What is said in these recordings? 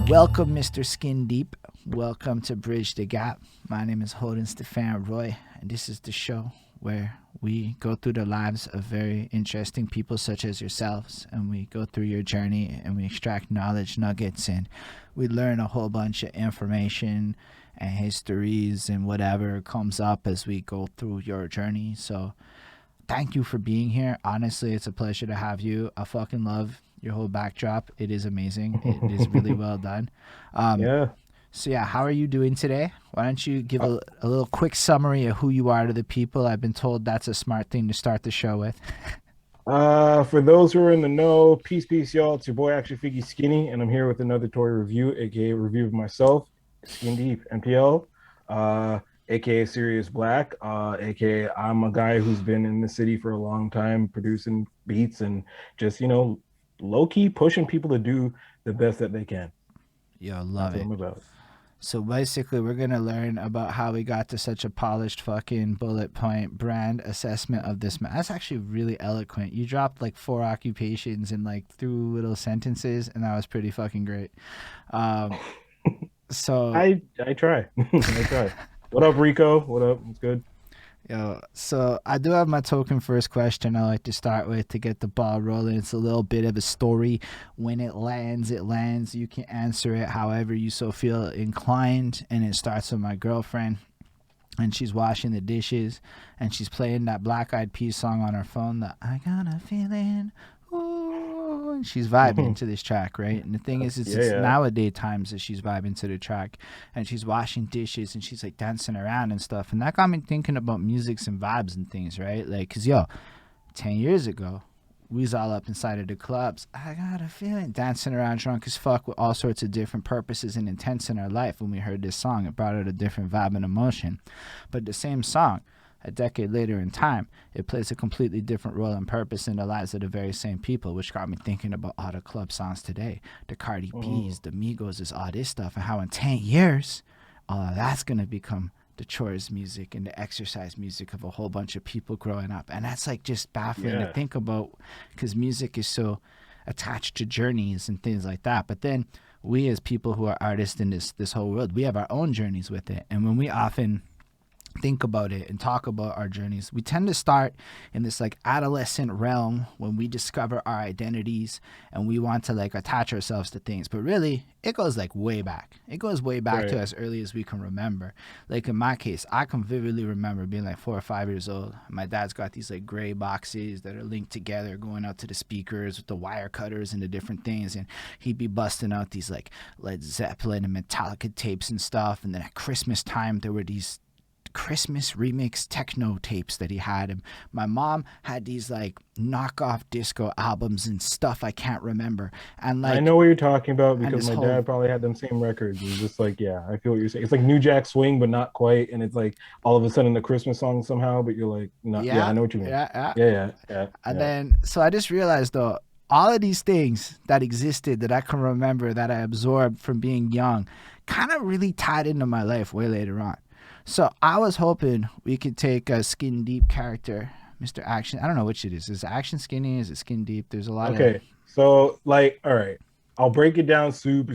Welcome, Mr. Skindeep. Welcome to Bridge the Gap. My name is Holden Stephan Roy, and this is the show where we go through the lives of very interesting people such as yourselves, and we go through your journey and we extract knowledge nuggets and we learn a whole bunch of information and histories and whatever comes up as we go through your journey. So thank you for being here. Honestly, it's a pleasure to have you. I fucking love your whole backdrop. It is amazing. It is really well done. Um, Yeah. so yeah, how are you doing today? Why don't you give Uh, a little quick summary of who you are to the people? I've been told that's a smart thing to start the show with. for those who are in the know, peace, y'all. It's your boy Action Figgy Skinny, and I'm here with another toy review, aka a review of myself, Skindeep NPL, uh, aka Serious Black, aka I'm a guy who's been in the city for a long time, producing beats and just low key pushing people to do the best that they can. Yo, That's love what it. I'm about. So basically, we're gonna learn about how we got to such a polished fucking bullet point brand assessment of this man. That's actually really eloquent. You dropped like four occupations in like two little sentences, and that was pretty fucking great. Um, so I try, I try. What up, Rico? What up? It's good. So I do have my token first question I like to start with to get the ball rolling. It's a little bit of a story. When it lands, it lands. You can answer it however you so feel inclined. And it starts with my girlfriend, and she's washing the dishes, and she's playing that Black Eyed Peas song on her phone. That I got a feeling. Ooh, and she's vibing to this track, right? And the thing is, Yeah, it's yeah. nowadays times that she's vibing to the track, and she's washing dishes, and she's like dancing around and stuff. And that got me thinking about musics and vibes and things, right? Like, cause yo, 10 years ago, we was all up inside of the clubs. I got a feeling dancing around drunk as fuck with all sorts of different purposes and intents in our life. When we heard this song, it brought out a different vibe and emotion. But the same song, a decade later in time, it plays a completely different role and purpose in the lives of the very same people, which got me thinking about all the club songs today. The Cardi Mhm. B's, the Migos, is all this stuff, and how in 10 years, all of that's going to become the chores music and the exercise music of a whole bunch of people growing up. And that's like just baffling to Yeah. think about because music is so attached to journeys and things like that. But then we as people who are artists in this whole world, we have our own journeys with it. And when we often think about it and talk about our journeys, we tend to start in this like adolescent realm when we discover our identities and we want to like attach ourselves to things. But really, it goes like way back. It goes way back to Right. as early as we can remember. Like in my case, I can vividly remember being like 4 or 5 years old. My dad's got these like gray boxes that are linked together, going out to the speakers with the wire cutters and the different things. And he'd be busting out these like Led Zeppelin and Metallica tapes and stuff. And then at Christmas time, there were these Christmas remix techno tapes that he had. And my mom had these like knockoff disco albums and stuff I can't remember. And I like, know what you're talking about and because this my whole, dad probably had them same records. It's just like, yeah, I feel what you're saying. It's like New Jack Swing, but not quite. And it's like all of a sudden the Christmas song somehow, but you're like, not, yeah, I yeah, know what you mean. yeah, yeah. Yeah, yeah, yeah, And yeah. then, so I just realized though, all of these things that existed that I can remember that I absorbed from being young kind of really tied into my life way later on. So I was hoping we could take a skin deep character, Mr. Action. I don't know which it is. Is it Action Skinny? Is it Skin Deep? There's a lot of. Okay. So like, all right, I'll break it down super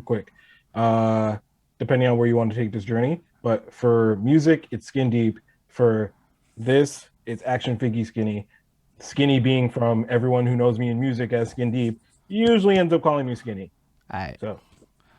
quick. Uh, depending on where you want to take this journey. But for music, it's Skin Deep. For this, it's Action Figgy Skinny. Skinny being from everyone who knows me in music as Skin Deep usually ends up calling me Skinny. I So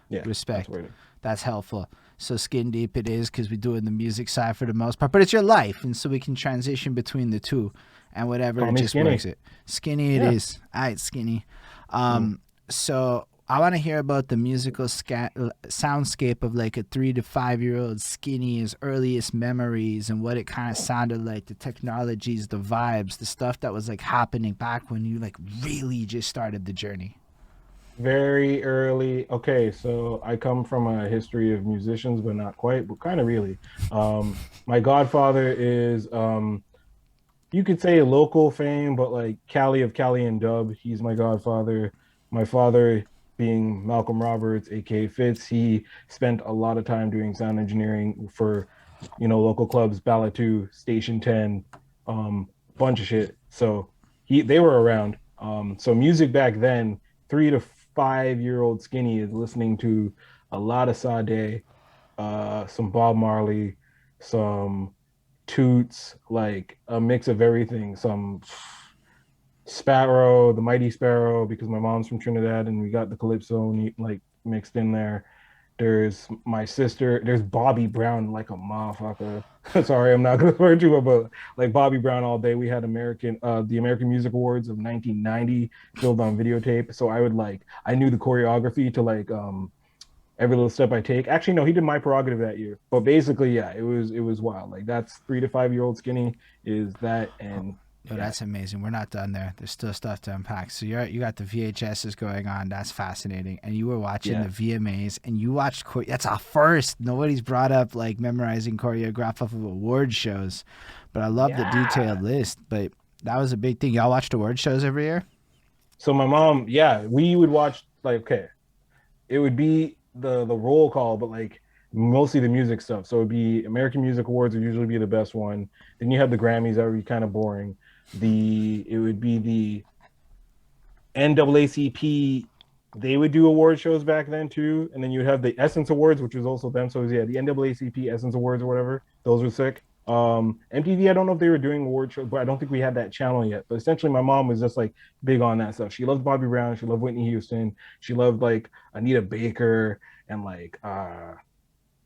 yeah, that's respect. where it is. That's helpful. So skin deep it is because we do it in the music side for the most part, but it's your life, and so we can transition between the two, and whatever Call it me just works. Skinny. It skinny it Yeah. is. All right, skinny. Mm. So I want to hear about the musical soundscape of like a 3 to 5 year old skinny's earliest memories and what it kind of sounded like, the technologies, the vibes, the stuff that was like happening back when you like really just started the journey. Very early. Okay, so I come from a history of musicians, but not quite, but kind of really. My godfather is you could say local fame, but like Cali of Cali and Dub, he's my godfather. My father being Malcolm Roberts, aka Fitz, he spent a lot of time doing sound engineering for, local clubs, Balla 2, Station 10, bunch of shit. So they were around. So music back then, 3 to 5-year-old skinny is listening to a lot of Sade, some Bob Marley, some Toots, like a mix of everything. Some Sparrow, the Mighty Sparrow, because my mom's from Trinidad and we got the calypso like mixed in there. There's my sister. There's Bobby Brown, like a motherfucker. Sorry, I'm not gonna swear to her, but like Bobby Brown all day. We had the American Music Awards of 1990 filmed on videotape. So I knew the choreography to every little step I take. Actually, no, he did My Prerogative that year. But basically, yeah, it was wild. Like that's 3 to 5 year old skinny is that, and Yo, yeah, that's amazing. We're not done there. There's still stuff to unpack. So you got the VHSs going on. That's fascinating. And you were watching yeah, the VMAs, and you watched. That's a first. Nobody's brought up like memorizing choreograph off of award shows, but I love the yeah. detailed list. But that was a big thing. Y'all watched award shows every year. So my mom, yeah, we would watch like okay, it would be the roll call, but like mostly the music stuff. So it'd be American Music Awards would usually be the best one. Then you have the Grammys that would be kind of boring. It would be the NAACP. They would do award shows back then too, and then you'd have the Essence Awards, which was also them. So yeah, the NAACP Essence Awards or whatever. Those were sick. MTV, I don't know if they were doing award shows, but I don't think we had that channel yet. But essentially, my mom was just like big on that stuff. She loved Bobby Brown. She loved Whitney Houston. She loved like Anita Baker and like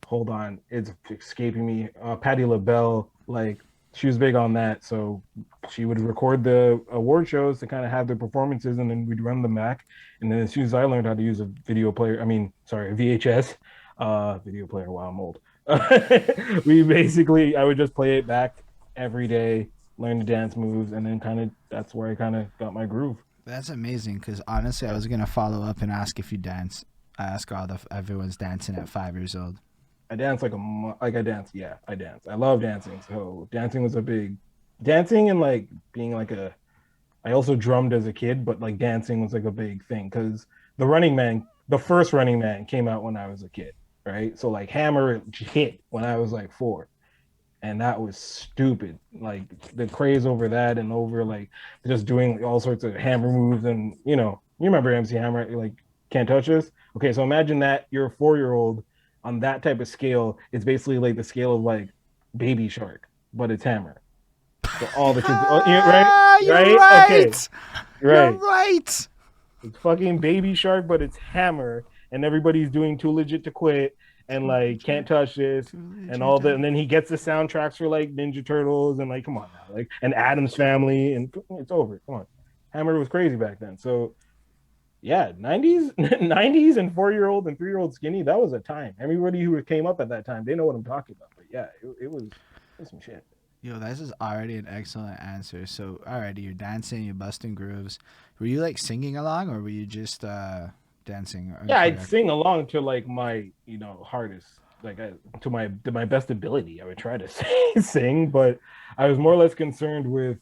hold on, it's escaping me. Patti LaBelle, like she was big on that. So she would record the award shows to kind of have their performances, and then we'd run them back. And then as soon as I learned how to use a video player, I mean, sorry, a VHS video player. Wow, I'm old. I would just play it back every day, learn the dance moves, and then kind of that's where I kind of got my groove. That's amazing. Because honestly, I Yeah. was gonna follow up and ask if you dance. I ask all the everyone's dancing at 5 years old. I dance like I dance. Yeah, I dance. I love dancing. So dancing was a big dancing and like being like a. I also drummed as a kid, but like dancing was like a big thing because the first Running Man came out when I was a kid, right? So like Hammer hit when I was like 4, and that was stupid. Like the craze over that and over like just doing all sorts of Hammer moves and you remember MC Hammer like can't touch this. Okay, so imagine that you're a 4-year-old on that type of scale. It's basically like the scale of like Baby Shark, but it's Hammer. So all the kids, oh, right, Ah, you're right, okay, right. You're right. right. It's fucking Baby Shark, but it's Hammer, and everybody's doing Too Legit to Quit and Too like Can't legit. Touch This Too and legit. all that. And then he gets the soundtracks for like Ninja Turtles and like, come on now, like, and Adam's Family, and it's over. Come on, Hammer was crazy back then. So yeah, 90s, 90s, and 4-year-old and 3-year-old skinny. That was a time. Everybody who came up at that time, they know what I'm talking about. But yeah, it was some shit. Yo, this is already an excellent answer. So, alrighty, you're dancing, you're busting grooves. Were you like singing along, or were you just dancing or Yeah, I'd choreography? sing along to like my hardest to my best ability. I would try to sing, but I was more or less concerned with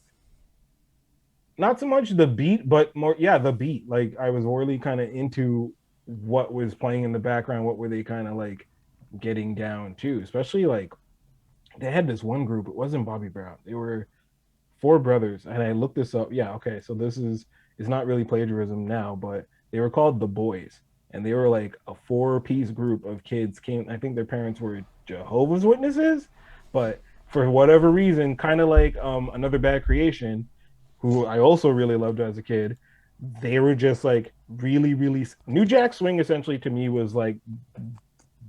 not so much the beat, but more the beat. Like I was really kind of into what was playing in the background. What were they kind of like getting down to? Especially like they had this one group. It wasn't Bobby Brown. They were 4 brothers, and I looked this up. Yeah, okay, so this is it's not really plagiarism now, but they were called the Boys, and they were like a 4-piece group of kids. Came, I think their parents were Jehovah's Witnesses, but for whatever reason, kind of like another bad creation, who I also really loved as a kid. They were just like really, really New Jack Swing. Essentially, to me, was like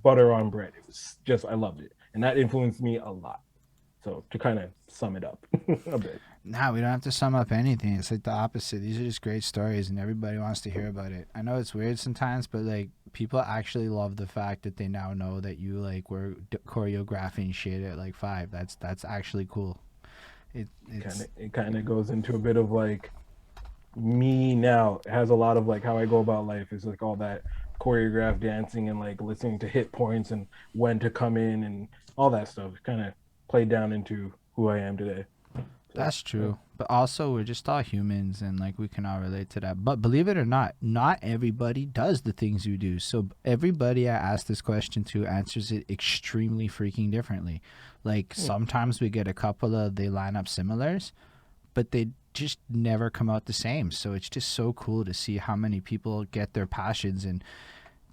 butter on bread. It was just I loved it, and that influenced me a lot. So to kind of sum it up a bit. Nah, we don't have to sum up anything. It's like the opposite. These are just great stories, and everybody wants to hear about it. I know it's weird sometimes, but like people actually love the fact that they now know that you like were choreographing shit at like 5. That's actually cool. kind It's of it kind of goes into a bit of like me now. It has a lot of like how I go about life is like all that choreographed dancing and like listening to hit points and when to come in and all that stuff kind of played down into who I am today. So That's yeah. true. But also, we're just all humans and like we can all relate to that. But believe it or not, not everybody does the things you do. So everybody I ask this question to answers it extremely freaking differently. Like Hmm. sometimes we get a couple of they line up similars, but they just never come out the same. So it's just so cool to see how many people get their passions and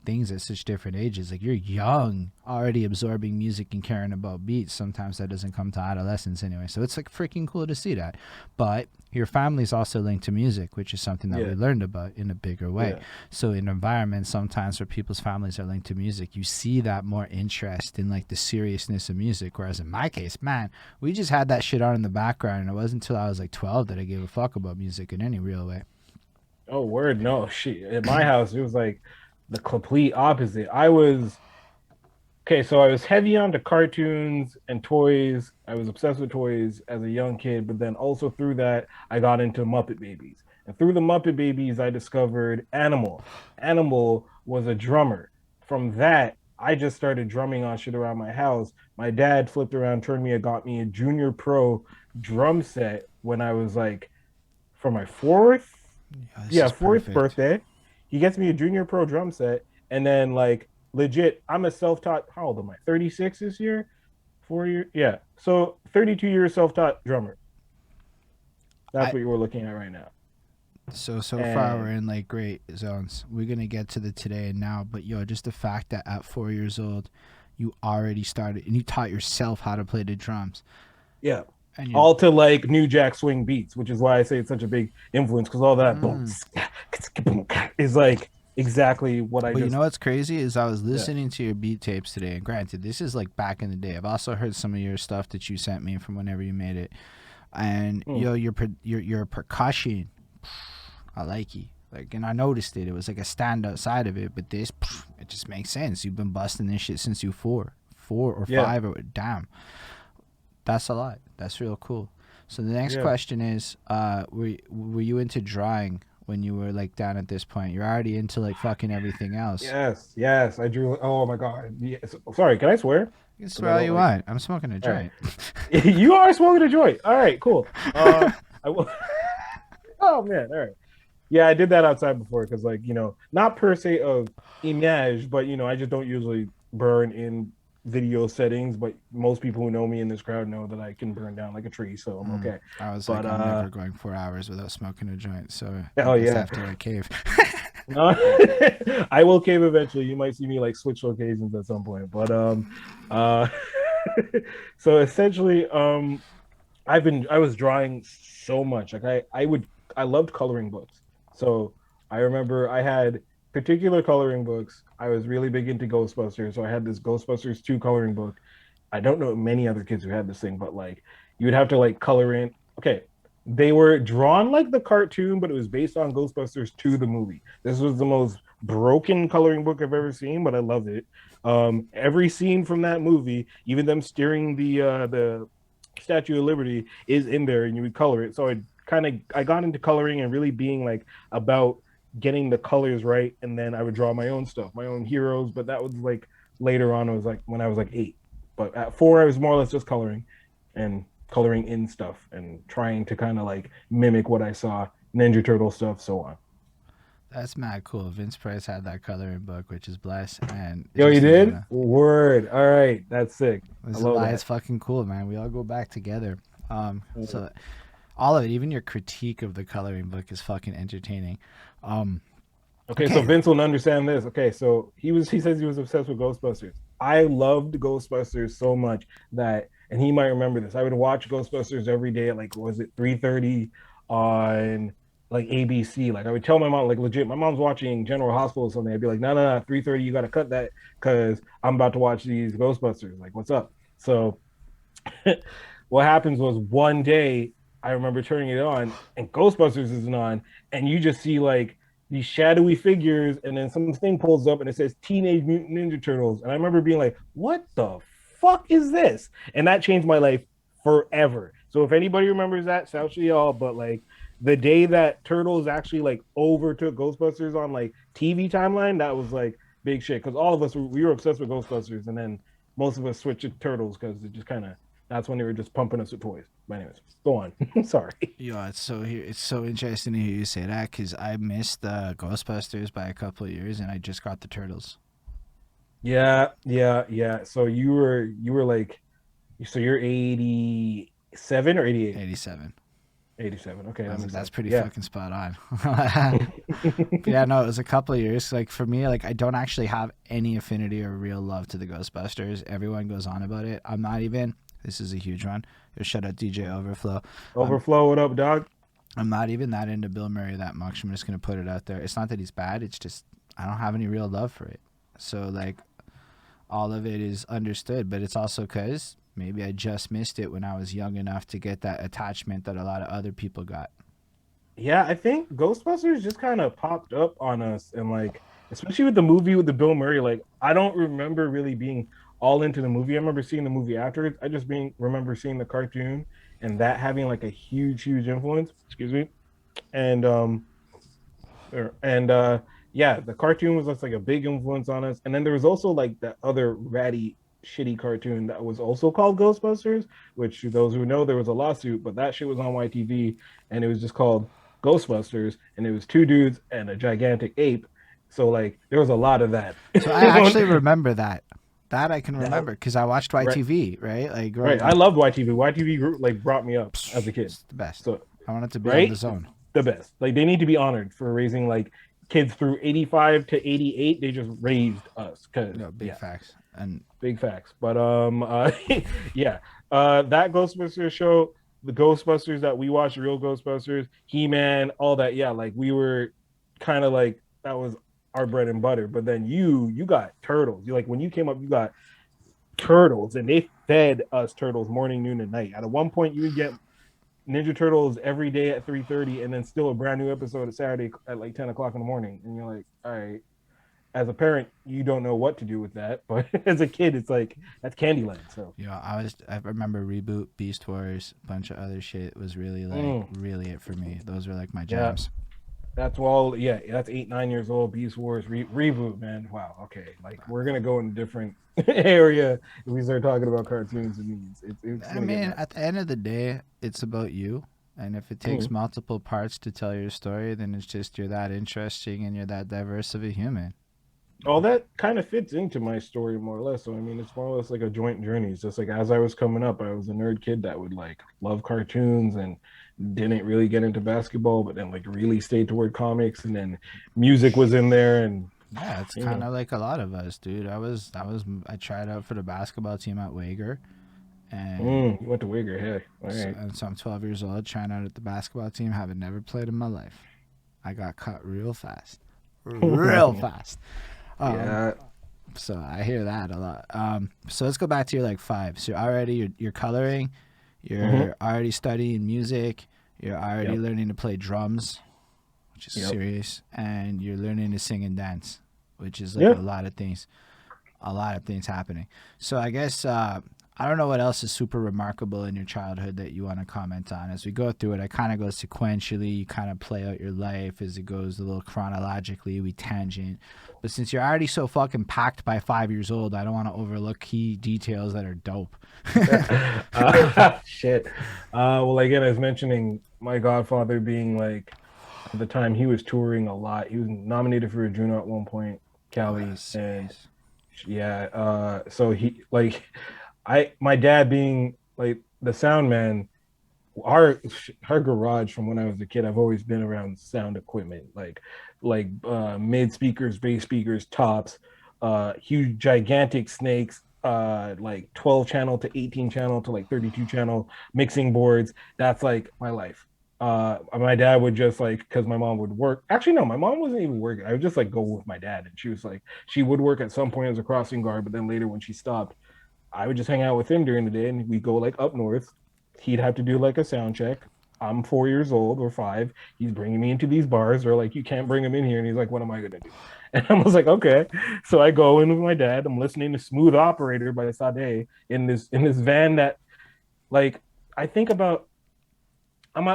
things at such different ages. Like, you're young, already absorbing music and caring about beats. Sometimes that doesn't come to adolescence anyway. So it's like freaking cool to see that. But your family's also linked to music, which is something that we learned about in a bigger way. So in environments, sometimes where people's families are linked to music, you see that more interest in like the seriousness of music. Whereas in my case, man, we just had that shit on in the background, and it wasn't until I was like 12 that I gave a fuck about music in any real way. Oh, word, no, shit. At my house, it was like the complete opposite. I was okay, so I was heavy onto cartoons and toys. I was obsessed with toys as a young kid, but then also through that, I got into Muppet Babies. And through the Muppet Babies, I discovered Animal. Animal was a drummer. From that, I just started drumming on shit around my house. My dad flipped around, turned me, and got me a Junior Pro drum set when I was like for my fourth, This is fourth perfect. birthday. He gets me a Junior Pro drum set, and then like legit, I'm a self-taught. How old am I? 36 this year. 4 years. Yeah. So 32 years self-taught drummer. That's I what you were looking at right now. so far we're And in like great zones. We're gonna get to the today and now, but yo, just the fact that at 4 years old, you already started and you taught yourself how to play the drums, yeah, and you, all to like New Jack Swing beats, which is why I say it's such a big influence because all that boom mm. is like exactly what I But you just know what's crazy is I was yeah. listening to your beat tapes today, and granted, this is like back in the day. I've also heard some of your stuff that you sent me from whenever you made it, and Mm, yo, your percussion, I like you. Like, and I noticed it. It was like a standout side of it, but this, it just makes sense. You've been busting this shit since you four or yeah, five, or damn, that's a lot. That's real cool. So the next yeah. question is, were you into drawing when you were like down at this point? You're already into like fucking everything else. Yes, yes. I drew. Oh my god. Yes. Sorry, can I swear? You can Because swear I all don't you like. want. I'm smoking a All right. joint. You are smoking a joint. All right, cool. I will. Oh man, all right. Yeah, I did that outside before because, like, not per se of image, but I just don't usually burn in video settings. But most people who know me in this crowd know that I can burn down like a tree, so I'm okay. I was But like, I'm never going 4 hours without smoking a joint, so I hell guess yeah, after I cave. no, I will cave eventually. You might see me like switch locations at some point, but uh, so essentially, I was drawing so much. Like I loved coloring books. So I remember I had particular coloring books. I was really big into Ghostbusters. So I had this Ghostbusters 2 coloring book. I don't know many other kids who had this thing, but like you would have to like color in. Okay. They were drawn like the cartoon, but it was based on Ghostbusters 2, the movie. This was the most broken coloring book I've ever seen, but I loved it. Every scene from that movie, even them steering the Statue of Liberty is in there and you would color it. So I got into coloring and really being like about getting the colors right. And then I would draw my own stuff, my own heroes. But that was like later on, it was like when I was like 8. But at 4, I was more or less just coloring and coloring in stuff and trying to kind of like mimic what I saw, Ninja Turtle stuff, so on. That's mad cool. Vince Price had that coloring book, which is blessed, and Yo, you just in did? general, Word. All right. That's sick. I this is love why it's that. fucking cool, man. We all go back together. So all of it, even your critique of the coloring book, is fucking entertaining. Um, Okay, so okay, Vince will understand this. Okay, so he says he was obsessed with Ghostbusters. I loved Ghostbusters so much that, and he might remember this. I would watch Ghostbusters every day at like was it 3:30 on like ABC. Like I would tell my mom, like legit, my mom's watching General Hospital or something. I'd be like, no, 3:30, you gotta cut that because I'm about to watch these Ghostbusters. Like, what's up? So what happens was one day I remember turning it on and Ghostbusters isn't on, and you just see like these shadowy figures, and then something pulls up and it says Teenage Mutant Ninja Turtles. And I remember being like, what the fuck is this? And that changed my life forever. So if anybody remembers that, shout to y'all. But like the day that Turtles actually like overtook Ghostbusters on like TV timeline, that was like big shit. Because all of us we were obsessed with Ghostbusters, and then most of us switched to Turtles because it just kind of that's when they were just pumping us with toys. But anyways, go on. Sorry. yeah, it's so interesting to hear you say that because I missed the Ghostbusters by a couple of years, and I just got the Turtles. Yeah, yeah, yeah. So you were like, so you're 87 or 88? 87. '87. Okay, that makes That's sense. pretty Yeah. fucking spot on. But yeah, no, it was a couple of years. Like for me, like I don't actually have any affinity or real love to the Ghostbusters. Everyone goes on about it. I'm not even. This is a huge one. Shout out DJ Overflow. I'm Overflow, what up, dog? I'm not even that into Bill Murray that much. I'm just gonna put it out there. It's not that he's bad. It's just I don't have any real love for it. So like all of it is understood, but it's also because maybe I just missed it when I was young enough to get that attachment that a lot of other people got. Yeah, I think Ghostbusters just kind of popped up on us, and like, especially with the movie with the Bill Murray, like, I don't remember really being all into the movie. I remember seeing the movie afterwards. I just being remember seeing the cartoon and that having like a huge influence. Excuse me. And yeah, the cartoon was just like a big influence on us. And then there was also like that other ratty shitty cartoon that was also called Ghostbusters, which those who know there was a lawsuit, but that shit was on YTV and it was just called Ghostbusters, and it was two dudes and a gigantic ape. So like there was a lot of that. So I actually remember that. That I can that remember because I watched right, YTV, right? Like right. growing I up. loved YTV. YTV like brought me up as a kid. It's the best. So I want it to be on the right, zone. the best. Like they need to be honored for raising like kids through 85 to 88. They just raised us because No, big yeah, facts. And big facts. But yeah, that Ghostbusters show, the Ghostbusters that we watched, real Ghostbusters, He-Man, all that. Yeah, like we were kind of like that was our bread and butter. But then you got turtles. You like when you came up, you got turtles, and they fed us turtles morning, noon, and night. At one point, you would get Ninja Turtles every day at 3:30, and then still a brand new episode of Saturday at like 10 o'clock in the morning. And you're like, all right. As a parent, you don't know what to do with that, but as a kid, it's like that's Candyland. So yeah, I remember Reboot, Beast Wars, a bunch of other shit was really like really it for me. Those were like my yeah, jams. that's all. Yeah, that's 8, 9 years old. Beast Wars reboot, man. Wow. Okay, like we're gonna go in a different area if we start talking about cartoons and memes. It's I gonna get mean, nuts. at the end of the day, it's about you. And if it takes Mm. multiple parts to tell your story, then it's just you're that interesting and you're that diverse of a human. All that kind of fits into my story more or less. So I mean, it's more or less like a joint journey. It's just like as I was coming up, I was a nerd kid that would like love cartoons and didn't really get into basketball, but then like really stayed toward comics, and then music was in there, and Yeah, it's you kind know, of like a lot of us, dude. I tried out for the basketball team at Wager, and you went to Wigger. Hey, all right. so I'm 12 years old, trying out at the basketball team, having never played in my life. I got cut real fast, real fast. Um, Yeah. so I hear that a lot. So let's go back to your like five. So you're coloring, Mm-hmm. you're already studying music, you're already Yep. learning to play drums, which is Yep. serious, and you're learning to sing and dance, which is like Yeah. a lot of things happening. So I guess I don't know what else is super remarkable in your childhood that you want to comment on. As we go through it, I kind of go sequentially. You kind of play out your life as it goes a little chronologically. We tangent. But since you're already so fucking packed by 5 years old, I don't want to overlook key details that are dope. Shit. Well, again, I was mentioning my godfather being like at the time he was touring a lot. He was nominated for a Juno at one point, Oh, Cali, that's and serious. yeah. So he like my dad being like the sound man. Our our garage from when I was a kid, I've always been around sound equipment, like mid speakers, bass speakers, tops, huge gigantic snakes, like 12 channel to 18 channel to like 32 channel mixing boards. That's like my life. My dad would just like because my mom would work. Actually, no, my mom wasn't even working. I would just like go with my dad, and she was like she would work at some point as a crossing guard, but then later when she stopped, I would just hang out with him during the day, and we go like up north. He'd have to do like a sound check. I'm 4 years old or five. He's bringing me into these bars. They're like, you can't bring him in here. And he's like, what am I gonna do? And I was like, okay. So I go in with my dad. I'm listening to Smooth Operator by Sade in this van that like I think about. I'm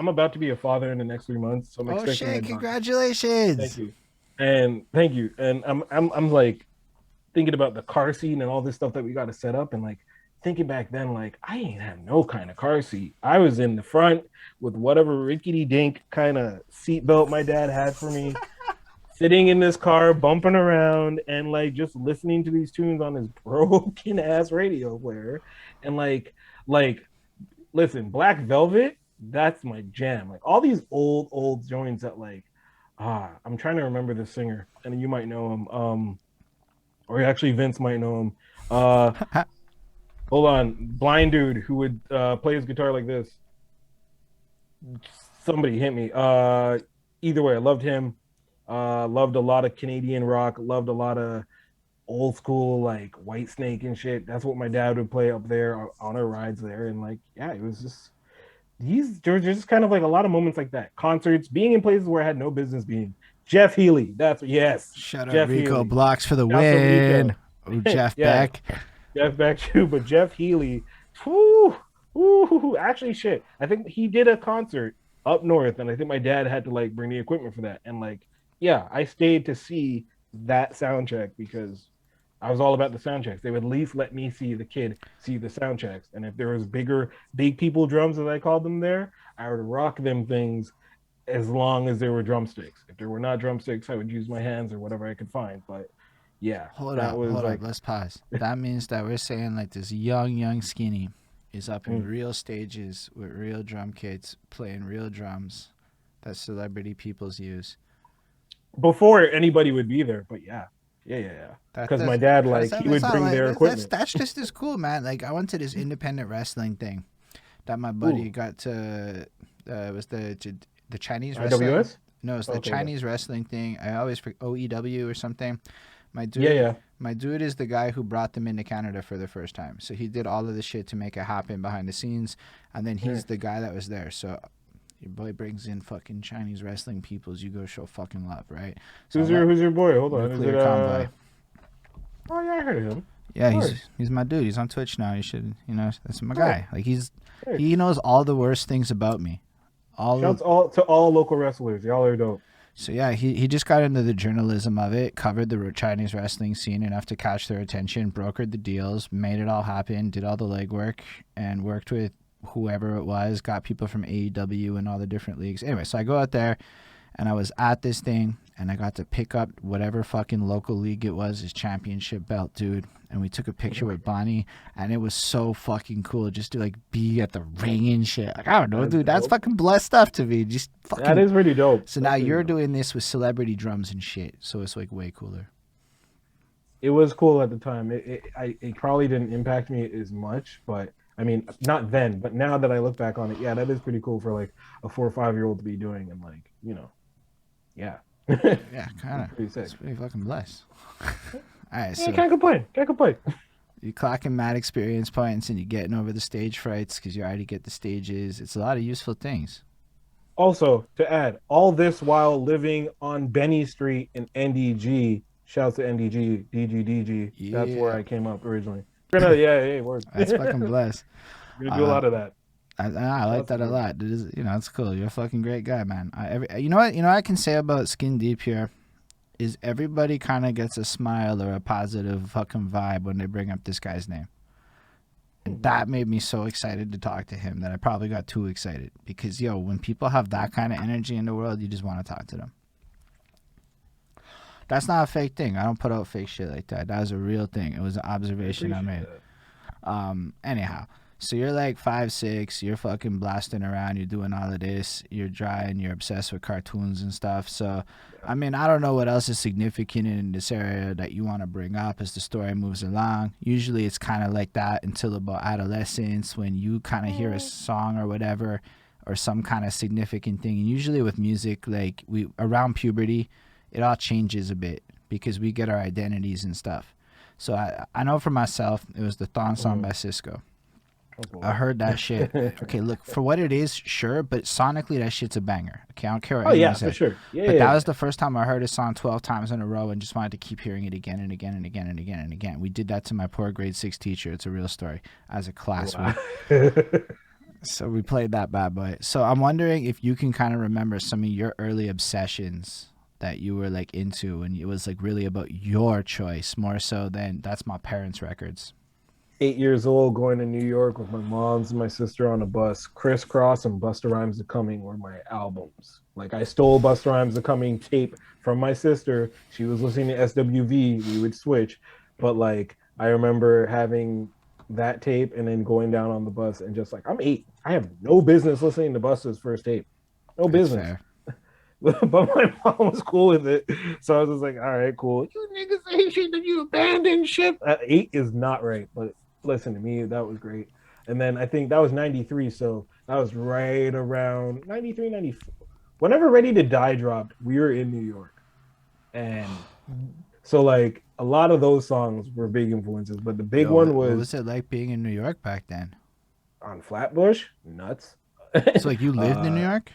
about to be a father in the next 3 months, so I'm Oh expecting my shit! daughter. Thank Congratulations. you, and thank you. And I'm like thinking about the car seat and all this stuff that we got to set up, and like thinking back then, like I ain't have no kind of car seat. I was in the front with whatever rickety dink kind of seat belt my dad had for me, sitting in this car, bumping around, and like just listening to these tunes on this broken ass radio player, and like listen, Black Velvet. That's my jam. Like all these old joints that like I'm trying to remember the singer, and you might know him. Or actually Vince might know him. Uh hold on. Blind dude who would play his guitar like this. Somebody hit me. Either way, I loved him. Loved a lot of Canadian rock, loved a lot of old school like White Snake and shit. That's what my dad would play up there on our rides there. And like, yeah, it was just there's just kind of like a lot of moments like that. Concerts, being in places where I had no business being. Jeff Healy, that's yes, Shut up, Jeff Rico. Healy. Blocks for the Shouts to win. Rico. Oh, Jeff Yeah, Beck. Jeff back too, but Jeff Healy, whoo, whoo, actually shit. I think he did a concert up north, and I think my dad had to like bring the equipment for that. And like, yeah, I stayed to see that sound check because I was all about the sound checks. They would at least let me see the kid see the sound checks. And if there was big people drums as I called them there, I would rock them things as long as there were drumsticks. If there were not drumsticks, I would use my hands or whatever I could find. But yeah, that was Hold up. like Let's pause. That means that we're saying like this young skinny is up in mm. real stages with real drum kits playing real drums that celebrity peoples use. Before anybody would be there. But yeah. That Because my does dad, that's like, he that's would not bring like their equipment. that's just as cool, man. Like I went to this independent wrestling thing that my buddy Ooh, got to. Was the Chinese wrestling? IWS. No, it's the Okay, yeah, Chinese wrestling thing. I always forget OEW or something. My yeah, dude, yeah. my dude is the guy who brought them into Canada for the first time. So he did all of the shit to make it happen behind the scenes, and then he's Nice. the guy that was there. So your boy brings in fucking Chinese wrestling peoples. You go show fucking love, right? So I went Who's your boy? Hold on. Is it nuclear convoy. Oh yeah, I heard of him. Yeah, Of course. he's my dude. He's on Twitch now. You should, that's my All right. guy. Like All right. he knows all the worst things about me. All of Shouts all to all local wrestlers. Y'all are dope. So yeah, he just got into the journalism of it, covered the Chinese wrestling scene enough to catch their attention, brokered the deals, made it all happen, did all the legwork, and worked with whoever it was, got people from AEW and all the different leagues. Anyway, so I go out there, and I was at this thing, and I got to pick up whatever fucking local league it was, his championship belt, dude. And we took a picture with Bonnie, and it was so fucking cool just to like be at the ring and shit. Like I don't know, That's dude, that's dope. fucking blessed stuff to me. Just That fucking. is pretty dope. So That's now pretty you're dope. doing this with celebrity drums and shit, so it's like way cooler. It was cool at the time. It probably didn't impact me as much, but I mean, not then, but now that I look back on it, yeah, that is pretty cool for like a 4 or 5 year old to be doing, and like, yeah, Yeah, kind of. pretty sick. It's pretty fucking blessed. All right, Yeah, so can't complain. Can't complain. you're clocking mad experience points and you're getting over the stage frights because you already get the stages. It's a lot of useful things. Also, to add, all this while living on Benny Street in NDG. Shouts to NDG, DG. That's where Yeah, I came up originally. Yeah, word. that's fucking blessed. Gonna do a Uh, lot of that. I like Shouts to that a them. lot. It is, it's cool. You're a fucking great guy, man. You know what? You know what I can say about Skin Deep here is everybody kind of gets a smile or a positive fucking vibe when they bring up this guy's name. And that made me so excited to talk to him that I probably got too excited because, when people have that kind of energy in the world, you just want to talk to them. That's not a fake thing. I don't put out fake shit like that. That was a real thing. It was an I observation I appreciate made. that. Anyhow, so you're like 5'6", you're fucking blasting around, you're doing all of this, you're dry and you're obsessed with cartoons and stuff. So, Yeah. I mean, I don't know what else is significant in this area that you want to bring up as the story moves along. Usually it's kind of like that until about adolescence when you kind of hear a song or whatever or some kind of significant thing. And usually with music, like we around puberty, it all changes a bit because we get our identities and stuff. So I know for myself, it was the Thong song by Cisco. Oh, I boy. heard that shit. Okay, look, for what it is, sure, but sonically that shit's a banger. Okay, I don't care what Oh anyone yeah, for says. sure. Yeah, But yeah, that yeah. was the first time I heard a song 12 times in a row and just wanted to keep hearing it again and again and again and again and again. We did that to my poor grade 6 teacher. It's a real story. As a class, Wow. we played that bad boy. So I'm wondering if you can kind of remember some of your early obsessions that you were like into and it was like really about your choice more so than that's my parents' records. 8 years old, going to New York with my mom's and my sister on a bus. Crisscross and Busta Rhymes The Coming were my albums. Like I stole Busta Rhymes The Coming tape from my sister. She was listening to SWV. We would switch, but like I remember having that tape and then going down on the bus and just like, I'm 8. I have no business listening to Busta's first tape. No That's business. fair. But my mom was cool with it. So I was just like, all right, cool. You niggas ain't shit that you abandoned ship. 8 is not right. But listen to me, that was great. And then I think that was 93. So that was right around 93, 94. Whenever Ready to Die dropped, we were in New York. And so like a lot of those songs were big influences. But the big Yo, one what was was it like being in New York back then? on Flatbush, nuts. So like you lived in New I York?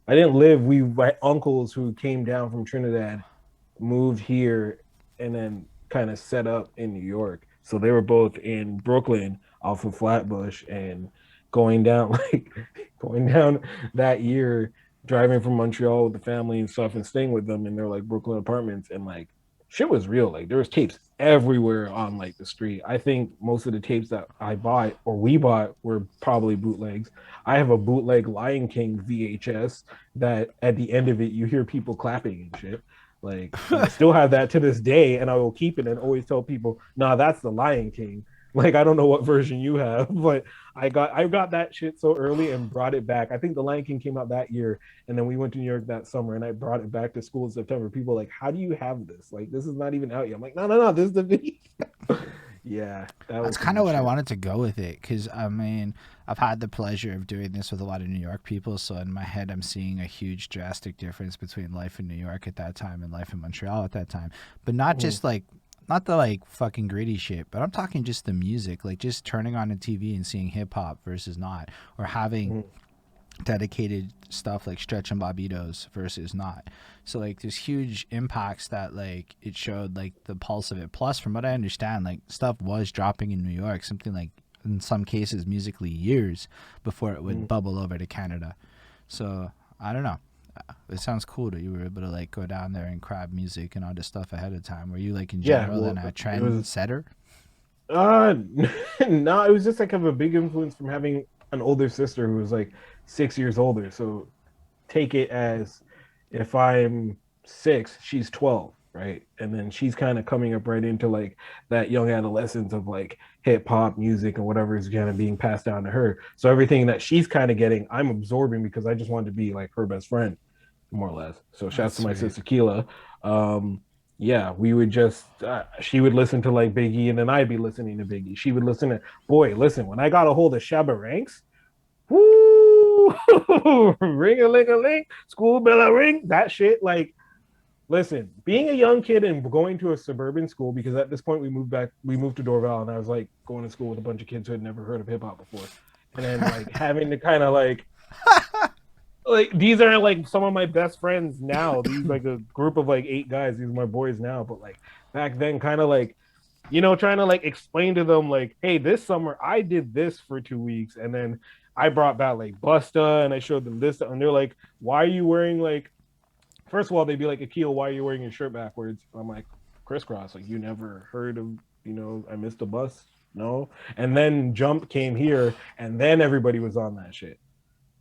didn't live. My uncles who came down from Trinidad moved here and then kind of set up in New York. So they were both in Brooklyn off of Flatbush and going down going down that year, driving from Montreal with the family and stuff and staying with them in their like Brooklyn apartments and like shit was real. Like there was tapes everywhere on like the street. I think most of the tapes that I bought or we bought were probably bootlegs. I have a bootleg Lion King VHS that at the end of it you hear people clapping and shit. Like, and I still have that to this day, and I will keep it and always tell people, "Nah, that's the Lion King." Like, I don't know what version you have, but I got that shit so early and brought it back. I think the Lion King came out that year, and then we went to New York that summer, and I brought it back to school in September. People like, "How do you have this? Like, this is not even out yet." I'm like, "No, no, no, this is the video." Yeah, that That's was some kind of good what I shit. wanted to go with it because I mean, I've had the pleasure of doing this with a lot of New York people. So in my head, I'm seeing a huge drastic difference between life in New York at that time and life in Montreal at that time. But not Mhm, just like, not the like fucking gritty shit, but I'm talking just the music, like just turning on the TV and seeing hip hop versus not, or having mhm, dedicated stuff like Stretch and Bobbito's versus not. So like there's huge impacts that like it showed like the pulse of it. Plus from what I understand, like stuff was dropping in New York, something like in some cases musically years before it would mhm. bubble over to Canada. So I don't know. It sounds cool that you were able to like go down there and grab music and all this stuff ahead of time. Were you like in Yeah, general then well, a it was trendsetter? Uh, no, it was just like have a big influence from having an older sister who was like 6 years older. So take it as if I'm 6, she's 12, right? And then she's kind of coming up right into like that young adolescence of like hip hop music and whatever is kind of being passed down to her. So everything that she's kind of getting, I'm absorbing because I just wanted to be like her best friend, more or less. So That's shouts to my sweet. sister Keela. Yeah, we would just she would listen to like Biggie, and then I'd be listening to Biggie. She would listen to boy, listen. When I got a hold of Shabba Ranks, woo, ring a ling a ling, school bell a ring. That shit, like, listen, being a young kid and going to a suburban school because at this point we moved to Dorval, and I was like going to school with a bunch of kids who had never heard of hip hop before, and then like having to kind of like these are like some of my best friends now. These like a group of like 8 guys. These are my boys now. But like back then, kind of like trying to like explain to them like, hey, this summer I did this for 2 weeks, and then I brought back like Busta, and I showed them this, and they're like, why are you wearing like? First of all, they'd be like, Akil, why are you wearing your shirt backwards? I'm like, crisscross. Like you never heard of I missed a bus. No, and then Jump came here, and then everybody was on that shit,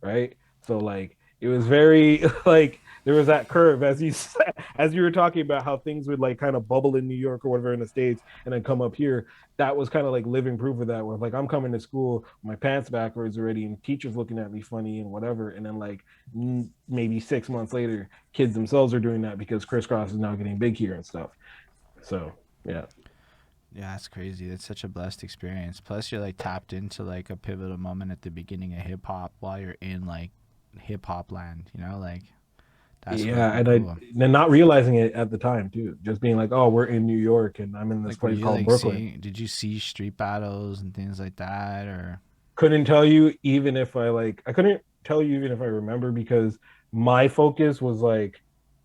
right? So like it was very like there was that curve as as you were talking about how things would like kind of bubble in New York or whatever in the States and then come up here. That was kind of like living proof of that where like I'm coming to school with my pants backwards already and teachers looking at me funny and whatever. And then like maybe 6 months later, kids themselves are doing that because crisscross is now getting big here and stuff. So yeah. Yeah, that's crazy. That's such a blessed experience. Plus, you're like tapped into like a pivotal moment at the beginning of hip hop while you're in like hip hop land. You know, like that's Yeah, fucking and cool. then not realizing it at the time too, just being like, "Oh, we're in New York, and I'm in this Like, were place you called like Brooklyn." seeing? Did you see street battles and things like that, or Couldn't tell you even if I couldn't tell you even if I remember because my focus was like,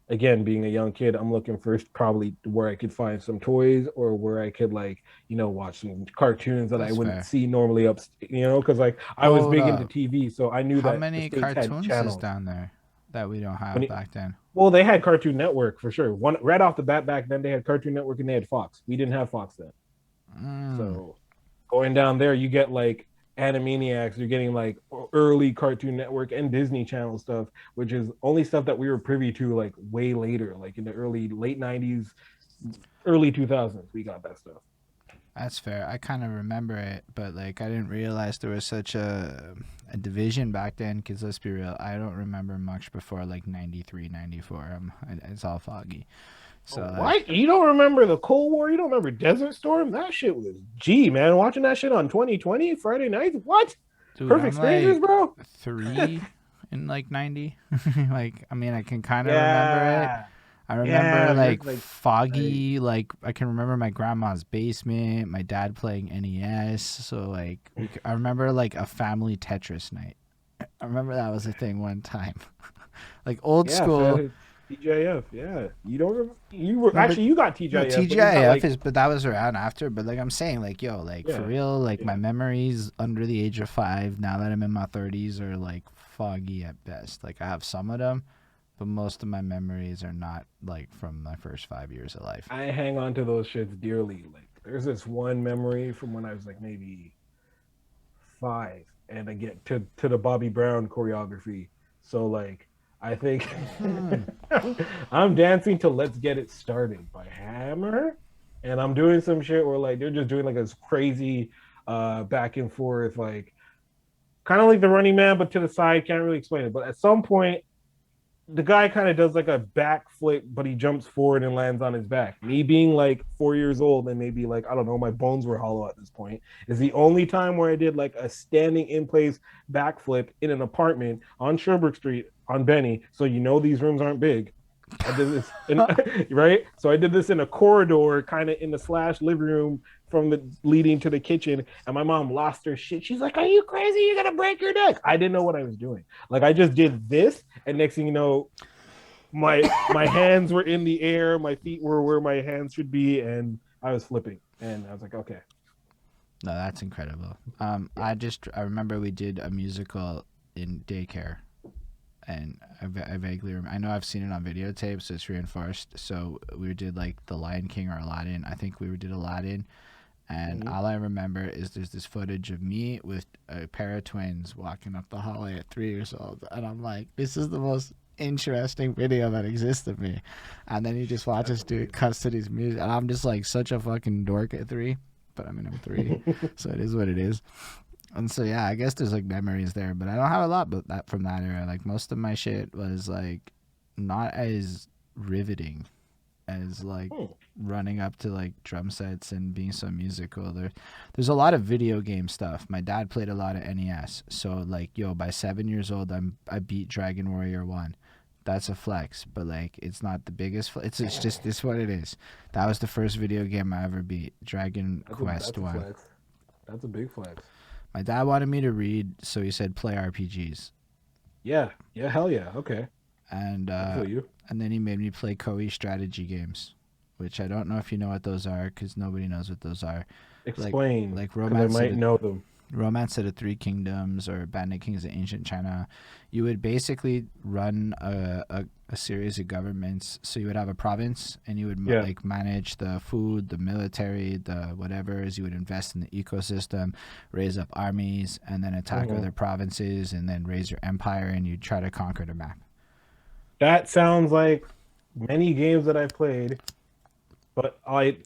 again, being a young kid, I'm looking first probably where I could find some toys or where I could like watch some cartoons that I that's wouldn't fair? see normally because like I was Hold big into up. TV, so I knew How that the many states had cartoons is channels. down there that we don't When have back then? well, they had Cartoon Network for sure. One right off the bat back then, they had Cartoon Network and they had Fox. We didn't have Fox then, Mm, so going down there, you get like Animaniacs. You're getting like early Cartoon Network and Disney Channel stuff, which is only stuff that we were privy to like way later, like in the early late '90s, early 2000s. We got that stuff. That's fair. I kind of remember it, but like I didn't realize there was such a division back then. Cause let's be real, I don't remember much before like 93, 94. It's all foggy. So like, What? You don't remember the Cold War? You don't remember Desert Storm? That shit was G, man. Watching that shit on 2020 Friday nights. What? dude, Perfect I'm Strangers, like bro. 3 in like 90. Like, I mean, I can kind of remember it. Yeah, I remember yeah. You're like like, foggy, like I can remember my grandma's basement, my dad playing NES. So like, I remember like a family Tetris night. I remember that was a thing one time. Like old yeah, school. TJF. Yeah, you don't remember? You were No, but actually you got no, TJF, but you got TGIF like, is, but that was around after. But like I'm saying, like yo, like for yeah, real, like my yeah. memories under the age of 5, now that I'm in my 30s, are like foggy at best. Like I have some of them, but most of my memories are not like from my first 5 years of life. I hang on to those shits dearly. Like, there's this one memory from when I was like maybe 5, and I get to the Bobby Brown choreography. So like, I think Hmm. I'm dancing to "Let's Get It Started" by Hammer, and I'm doing some shit where like they're just doing like this crazy back and forth, like kind of like the Running Man, but to the side. Can't really explain it, but at some point the guy kind of does like a backflip, but he jumps forward and lands on his back. Me being like 4 years old and maybe like, I don't know, my bones were hollow at this point, is the only time where I did like a standing in place backflip in an apartment on Sherbrooke Street on Benny. So you know these rooms aren't big. I did this in right. So I did this in a corridor, kind of in the slash living room from the leading to the kitchen. And my mom lost her shit. She's like, "Are you crazy? You're gonna break your neck." I didn't know what I was doing. Like I just did this, and next thing you know, my hands were in the air, my feet were where my hands should be, and I was flipping. And I was like, okay, No, that's incredible. yeah. I remember we did a musical in daycare, and I vaguely remember. I know I've seen it on videotape, so it's reinforced. So we did like The Lion King or Aladdin. I think we did Aladdin, and Mm-hmm. all I remember is there's this footage of me with a pair of twins walking up the hallway at 3 years old, and I'm like, this is the most interesting video that exists of me. And then you just watch That's us do amazing. custody's music, and I'm just like such a fucking dork at 3. But I mean, I'm 3, so it is what it is. And so yeah, I guess there's like memories there, but I don't have a lot but that from that era. Like most of my shit was like not as riveting as like Hmm. running up to like drum sets and being so musical. There's a lot of video game stuff. My dad played a lot of NES. So like yo, by 7 years old I beat Dragon Warrior 1. That's a flex, but like it's not the biggest it's just this what it is. That was the first video game I ever beat, Dragon Quest That's a 1. flex. That's a big flex. My dad wanted me to read, so he said play RPGs, Yeah, yeah, hell yeah. Okay, and I uh, feel you. and then he made me play Koei strategy games, which I don't know if you know what those are, because nobody knows what those are. Like Explain, like because I might know them. Romance of the Three Kingdoms or Bandit Kings of Ancient China. You would basically run a series of governments. So you would have a province, and you would Yeah. like manage the food, the military, the whatever. As you would invest in the ecosystem, raise up armies, and then attack Hmm. other provinces, and then raise your empire, and you try to conquer the map. That sounds like many games that I've played, but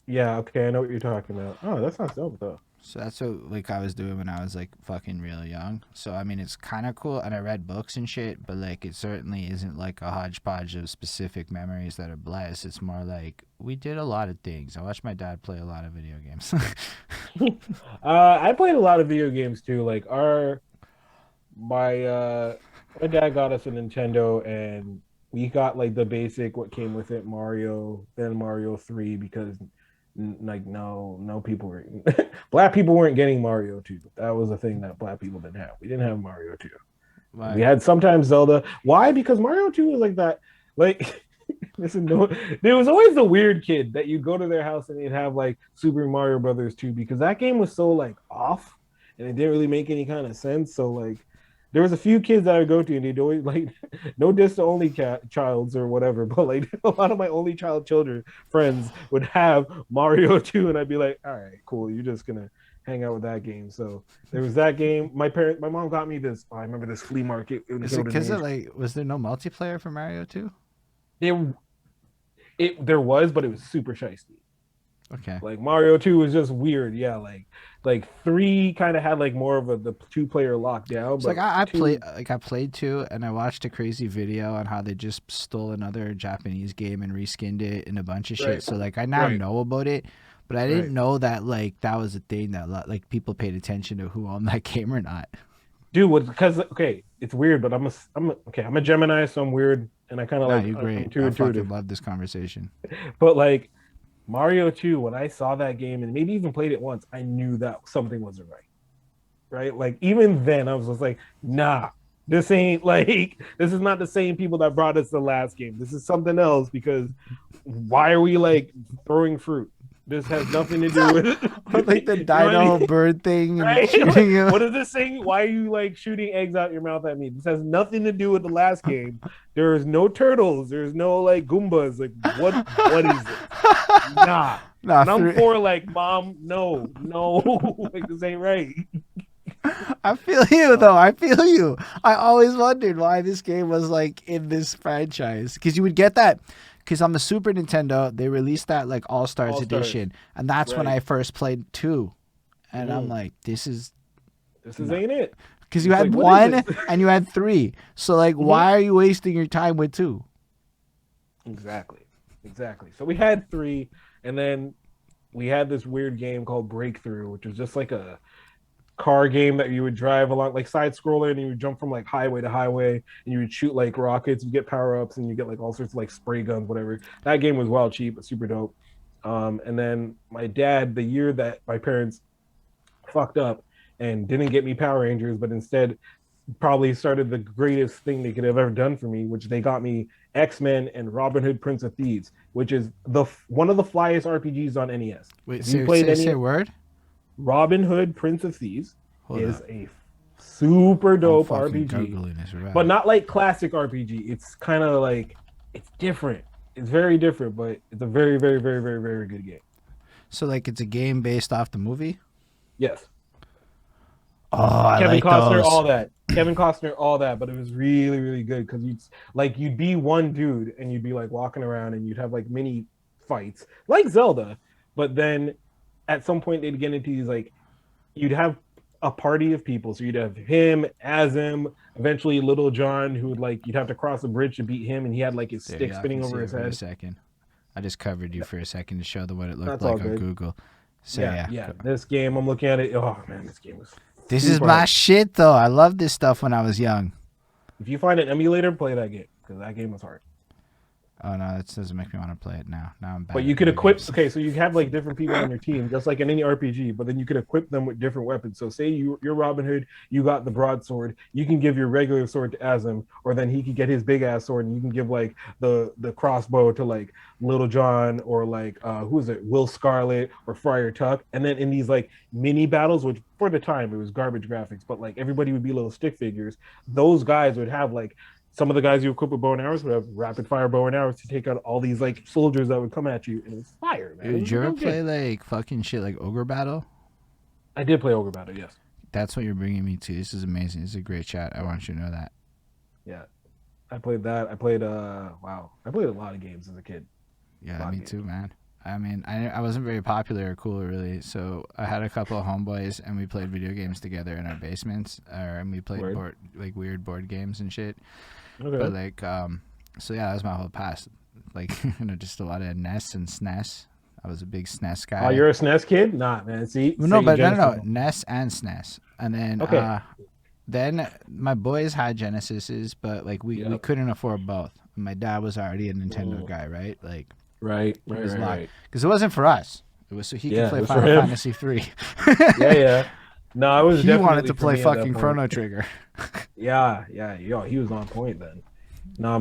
yeah, okay, I know what you're talking about. Oh, that sounds dope though. So that's what like I was doing when I was like fucking real young. So I mean it's kind of cool, and I read books and shit, but like it certainly isn't like a hodgepodge of specific memories that are blessed. It's more like we did a lot of things. I watched my dad play a lot of video games. I played a lot of video games too. Like my my dad got us a Nintendo, and we got like the basic what came with it, Mario, then Mario 3, because like no people were black people weren't getting Mario 2. That was a thing that black people didn't have. We didn't have Mario 2. We Why? had sometimes Zelda. Why? Because Mario 2 was like that. Like, listen, no, there was always the weird kid that you go to their house and they'd have like Super Mario Brothers 2, because that game was so like off and it didn't really make any kind of sense. So like there was a few kids that I would go to and they'd always like no diss to only childs or whatever, but like a lot of my only child children friends would have Mario 2, and I'd be like, all right, cool, you're just gonna hang out with that game. So there was that game. My mom got me this. I remember this flea market in Is it Hilden because Head. of like was there no multiplayer for Mario 2? There was, but it was super shisty. Okay. Like Mario 2 was just weird. Yeah, like 3 kind of had like more of the 2-player lockdown, So like but I 2 played 2 and I watched a crazy video on how they just stole another Japanese game and reskinned it and a bunch of shit. right, So like I now right, know about it, but I didn't right. know that like that was a thing that like people paid attention to who owned that game or not. Dude, what because okay, it's weird, but I'm a Gemini, so I'm weird and I kind of Nah, like you I'm great. too I fucking intuitive. love this conversation. But like Mario 2, when I saw that game and maybe even played it once, I knew that something wasn't right. Right? Like even then I was just like, nah, this ain't like this is not the same people that brought us the last game. This is something else because why are we like throwing fruit? This has nothing to do with Or like the it. You know what I dino mean? bird thing and Right? Like, shooting him. what is this saying? Why are you like shooting eggs out your mouth at me? This has nothing to do with the last game. There is no turtles. There's no like Goombas. Like what is this? Nah. Nah, And I'm three. for like, mom, no, like this ain't right. I feel you though. I feel you. I always wondered why this game was like in this franchise because you would get that because on the Super Nintendo they released that like All Stars All stars. edition, and that's when Right. I first played 2, and I'm Mhm. like, this is This is not ain't it. because you It's had like, what is 1 this? and you had 3, so like Mhm. why are you wasting your time with 2? Exactly. Exactly. So we had 3, and then we had this weird game called Breakthrough, which was just like a car game that you would drive along, like side scroller, and you would jump from like highway to highway, and you would shoot like rockets, you get power ups, and you get like all sorts of like spray guns, whatever. That game was wild cheap, but super dope. And then my dad, the year that my parents fucked up and didn't get me Power Rangers, but instead probably started the greatest thing they could have ever done for me, which they got me X-Men and Robin Hood Prince of Thieves, which is the one of the flyest RPGs on NES. Wait, If you say played say any say a word. Robin Hood Prince of Thieves Hold is up, a super I'm dope fucking RPG, googling this but right. not like classic RPG. It's kind of like it's different. It's very different, but it's a very, very, very, very, very good game. So like it's a game based off the movie. Yes. Oh, I Kevin like Costner, those. all that. Kevin Costner, all that, but it was really, really good because you'd be one dude and you'd be like walking around and you'd have like mini fights like Zelda, but then at some point they'd get into these like you'd have a party of people. So you'd have him, Azim, eventually Little John, who would like you'd have to cross a bridge to beat him, and he had like his There you stick go. I can spinning see over it his for a head. second. I just covered you for a second to show them what it looked That's all like on good. Google. So Yeah, yeah, yeah. This game, I'm looking at it. Oh man, this game was this is super my hard. shit though. I love this stuff when I was young. If you find an emulator, play that game because that game was hard. Oh no, that doesn't make me want to play it now. Now I'm But bad you at could video equip. games. Okay, so you have like different people on your team, just like in any RPG. But then you could equip them with different weapons. So say you're Robin Hood, you got the broadsword. You can give your regular sword to Azim, or then he could get his big ass sword, and you can give like the crossbow to like Little John, or like who is it, Will Scarlet or Friar Tuck. And then in these like mini battles, which for the time it was garbage graphics, but like everybody would be little stick figures. Those guys would have like some of the guys you equip with bow and arrows would have rapid fire bow and arrows to take out all these like soldiers that would come at you, and it was fire, man. It Did was a you ever dope play game. like fucking shit like Ogre Battle? I did play Ogre Battle, yes. That's what you're bringing me to. This is amazing. This is a great chat. I want you to know that. Yeah. I played that. I played wow. I played a lot of games as a kid. Yeah, me too, man. I mean, I wasn't very popular or cool really, so I had a couple of homeboys and we played video games together in our basements, and we played Word. like weird board games and shit. Okay. But like, so yeah, that was my whole past. Like, just a lot of NES and SNES. I was a big SNES guy. Oh, you're a SNES kid? Nah, man. See, No, Sega but Genesis. no, NES and SNES, and Okay. then my boys had Genesises, but like we Yep. couldn't afford both. My dad was already a Nintendo Mm. guy, right? Like Right, he right, was right, locked right. because it wasn't for us. It was so he Yeah, could it play was for Final him. Fantasy 3. Yeah, yeah. No, it was He definitely wanted to for play me at that fucking point. Chrono Trigger. Yeah, yeah. Yo, he was on point then. No,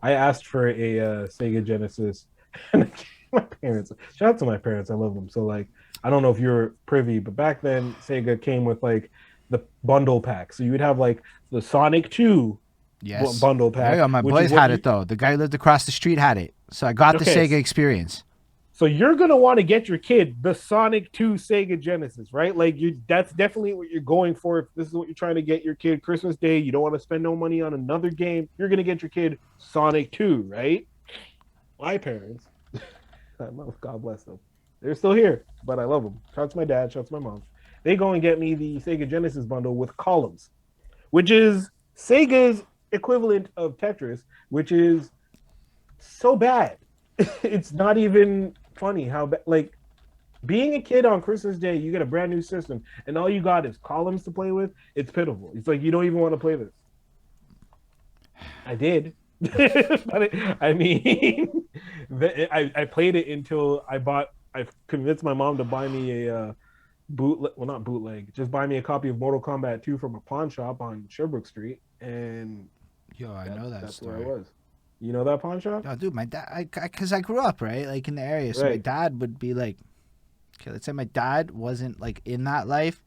I asked for a Sega Genesis, and my parents. Shout out to my parents. I love them. So like, I don't know if you're privy, but back then Sega came with like the bundle pack. So you would have like the Sonic 2 Yes. bundle There you pack, go. My which is boys what had you it though. The guy who lived across the street had it, so I got the okay. Sega experience. So you're gonna want to get your kid the Sonic 2 Sega Genesis, right? Like that's definitely what you're going for. If this is what you're trying to get your kid Christmas Day, you don't want to spend no money on another game, you're gonna get your kid Sonic 2, right? My parents, God bless them. They're still here, but I love them. Shout out to my dad. Shout out to my mom. They go and get me the Sega Genesis bundle with columns, which is Sega's equivalent of Tetris, which is so bad. It's not even funny how bad. Like being a kid on Christmas Day, you get a brand new system, and all you got is columns to play with. It's pitiful. It's like you don't even want to play this. I did. But I mean, I played it until I convinced my mom to buy me a bootleg, well, not bootleg, just buy me a copy of Mortal Kombat 2 from a pawn shop on Sherbrooke Street, and Yo, I know that that's story. where I was. You know that pawn shop? Oh, dude, my dad, because I grew up, right, like in the area. So my Right. dad would be like, okay, let's say my dad wasn't like in that life,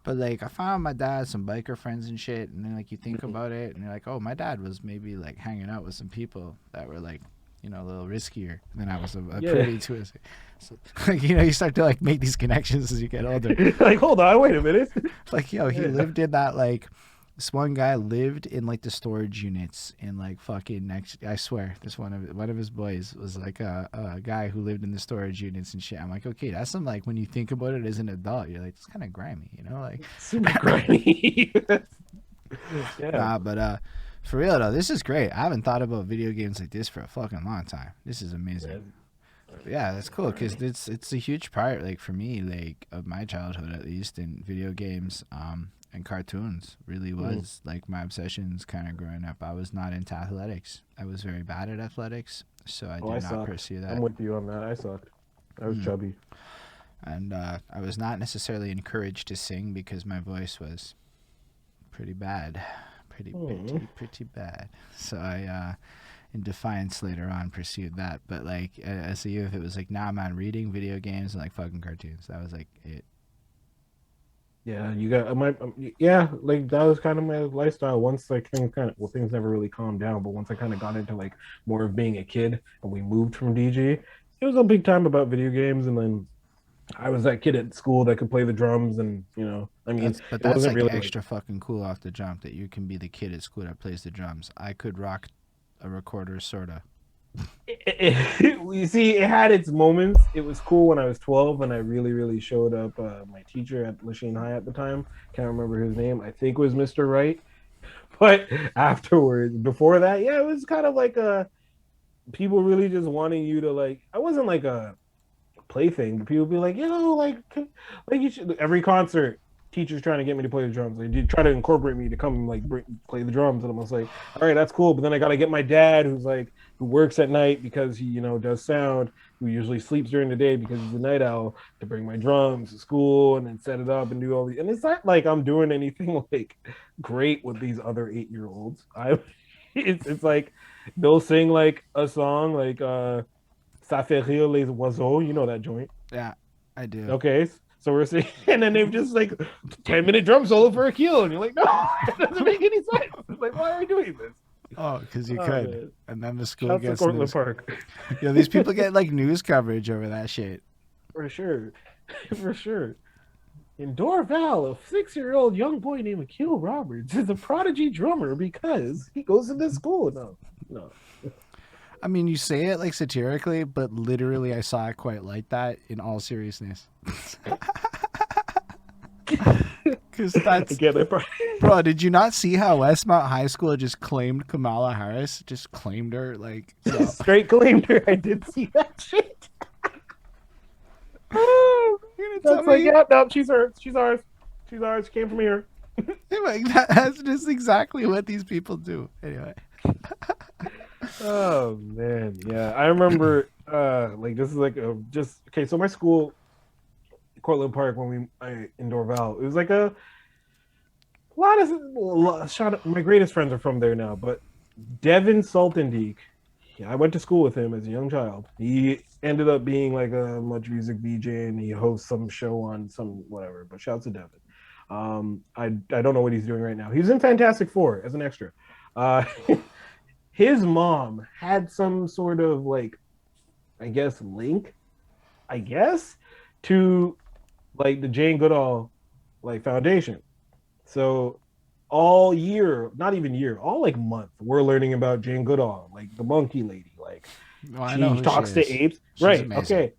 but like I found my dad some biker friends and shit. And then like you think about it and you're like, oh, my dad was maybe like hanging out with some people that were like, you know, a little riskier than I was Yeah. privy to it. So, like, you know, you start to like make these connections as you get older. Like, hold on, wait a minute. Like, yo, he Yeah. lived in that like this one guy lived in like the storage units in like fucking next. I swear, this one of his boys was like a guy who lived in the storage units and shit. I'm like, okay, that's some like when you think about it as an adult, you're like, it's kind of grimy, you know, like. Super grimy. Yeah. Nah, but for real though, this is great. I haven't thought about video games like this for a fucking long time. This is amazing. Yeah, that's cool because it's a huge part, like for me, like of my childhood at least, in video games, and cartoons really was like my obsessions. Kind of growing up, I was not into athletics. I was very bad at athletics, so I Oh, I did not sucked. pursue that. I'm with you on that. I sucked. I was chubby. And I was not necessarily encouraged to sing because my voice was pretty bad, pretty bad. So I in defiance later on pursued that, but like as a youth it was like, nah man, reading, video games, and like fucking cartoons, that was like it. Yeah, you got my yeah, like that was kind of my lifestyle. Once like things never really calmed down, but once I kind of got into like more of being a kid and we moved from DG, it was a big time about video games. And then I was that kid at school that could play the drums, and I mean, it That's wasn't like really extra fucking cool off the jump that you can be the kid at school that plays the drums. I could rock a recorder sorta. you see, it had its moments. It was cool when I was 12 and I really showed up. My teacher at Lachine High at the time, can't remember his name. I think it was Mr. Wright. But afterwards, before that, yeah, it was kind of like people really just wanting you to like. I wasn't like a plaything, but people be like, like you should. Every concert, teachers trying to get me to play the drums. They did try to incorporate me to come like play the drums, and I was like, all right, that's cool. But then I got to get my dad, who works at night because he does sound, who usually sleeps during the day because he's a night owl, to bring my drums to school and then set it up and do all these. And it's not like I'm doing anything like great with these other 8-year-olds. It's like they'll sing like a song like Ça fait rire les oiseaux, you know that joint. Yeah, I do. Okay, so we're saying, and then they've just like 10-minute drum solo for a kilo, and you're like, no, it doesn't make any sense. It's like, why are we doing this? Oh, because you could. Man. And then the school Shouts to gets Cortland news. Park. Yo, these people get like news coverage over that shit. For sure. For sure. In Dorval, a 6-year-old young boy named Akil Roberts is a prodigy drummer because he goes to this school. No. I mean, you say it like satirically, but literally I saw it quite like that in all seriousness. Because that's... Bro, did you not see how Westmount High School just claimed Kamala Harris? Just claimed her, like... So. Straight claimed her. I did see that shit. That's like, yeah, no, she's ours. She's ours. She's ours. She came from here. Like, that's just exactly what these people do. Anyway. Oh man, yeah. I remember like this is like okay, so my school, Cortland Park, when in Dorval, it was like a lot. My greatest friends are from there now, but Devin Saltendijk, yeah, I went to school with him as a young child. He ended up being like a much music DJ, and he hosts some show on some whatever. But shouts to Devin. I don't know what he's doing right now. He was in Fantastic Four as an extra. His mom had some sort of like, I guess, link, to like the Jane Goodall like foundation. So all year, not even year, all like month, we're learning about Jane Goodall, like the monkey lady, like she talks to apes. Right. Okay.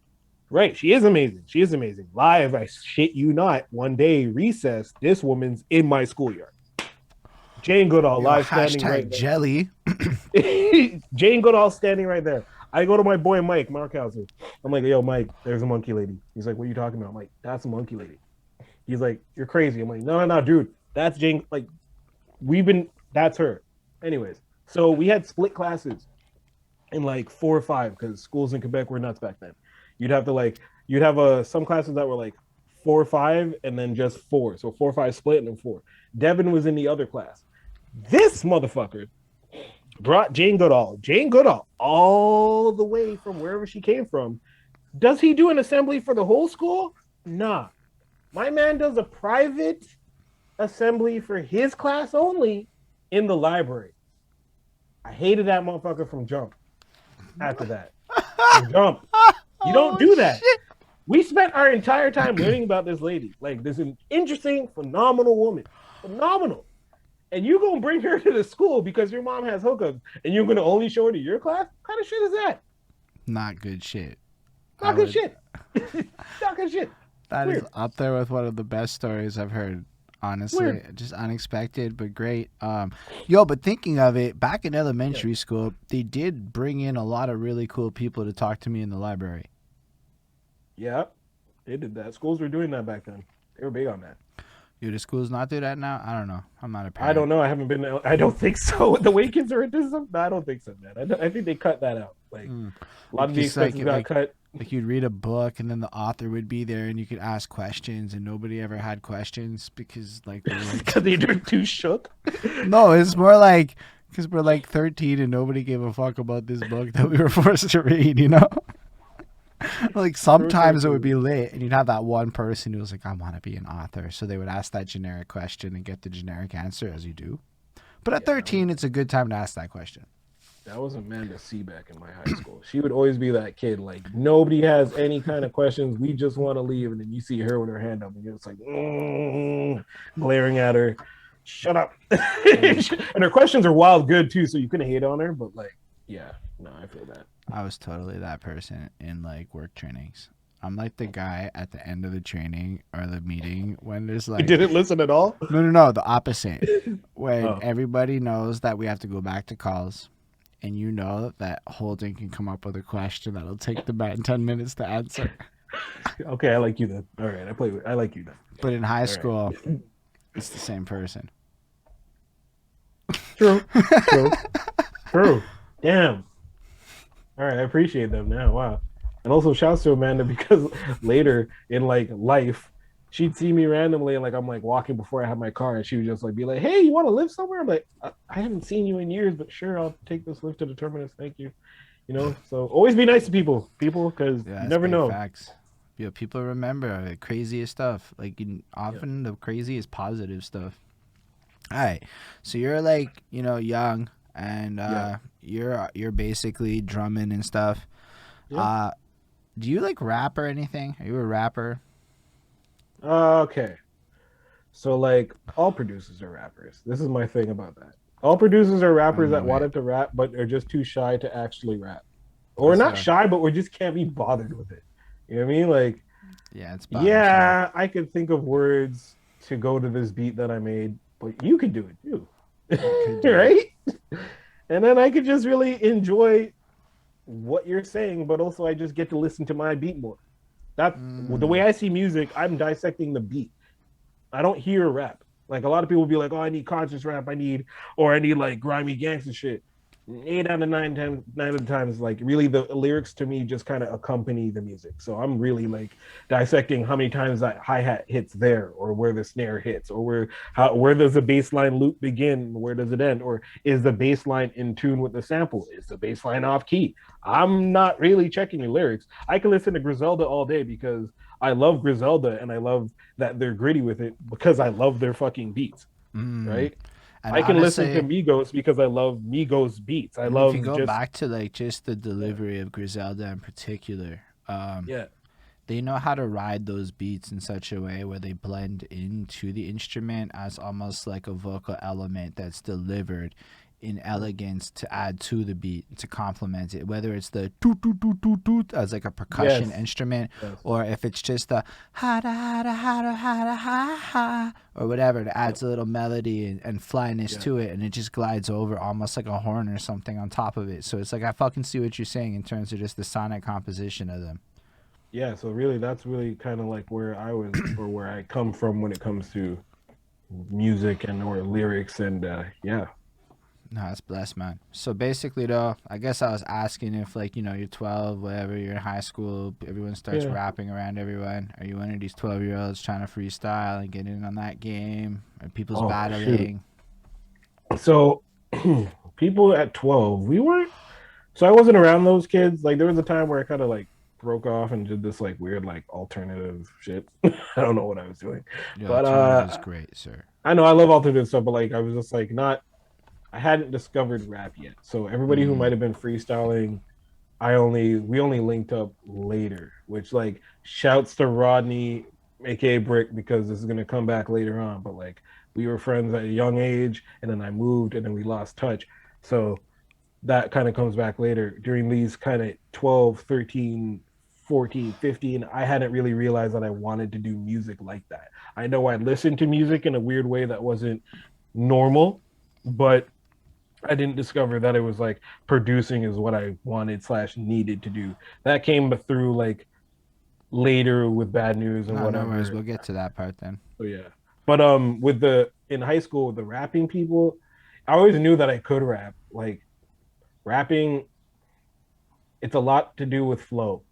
Right. She is amazing. She is amazing. Live, I shit you not. One day, recess, this woman's in my schoolyard. Jane Goodall, Yo, live standing hashtag right jelly. there. Jane Goodall standing right there. I go to my boy Mike Markhauser. I'm like, yo, Mike, there's a monkey lady. He's like, what are you talking about? I'm like, that's a monkey lady. He's like, you're crazy. I'm like, no, dude. That's Jane. Like, that's her. Anyways, so we had split classes in like 4 or 5 because schools in Quebec were nuts back then. You'd have to you'd have some classes that were like 4 or 5 and then just 4. So 4 or 5 split and then 4. Devin was in the other class. This motherfucker brought Jane Goodall. Jane Goodall all the way from wherever she came from. Does he do an assembly for the whole school? Nah. My man does a private assembly for his class only in the library. I hated that motherfucker from jump. After that, from jump, you don't do that. Shit. We spent our entire time learning about this lady, like this interesting, phenomenal woman, phenomenal. And you gonna bring her to the school because your mom has hookups, and you're gonna only show her to your class? What kind of shit is that? Not good shit. Not good shit. Not good shit. That Weird. Is up there with one of the best stories I've heard. Honestly, Weird. Just unexpected, but great. But thinking of it, back in elementary school, they did bring in a lot of really cool people to talk to me in the library. Yeah, they did that. Schools were doing that back then. They were big on that. Do schools not do that now? I don't know. I'm not a parent. I don't know. I haven't been. I don't think so. The way kids are into stuff, no, I don't think so, man. I think they cut that out. Like a lot of the expenses got cut. Like you'd read a book and then the author would be there and you could ask questions and nobody ever had questions because they're too shook. No, it's more like because we're like 13 and nobody gave a fuck about this book that we were forced to read, you know? Like sometimes it would be lit and you'd have that one person who was like, I want to be an author. So they would ask that generic question and get the generic answer as you do. But at 13, it's a good time to ask that question. That was Amanda C back in my high school. She would always be that kid, like, nobody has any kind of questions. We just want to leave. And then you see her with her hand up and you're just like, glaring at her. Shut up. And her questions are wild good, too, so you couldn't hate on her. But, like, yeah, no, I feel that. I was totally that person in, like, work trainings. I'm like the guy at the end of the training or the meeting when there's like... You didn't listen at all? No, the opposite. When everybody knows that we have to go back to calls. And you know that Holden can come up with a question that'll take the man 10 minutes to answer. Okay, I like you then. All right, I like you then. But in high school, it's the same person. True. Damn. All right, I appreciate them now. Wow. And also shouts to Amanda because later in like life, she'd see me randomly and like I'm like walking before I have my car and she would just like be like, hey, you want to live somewhere? I'm like, I haven't seen you in years, but sure, I'll take this lift to the terminus. Thank you. You know, so always be nice to people because you never know. Facts. Yeah, people remember the craziest stuff. Like often the craziest positive stuff. All right, so you're like young and you're basically drumming and stuff. Yeah. Do you like rap or anything? Are you a rapper? Okay. So like all producers are rappers. This is my thing about that. All producers are rappers that wanted to rap but are just too shy to actually rap. Or not shy, but we just can't be bothered with it. You know what I mean? Like yeah, I could think of words to go to this beat that I made, but you could do it too. Right? And then I could just really enjoy what you're saying, but also I just get to listen to my beat more. That's the way I see music. I'm dissecting the beat. I don't hear rap. Like a lot of people will be like, oh, I need conscious rap. I need like grimy gangster shit. 8 out of 9 of the times, like really the lyrics to me just kind of accompany the music. So I'm really like dissecting how many times that hi-hat hits there, or where the snare hits, or where does the bass line loop begin, where does it end, or is the bass line in tune with the sample, is the bass line off key. I'm not really checking the lyrics. I can listen to Griselda all day because I love Griselda and I love that they're gritty with it because I love their fucking beats, right? And I can listen to Migos because I love Migos beats. I love. If you go back to like just the delivery of Griselda in particular, they know how to ride those beats in such a way where they blend into the instrument as almost like a vocal element that's delivered in elegance to add to the beat to complement it, whether it's the toot toot toot toot toot as like a percussion instrument, or if it's just the ha da ha da ha da ha da ha ha or whatever, it adds a little melody and flyness to it, and it just glides over almost like a horn or something on top of it. So it's like, I fucking see what you're saying in terms of just the sonic composition of them. Yeah, so really that's really kind of like where I was or where I come from when it comes to music and or lyrics and yeah. No, that's blessed, man. So basically, though, I guess I was asking if, like, you're 12, whatever, you're in high school, everyone starts rapping around everyone. Are you one of these 12-year-olds trying to freestyle and get in on that game? Are people's battling? Shoot. So people at 12, we weren't. So I wasn't around those kids. Like there was a time where I kind of like broke off and did this like weird like alternative shit. I don't know what I was doing. Yeah, but alternative is great, sir. I know I love alternative stuff, but like I was just like not. I hadn't discovered rap yet. So everybody who might have been freestyling, we only linked up later, which like shouts to Rodney, aka Brick, because this is gonna come back later on. But like we were friends at a young age, and then I moved, and then we lost touch. So that kind of comes back later. During these kind of 12, 13, 14, 15, I hadn't really realized that I wanted to do music like that. I know I listened to music in a weird way that wasn't normal, but I didn't discover that it was like producing is what I wanted / needed to do. That came through like later with Bad News and whatever. No worries. We'll get to that part then. So yeah, but with in high school with the rapping people, I always knew that I could rap. Like rapping, it's a lot to do with flow.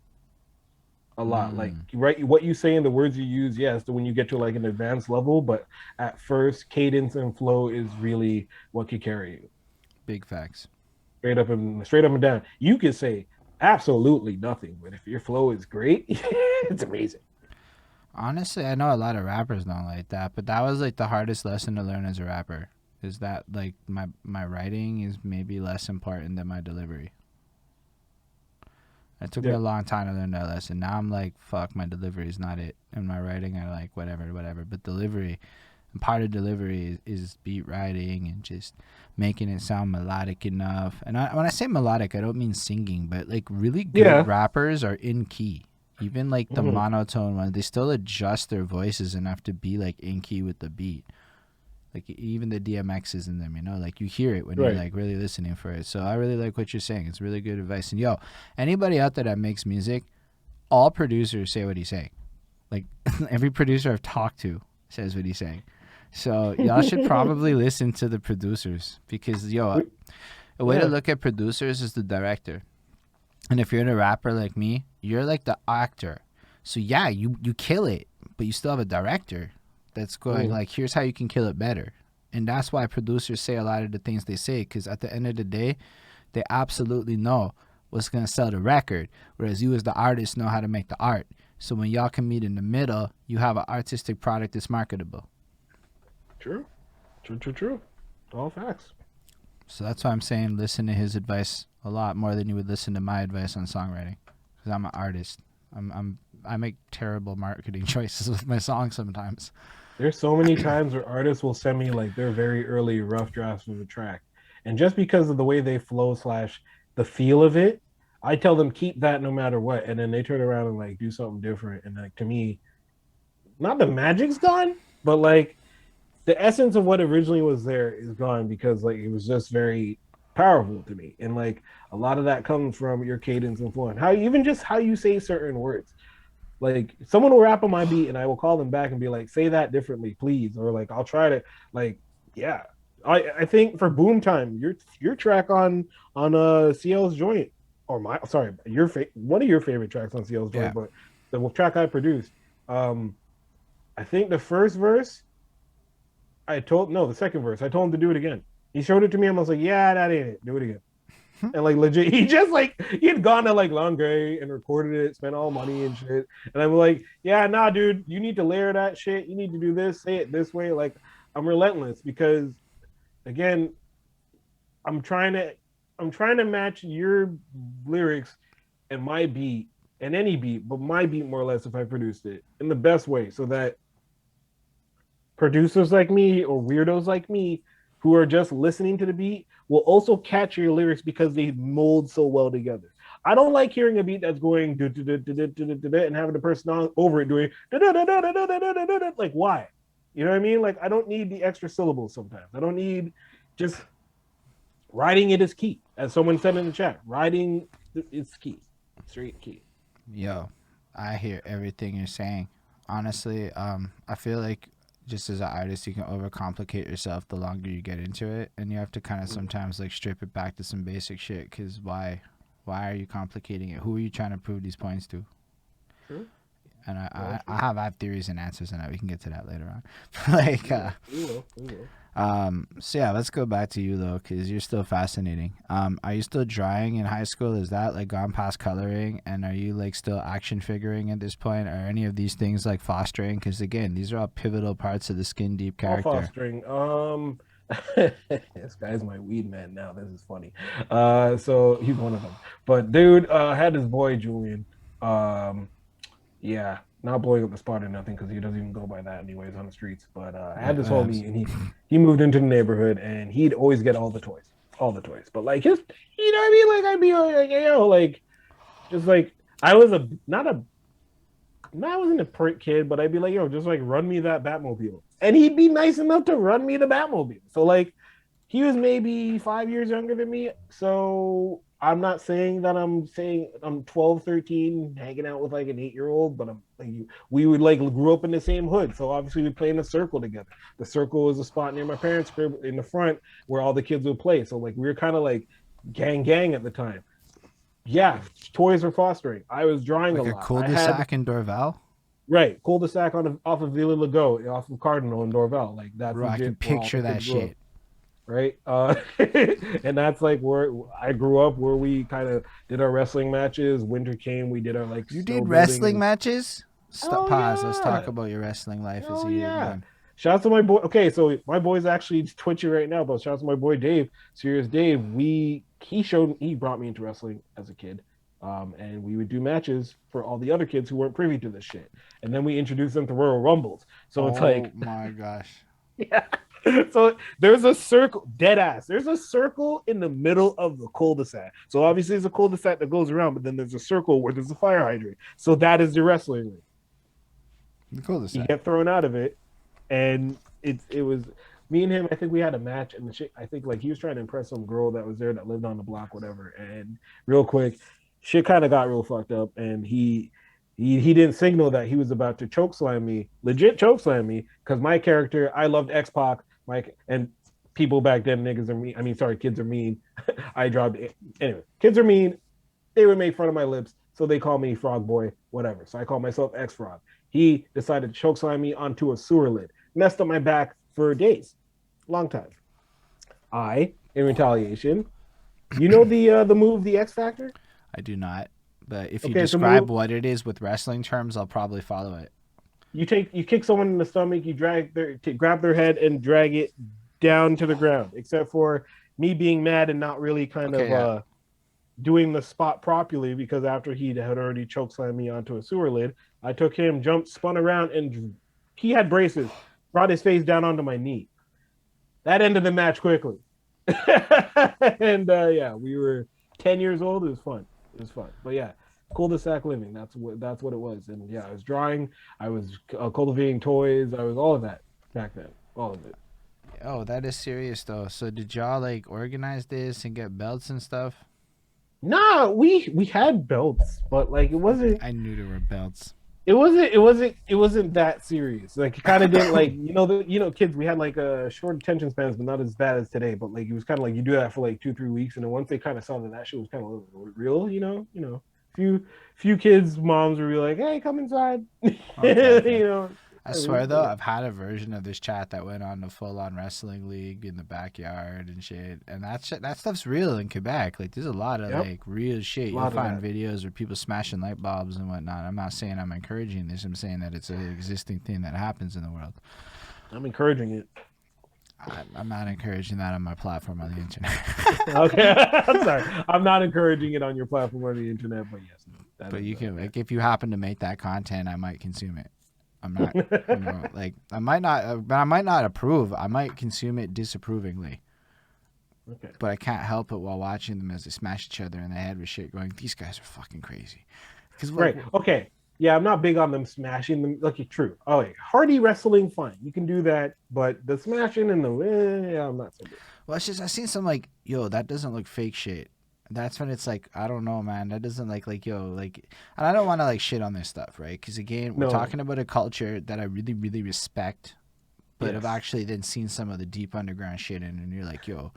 A lot, like right, what you say and the words you use. Yes, when you get to like an advanced level, but at first, cadence and flow is really what can carry you. Big facts. Straight up and down. You can say absolutely nothing, but if your flow is great, it's amazing. Honestly, I know a lot of rappers don't like that, but that was like the hardest lesson to learn as a rapper. Is that like my writing is maybe less important than my delivery. It took me a long time to learn that lesson. Now I'm like, fuck, my delivery is not it. And my writing, I like whatever. But delivery, and part of delivery is beat writing and just making it sound melodic enough. And when I say melodic, I don't mean singing, but like really good rappers are in key. Even like the monotone ones, they still adjust their voices enough to be like in key with the beat. Like even the DMXs in them, like you hear it when you're like really listening for it. So I really like what you're saying. It's really good advice. And yo, anybody out there that makes music, all producers say what he's saying. Like every producer I've talked to says what he's saying. So y'all should probably listen to the producers because yo, a way to look at producers is the director. And if you're a rapper like me, you're like the actor. So yeah, you kill it, but you still have a director that's going like, here's how you can kill it better. And that's why producers say a lot of the things they say, because at the end of the day, they absolutely know what's going to sell the record, whereas you as the artist know how to make the art. So when y'all can meet in the middle, you have an artistic product that's marketable. True. All facts. So that's why I'm saying listen to his advice a lot more than you would listen to my advice on songwriting, because I'm an artist. I make terrible marketing choices with my songs sometimes. There's so many times where artists will send me like their very early rough drafts of a track, and just because of the way they flow / the feel of it, I tell them keep that no matter what, and then they turn around and like do something different, and like to me, not the magic's gone, but like the essence of what originally was there is gone because like it was just very powerful to me, and like a lot of that comes from your cadence and flow, and how you say certain words. Like someone will rap on my beat and I will call them back and be like, say that differently, please. Or like I'll try to like, yeah. I think for Boom Time, your track on CL's joint, or one of your favorite tracks on CL's joint, but the track I produced, I think the first verse, the second verse, I told him to do it again. He showed it to me and I was like, yeah, that ain't it. Do it again. And like legit, he had gone to like Longrey and recorded it, spent all money and shit. And I'm like, yeah, nah, dude, you need to layer that shit. You need to do this, say it this way. Like, I'm relentless because, again, I'm trying to match your lyrics and my beat and any beat, but my beat more or less if I produced it in the best way, so that producers like me or weirdos like me who are just listening to the beat will also catch your lyrics because they mold so well together. I don't like hearing a beat that's going and having the person over it doing like why? You know what I mean? Like I don't need the extra syllables sometimes. I don't need just writing it is key. As someone said in the chat, writing is key. Straight key. Yo, I hear everything you're saying. Honestly, I feel like just as an artist, you can overcomplicate yourself the longer you get into it, and you have to kind of sometimes like strip it back to some basic shit. Cause why are you complicating it? Who are you trying to prove these points to? True. And I have theories and answers, and we can get to that later on. Like, we will. So yeah, let's go back to you though, because you're still fascinating. Are you still drawing in high school? Is that like gone past coloring? And are you like still action figuring at this point? Are any of these things like fostering? Because again, these are all pivotal parts of the Skindeep character. All fostering. This guy's my weed man now. This is funny. So he's one of them. But dude, I had this boy Julian. Yeah, not blowing up the spot or nothing because he doesn't even go by that anyways on the streets. But I had this homie and he moved into the neighborhood and he'd always get all the toys. But like his, you know what I mean? Like I'd be like, yo, like just like I wasn't a prick kid, but I'd be like, yo, just like run me that Batmobile. And he'd be nice enough to run me the Batmobile. So like he was maybe 5 years younger than me. So I'm not saying that I'm 12, 13, hanging out with like an 8-year-old, but I'm like, we would like grew up in the same hood. So obviously we play in a circle together. The circle was a spot near my parents' crib in the front where all the kids would play. So like we were kind of like gang at the time. Yeah, toys were fostering. I was drawing like a lot. A cul-de-sac in Dorval? Right, cul-de-sac off of Villa Legault, off of Cardinal in Dorval. Like that's Bro, I can picture that shit. Right, and that's like where I grew up, where we kind of did our wrestling matches. Winter came, we did our like. You did wrestling matches? Oh, Pause. yeah. Let's talk about your wrestling life as a young man. Shout out to my boy. Okay, so my boy's actually twitching right now, but shout out to my boy Dave, Serious Dave. He brought me into wrestling as a kid. And we would do matches for all the other kids who weren't privy to this shit. And then we introduced them to Royal Rumbles. So it's like, oh my gosh. Yeah. So there's a circle, dead ass. There's a circle in the middle of the cul-de-sac. So obviously there's a cul-de-sac that goes around, but then there's a circle where there's a fire hydrant. So that is the wrestling ring. The cul-de-sac. You get thrown out of it, and it was me and him. I think we had a match, and the shit. I think like he was trying to impress some girl that was there that lived on the block, whatever. And real quick, shit kind of got real fucked up, and he didn't signal that he was about to chokeslam me, legit chokeslam me, because my character, I loved X-Pac, and people back then, niggas are mean. I mean, sorry, kids are mean. I dropped it. Anyway, kids are mean. They would make fun of my lips, so they call me Frog Boy, whatever. So I call myself X-Frog. He decided to chokeslam me onto a sewer lid, messed up my back for days, long time. I, in retaliation, you know the move, the X Factor? I do not. But if you describe what it is with wrestling terms, I'll probably follow it. You kick someone in the stomach, you grab their head and drag it down to the ground. Except for me being mad and not really doing the spot properly, because after he had already chokeslammed me onto a sewer lid, I took him, spun around, and he had braces, brought his face down onto my knee. That ended the match quickly. And yeah, we were 10 years old. It was fun. But yeah, cul-de-sac living. That's what it was. And yeah, I was drawing. I was cultivating toys. I was all of that back then. All of it. Oh, that is serious though. So did y'all like organize this and get belts and stuff? Nah, we had belts, but like it wasn't. I knew there were belts. It wasn't that serious. Like it kind of didn't like kids. We had like short attention spans, but not as bad as today. But like it was kind of like you do that for like 2-3 weeks, and then once they kind of saw that shit was kind of real, few kids' moms would be like, "Hey, come inside," Okay. I swear though, I've had a version of this chat that went on a full-on wrestling league in the backyard and shit, and that stuff's real in Quebec. Like, there's a lot of like real shit. You'll find videos where people smashing light bulbs and whatnot. I'm not saying I'm encouraging this. I'm saying that it's an existing thing that happens in the world. I'm encouraging it. I'm not encouraging that on my platform on the internet. Okay, I'm sorry. I'm not encouraging it on your platform on the internet, but yes. But you can, like, if you happen to make that content, I might consume it. I'm not, like I might not, but I might not approve. I might consume it disapprovingly. Okay. But I can't help it while watching them as they smash each other in the head with shit going, these guys are fucking crazy. Right. Okay. Yeah, I'm not big on them smashing them. Like, true. Oh, wait. Hardy wrestling, fine. You can do that. But the smashing and yeah, I'm not so good. Well, it's just, I seen some like, yo, that doesn't look fake shit. That's when it's like, I don't know, man. That doesn't like, yo, like, and I don't want to like shit on this stuff, right? Because again, we're talking about a culture that I really, really respect, but I've actually then seen some of the deep underground shit in, and you're like, yo,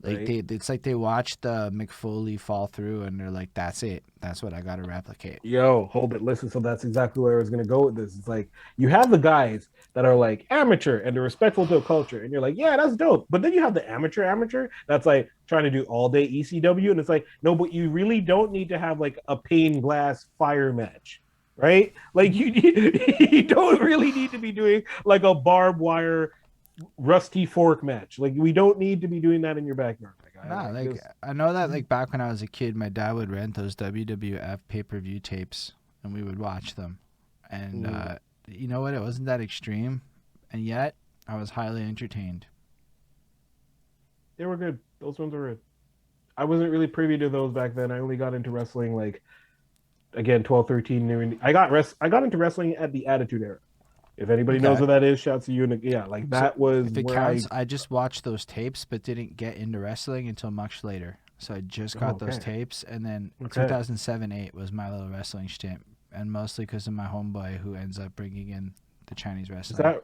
like it's like they watched Mick Foley fall through, and they're like, that's it. That's what I got to replicate. Yo, hold it. Listen, so that's exactly where I was going to go with this. It's like you have the guys that are like amateur and they're respectful to a culture, and you're like, yeah, that's dope. But then you have the amateur that's like trying to do all day ECW, and it's like, no, but you really don't need to have like a pane glass fire match, right? Like you don't really need to be doing like a barbed wire rusty fork match. Like we don't need to be doing that in your backyard. I know that like back when I was a kid, my dad would rent those WWF pay-per-view tapes, and we would watch them. And you know what? It wasn't that extreme, and yet I was highly entertained. They were good. Those ones were good. I wasn't really privy to those back then. I only got into wrestling like again 12, 13. I got into wrestling at the Attitude Era. If anybody knows what that is, shouts to you. Yeah, like that was if it counts. I just watched those tapes, but didn't get into wrestling until much later. So I just got those tapes, and then 2007-8 was my little wrestling stint, and mostly because of my homeboy who ends up bringing in the Chinese wrestling.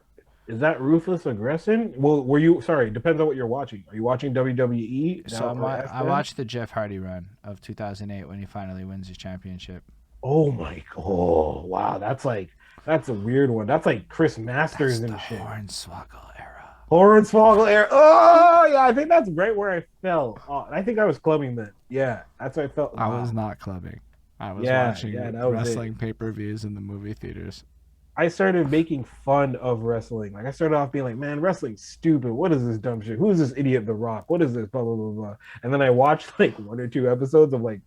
Is that Ruthless Aggression? Well, were you sorry? Depends on what you're watching. Are you watching WWE? So I watched the Jeff Hardy run of 2008 when he finally wins his championship. Oh my god! Oh, wow, that's a weird one. That's like Chris Masters and shit. Hornswoggle era. Hornswoggle era. Oh yeah, I think that's right where I fell. Oh, I think I was clubbing then. Yeah, that's what I felt. I was not clubbing. I was watching wrestling pay-per-views in the movie theaters. I started making fun of wrestling. Like I started off being like, "Man, wrestling's stupid. What is this dumb shit? Who's this idiot, The Rock? What is this? Blah blah blah blah." And then I watched like 1 or 2 episodes of like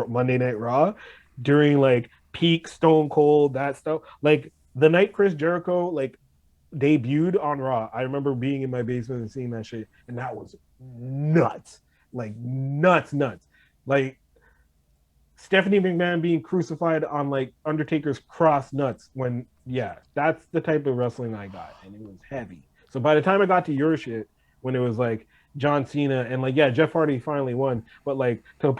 Monday Night Raw during like peak Stone Cold, that stuff. Like the night Chris Jericho like debuted on Raw, I remember being in my basement and seeing that shit, and that was nuts. Like nuts. Like Stephanie McMahon being crucified on like Undertaker's cross nuts when that's the type of wrestling I got, and it was heavy. So by the time I got to your shit, when it was like John Cena and like Jeff Hardy finally won, but like to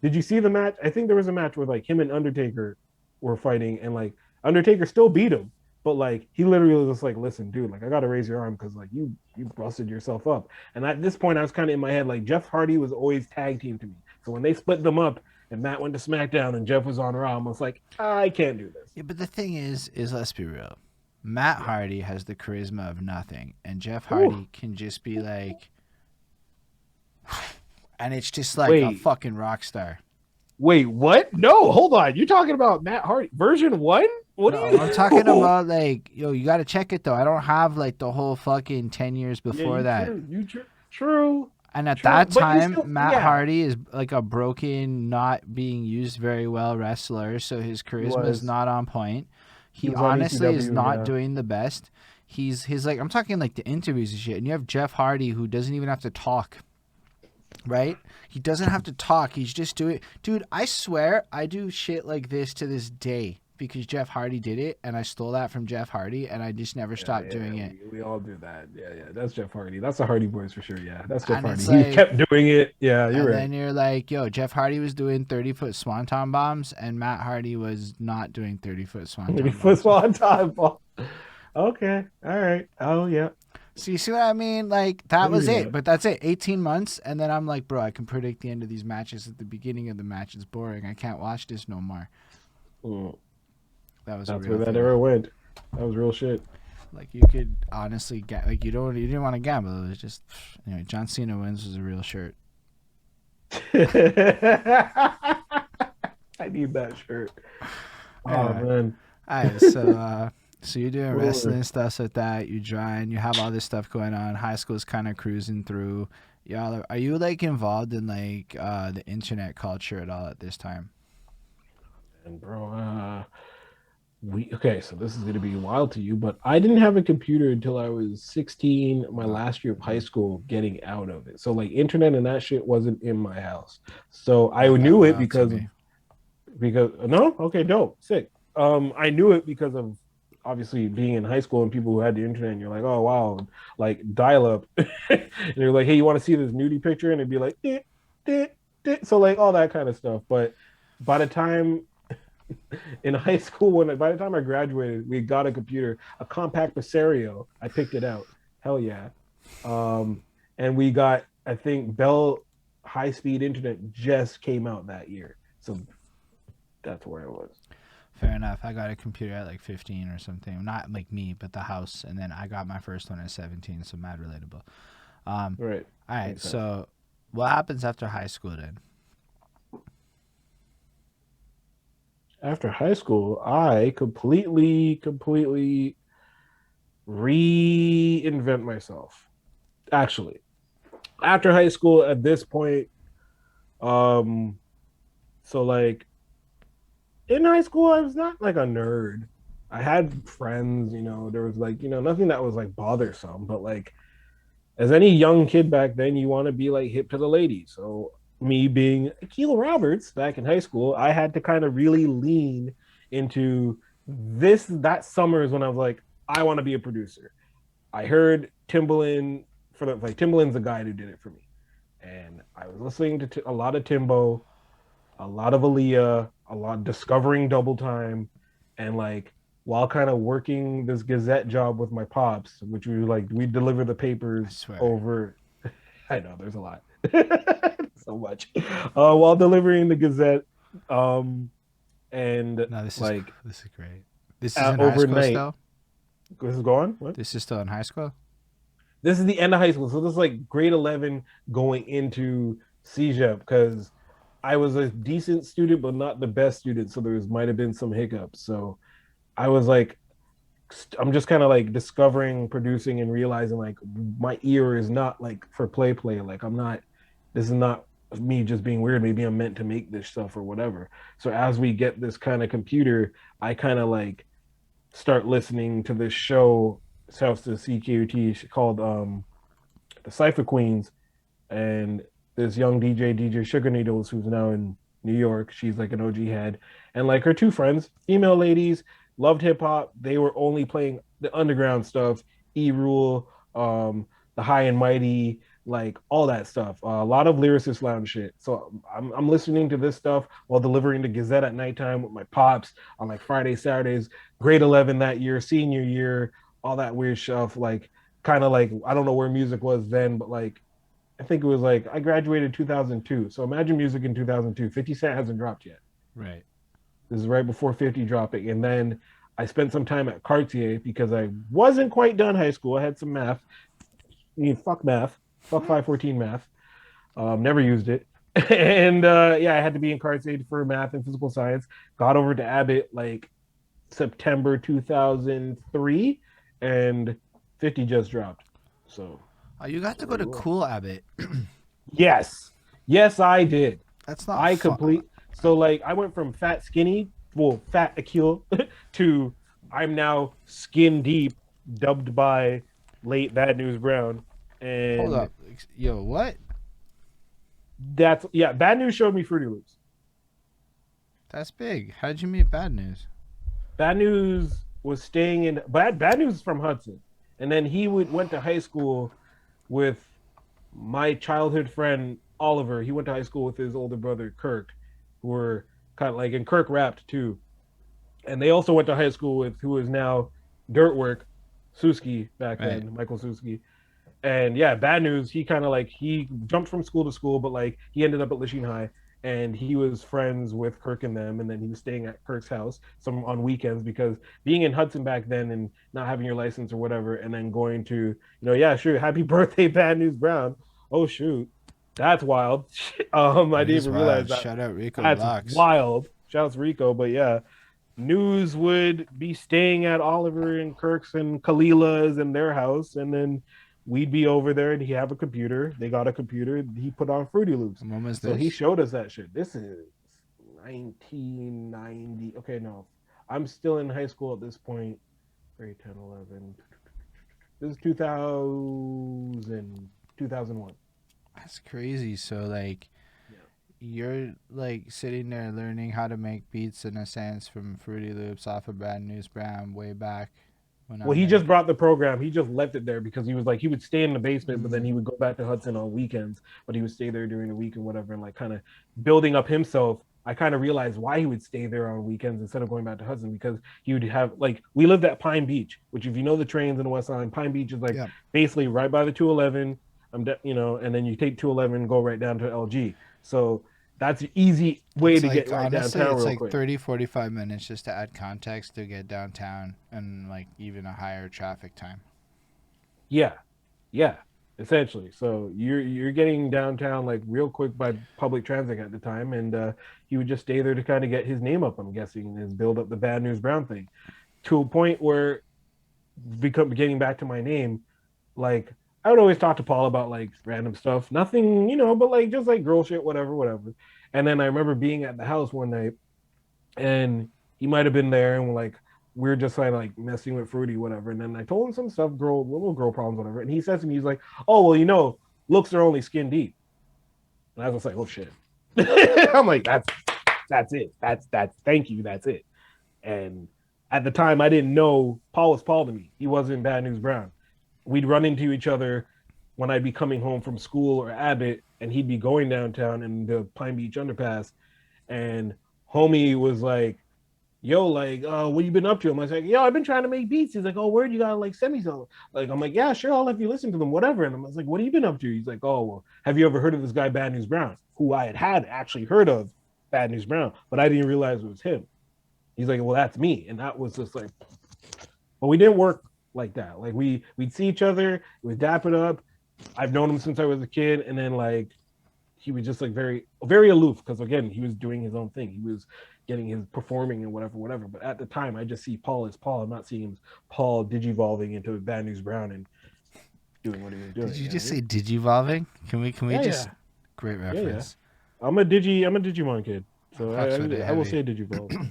did you see the match? I think there was a match where like him and Undertaker were fighting, and like Undertaker still beat him, but like he literally was just like, listen, dude, like I gotta raise your arm because like you busted yourself up. And at this point I was kind of in my head like Jeff Hardy was always tag team to me, so when they split them up and Matt went to SmackDown and Jeff was on Raw, I was like, I can't do this. Yeah, but the thing is let's be real. Matt Hardy has the charisma of nothing, and Jeff Hardy can just be like, and it's just like a fucking rock star. Wait, what? No, hold on. You're talking about Matt Hardy version 1? I'm talking about like, yo, you got to check it though. I don't have like the whole fucking 10 years before that. True. And at that time, Matt Hardy is like a broken, not being used very well wrestler, so his charisma is not on point. He honestly is not doing the best. He's like, I'm talking like the interviews and shit, and you have Jeff Hardy who doesn't even have to talk, right? He doesn't have to talk. He's just doing, dude, I swear I do shit like this to this day because Jeff Hardy did it, and I stole that from Jeff Hardy, and I just never stopped doing it. We all do that. Yeah, that's Jeff Hardy. That's the Hardy Boys for sure. Yeah, that's Jeff Hardy. Like, he kept doing it. Yeah, you're right. And then you're like, yo, Jeff Hardy was doing 30-foot swanton bombs, and Matt Hardy was not doing 30-foot swanton bombs. 30-foot swanton bomb. Okay, all right. Oh, yeah. So you see what I mean? Like, that was it. But that's it. 18 months, and then I'm like, bro, I can predict the end of these matches at the beginning of the match. It's boring. I can't watch this no more. That's where that era went. That was real shit. Like you could honestly get like you didn't want to gamble. It was just anyway. John Cena wins was a real shirt. I need that shirt. Oh man. All right, so you're doing wrestling stuff like that. You drawing. You have all this stuff going on. High school's kind of cruising through. Y'all are you like involved in like the internet culture at all at this time? And bro, So this is gonna be wild to you, but I didn't have a computer until I was 16, my Wow. last year of high school, getting out of it. So like internet and that shit wasn't in my house. So I Not that knew it wild to me. because no, okay, dope, sick. I knew it because of obviously being in high school and people who had the internet, and you're like, oh wow, like dial up. And you're like, hey, you want to see this nudie picture? And it'd be like, so like all that kind of stuff. But by the time in high school, by the time I graduated, we got a computer, a compact Presario. I picked it out. Hell yeah. Um, and we got, I think Bell high speed internet just came out that year. So that's where it was. Fair enough. I got a computer at like 15 or something. Not like me, but the house. And then I got my first one at 17, so mad relatable. Right. All right. Makes sense. So, what happens after high school then? After high school, I completely reinvent myself. Actually, after high school, at this point, um, so like in high school, I was not like a nerd. I had friends, there was like, nothing that was like bothersome, but like as any young kid back then, you want to be like hip to the ladies. So me being Akil Roberts back in high school, I had to kind of really lean into this. That summer is when I was like, I want to be a producer. I heard Timbaland Timbaland's the guy who did it for me, and I was listening to a lot of Timbo, a lot of Aaliyah, a lot discovering Double Time, and like while kind of working this Gazette job with my pops, which we deliver the I papers swear. over. I know there's a lot, so much. While delivering the Gazette, um, and No, like this is great. This is in high school overnight, still. this is going. What? This is still in high school. This is the end of high school, so this is like grade 11 going into CJEP because I was a decent student, but not the best student. So there might have been some hiccups. So I was like, I'm just kind of like discovering, producing, and realizing like my ear is not like for play. Like I'm not. This is not me just being weird. Maybe I'm meant to make this stuff or whatever. So as we get this kind of computer, I kind of like start listening to this show. Shouts to CQT called the Cypher Queens, and this young DJ Sugar Needles, who's now in New York. She's like an OG head, and like her two friends, female ladies, loved hip hop. They were only playing the underground stuff, E Rule, the High and Mighty, like all that stuff. A lot of lyricist lounge shit. So I'm listening to this stuff while delivering the Gazette at nighttime with my pops on like Friday, Saturdays. Grade 11 that year, senior year, all that weird stuff. Like kind of like I don't know where music was then, but like I think it was like I graduated 2002. So imagine music in 2002. 50 Cent hasn't dropped yet. Right. This is right before 50 dropping. And then I spent some time at Cartier because I wasn't quite done high school. I had some math. I mean, fuck math. Fuck 514 math. Never used it. And yeah, I had to be in Cartier for math and physical science. Got over to Abbott like September 2003, and 50 just dropped. So Oh, you got to go there to you are. Cool Abbott. Yes. Yes, I did. That's not I fun. complete. So like I went from fat skinny, well, fat Akil, to I'm now skin deep, dubbed by late Bad News Brown, Hold and up. Yo, what? that's yeah. Bad News showed me Fruity Loops. That's big. How did you meet Bad News? Bad News was staying in Bad News is from Hudson, and then went to high school with my childhood friend Oliver. He went to high school with his older brother Kirk, who were kind of like, and Kirk rapped too. And they also went to high school with who is now Dirtwork, Suski back Right. then, Michael Suski. And yeah, Bad News, he kind of like he jumped from school to school, but like he ended up at Lachine High, and he was friends with Kirk and them, and then he was staying at Kirk's house some on weekends because being in Hudson back then and not having your license or whatever, and then going to, yeah, sure, happy birthday, Bad News Brown. Oh shoot, that's wild. I That didn't is even realize wild. that. Shout out Rico That's Blocks. wild. Shouts Rico, but yeah, News would be staying at Oliver and Kirk's and Kalila's in their house, and then we'd be over there and he have a computer. They got a computer. He put on Fruity Loops. And when was So he this? showed us that shit. This is 1990. Okay, no. I'm still in high school at this point. Grade 10, 11. This is 2000, 2001. That's crazy. So like Yeah. you're like sitting there learning how to make beats in a sense from Fruity Loops off of Bad News Brown way back when Well, I'm he just like, brought the program. He just left it there because he was like, he would stay in the basement, but then mm, he would go back to Hudson on weekends, but he would stay there during the week and whatever, and like kind of building up himself. I kind of realized why he would stay there on weekends instead of going back to Hudson because he would have like we lived at Pine Beach, which if you know the trains in the West Side, Pine Beach is like yeah, basically right by the 211. And then you take 211 and go right down to LG. So that's an easy way it's to get like right honestly, downtown it's real like quick. 30, 45 minutes just to add context to get downtown and like even a higher traffic time. Yeah, yeah, essentially. So you're getting downtown like real quick by public transit at the time, and he would just stay there to kind of get his name up. I'm guessing and build up the Bad News Brown thing to a point where become getting back to my name, like I would always talk to Paul about like random stuff, nothing, but like just like girl shit, whatever, whatever. And then I remember being at the house one night and he might have been there and like we are just like messing with Fruity, whatever. And then I told him some stuff, little girl problems, whatever. And he says to me, he's like, "Oh well, looks are only skin deep." And I was like, "Oh shit." I'm like, that's it. That's thank you. That's it. And at the time, I didn't know Paul was Paul to me. He wasn't Bad News Brown. We'd run into each other when I'd be coming home from school or Abbott, and he'd be going downtown in the Pine Beach underpass. And homie was like, "Yo, like, what you been up to?" I'm like, "Yo, I've been trying to make beats." He's like, "Oh, word, you gotta like send me some." Like, I'm like, "Yeah, sure, I'll let you listen to them, whatever." And I was like, "What have you been up to?" He's like, "Oh, well, have you ever heard of this guy, Bad News Brown?" Who I had actually heard of, Bad News Brown, but I didn't realize it was him. He's like, "Well, that's me," and that was just like, but we didn't work like that. Like we'd see each other, we'd dap it up. I've known him since I was a kid, and then like he was just like very very aloof because again he was doing his own thing. He was getting his performing and whatever, whatever. But at the time, I just see Paul as Paul. I'm not seeing him Paul digivolving into Bad News Brown and doing what he was Did doing. you You know what just I say mean? digivolving? Can we Yeah, just yeah, great yeah, yeah. reference? I'm a Digimon kid, I so fucks with it I will heavy. say Digivolve.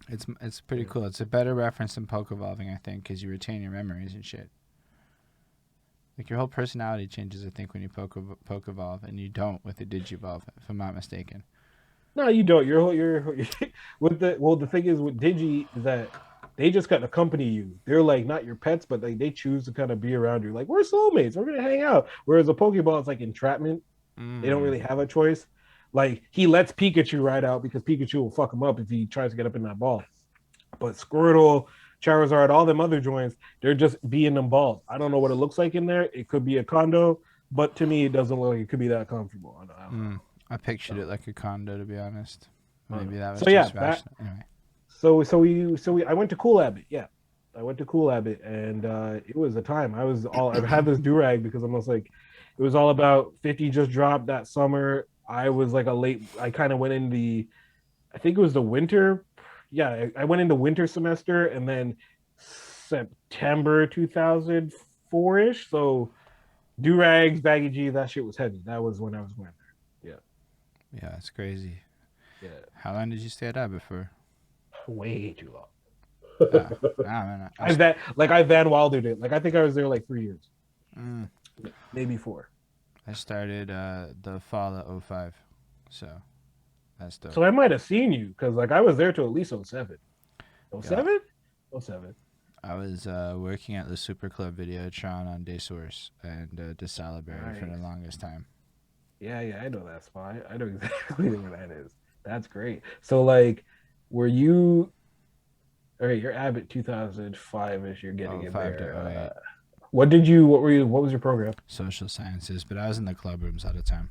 It's pretty Yeah. cool. It's a better reference than Pokevolving, I think, because you retain your memories and shit. Like your whole personality changes, I think, when you Pokevolve, and you don't with the Digivolve, if I'm not mistaken. No, you don't. You're with the well. The thing is with Digi is that they just kind of accompany you. They're like not your pets, but like they choose to kind of be around you. Like we're soulmates. We're gonna hang out. Whereas a Pokeball is like entrapment. They don't Mm. really have a choice. Like he lets Pikachu ride out because Pikachu will fuck him up if he tries to get up in that ball. But Squirtle, Charizard, all them other joints, they're just being them balls. I don't know what it looks like in there. It could be a condo, but to me, it doesn't look like it could be that comfortable. I don't Mm. I pictured it know. like a condo, to be honest. I don't Maybe know. that was So yeah, just that fashion. Anyway. so we I went to Cool Abbott. Yeah. I went to Cool Abbott and it was a time. I had this do-rag because I'm almost like it was all about 50 just dropped that summer. I was like I kind of went in the I think it was the winter. Yeah, I went into winter semester and then September 2004 ish. So do rags, baggy G, that shit was heavy. That was when I was going there. Yeah, it's crazy. Yeah, yeah. How long did you stay at Abbott for? Way too long. Oh, nah, man. I Van Wildered it. Like I think I was there like 3 years, Mm, maybe four. I started the fall of '05, so that's dope. So I might have seen you because like I was there till at least 07. Oh Yeah, 07? Oh 07. I was working at the Super Club Videotron on Day Source and DeSalaberry for the Nice. longest time. Yeah, yeah, I know that spot. I know exactly where that is. That's great. So like were you all right, you're Abbott 2005 ish, you're getting Oh, in 05 to there. '08, What was your program? social sciences, but I was in the club rooms all the time.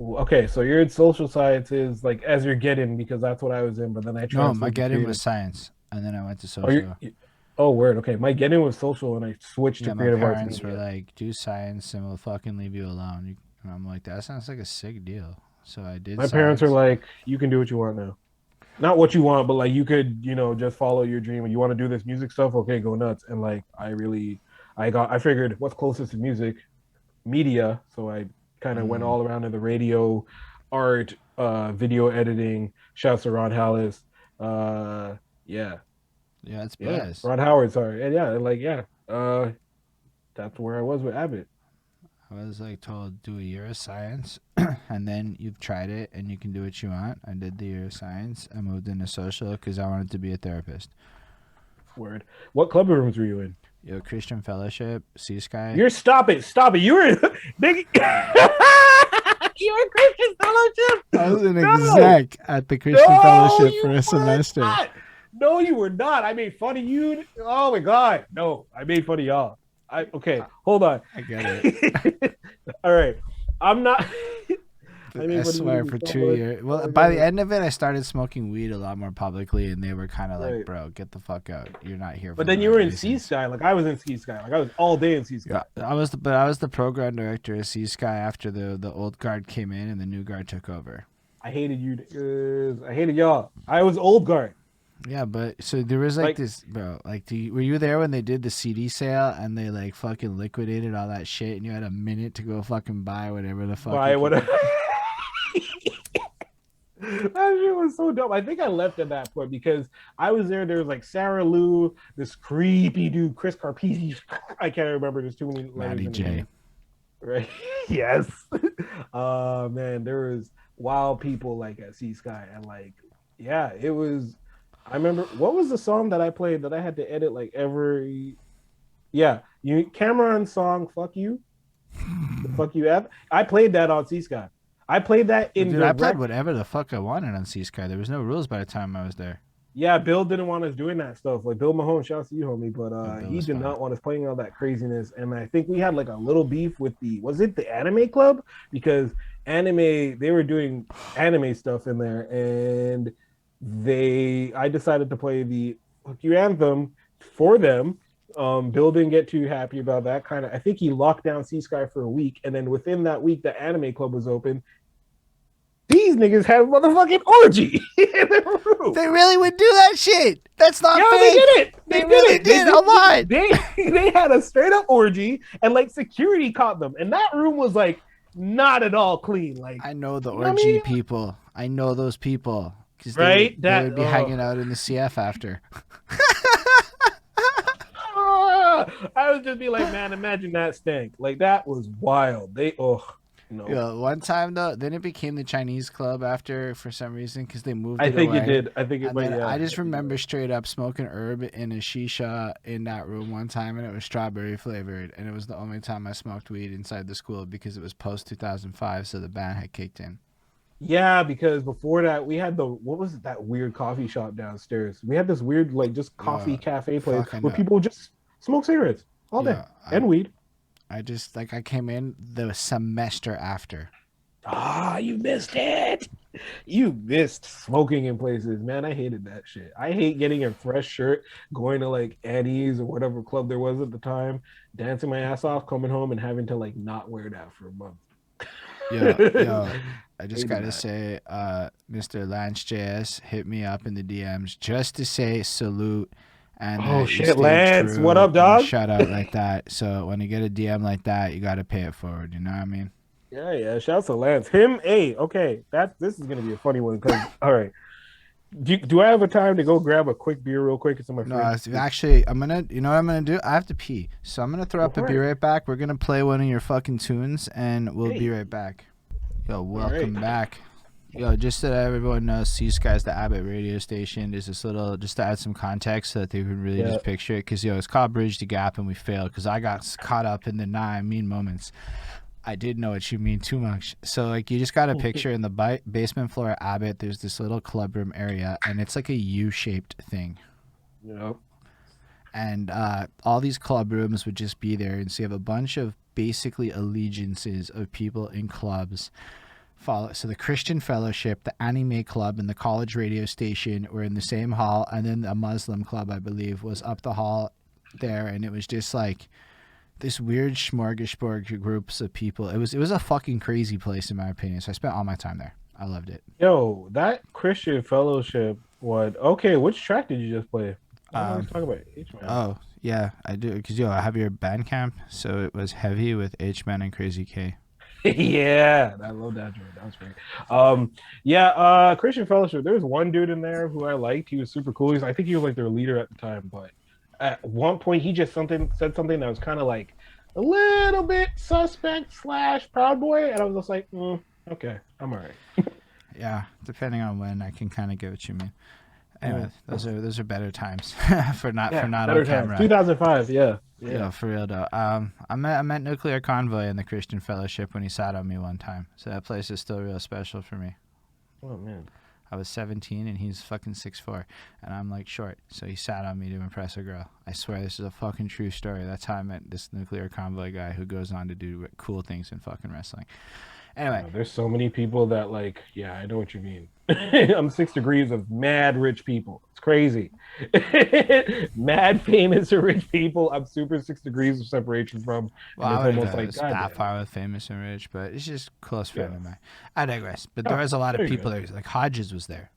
Okay, so you're in social sciences like as you're getting because that's what I was in, but then I No, my transferred to get in creative. was science, and then I went to Oh, social. oh word. Okay, my getting was social and I switched to Yeah, my creative arts parents were media. like, "Do science, and we'll fucking leave you alone." And I'm like, "That sounds like a sick deal." So I did My parents are science. like, you can do what you want now. Not what you want, but like you could, just follow your dream. And you want to do this music stuff, okay, go nuts. And like I figured what's closest to music, media. So I kind of went Mm, all around in the radio, art, video editing. Shouts to Ron Hallis. Yeah, Yeah, that's yeah. blessed. Ron Howard, sorry, and yeah, like yeah. That's where I was with Abbott. I was like told do a year of science, and then you've tried it and you can do what you want. I did the year of science. I moved into social because I wanted to be a therapist. Word. What club rooms were you in? Yo, Christian Fellowship, Sea Sky. You're stop it. You were big. You were Christian Fellowship. I was an No, exec at the Christian no, Fellowship for you a were semester. not. No, you were not. I made fun of you. Oh my god. No, I made fun of y'all. Okay, hold on. I get it. All right. I'm not. I I made fun of swear you for so 2 years. much. Well, Oh my by the god. end of it, I started smoking weed a lot more publicly, and they were kind of like, Right. "Bro, get the fuck out. You're not here for But the then you right were in Sea reasons." Sky. Like I was in Sea Sky. Like I was all day in Sea Sky. Yeah, I was the program director of Sea Sky after the old guard came in and the new guard took over. I hated you. Niggas. I hated y'all. I was old guard. Yeah, but so there was like Like this, bro. Like, were you there when they did the CD sale and they like fucking liquidated all that shit, and you had a minute to go fucking buy whatever the fuck by you could? whatever. That shit was so dumb. I think I left at that point because I was there. There was like Sarah Lou, this creepy dude, Chris Carpisi. I can't remember. There's too many letters Matty in J. it. Right? Yes. Man, there was wild people like at Sea Sky, and like, yeah, it was. I remember what was the song that I played that I had to edit like every. Yeah, you Cameron's song "Fuck You," the "Fuck You" app. I played that on Sea Sky. I played that in Dude, I played direct. whatever the fuck I wanted on Sea Sky. There was no rules by the time I was there. Yeah, Bill didn't want us doing that stuff. Like Bill Mahone, shouts to you, homie, but Oh, Bill he was did fine. not want us playing all that craziness. And I think we had like a little beef with the anime club because they were doing anime stuff in there, and I decided to play the Fuck You anthem for them. Bill didn't get too happy about that. Kind of, I think he locked down Sea Sky for a week, and then within that week, the anime club was open. These niggas had a motherfucking orgy in the room. They really would do that shit. That's not Yeah, fake. they did it. They really did a lot. They had a straight up orgy, and like security caught them, and that room was like not at all clean. Like I know the you know what I orgy mean? people. I know those people because Right? they would be hanging out in the CF after. I would just be like, man, imagine that stank. Like that was wild. No. Yeah, one time though, then it became the Chinese club after for some reason because they moved I it think away. it did. I think it And went. then Yeah. I just remember straight up smoking herb in a shisha in that room one time, and it was strawberry flavored, and it was the only time I smoked weed inside the school because it was post 2005, so the ban had kicked in. Yeah, because before that we had what was it, that weird coffee shop downstairs. We had this weird like just coffee cafe place fucking where people just smoke cigarettes all day Yeah, and weed. I just like I came in the semester after. Ah, you missed it. You missed smoking in places, man. I hated that shit. I hate getting a fresh shirt, going to like Annie's or whatever club there was at the time, dancing my ass off, coming home and having to like not wear that for a month. Yo, I just Hated gotta that. say, Mr. Lance JS hit me up in the DMs just to say salute and Oh you shit, stayed Lance, true what up, and dog? shout out like that. So when you get a DM like that, you gotta pay it forward. You know what I mean? Yeah. Shouts to Lance. Him, hey, okay. This is gonna be a funny one because all right. Do I have a time to go grab a quick beer real quick? It's on my No, fridge. actually, you know what I'm gonna do? I have to pee, so I'm gonna throw up Go a for beer it. right back. We're gonna play one of your fucking tunes, and we'll be Hey. right back. Yo, welcome right. back. Yo, just so that everyone knows, C-Sky's the Abbott radio station. There's this little, just to add some context so that they can really Yeah. just picture it. Because, yo, it's called Bridge the Gap, and we failed because I got caught up in the nah, I mean moments. I did know what you mean too much. So, like, you just got to picture in the basement floor at Abbott, there's this little club room area, and it's like a U-shaped thing. Yeah. And all these club rooms would just be there. And so you have a bunch of basically allegiances of people in clubs. So the Christian Fellowship, the Anime Club, and the college radio station were in the same hall, and then a Muslim club, I believe, was up the hall there, and it was just like this weird smorgasbord groups of people. It was a fucking crazy place in my opinion. So I spent all my time there. I loved it. Yo, that Christian Fellowship one. Okay, which track did you just play? I always talk about H-Man. Oh yeah, I do because I have your Bandcamp, so it was heavy with H-Man and Crazy K. Yeah, I love that joint. That was great. Christian Fellowship. There was one dude in there who I liked. He was super cool. I think he was like their leader at the time, but at one point he just said something that was kind of like a little bit suspect slash Proud Boy, and I was just like, okay, I'm all right. Yeah, depending on when, I can kind of get what you mean. Anyway, those are better times for not on camera. 2005, yeah. Yeah, for real though. I met Nuclear Convoy in the Christian Fellowship when he sat on me one time. So that place is still real special for me. Oh man. I was 17 and he's fucking 6'4", and I'm like short. So he sat on me to impress a girl. I swear this is a fucking true story. That's how I met this Nuclear Convoy guy who goes on to do cool things in fucking wrestling. Anyway, there's so many people that like, yeah, I know what you mean. I'm 6 degrees of mad rich people. It's crazy. Mad famous or rich people. I'm super 6 degrees of separation from. Well, I would almost like that far with famous and rich, but it's just close friend of mine. I digress. But there was a lot of people there. Like Hodges was there.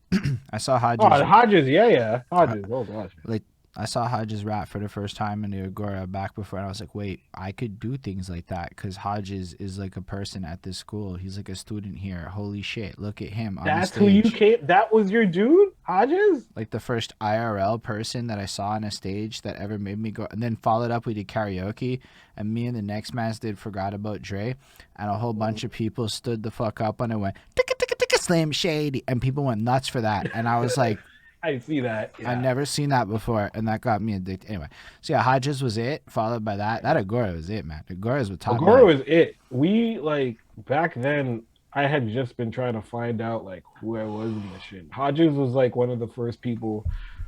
I saw Hodges. Oh, Hodges, yeah. Hodges. Oh gosh. Like I saw Hodges rap for the first time in the Agora back before, and I was like, wait, I could do things like that because Hodges is like a person at this school. He's like a student here. Holy shit, look at him on That's the stage. Who you came. That was your dude, Hodges? Like the first IRL person that I saw on a stage that ever made me go. And then followed up, we did karaoke, and me and the next man did Forgot About Dre, and a whole bunch of people stood the fuck up and it went, ticka, ticka, ticka, Slim Shady, and people went nuts for that. And I was like, I see that. Yeah. I've never seen that before, and that got me addicted. Anyway, so yeah, Hodges was it, followed by that. That Agora was it, man. Agora's was top. Agora was it. We, like, back then, I had just been trying to find out, like, who I was in this shit. Hodges was, like, one of the first people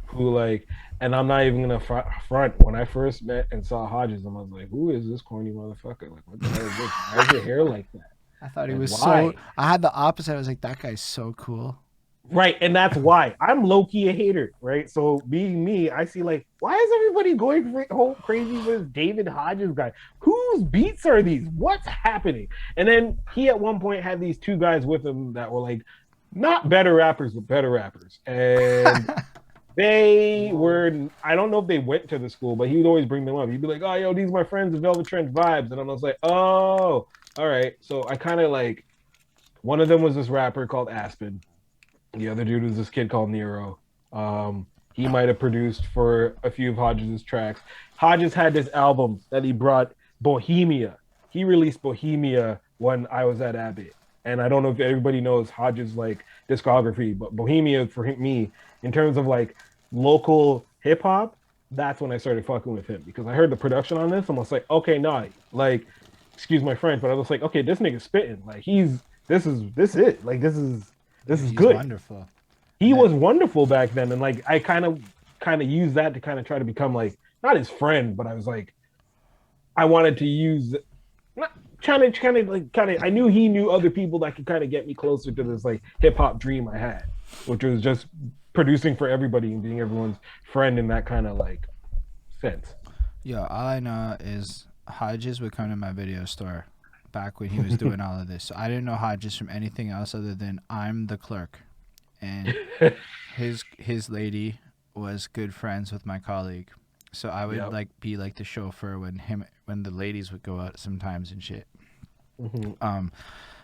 who, like, and I'm not even going to front. When I first met and saw Hodges, I was like, who is this corny motherfucker? Like, what the hell is this? Why is your hair like that? I thought he was so... I had the opposite. I was like, that guy's so cool. Right, and that's why I'm low-key a hater, right? So being me, I see like, why is everybody going crazy with David Hodges guy? Whose beats are these? What's happening? And then he at one point had these two guys with him that were like, not better rappers, but better rappers. And they were, I don't know if they went to the school, but he would always bring them up. He'd be like, oh, yo, these are my friends, the Velvet Trench Vibes. And I was like, oh, all right. So I kind of like, one of them was this rapper called Aspen. The other dude was this kid called Nero. He might have produced for a few of Hodges' tracks. Hodges had this album that he brought, Bohemia. He released Bohemia when I was at Abbott. And I don't know if everybody knows Hodges' like discography, but Bohemia for me, in terms of like local hip hop, that's when I started fucking with him because I heard the production on this. I'm just like, okay, nah, like, excuse my French, but I was like, okay, this nigga's spitting. Like this is like this is good. Wonderful. He was wonderful back then, and like I kind of used that to kind of try to become like not his friend, but I was like, I wanted to use, not trying to I knew he knew other people that could kind of get me closer to this like hip hop dream I had, which was just producing for everybody and being everyone's friend in that kind of like sense. Yeah, all I know is Hodges would come to my video store back when he was doing all of this. So I didn't know Hodges from anything else other than I'm the clerk. And his lady was good friends with my colleague. So I would like be like the chauffeur when the ladies would go out sometimes and shit. Mm-hmm.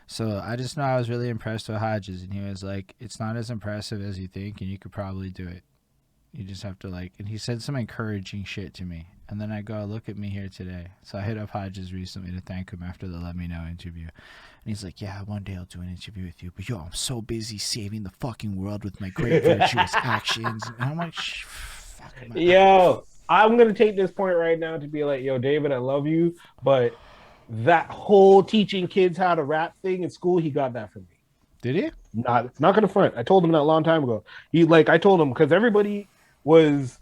So I just know I was really impressed with Hodges, and he was like, it's not as impressive as you think, and you could probably do it. You just have to like, and he said some encouraging shit to me. And then I go, look at me here today. So I hit up Hodges recently to thank him after the Let Me Know interview. And he's like, yeah, one day I'll do an interview with you. But yo, I'm so busy saving the fucking world with my great virtuous actions. And I'm like, fuck. Yo, I'm going to take this point right now to be like, yo, David, I love you. But that whole teaching kids how to rap thing in school, he got that from me. Did he? Not going to front. I told him that a long time ago. I told him because everybody was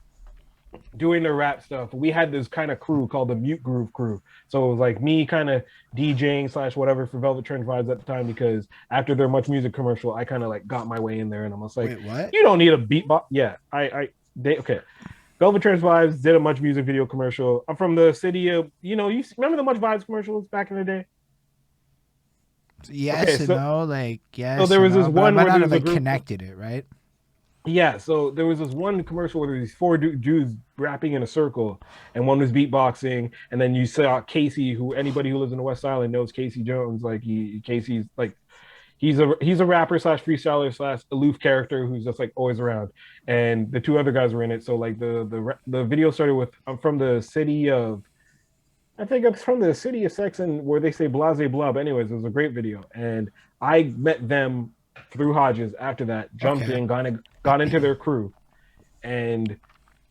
doing the rap stuff. We had this kind of crew called the Mute Groove crew. So it was like me kind of DJing / whatever for Velvet Trench Vibes at the time, because after their Much Music commercial, I kind of like got my way in there and I was like, wait, what? You don't need a beatbox. Yeah, okay. Velvet Trench Vibes did a Much Music video commercial. I'm from the city of, you remember the Much Vibes commercials back in the day? Yes, okay, so, no, like, yes. So there was this one where I like connected it, right? Yeah, so there was this one commercial where there were these four Jews rapping in a circle, and one was beatboxing, and then you saw Casey, who anybody who lives in the West Island knows Casey Jones. Like Casey's like he's a rapper slash freestyler slash aloof character who's just like always around. And the two other guys were in it. So like the video started with I'm from the city of I think it's from the city of Sex and where they say blase blah. But anyways, it was a great video, and I met them through Hodges. After that, jumped Okay. in, got into their crew, and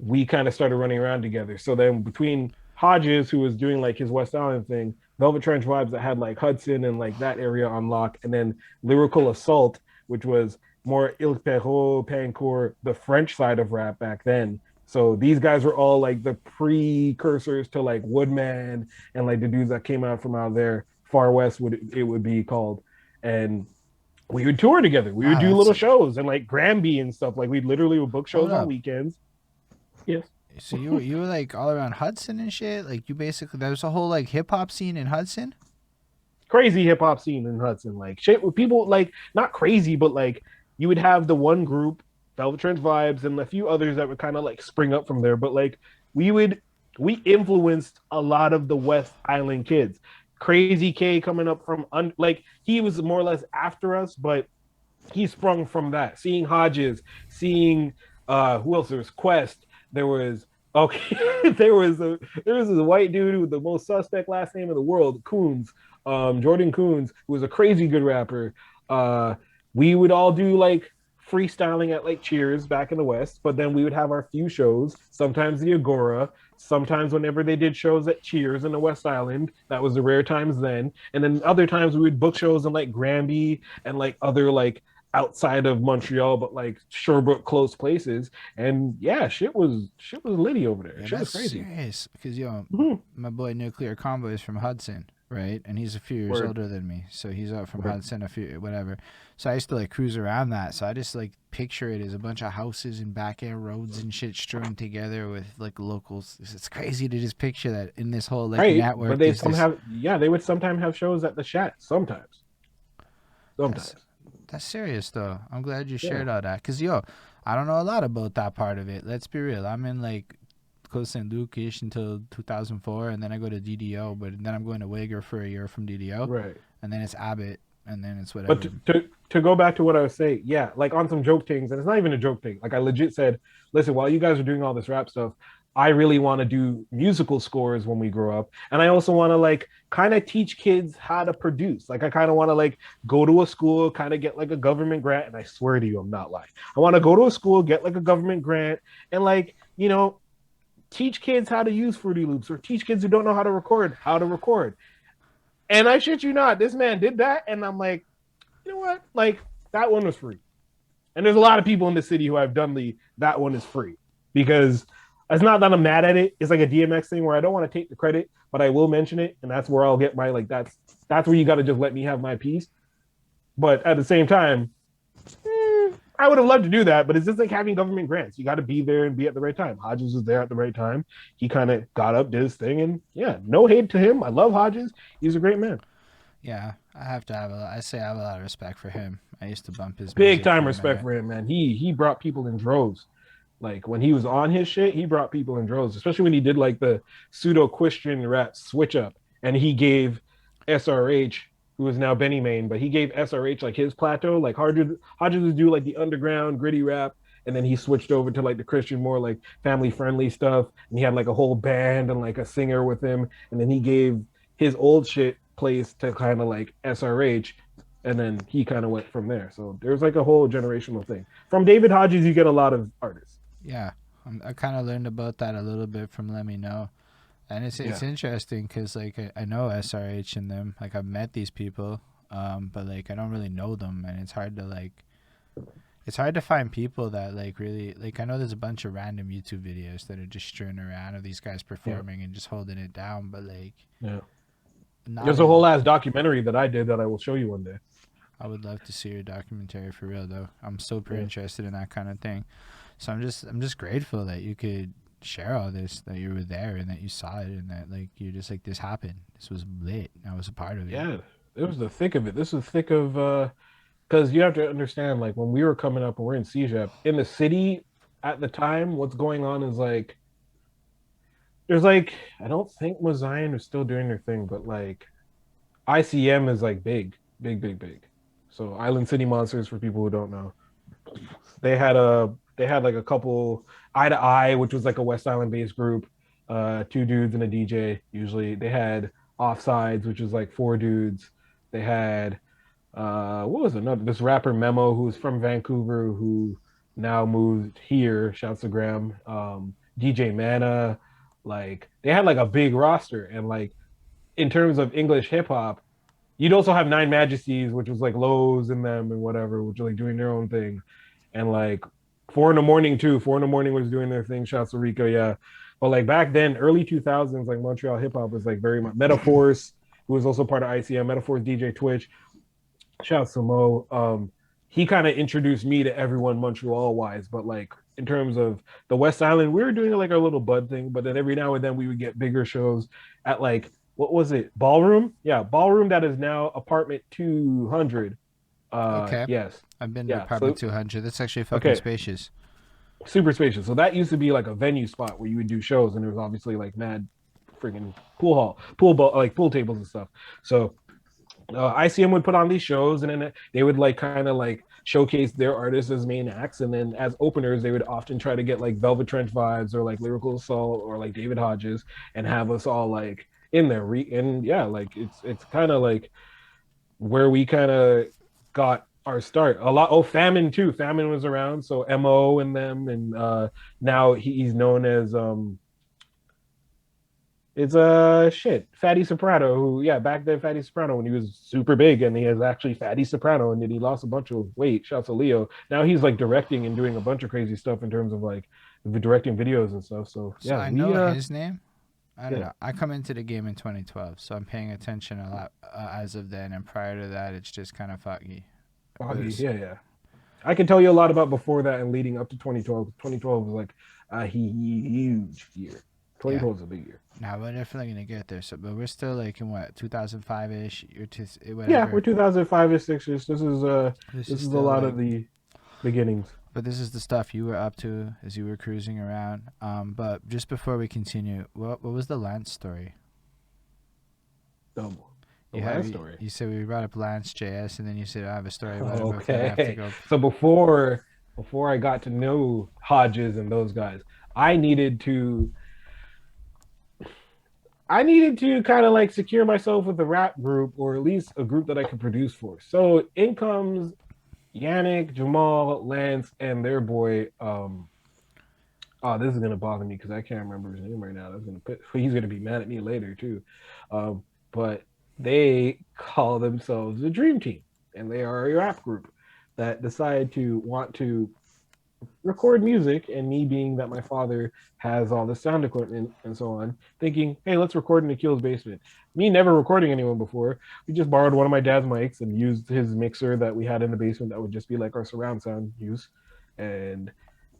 we kind of started running around together. So then between Hodges, who was doing like his West Island thing, Velvet Trench Vibes that had like Hudson and like that area on lock, and then Lyrical Assault, which was more Il Perrault, Pancourt, the French side of rap back then. So these guys were all like the precursors to like Woodman and like the dudes that came out from out there, Far West would be called. And we would tour together. We would Wow, do that's little shows and like Granby and stuff. Like we literally would book hold shows on up. weekends. Yes. So you were like all around Hudson and shit. Like you basically there was a whole like hip hop scene in Hudson. Crazy hip hop scene in Hudson. Like shit with people like not crazy, but like you would have the one group, Velvet Trench Vibes, and a few others that would kind of like spring up from there. But like we would we influenced a lot of the West Island kids. Crazy K coming up from like he was more or less after us, but he sprung from that. Seeing Hodges, seeing who else? There was Quest. There was okay. There was a white dude with the most suspect last name in the world, Coons. Jordan Coons, who was a crazy good rapper. Uh, we would all do like freestyling at like Cheers back in the West, but then we would have our few shows. Sometimes the Agora. Sometimes whenever they did shows at Cheers in the West Island, that was the rare times then. And then other times we would book shows in like Granby and like other like outside of Montreal, but like Sherbrooke close places. And yeah, shit was litty over there. Yeah, Shit that's was crazy. serious. Because Mm-hmm. my boy Nuclear Combo is from Hudson, right? And he's a few years Word, older than me, so he's up from word. Hudson, a few whatever. So I used to like cruise around that. So I just like picture it as a bunch of houses and back end roads and shit strewn together with like locals. It's crazy to just picture that in this whole like Right, but network. they There's some this. have yeah, they would sometimes have shows at the Chat. Sometimes, That's sometimes. that's serious though. I'm glad you Yeah, shared all that. Cause I don't know a lot about that part of it. Let's be real. I'm in like close St. Luke-ish until 2004, and then I go to DDO, but then I'm going to Wager for a year from DDO, right. and then it's Abbott, and then it's But whatever. to go back to what I was saying, yeah, like on some joke things, and it's not even a joke thing. Like I legit said, listen, while you guys are doing all this rap stuff, I really want to do musical scores when we grow up, and I also want to like kind of teach kids how to produce. Like I kind of want to like go to a school, kind of get like a government grant, and I swear to you, I'm not lying. I want to go to a school, get like a government grant, and like teach kids how to use Fruity Loops, or teach kids who don't know how to record. And I shit you not, this man did that, and I'm like, you know what? Like that one was free. And there's a lot of people in the city who have done that one is free because it's not that I'm mad at it. It's like a DMX thing where I don't want to take the credit, but I will mention it, and that's where I'll get my like that's where you got to just let me have my piece. But at the same time, I would have loved to do that, but it's just like having government grants. You got to be there and be at the right time. Hodges was there at the right time. He kind of got up, did his thing, and yeah, no hate to him. I love Hodges. He's a great man. Yeah, I have to have I say I have a lot of respect for him. I used to bump his Big music time for a respect minute. for him, man. He brought people in droves. Like when he was on his shit, he brought people in droves, especially when he did like the pseudo Christian rap switch up, and he gave SRH, who is now Benny Main, but he gave SRH like his plateau. Like Hodges would do like the underground gritty rap, and then he switched over to like the Christian, more like family friendly stuff, and he had like a whole band and like a singer with him, and then he gave his old shit place to kind of like SRH, and then he kind of went from there. So there's like a whole generational thing. From David Hodges, you get a lot of artists. Yeah, I kind of learned about that a little bit from Let Me Know, and it's Yeah. interesting because like I know SRH and them. Like I've met these people, but like I don't really know them, and it's hard to find people that like really like. I know there's a bunch of random YouTube videos that are just strewn around of these guys Yeah. performing and just holding it down, but like Yeah. not There's a a. whole ass documentary that I did that I will show you one day. I would love to see your documentary for real though. I'm super Yeah. interested in that kind of thing. So I'm just grateful that you could share all this, that you were there and that you saw it and that like you're just like this happened. This was lit. I was a part of it. Yeah. It was the thick of it. This was thick of because you have to understand, like when we were coming up and we're in CJEP in the city at the time, what's going on is like there's like I don't think Mozion is still doing their thing, but like ICM is like big, big, big, big. So Island City Monsters, for people who don't know, they had like a couple Eye to Eye, which was like a West Island based group, two dudes and a DJ. Usually they had Offsides, which was like four dudes. They had what was another this rapper Memo, who's from Vancouver, who now moved here. Shouts to Graham. DJ Mana, like they had like a big roster, and like in terms of English hip hop, you'd also have Nine Majesties, which was like Lowe's in them and whatever, which are like doing their own thing, and like Four in the Morning too. Four in the Morning was doing their thing. Shouts to Rico, yeah. But like back then, early 2000s, like Montreal hip hop was like very much Metaforce, who was also part of ICM. Metaforce DJ Twitch. Shouts to Mo. He kind of introduced me to everyone Montreal wise, but like in terms of the West Island, we were doing like our little bud thing, but then every now and then we would get bigger shows at like what was it? Ballroom? Yeah, Ballroom that is now apartment 200. Okay. Yes. I've been to Yeah. apartment 200. That's actually fucking Okay. spacious. Super spacious. So that used to be like a venue spot where you would do shows, and there was obviously like mad freaking pool hall, pool ball, like pool tables and stuff. So ICM would put on these shows, and then they would like kind of like showcase their artists as main acts, and then as openers, they would often try to get like Velvet Trench vibes or like Lyrical Assault or like David Hodges, and have us all like in there. And yeah, like it's kind of like where we kind of got our start. A lot. Oh, Famine too. Famine was around, so Mo and them, and now he's known as it's shit, Fatty Soprano, who yeah, back then Fatty Soprano when he was super big, and he is actually Fatty Soprano, and then he lost a bunch of weight. Shouts to Leo. Now he's like directing and doing a bunch of crazy stuff in terms of like directing videos and stuff. So So yeah, I we know his name. I don't yeah, know. I come into the game in 2012, so I'm paying attention a lot as of then. And prior to that, it's just kind of foggy. It Foggy, was, yeah, yeah. I can tell you a lot about before that and leading up to 2012. 2012 was like a huge year. yeah. 2012 is a big year. Now we're definitely gonna get there. So, but we're still like in what 2005 ish. You're Yeah, we're whatever. 2005ish, 6ish. This is This is a still lot like, of the beginnings. but this is the stuff you were up to as you were cruising around. But just before we continue, what was the Lance story? Double. The You last have story. you said we brought up Lance JS, and then you said I have a story about it. But okay, I have to Okay. go. So before I got to know Hodges and those guys, I needed to I needed to kind of like secure myself with a rap group or at least a group that I could produce for. So in comes Yannick, Jamal, Lance, and their boy. Oh, this is gonna bother me because I can't remember his name right now. That's gonna put he's gonna be mad at me later too. But they call themselves the Dream Team, and they are a rap group that decided to want to record music. And me being that my father has all the sound equipment and so on, thinking, hey, let's record in Akil's basement. Me never recording anyone before. We just borrowed one of my dad's mics and used his mixer that we had in the basement that would just be like our surround sound use. And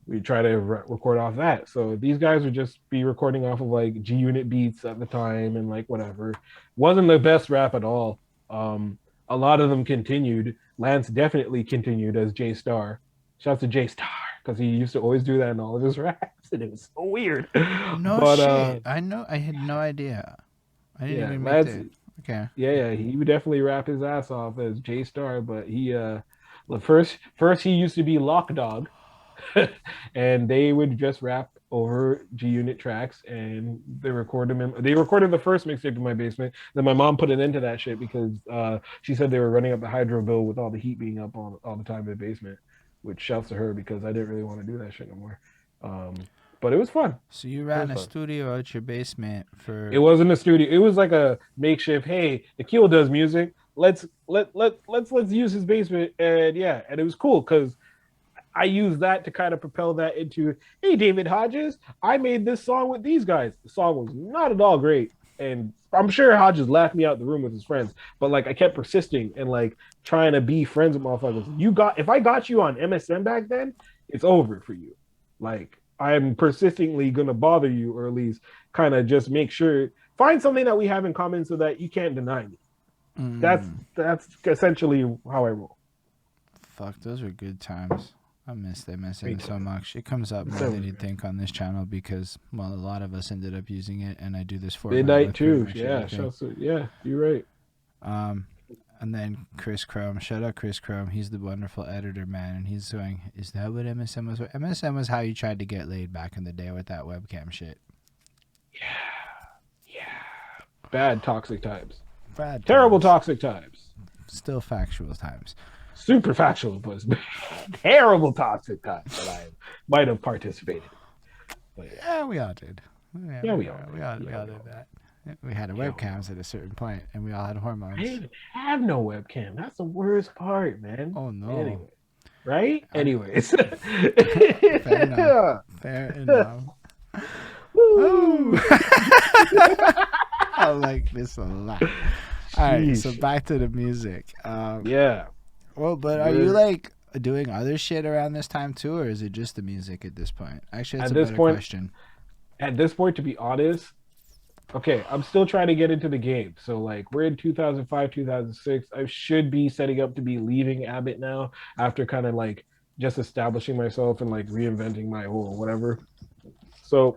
we try to record off that. So these guys would just be recording off of like G Unit beats at the time and like whatever. Wasn't the best rap at all. A lot of them continued. Lance definitely continued as J Star. Shouts to J Star because he used to always do that in all of his raps, and it was so weird. No But shit. I know. I had no idea. I didn't yeah, even make Lance. the. Okay. Yeah, yeah, he would definitely rap his ass off as J Star, but he well, first he used to be Lock Dog, and they would just rap over G Unit tracks, and they recorded the first mixtape in my basement. Then my mom put an end to that shit because she said they were running up the hydro bill with all the heat being up all the time in the basement. Which shouts to her because I didn't really want to do that shit no more. But it was fun. So you It ran was a fun. studio out your basement It for. wasn't a studio. It was like a makeshift. Hey, Akil does music. Let's use his basement, and yeah, and it was cool because I used that to kind of propel that into, hey, David Hodges, I made this song with these guys. The song was not at all great. And I'm sure Hodges laughed me out the room with his friends, but like I kept persisting and like trying to be friends with motherfuckers. If I got you on MSN back then, it's over for you. Like I'm persistently gonna bother you, or at least kind of just make sure find something that we have in common so that you can't deny me. That's Mm, that's essentially how I roll. fuck, those were good times. I miss MSN so much. It comes up more So, than you'd think on this channel because, well, a lot of us ended up using it, and I do this format Midnight with pretty too. much Yeah, everything. yeah, you're right. And then Chris Chrome, shout out Chris Chrome. He's the wonderful editor, man, and he's going, is that what MSN was? MSN was how you tried to get laid back in the day with that webcam shit. Yeah. Bad toxic times. Bad Terrible times. toxic times. Still factual times. Super factual, but terrible toxic times that I might have participated in. But Yeah, we all did. Yeah, we all did that. We had webcams at a certain point, and we all had hormones. I didn't even have no webcam. That's the worst part, man. Oh no. Anyway, right? Anyways. Fair enough. Fair enough. Woo! I like this a lot. All right, so back to the music. Yeah. Well, but are you like doing other shit around this time too, or is it just the music at this point? Actually, that's a better question. At this point, to be honest, okay, I'm still trying to get into the game. So like we're in 2005, 2006. I should be setting up to be leaving Abbott now after kind of like just establishing myself and like reinventing my whole whatever. So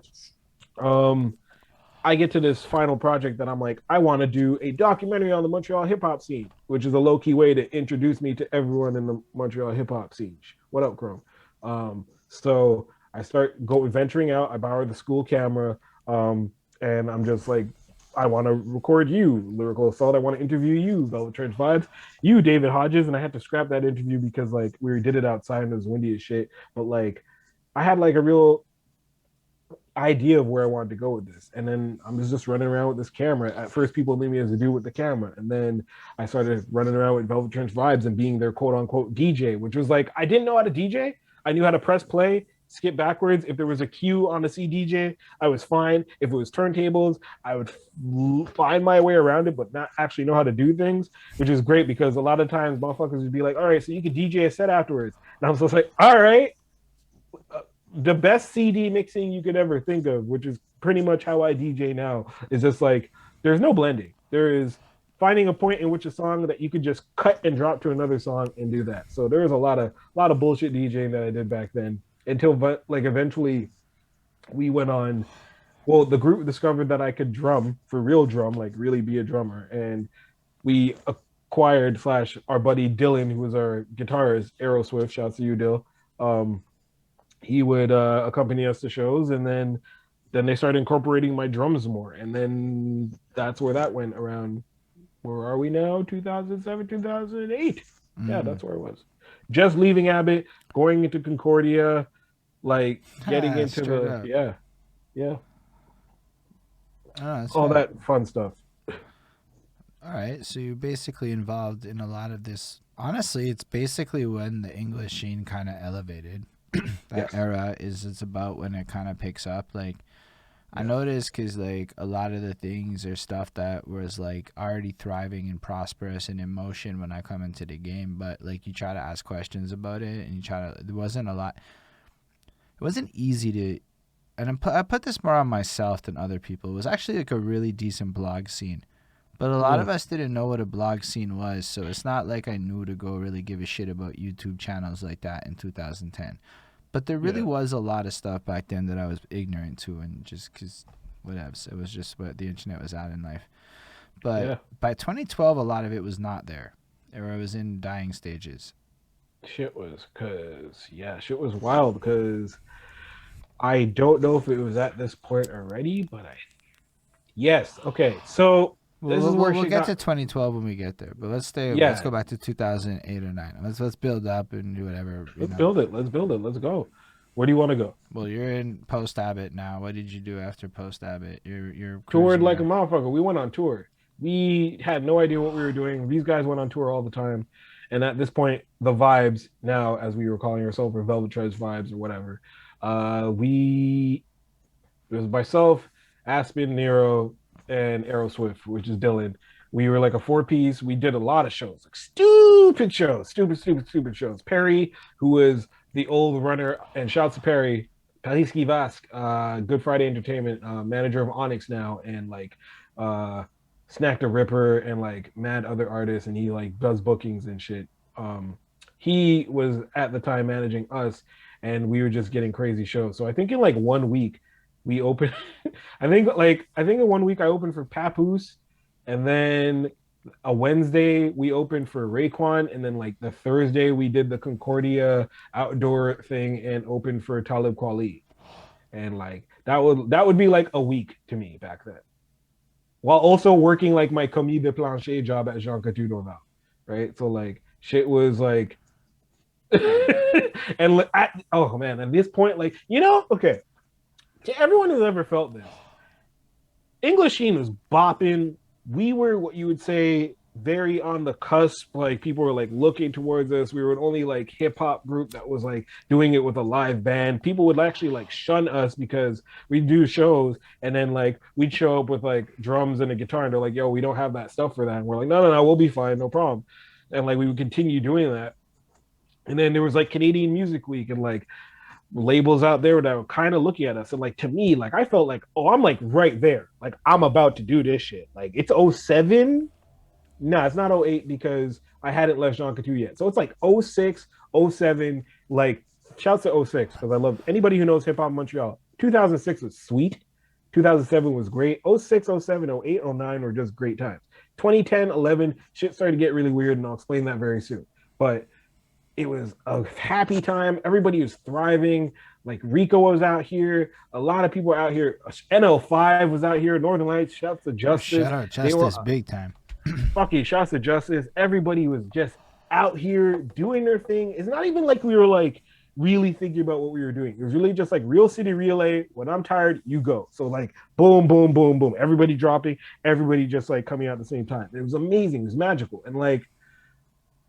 I get to this final project that I'm like, I want to do a documentary on the Montreal hip hop scene, which is a low key way to introduce me to everyone in the Montreal hip hop scene. What up, Chrome? So I start venturing out. I borrow the school camera, and I'm just like, I want to record you, Lyrical Assault. I want to interview you, Velvet Trench Vibes. You, David Hodges, and I had to scrap that interview because like we did it outside and it was windy as shit. But like, I had like a real idea of where I wanted to go with this. And then I'm just running around with this camera. At first, people knew me as a dude with the camera. And then I started running around with Velvet Trench Vibes and being their quote unquote DJ, which was like, I didn't know how to DJ. I knew how to press play, skip backwards. If there was a cue on a CDJ, I was fine. If it was turntables, I would find my way around it, but not actually know how to do things, which is great because a lot of times motherfuckers would be like, all right, so you could DJ a set afterwards. And I was just like, all right. The best CD mixing you could ever think of, which is pretty much how I DJ now, is just like there's no blending. There is finding a point in which a song that you could just cut and drop to another song and do that. So there was a lot of bullshit DJing that I did back then until like eventually we went on. Well, the group discovered that I could drum for real drum, like really be a drummer, and we acquired / our buddy Dylan, who was our guitarist, Aeroswift. Shouts to you, Dill. He would accompany us to shows, and then they started incorporating my drums more, and then that's where that went around. Where are we now? 2007, 2008. Yeah, that's where it was. Just leaving Abbott, going into Concordia, like getting into the all that fun stuff. All right, so you're basically involved in a lot of this. Honestly, it's basically when the English scene kind of elevated. That era it's about when it kind of picks up. Like I noticed because like a lot of the things are stuff that was like already thriving and prosperous and in motion when I come into the game, but like you try to ask questions about it and you try to, there wasn't a lot, it wasn't easy to, and I put this more on myself than other people. It was actually like a really decent blog scene, but a lot of us didn't know what a blog scene was, so it's not like I knew to go really give a shit about YouTube channels like that in 2010. But there really was a lot of stuff back then that I was ignorant to, and just because whatever, it was just what the internet was at in life. But by 2012, a lot of it was not there, or it was in dying stages. Shit was wild because I don't know if it was at this point already, but okay. So we'll get to 2012 when we get there, but let's go back to 2008 or 9. Let's build up and do whatever. Let's build it. Let's go. Where do you want to go? Well, you're in post Abbott now. What did you do after post Abbott? You're toured like a motherfucker. We went on tour. We had no idea what we were doing. These guys went on tour all the time, and at this point, the Vibes now, as we were calling ourselves, or Velvet Trench Vibes or whatever. It was myself, Aspen, Nero, and Aeroswift, which is Dylan. We were like a 4-piece. We did a lot of shows, like stupid shows. Perry, who was the old runner, and shouts to Perry, Paliski Vask, Good Friday Entertainment, manager of Onyx now, and like Snack the Ripper and like mad other artists, and he like does bookings and shit. he was at the time managing us, and we were just getting crazy shows. So I think in like 1 week we opened. I think in 1 week I opened for Papoose, and then a Wednesday we opened for Raekwon, and then like the Thursday we did the Concordia outdoor thing and opened for Talib Kweli, and like that would be like a week to me back then, while also working like my commis de plancher job at Jean Coutu Normal, right? So like shit was like, and oh man, at this point, like okay, to everyone who's ever felt this, English Sheen was bopping. We were what you would say very on the cusp. Like people were like looking towards us. We were an only like hip hop group that was like doing it with a live band. People would actually like shun us because we do shows and then like we'd show up with like drums and a guitar and they're like, yo, we don't have that stuff for that. And we're like, no, we'll be fine, no problem. And like we would continue doing that. And then there was like Canadian Music Week and like labels out there that were kind of looking at us. And like to me, like I felt like, oh, I'm like right there. Like I'm about to do this shit. Like it's 07. No, it's not 08 because I hadn't left Jean Coutu yet. So it's like 06, 07. Like shouts to 06 because I love anybody who knows hip hop in Montreal. 2006 was sweet. 2007 was great. 06, 07, 08, 09 were just great times. 2010, 11, shit started to get really weird, and I'll explain that very soon. But it was a happy time. Everybody was thriving. Like Rico was out here. A lot of people were out here. NL5 was out here. Northern Lights. Shouts to Justice. Shout out Justice, big time. Fucking shouts to Justice. Everybody was just out here doing their thing. It's not even like we were like really thinking about what we were doing. It was really just like real city relay. When I'm tired, you go. So like boom, boom, boom, boom. Everybody dropping. Everybody just like coming out at the same time. It was amazing. It was magical. And like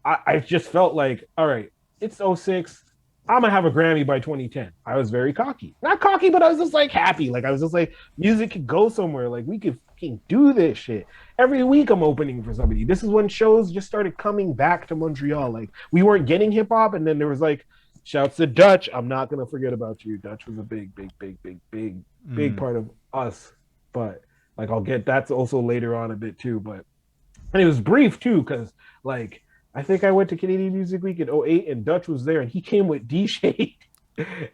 I just felt like, all right, it's 06. I'm gonna have a Grammy by 2010. I was very cocky. Not cocky, but I was just like happy. Like I was just like, music could go somewhere. Like we could fucking do this shit. Every week I'm opening for somebody. This is when shows just started coming back to Montreal. Like we weren't getting hip hop, and then there was like shouts to Dutch. I'm not gonna forget about you. Dutch was a big part of us. But like I'll get that's also later on a bit too. But and it was brief too, because like I think I went to Canadian Music Week in 08 and Dutch was there and he came with D Shade.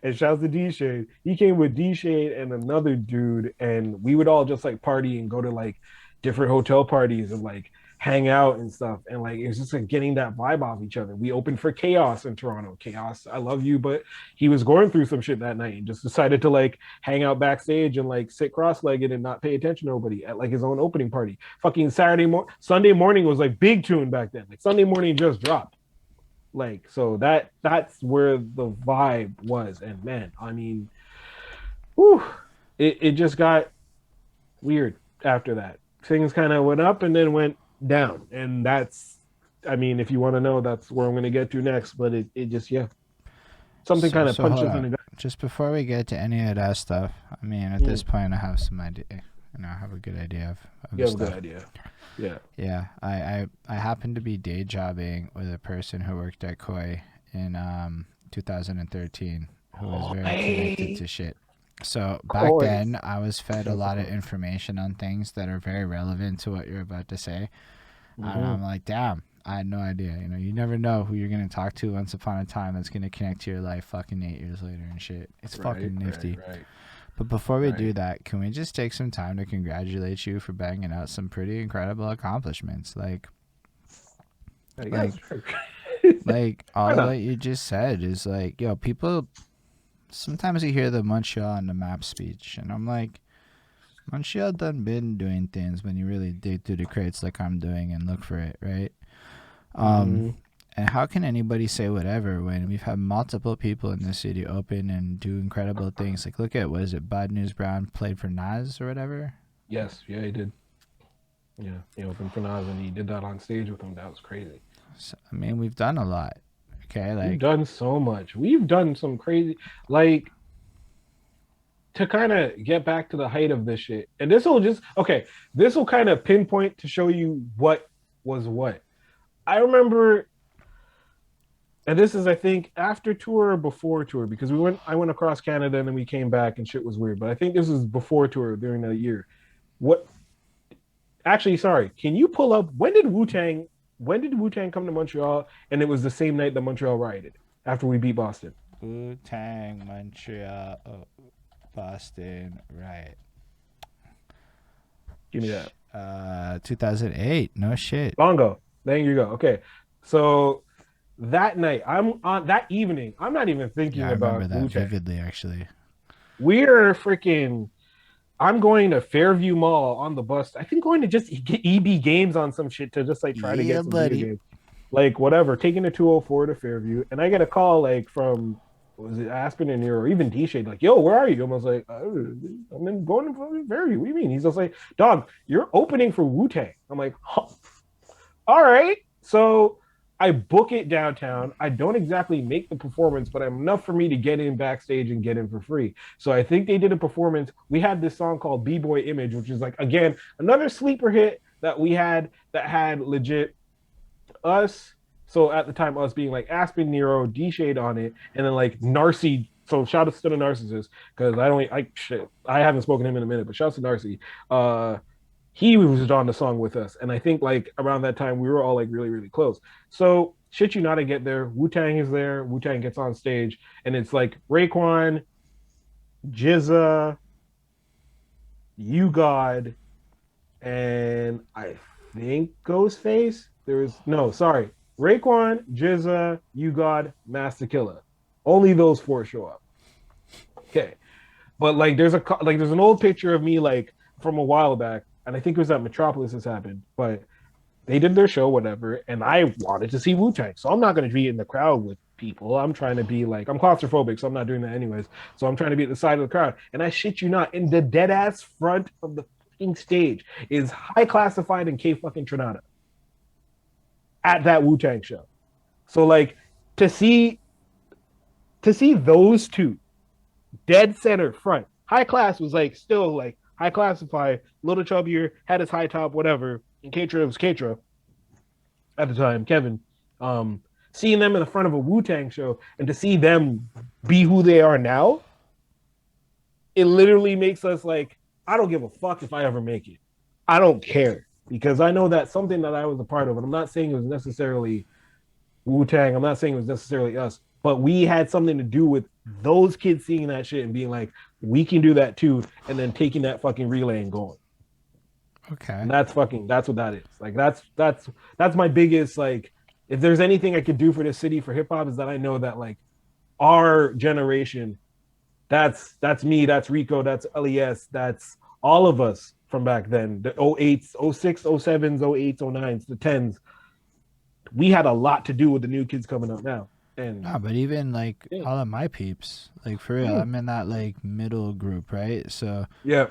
And shouts to D Shade. He came with D Shade and another dude, and we would all just like party and go to like different hotel parties and like hang out and stuff. And like it was just like getting that vibe off each other. We opened for Chaos in Toronto. Chaos, I love you, but he was going through some shit that night and just decided to like hang out backstage and like sit cross-legged and not pay attention to nobody at like his own opening party. Fucking Sunday morning was like big tune back then. Like Sunday morning just dropped. Like so that's where the vibe was. And man, I mean, whew, it just got weird after that. Things kind of went up and then went down, and that's, I mean, if you want to know, that's where I'm going to get to next. But it just something kind of punches in the gut. Just before we get to any of that stuff, I mean, at this point I have some idea. I have a good idea of you have stuff. A good idea. Yeah. I happened to be day jobbing with a person who worked at Koi in 2013 who was very connected to shit. So back then, I was fed a lot of information on things that are very relevant to what you're about to say. Mm-hmm. And I'm like, damn, I had no idea. You never know who you're going to talk to once upon a time that's going to connect to your life fucking 8 years later and shit. It's fucking nifty. Right. But before we do that, can we just take some time to congratulate you for banging out some pretty incredible accomplishments? Like all that you just said is like, yo, people... Sometimes you hear the Montreal on the map speech, and I'm like, Montreal done been doing things when you really dig through the crates like I'm doing and look for it, right? And how can anybody say whatever when we've had multiple people in the city open and do incredible things? Like, look at, what is it, Bad News Brown played for Nas or whatever? Yes, yeah, he did. Yeah, he opened for Nas, and he did that on stage with him. That was crazy. So, I mean, we've done a lot. Okay, like, we've done so much. We've done some crazy, like, to kind of get back to the height of this shit. And this will kind of pinpoint to show you what was what. I remember, and this is, I think, after tour or before tour, because I went across Canada and then we came back and shit was weird. But I think this was before tour during that year. Actually, sorry, can you pull up, when did Wu-Tang when did Wu-Tang come to Montreal? And it was the same night that Montreal rioted after we beat Boston. Wu-Tang, Montreal, Boston, right. Give me that. 2008. No shit. Bongo. There you go. Okay. So that night, I'm on that evening, I'm not even Yeah, thinking I remember about that Wu-Tang. vividly, actually. We're freaking I'm going to Fairview Mall on the bus. I think going to just get EB Games on some shit to just like try to Yeah, get some video buddy. games. Like whatever, taking the 204 to Fairview. And I get a call like from was it Aspen and or even D Shade, like, yo, where are you? I was like, I'm in going to Fairview. What do you mean? He's just like, dog, you're opening for Wu-Tang. I'm like, huh. All right. So I book it downtown. I don't exactly make the performance, but enough for me to get in backstage and get in for free. So I think they did a performance. We had this song called B-Boy Image, which is like, again, another sleeper hit that we had that had legit us. So at the time, us being like Aspen, Nero, D Shade on it, and then like Narcy. So shout out to the Narcissist because I haven't spoken to him in a minute, but shout out to Narcy. He was on the song with us. And I think like around that time we were all like really, really close. So shit you not to get there. Wu-Tang is there. Wu-Tang gets on stage and it's like Raekwon, Jizza, You God, and I think Ghostface. There's no, sorry. Raekwon, Jizza, You God, Master Killer. Only those four show up. Okay. But like there's an old picture of me like from a while back, and I think it was at Metropolis this happened, but they did their show, whatever, and I wanted to see Wu Tang. So I'm not gonna be in the crowd with people. I'm trying to be like I'm claustrophobic, so I'm not doing that anyways. So I'm trying to be at the side of the crowd. And I shit you not, in the dead ass front of the fucking stage is High Classified and K fucking Trinata at that Wu Tang show. So like to see those two dead center front. High Class was like still like high classified, little chubbier, had his high top, whatever. And Katra was Katra at the time, Kevin. Seeing them in the front of a Wu Tang show and to see them be who they are now, it literally makes us like, I don't give a fuck if I ever make it. I don't care because I know that's something that I was a part of. And I'm not saying it was necessarily Wu Tang. I'm not saying it was necessarily us, but we had something to do with those kids seeing that shit and being like, we can do that too, and then taking that fucking relay and going. Okay. And that's what that is. Like that's my biggest like. If there's anything I could do for this city for hip hop is that I know that like our generation, that's me, that's Rico, that's Les, that's all of us from back then. The 08s, 06, 07s, 08s, 09s, the 10s. We had a lot to do with the new kids coming up now. And No, but even like yeah. all of my peeps, like for real, I'm in that like middle group, right? So Yeah.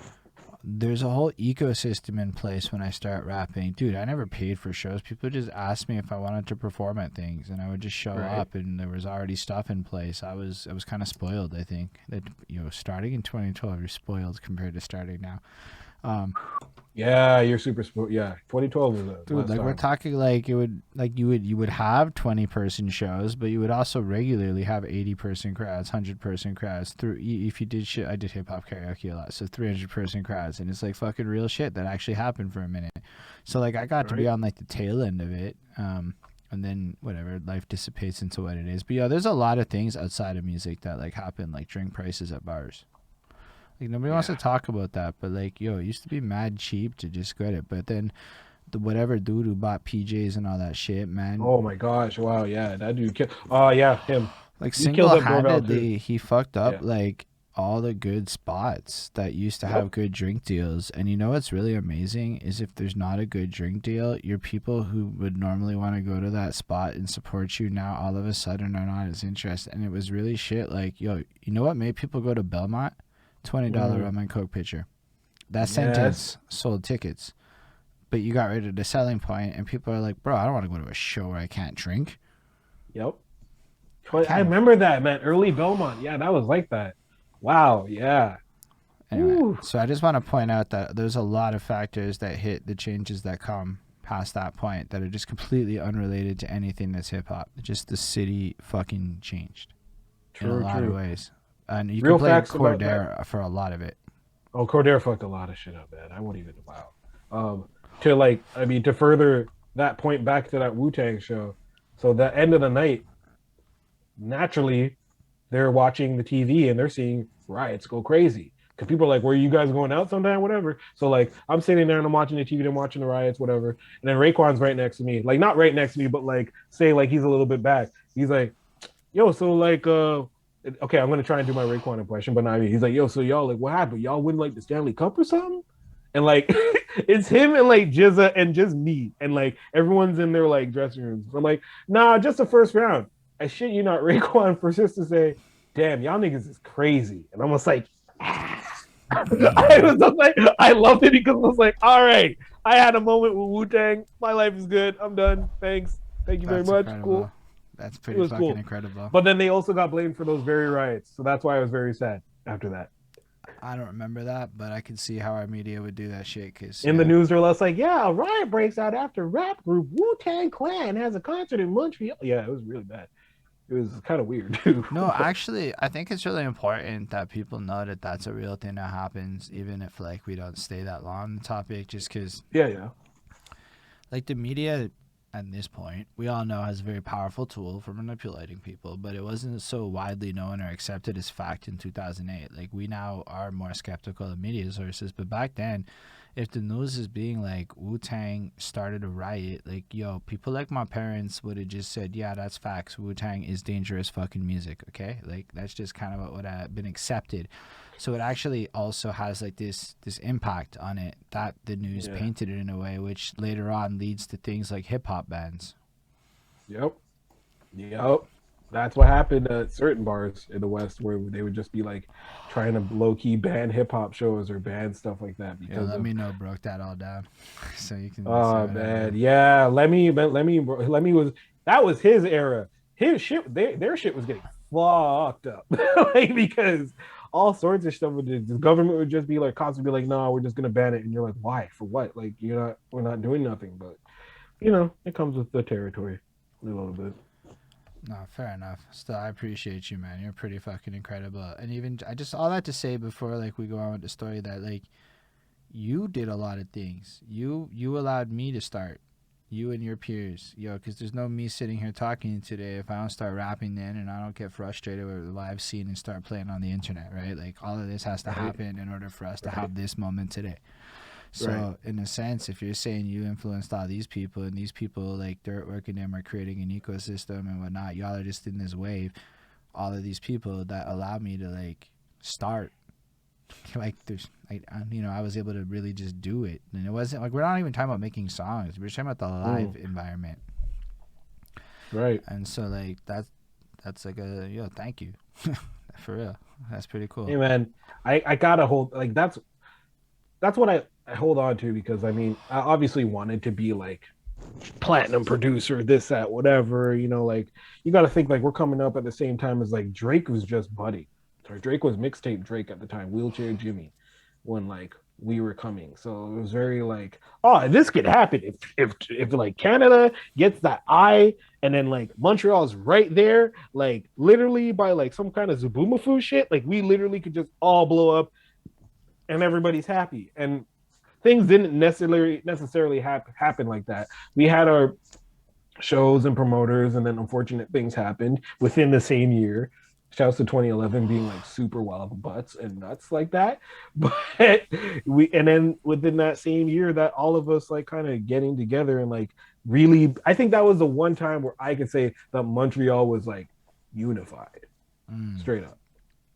there's a whole ecosystem in place when I start rapping. Dude, I never paid for shows. People just asked me if I wanted to perform at things, and I would just show up, and there was already stuff in place. I was kind of spoiled, I think. That starting in 2012, you're spoiled compared to starting now. Yeah, you're super spoiled. Yeah, 2012 was a Dude, like we're talking like you would have 20-person shows, but you would also regularly have 80-person crowds, 100-person crowds. If you did shit, I did hip hop karaoke a lot, so 300-person crowds, and it's like fucking real shit that actually happened for a minute. So like I got to be on like the tail end of it, and then whatever, life dissipates into what it is. But yeah, there's a lot of things outside of music that like happen, like drink prices at bars. Like nobody wants to talk about that, but like, it used to be mad cheap to just get it. But then the whatever dude who bought PJs and all that shit, man. Oh my gosh! Wow, yeah, that dude killed. Oh yeah, him. Like He killed up Dorval single-handedly, he fucked up Yeah. like all the good spots that used to have good drink deals. And you know what's really amazing is if there's not a good drink deal, your people who would normally want to go to that spot and support you now all of a sudden are not as interested. And it was really shit. Like, you know what made people go to Belmont? $20 rum and Coke pitcher. That sentence sold tickets, but you got rid of the selling point, and people are like, bro, I don't want to go to a show where I can't drink. Yep. I remember that, man. Early Belmont. Yeah, that was like that. Wow. Yeah. Anyway, so I just want to point out that there's a lot of factors that hit the changes that come past that point that are just completely unrelated to anything that's hip hop. Just the city fucking changed in a lot of ways. And you can blame Cordera for a lot of it. Oh, Cordera fucked a lot of shit up, man. I won't even wow. To like, I mean, to further that point back to that Wu-Tang show. So the end of the night, naturally, they're watching the TV and they're seeing riots go crazy. Because people are like, "Were you guys going out sometime? Whatever." So like, I'm sitting there and I'm watching the TV, and I'm watching the riots, whatever. And then Raekwon's right next to me, like not right next to me, but like say like he's a little bit back. He's like, "Yo, so like, okay, I'm gonna try and do my Raekwon impression, but not me." He's like, "Yo, so y'all like, what happened? Y'all win like the Stanley Cup or something?" And like, it's him and like Jizza and just me, and like everyone's in their like dressing rooms. I'm like, "Nah, just the first round." I shit you not, Raekwon persists to say, "Damn, y'all niggas is crazy," and I'm just like, I was just like, I loved it because I was like, all right, I had a moment with Wu Tang. My life is good. I'm done. Thanks. Thank you very That's much. incredible. Cool. That's It pretty was fucking cool. incredible. But then they also got blamed for those very riots, so that's why I was very sad after that. I don't remember that, but I can see how our media would do that shit. Cause In the yeah, news, they're less like, yeah, a riot breaks out after rap group Wu Tang Clan has a concert in Montreal. Yeah, it was really bad. It was kind of weird too. no, actually, I think it's really important that people know that that's a real thing that happens, even if like we don't stay that long on the topic. Just because, Yeah, yeah, like the media, at this point, we all know has a very powerful tool for manipulating people, but it wasn't so widely known or accepted as fact in 2008. Like we now are more skeptical of media sources, but back then, if the news is being like Wu Tang started a riot, like yo, people like my parents would have just said, yeah, that's facts. Wu Tang is dangerous fucking music. Okay, like that's just kind of what would have been accepted. So it actually also has like this impact on it that the news yeah. painted it in a way, which later on leads to things like hip hop bands. Yep. Yep. That's what happened at certain bars in the West where they would just be like trying to low key ban hip hop shows or ban stuff like that Yeah, because let of me know, broke that all down, so you can say man, whatever. yeah, let me was that was his era. His shit, their shit was getting fucked up, like because all sorts of stuff would the government would just be like constantly be like, no, we're just gonna ban it, and you're like, why? For what? Like we're not doing nothing, but it comes with the territory a little bit. No, fair enough. Still, I appreciate you, man. You're pretty fucking incredible. And even I just all that to say before like we go on with the story that like you did a lot of things. You allowed me to start. You and your peers, yo, because there's no me sitting here talking today if I don't start rapping then and I don't get frustrated with the live scene and start playing on the internet, right? Like all of this has to Right, happen in order for us to right, have this moment today. right. So in a sense, if you're saying you influenced all these people and these people like dirt working them are creating an ecosystem and whatnot, y'all are just in this wave. All of these people that allowed me to like start, like there's like I was able to really just do it, and it wasn't like we're not even talking about making songs. We're just talking about the Mm, live environment, right. and so like that's like a thank you for real. That's pretty cool. Hey man, I gotta hold like that's what I hold on to because I mean I obviously wanted to be like platinum producer, this, that, whatever. Like you got to think like we're coming up at the same time as like Drake was just Buddy. Sorry, Drake was mixtape Drake at the time, Wheelchair Jimmy, when like we were coming. So it was very like, oh, this could happen if like Canada gets that eye, and then like Montreal's right there, like literally by like some kind of Zaboomafoo shit. Like we literally could just all blow up, and everybody's happy. And things didn't necessarily happen like that. We had our shows and promoters, and then unfortunate things happened within the same year. Shouts to 2011 being like super wild butts and nuts like that. But and then within that same year, that all of us like kind of getting together and like really, I think that was the one time where I could say that Montreal was like unified Mm. straight up.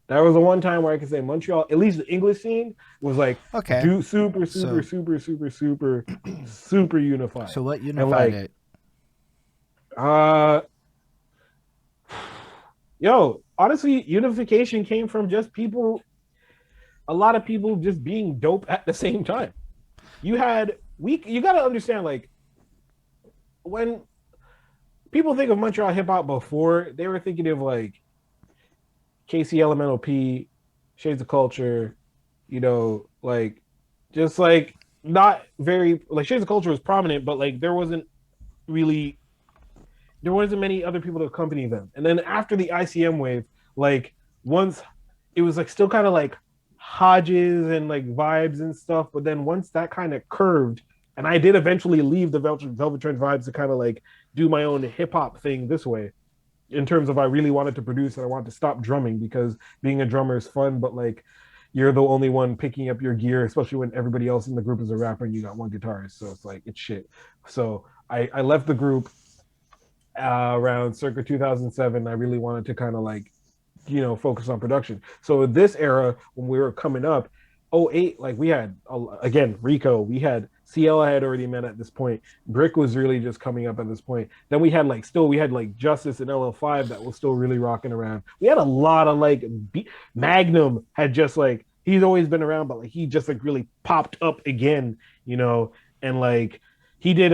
That was the one time where I could say Montreal, at least the English scene, was like Okay, do super, super, so super, super, super, super unified. what And unified like, it? uh honestly, unification came from just people, a lot of people just being dope at the same time. You gotta understand, like, when people think of Montreal hip hop before, they were thinking of like KC Elemental P, Shades of Culture, like just like not very like Shades of Culture was prominent, but like really there wasn't many other people to accompany them. And then after the ICM wave, like once it was like still kind of like Hodges and like vibes and stuff, but then once that kind of curved, And I did eventually leave the Velvet Trend Vibes to kind of like do my own hip hop thing this way, in terms of I really wanted to produce and I wanted to stop drumming, because being a drummer is fun, but like you're the only one picking up your gear, especially when everybody else in the group is a rapper and you got one guitarist. So it's like it's shit. So I left the group around circa 2007. I really wanted to kind of like focus on production. So this era when we were coming up, '08, like we had again Rico, we had CL I had already met at this point. Brick was really just coming up at this point. Then we had like Justice and LL5 that was still really rocking around. We had a lot of like Magnum had just like he's always been around, but like he just like really popped up again, and like he did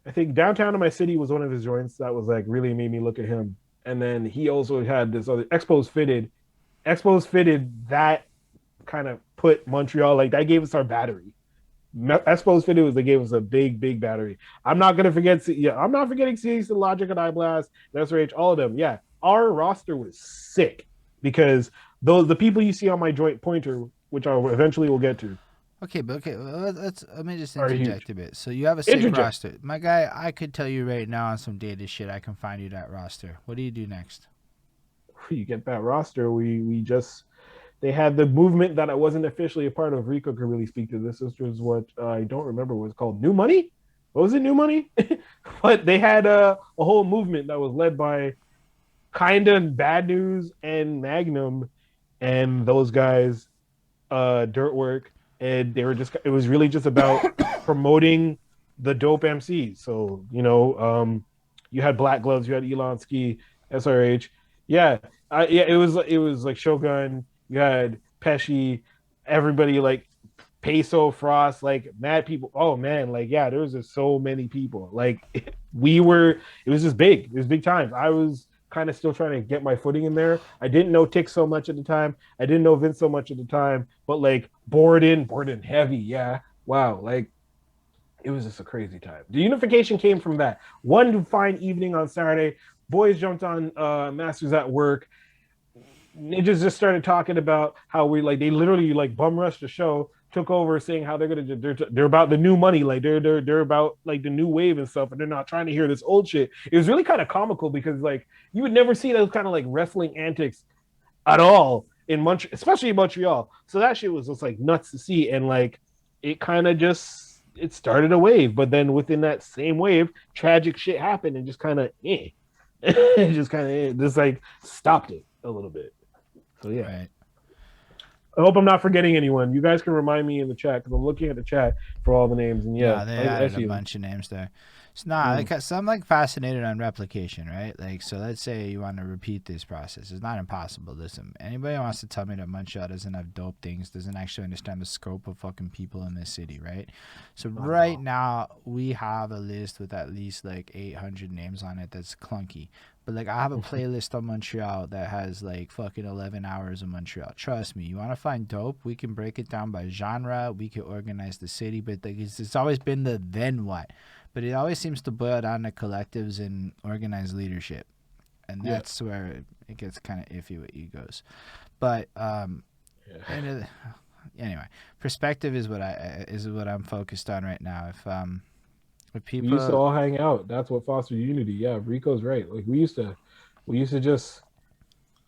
I think Downtown in My City was one of his joints that was like really made me look at him. And then he also had this other Expos Fitted. Expos Fitted that kind of put Montreal, like that gave us our battery. Expos Fitted was they gave us a big battery. I'm not gonna forget. Yeah, I'm not forgetting CAC, Logic, and iBlast, and SRH, all of them. Yeah, our roster was sick because the people you see on my joint pointer, which I eventually will get to. Okay, but let me just Are interject huge. a bit. So you have a sick roster. My guy, I could tell you right now on some data shit, I can find you that roster. What do you do next? You get that roster. We just they had the movement that I wasn't officially a part of. Rico could really speak to this. This was what I don't remember what it was called. New Money? What was it? New Money? But they had a whole movement that was led by Kinda Bad News and Magnum and those guys, Dirt Work, and they were just it was really just about promoting the dope MCs. So you had Black Gloves, you had Elon Ski, SRH, yeah, yeah. It was like Shogun. You had Pesci, everybody like Peso, Frost, like mad people. Oh man, like yeah, there was just so many people. Like we were, it was just big. It was big times. I was kind of still trying to get my footing in there. I didn't know Tick so much at the time. I didn't know Vince so much at the time. But like Borden heavy, yeah. Wow, like it was just a crazy time. The unification came from that. One fine evening on Saturday, boys jumped on Masters at Work. Ninjas just started talking about how they literally like bum rushed the show, took over, saying how they're about the new money, like they're about like the new wave and stuff, and they're not trying to hear this old shit. It was really kind of comical because like you would never see those kind of like wrestling antics at all in Montreal, especially in Montreal. So that shit was just like nuts to see, and like it kind of just it started a wave, but then within that same wave, tragic shit happened and just kind of it just kind of just like stopped it a little bit. So yeah. Right. I hope I'm not forgetting anyone. You guys can remind me in the chat because I'm looking at the chat for all the names. And yeah, they added a bunch of names there. It's not like so I'm like fascinated on replication, right? Like, so let's say you want to repeat this process. It's not impossible. Listen, anybody wants to tell me that Montreal doesn't have dope things, doesn't actually understand the scope of fucking people in this city, right? So right now we have a list with at least like 800 names on it. That's clunky. But like I have a playlist on Montreal that has like fucking 11 hours of Montreal. Trust me, you want to find dope, we can break it down by genre. We can organize the city, but like it's always been the then what. But it always seems to boil down to collectives and organized leadership, and that's where it gets kind of iffy with egos. But anyway, perspective is what I'm focused on right now. If people we used to all hang out, that's what fostered unity. Yeah, Rico's right. Like we used to just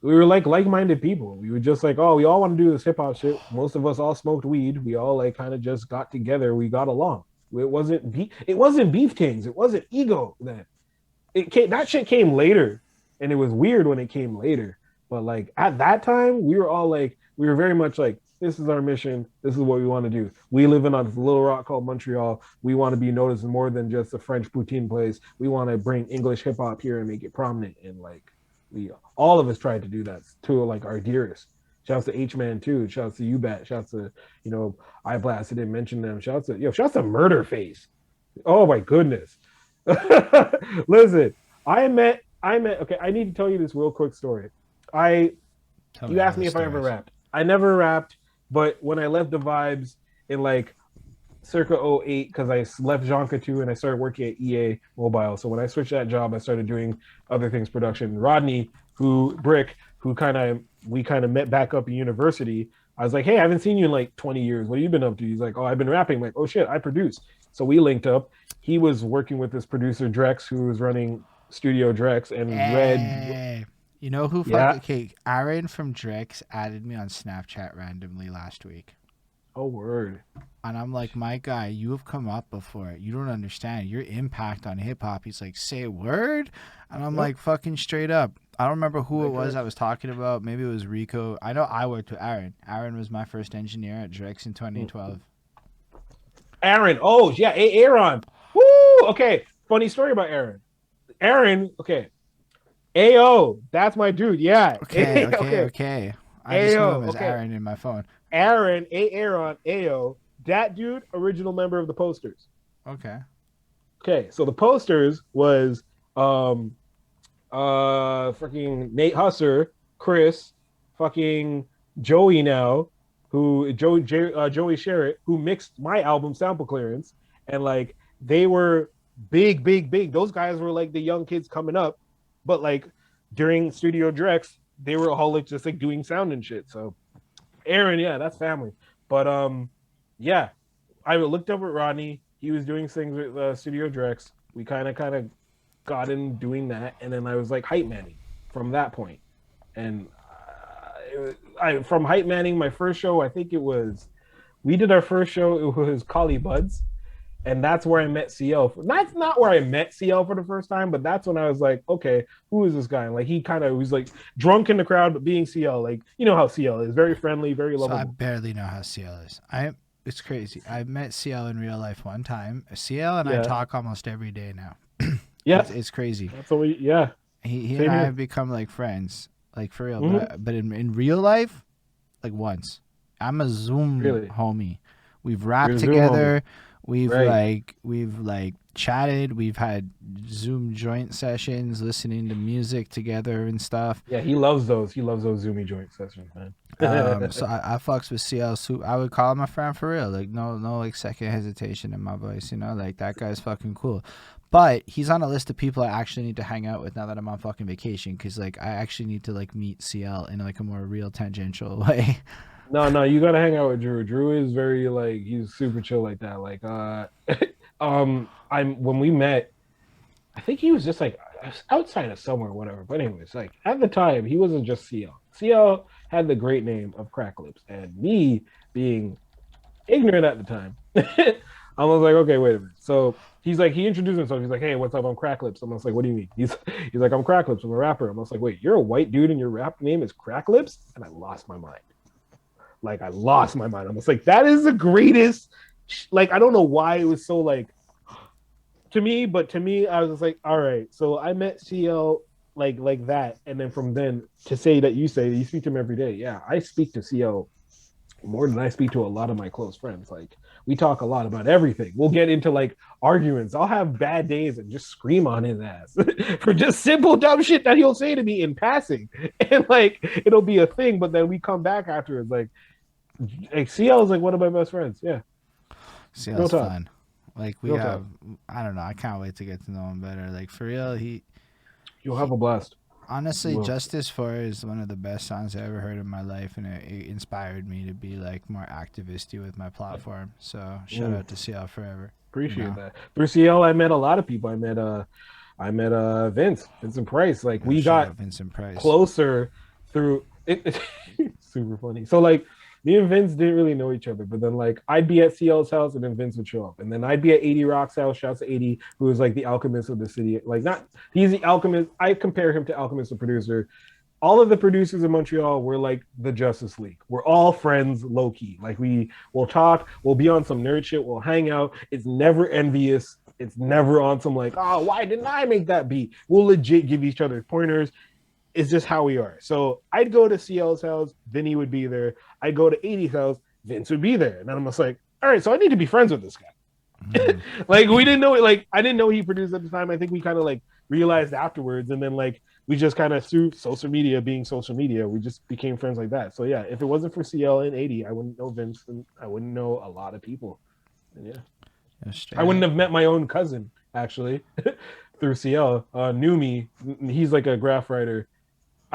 we were like-minded people. We were just like, oh, we all want to do this hip hop shit. Most of us all smoked weed. We all like kind of just got together. We got along. It wasn't beef kings. It wasn't ego then. That shit came later, and it was weird when it came later. But like at that time, we were very much like, this is our mission. This is what we want to do. We live in a little rock called Montreal. We want to be noticed more than just a French poutine place. We want to bring English hip hop here and make it prominent. And like all of us tried to do that to like our dearest. Shouts to H-Man too. Shouts to Ubat. Shouts to, iBlast. I didn't mention them. Shouts to Murderface. Oh my goodness. Listen, I met, okay, I need to tell you this real quick story. You asked me if I ever rapped. I never rapped, but when I left the Vibes in like circa 08, because I left Jonka too and I started working at EA Mobile. So when I switched that job, I started doing other things production. Rodney, we kind of met back up in university. I was like, hey, I haven't seen you in like 20 years. What have you been up to? He's like, oh, I've been rapping. I'm like, oh shit, I produce. So we linked up. He was working with this producer Drex, who was running Studio Drex, and Red. Hey, you know who Yeah. fucking okay? Aaron from Drex added me on Snapchat randomly last week. Oh word. And I'm like, my guy, you have come up before. You don't understand your impact on hip hop. He's like, say a word. And I'm Yep. like, fucking straight up. I don't remember who it Like was I Drex. was talking about. Maybe it was Rico. I know I worked with Aaron. Aaron was my first engineer at Drex in Mm. 2012. Aaron. Oh yeah, Aaron. Woo. Okay. Funny story about Aaron. Aaron. Okay. Ao. That's my dude. Yeah. Okay, okay, Okay. okay. I just knew Ao. him as Okay. Aaron in my phone. Aaron. Aaron. Ao. That dude. Original member of the Posters. Okay. Okay. So the Posters was freaking Nate Husser, Chris, fucking Joey now, Joey Sherritt, who mixed my album Sample Clearance, and like they were big. Those guys were like the young kids coming up, but like during Studio Drex, they were all like just like doing sound and shit. So Aaron, yeah, that's family. But yeah, I looked up at Rodney. He was doing things with Studio Drex. We kind of got in doing that, and then I was like hype manning from that point. And from hype manning, my first show, I think it was we did our first show. It was Collie Buds, and that's where I met CL. That's not where I met CL for the first time, but that's when I was like, okay, who is this guy? And like he kind of was like drunk in the crowd, but being CL, like you know how CL is, very friendly, very So I lovable. barely know how CL is. It's crazy. I met CL in real life one time. CL and I Yeah, talk almost every day now. yeah, It's crazy. that's what we. Yeah, He and same I here. have become like friends, like for real. Mm-hmm. But in real life, like once. I'm a Zoom Really, homie. We've you're rapped a Zoom homie, together. right? We've like chatted. We've had Zoom joint sessions, listening to music together and stuff. Yeah, he loves those. He loves those zoomy joint sessions, man. So I fucks with CL. So I would call him a friend for real. Like no like second hesitation in my voice. You know, like that guy's fucking cool. But he's on a list of people I actually need to hang out with now that I'm on fucking vacation. Because like I actually need to like meet CL in like a more real tangential way. No, you gotta hang out with Drew. Drew is very like he's super chill like that. Like I'm when we met, I think he was just like outside of somewhere, whatever. But anyways, like at the time, he wasn't just CL. CL had the great name of Crack Lips, and me being ignorant at the time, I was like, okay, wait a minute. So he's like, he introduced himself. He's like, hey, what's up? I'm Crack Lips. I'm just like, what do you mean? He's like, I'm Crack Lips. I'm a rapper. I'm just like, wait, you're a white dude and your rap name is Crack Lips? And I lost my mind. Like I lost my mind. I'm just like, that is the greatest. Like I don't know why it was so like to me, but to me, I was just like, all right. So I met CL like that, and then from then to say that you say you speak to him every day. Yeah, I speak to CL more than I speak to a lot of my close friends. Like we talk a lot about everything. We'll get into like arguments. I'll have bad days and just scream on his ass for just simple dumb shit that he'll say to me in passing, and like it'll be a thing. But then we come back afterwards, like CL is like one of my best friends. Yeah, real CL's talk, fun. Like we real have, talk. I don't know. I can't wait to get to know him better. Like for real, You'll have he a blast. You honestly, will. Justice for is one of the best songs I ever heard in my life, and it inspired me to be like more activisty with my platform. So shout Mm, out to CL forever. You appreciate know, that. Through CL, I met a lot of people. I met Vincent Price. Like we shout got out Vincent Price. closer through it. Super funny. So like me and Vince didn't really know each other, but then like I'd be at CL's house and then Vince would show up. And then I'd be at 80 Rock's house, shouts to 80, who is like the alchemist of the city. Like not he's the alchemist. I compare him to Alchemist the producer. All of the producers in Montreal were like the Justice League. We're all friends low key. Like we will talk, we'll be on some nerd shit, we'll hang out. It's never envious. It's never on some like, oh, why didn't I make that beat? We'll legit give each other pointers. It's just how we are. So I'd go to CL's house, Vinny would be there. I'd go to 80's house, Vince would be there. And then I'm just like, all right, so I need to be friends with this guy. Mm. Like we didn't know it, like I didn't know he produced at the time. I think we kind of like realized afterwards, and then like we just kind of through social media being social media, we just became friends like that. So yeah, if it wasn't for CL and 80, I wouldn't know Vince and I wouldn't know a lot of people. And yeah. Yeah, I straight wouldn't up. have met my own cousin actually through CL. Knew me. He's like a graph writer.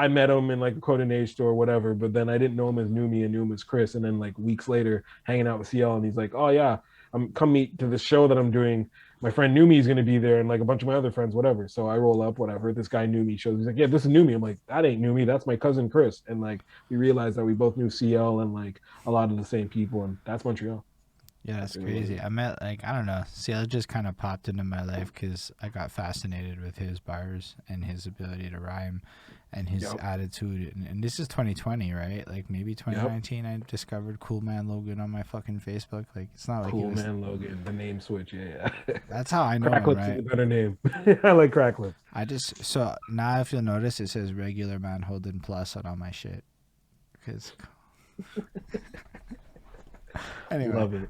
I met him in like a Codename store or whatever, but then I didn't know him as Numi and knew him as Chris. And then like weeks later, hanging out with CL, and he's like, "Oh yeah, I'm come meet to this show that I'm doing. My friend Numi is going to be there, and like a bunch of my other friends, whatever." So I roll up, whatever. This guy Numi shows. He's like, "Yeah, this is Numi." I'm like, "That ain't Numi. That's my cousin Chris." And like we realized that we both knew CL and like a lot of the same people, and that's Montreal. Yeah, that's Really crazy. I met, like, I don't know. CL just kind of popped into my life because I got fascinated with his bars and his ability to rhyme and his Yep. attitude. And this is 2020, right? Like maybe Yep. 2019, I discovered Cool Man Logan on my fucking Facebook. Like, it's not like he Cool was. man Logan, the name switch. Yeah, yeah. That's how I know Crack him, Lips is right? a better name. I like Crack Lips. I just, so now if you'll notice, it says regular man Holden Plus on all my shit. Because, anyway. Love it.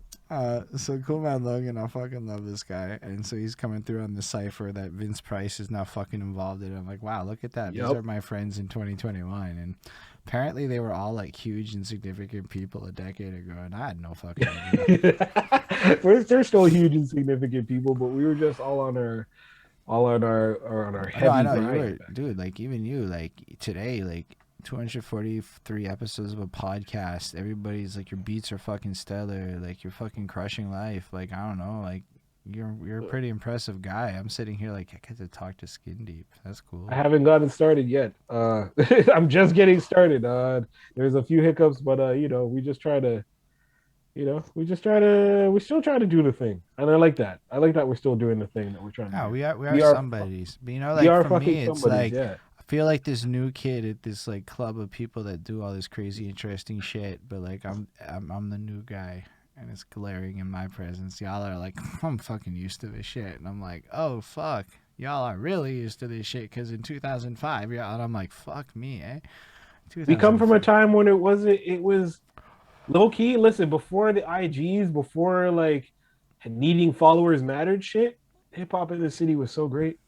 So Cool Man Logan, I fucking love this guy, and so he's coming through on the cipher that Vince Price is now fucking involved in. I'm like, wow, look at that. These Yep. are my friends in 2021, and apparently they were all like huge and significant people a decade ago, and I had no fucking idea. They're still huge and significant people, but we were just on our No, I heavy know you grind. were, dude. Like even you, like today, like 243 episodes of a podcast. Everybody's like, your beats are fucking stellar. Like you're fucking crushing life. Like I don't know, like you're a pretty impressive guy. I'm sitting here like I get to talk to Skindeep. That's I cool. haven't gotten started yet. I'm just getting started. There's a few hiccups, but you know, we just try to, we still try to do the thing, and I like that. I like that we're still doing the thing that we're trying to Yeah, do. we are We are, somebodies. But you know, we like are for fucking me, it's somebody's. like Yeah, I feel like this new kid at this like club of people that do all this crazy, interesting shit. But like I'm the new guy, and it's glaring in my presence. Y'all are like, I'm fucking used to this shit, and I'm like, oh fuck, y'all are really used to this shit. Because in 2005, yeah, and I'm like, fuck me, eh? we come from a 2005. time when it was low key. Listen, before the IGs, before like needing followers mattered, shit. Hip hop in the city was so great.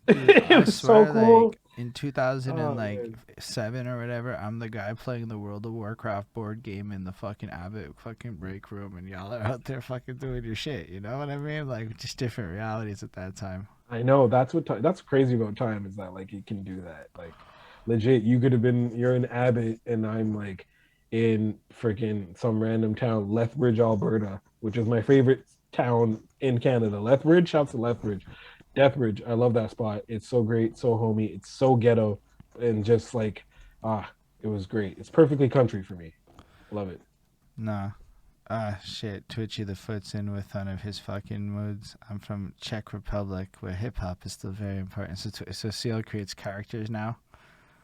Dude, I It was so swear, cool. like in 2000 and Oh like man. seven or whatever, I'm the guy playing the World of Warcraft board game in the fucking Abbott fucking break room, and y'all are out there fucking doing your shit. You know what I mean? Like just different realities at that time. I know that's crazy about time is that like it can do that. Like legit, you could have been you're in Abbott and I'm like in freaking some random town, Lethbridge, Alberta, which is my favorite town in Canada. Lethbridge, shouts to Lethbridge. Deathbridge, I love that spot. It's so great, so homey, it's so ghetto, and just like it was great. It's perfectly country for me. Love it. Nah. Shit. Twitchy the foot's in with one of his fucking moods. I'm from Czech Republic, where hip hop is still very important. So CL creates characters now.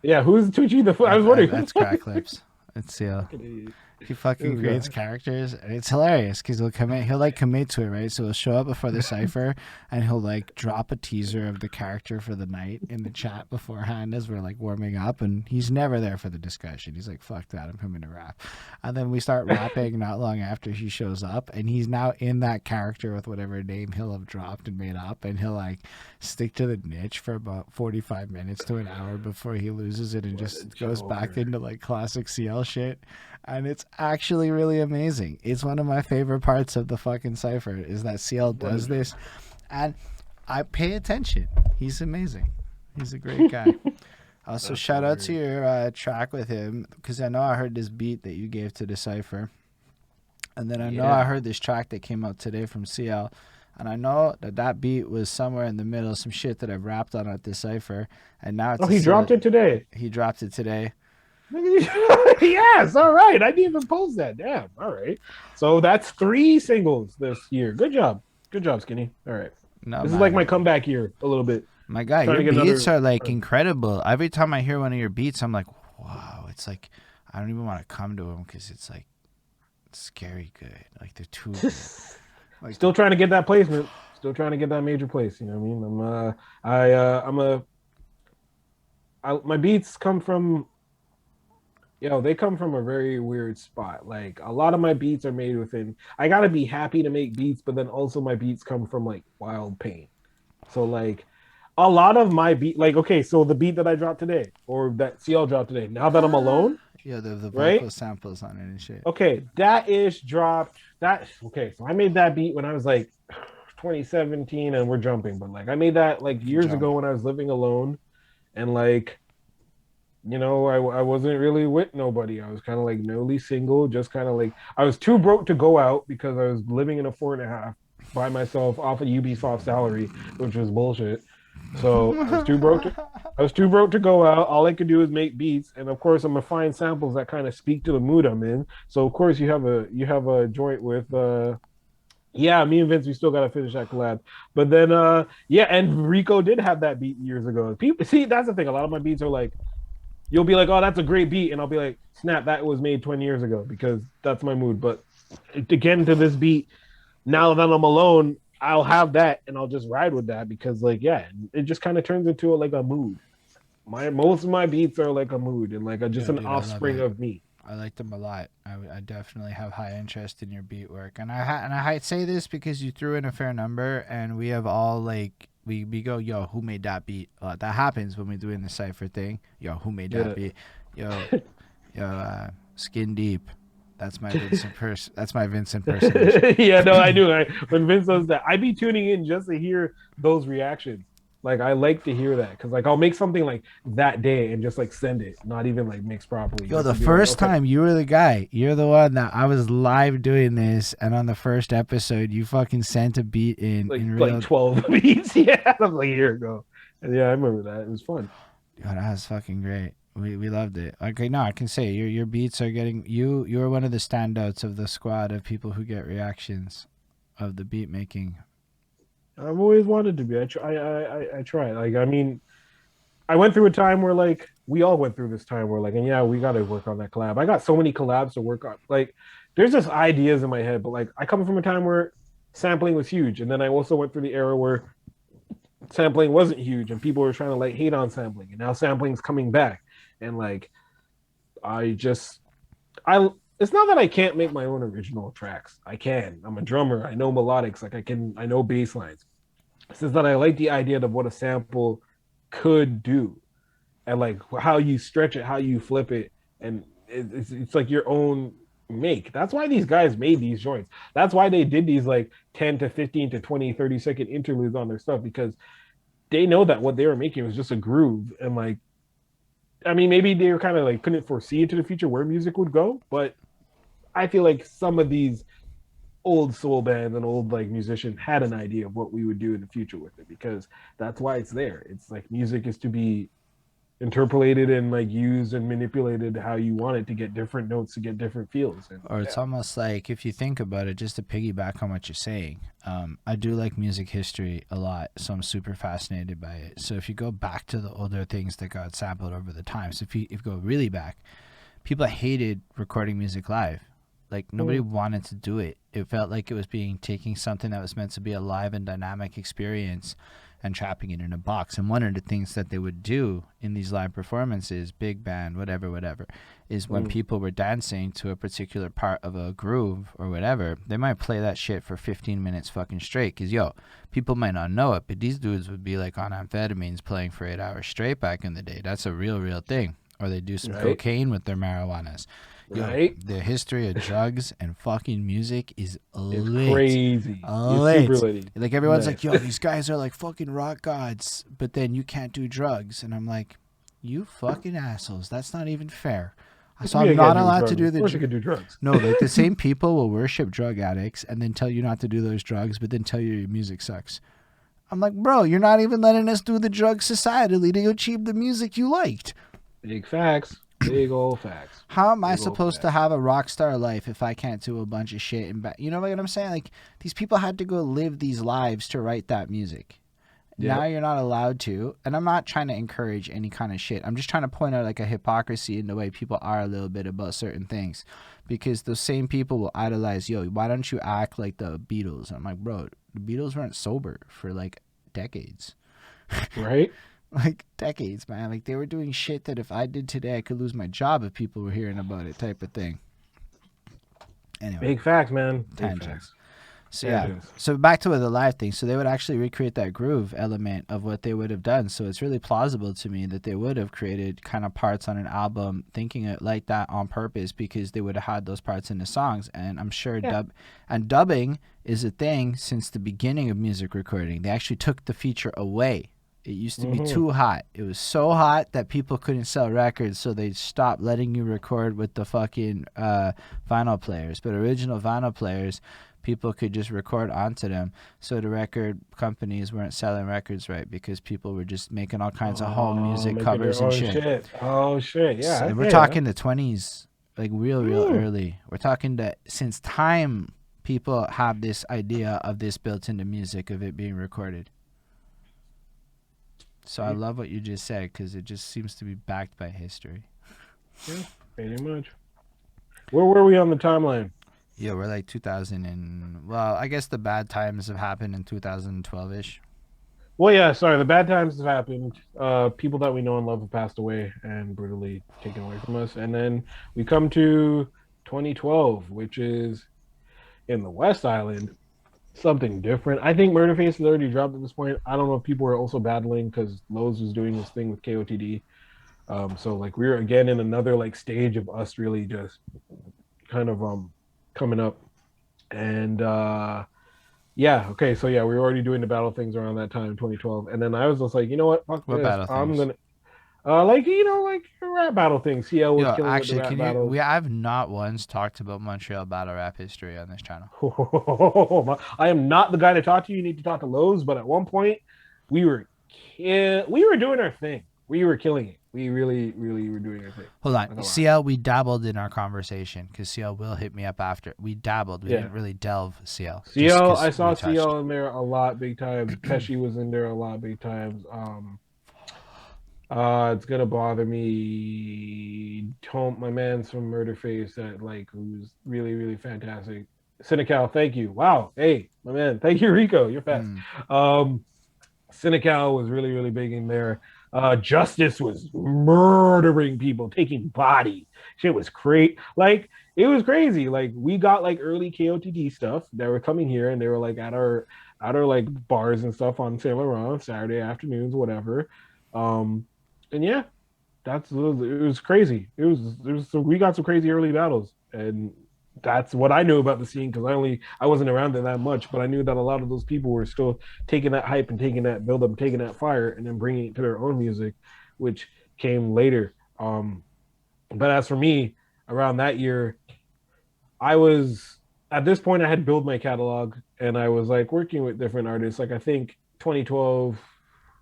Yeah, who's Tucci the I was wondering who the That's fuck crack is lips. It's CL. fucking idiot. He fucking This creates guy. characters, and it's hilarious because he'll like commit to it, right? So he'll show up before the cipher, and he'll like drop a teaser of the character for the night in the chat beforehand as we're like warming up, and he's never there for the discussion. He's like, "Fuck that, I'm coming to rap," and then we start rapping not long after he shows up, and he's now in that character with whatever name he'll have dropped and made up, and he'll like stick to the niche for about 45 minutes to an hour before he loses it and What a just goes back joker. into like classic CL shit, and it's actually really amazing. It's one of my favorite parts of the fucking cipher is that CL What a does this, joker. and I pay attention. He's amazing. He's a great guy. Also, That's shout out to hilarious. your track with him because I know I heard this beat that you gave to the cipher, and then I know I Yeah. heard this track that came out today from CL, and I know that that beat was somewhere in the middle, some shit that I've rapped on at the cipher, and now it's Oh, a he dropped it today. he dropped it today. Yes, all right. I didn't even post that. Damn. All right. So that's 3 singles this year. Good job. Good job, Skinny. All right. No This is like my man, comeback year a little bit. my guy, Trying your to get beats another. are like incredible. Every time I hear one of your beats, I'm like, wow. It's like I don't even want to come to them because it's like scary good. Like they're too good. Like Still trying to get that placement. Still trying to get that major place. You know what I mean? I'm a. My beats come from they come from a very weird spot. Like a lot of my beats are made within. I gotta be happy to make beats, but then also my beats come from like wild pain. So like a lot of my beat, like okay, so the beat that I dropped today or that CL dropped today. Now that I'm alone, yeah, the right? vocal samples on it and shit. Okay, that is dropped. That okay. So I made that beat when I was like 2017, and we're jumping, but like I made that like years Jump. ago when I was living alone, and like I wasn't really with nobody. I was kind of like newly single, just kind of like I was too broke to go out because I was living in a 4.5 by myself off a Ubisoft salary, which was bullshit. So I was too broke to go out. All I could do is make beats, and of course, I'm gonna find samples that kind of speak to the mood I'm in. So of course, you have a joint with yeah, me and Vince, we still gotta finish that collab. But then yeah, and Rico did have that beat years ago. People see that's the thing. A lot of my beats are like you'll be like, oh, that's a great beat. And I'll be like, snap, that was made 20 years ago because that's my mood. But to get into this beat, now that I'm alone, I'll have that and I'll just ride with that because, like, yeah, it just kind of turns into like a mood. Most of my beats are like a mood and like just Yo, an dude, I love offspring it. of me. I like them a lot. I definitely have high interest in your beat work, and I say this because you threw in a fair number, and we have all like we go, yo, who made that beat? That happens when we do in the cipher thing. Yo, who made that Yeah. beat? Yo, Skin Deep. That's my Vincent That's my Vincent impersonation. Yeah, no, I do. When Vince does that, I be tuning in just to hear those reactions. Like I like to hear that because like I'll make something like that day and just like send it, not even like mix properly, Yo, just the to be like, first okay, time you were the guy. You're the one that I was live doing this, and on the first episode, you fucking sent a beat like in like real. 12 beats. Yeah, that was like a year ago. And yeah, I remember that. It was fun. Yo, that was fucking great. We loved it. Okay, no, I can say your beats are getting you. You're one of the standouts of the squad of people who get reactions of the beat making. I've always wanted to be. I try. Like I mean, I went through a time where like we all went through this time where like, and yeah, we got to work on that collab. I got so many collabs to work on. Like, there's just ideas in my head, but like I come from a time where sampling was huge, and then I also went through the era where sampling wasn't huge, and people were trying to like hate on sampling, and now sampling's coming back, and like I just I. It's not that I can't make my own original tracks. I can. I'm a drummer. I know melodics. Like I can. I know bass lines. It's just that I like the idea of what a sample could do and like how you stretch it, how you flip it, and it's like your own make. That's why these guys made these joints. That's why they did these like 10 to 15 to 20, 30-second interludes on their stuff because they know that what they were making was just a groove. And like, I mean, maybe they were kind of like couldn't foresee into the future where music would go, but I feel like some of these old soul bands and old like musicians had an idea of what we would do in the future with it because that's why it's there. It's like music is to be interpolated and like used and manipulated how you want it to get different notes to get different feels. And Or yeah, it's almost like if you think about it, just to piggyback on what you're saying. I do like music history a lot, so I'm super fascinated by it. So if you go back to the older things that got sampled over the time, so if you go really back, people hated recording music live. Like nobody wanted to do it. It felt like it was being taking something that was meant to be a live and dynamic experience and trapping it in a box. And one of the things that they would do in these live performances, big band, whatever, is when people were dancing to a particular part of a groove or whatever, they might play that shit for 15 minutes fucking straight. Cause yo, people might not know it, but these dudes would be like on amphetamines playing for 8 hours straight back in the day. That's a real thing. Or they do some right, cocaine with their marijuanas. Yo, right. the history of drugs and fucking music is It's lit. crazy. It's super Lit. litty. Like everyone's Nice. like, yo, these guys are like fucking rock gods, but then you can't do drugs. And I'm like, you fucking assholes. That's not even fair. So Me, I'm I can't not do allowed to drugs. do Of the course, I could do drugs. no, like the same people will worship drug addicts and then tell you not to do those drugs, but then tell you your music sucks. I'm like, bro, you're not even letting us do the drugs societally to achieve the music you liked. Big facts. Big old facts. How am I Big old supposed to facts. have a rock star life if I can't do a bunch of shit and you know what I'm saying? Like these people had to go live these lives to write that music. Now Yep. you're not allowed to, and I'm not trying to encourage any kind of shit. I'm just trying to point out like a hypocrisy in the way people are a little bit about certain things, because those same people will idolize, yo, why don't you act like the Beatles? And I'm like, bro, the Beatles weren't sober for like decades. Right. Like decades, man. Like they were doing shit that if I did today, I could lose my job if people were hearing about it, type of thing. Anyway, Big facts, man. Big tangents. facts. So yeah, Tangents. so back to the live thing. So they would actually recreate that groove element of what they would have done. So it's really plausible to me that they would have created kind of parts on an album, thinking it like that on purpose because they would have had those parts in the songs. And I'm sure Yeah. dubbing is a thing since the beginning of music recording. They actually took the feature away It used to be Mm-hmm. too hot. It was so hot that people couldn't sell records, so they stopped letting you record with the fucking vinyl players. But original vinyl players, people could just record onto them. So the record companies weren't selling records right because people were just making all kinds of home Oh, music making covers their and own shit. shit. Oh shit. Yeah. So we're Yeah. talking the 20s, like real Mm. early. We're talking that since time, people have this idea of this built into music of it being recorded. So I love what you just said because it just seems to be backed by history. Yeah, pretty much. Where were we on the timeline? Yeah, we're like 2000 and well, I guess the bad times have happened in 2012 ish. Well, yeah, sorry, the bad times have happened. People that we know and love have passed away and brutally taken away from us. And then we come to 2012, which is in the West Island, something different. I think Murderface has already dropped at this point. I don't know if people are also battling because Lowe's was doing this thing with KOTD. So like we're again in another like stage of us really just kind of coming up. And yeah, okay, so yeah, we were already doing the battle things around that time, 2012. And then I was just like, you know what, fuck What this. battle I'm things? gonna like like rap battle things. CL was Yo, killing with the actually, rap can you? battles. I've not once talked about Montreal battle rap history on this channel. I am not the guy to talk to. You need to talk to Lowe's. But at one point, we were we were doing our thing. We were killing it. We really, really were doing our thing. Hold on, Not gonna lie. CL. We dabbled in our conversation because CL will hit me up after. We dabbled. We Yeah. didn't really delve CL. Just CL, I because saw we touched. CL in there a lot, big times. Pesci was in there a lot, big times. It's gonna bother me. Tom, my man's from Murderface, that like who's really, really fantastic. Cinecal, thank you. Wow, hey, my man, thank you, Rico. You're fast. Um, Cinecal was really, really big in there. Justice was murdering people, taking bodies. Shit was great. Like it was crazy. Like we got like early KOTD stuff that were coming here, and they were like at our like bars and stuff on Saint Laurent Saturday afternoons, whatever. Um, and yeah, it was crazy. We got some crazy early battles, and that's what I knew about the scene because I wasn't around there that much, but I knew that a lot of those people were still taking that hype and taking that build up, and taking that fire, and then bringing it to their own music, which came later. But as for me, around that year, I was at this point I had built my catalog and I was like working with different artists. Like I think 2012,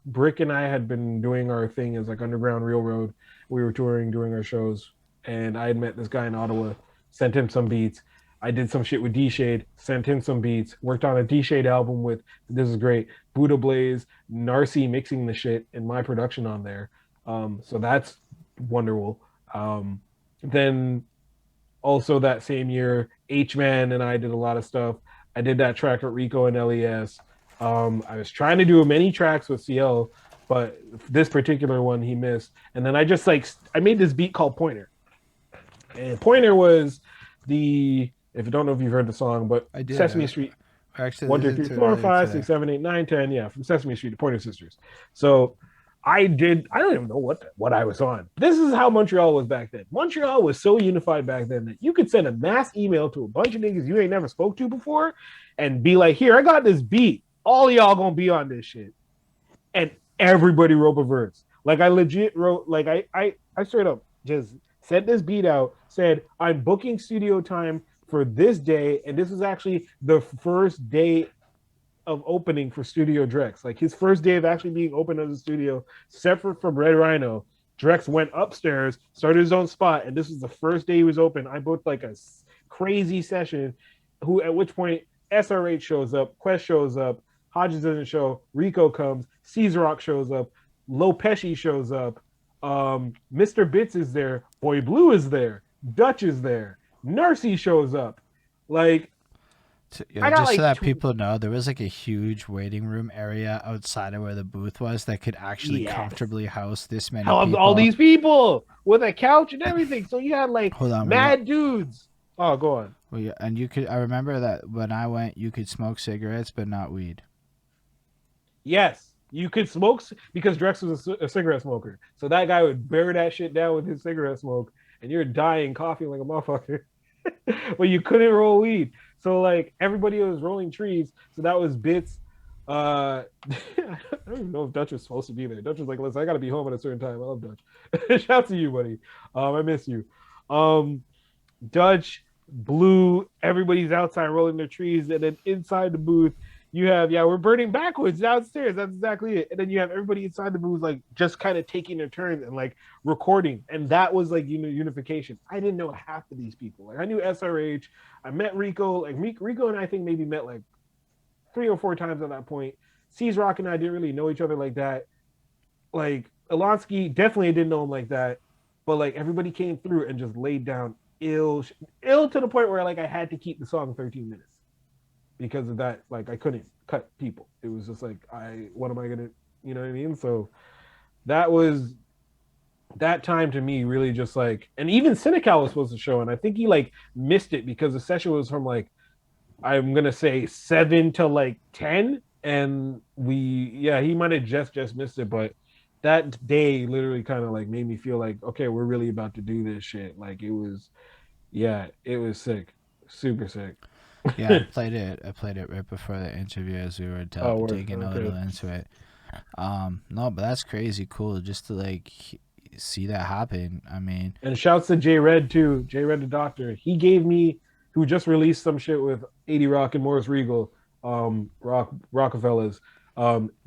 Brick and I had been doing our thing as like Underground Railroad. We were touring, doing our shows, and I had met this guy in Ottawa, sent him some beats. I did some shit with D Shade, sent him some beats, worked on a D Shade album with this is great, Buddha Blaze, Narcy mixing the shit, and my production on there. So that's wonderful. Then also that same year, H Man and I did a lot of stuff. I did that track with Rico and LES. I was trying to do many tracks with CL, but this particular one he missed. And then I just like I made this beat called Pointer, and Pointer was the if you don't know if you've heard the song, but I did. Sesame Street Actually, 1, 2, listened 3, to it 4, earlier 5, today. 6, 7, 8, 9, 10. Yeah, from Sesame Street, the Pointer Sisters. So I don't even know what I was on. This is how Montreal was back then. Montreal was so unified back then that you could send a mass email to a bunch of niggas you ain't never spoke to before and be like, here, I got this beat. All y'all gonna be on this shit. And everybody wrote a verse. Like I legit wrote, like I straight up just sent this beat out, said, I'm booking studio time for this day. And this was actually the first day of opening for Studio Drex. Like his first day of actually being open as a studio, separate from Red Rhino. Drex went upstairs, started his own spot, and this was the first day he was open. I booked like a crazy session. Who at which point SRH shows up, Quest shows up, Hodges doesn't show, Rico comes, Caesar Rock shows up, Lo Pesci shows up, Mr. Bits is there, Boy Blue is there, Dutch is there, Narcy shows up. Like I got Just so like that people know, there was like a huge waiting room area outside of where the booth was that could actually yes. comfortably house this many How people. all these people with a couch and everything. So you had like Hold on, mad dudes. Oh, go on. And you could. I remember that when I went, you could smoke cigarettes, but not weed. Yes, you could smoke because Drex was a cigarette smoker. So that guy would bear that shit down with his cigarette smoke, and you're dying coughing like a motherfucker. But you couldn't roll weed. So like everybody was rolling trees. So that was Bits, I don't even know if Dutch was supposed to be there. Dutch was like, listen, I gotta be home at a certain time. I love Dutch. Shout out to you, buddy. I miss you. Um, Dutch, Blue, everybody's outside rolling their trees, and then inside the booth, you have we're burning backwards downstairs. That's exactly it. And then you have everybody inside the booth, like just kind of taking their turns and like recording, and that was like unification. I didn't know half of these people. Like I knew SRH, I met Rico. Like Rico and I think maybe met like 3 or 4 times at that point. Seas Rock and I didn't really know each other like that. Like Alonsky definitely didn't know him like that, but like everybody came through and just laid down ill to the point where like I had to keep the song 13 minutes because of that. Like I couldn't cut people. It was just like what am I gonna, you know what I mean? So that was that time to me really just like, and even Senecal was supposed to show, and I think he like missed it because the session was from like I'm gonna say 7 to like 10, and he might have just missed it, but that day literally kind of like made me feel like okay, we're really about to do this shit. Like it was sick, super sick. Yeah, I played it. I played it right before the interview as we were digging a little into it. No, but that's crazy cool just to like see that happen. I mean, and shouts to J Red too. J Red the Doctor. He gave me who just released some shit with 80 Rock and Morris Regal, Rockefellers.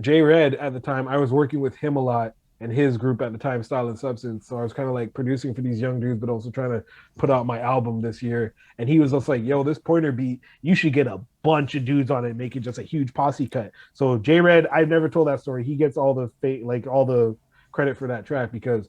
J Red at the time, I was working with him a lot and his group at the time, Style and Substance. So I was kind of like producing for these young dudes, but also trying to put out my album this year. And he was just like, yo, this pointer beat, you should get a bunch of dudes on it and make it just a huge posse cut. So J Red, I've never told that story. He gets all the all the credit for that track because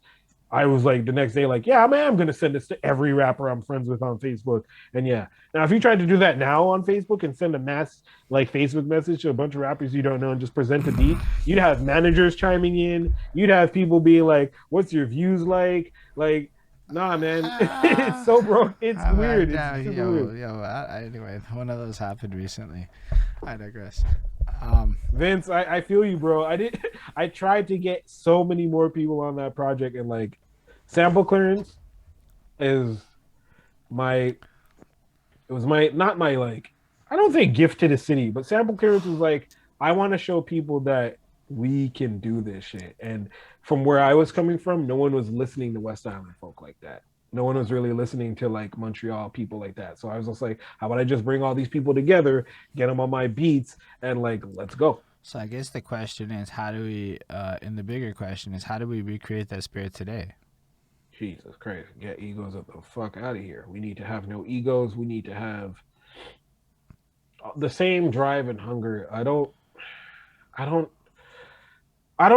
I was like the next day, like, yeah, man, I'm gonna send this to every rapper I'm friends with on Facebook. And yeah, now if you tried to do that now on Facebook and send a mass like Facebook message to a bunch of rappers you don't know and just present a beat, you'd have managers chiming in. You'd have people being like, "What's your views like?" Like, nah, man, it's so broke. It's weird. It's super weird. Anyway, one of those happened recently. I digress. Vince, I feel you, bro. I tried to get so many more people on that project, and like sample clearance is my it was my not my like I don't think gift to the city, but sample clearance was like I want to show people that we can do this shit. And from where I was coming from, no one was listening to West Island folk like that. No one was really listening to like Montreal people like that. So I was just like, how about I just bring all these people together, get them on my beats, and like let's go. So I guess the question is, how do we? And the bigger question is, how do we recreate that spirit today? Jesus Christ, get egos up the fuck out of here. We need to have no egos. We need to have the same drive and hunger. I don't, I don't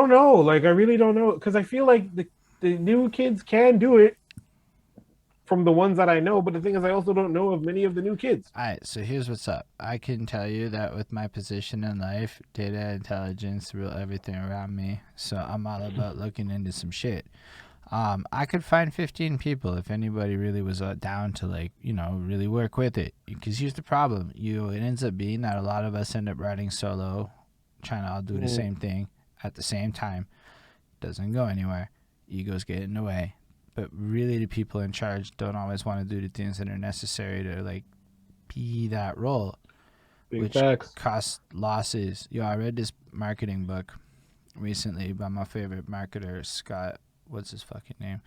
know. Like, I really don't know. Because I feel like the new kids can do it from the ones that I know. But the thing is, I also don't know of many of the new kids. All right, so here's what's up. I can tell you that with my position in life, data intelligence rule everything around me. So I'm all about looking into some shit. I could find 15 people if anybody really was down to like, really work with it. Because here's the problem. It ends up being that a lot of us end up writing solo, trying to all do the same thing at the same time. Doesn't go anywhere. Egos get in the way. But really the people in charge don't always want to do the things that are necessary to like be that role. Big facts. Costs losses. I read this marketing book recently by my favorite marketer, Scott. What's his fucking name?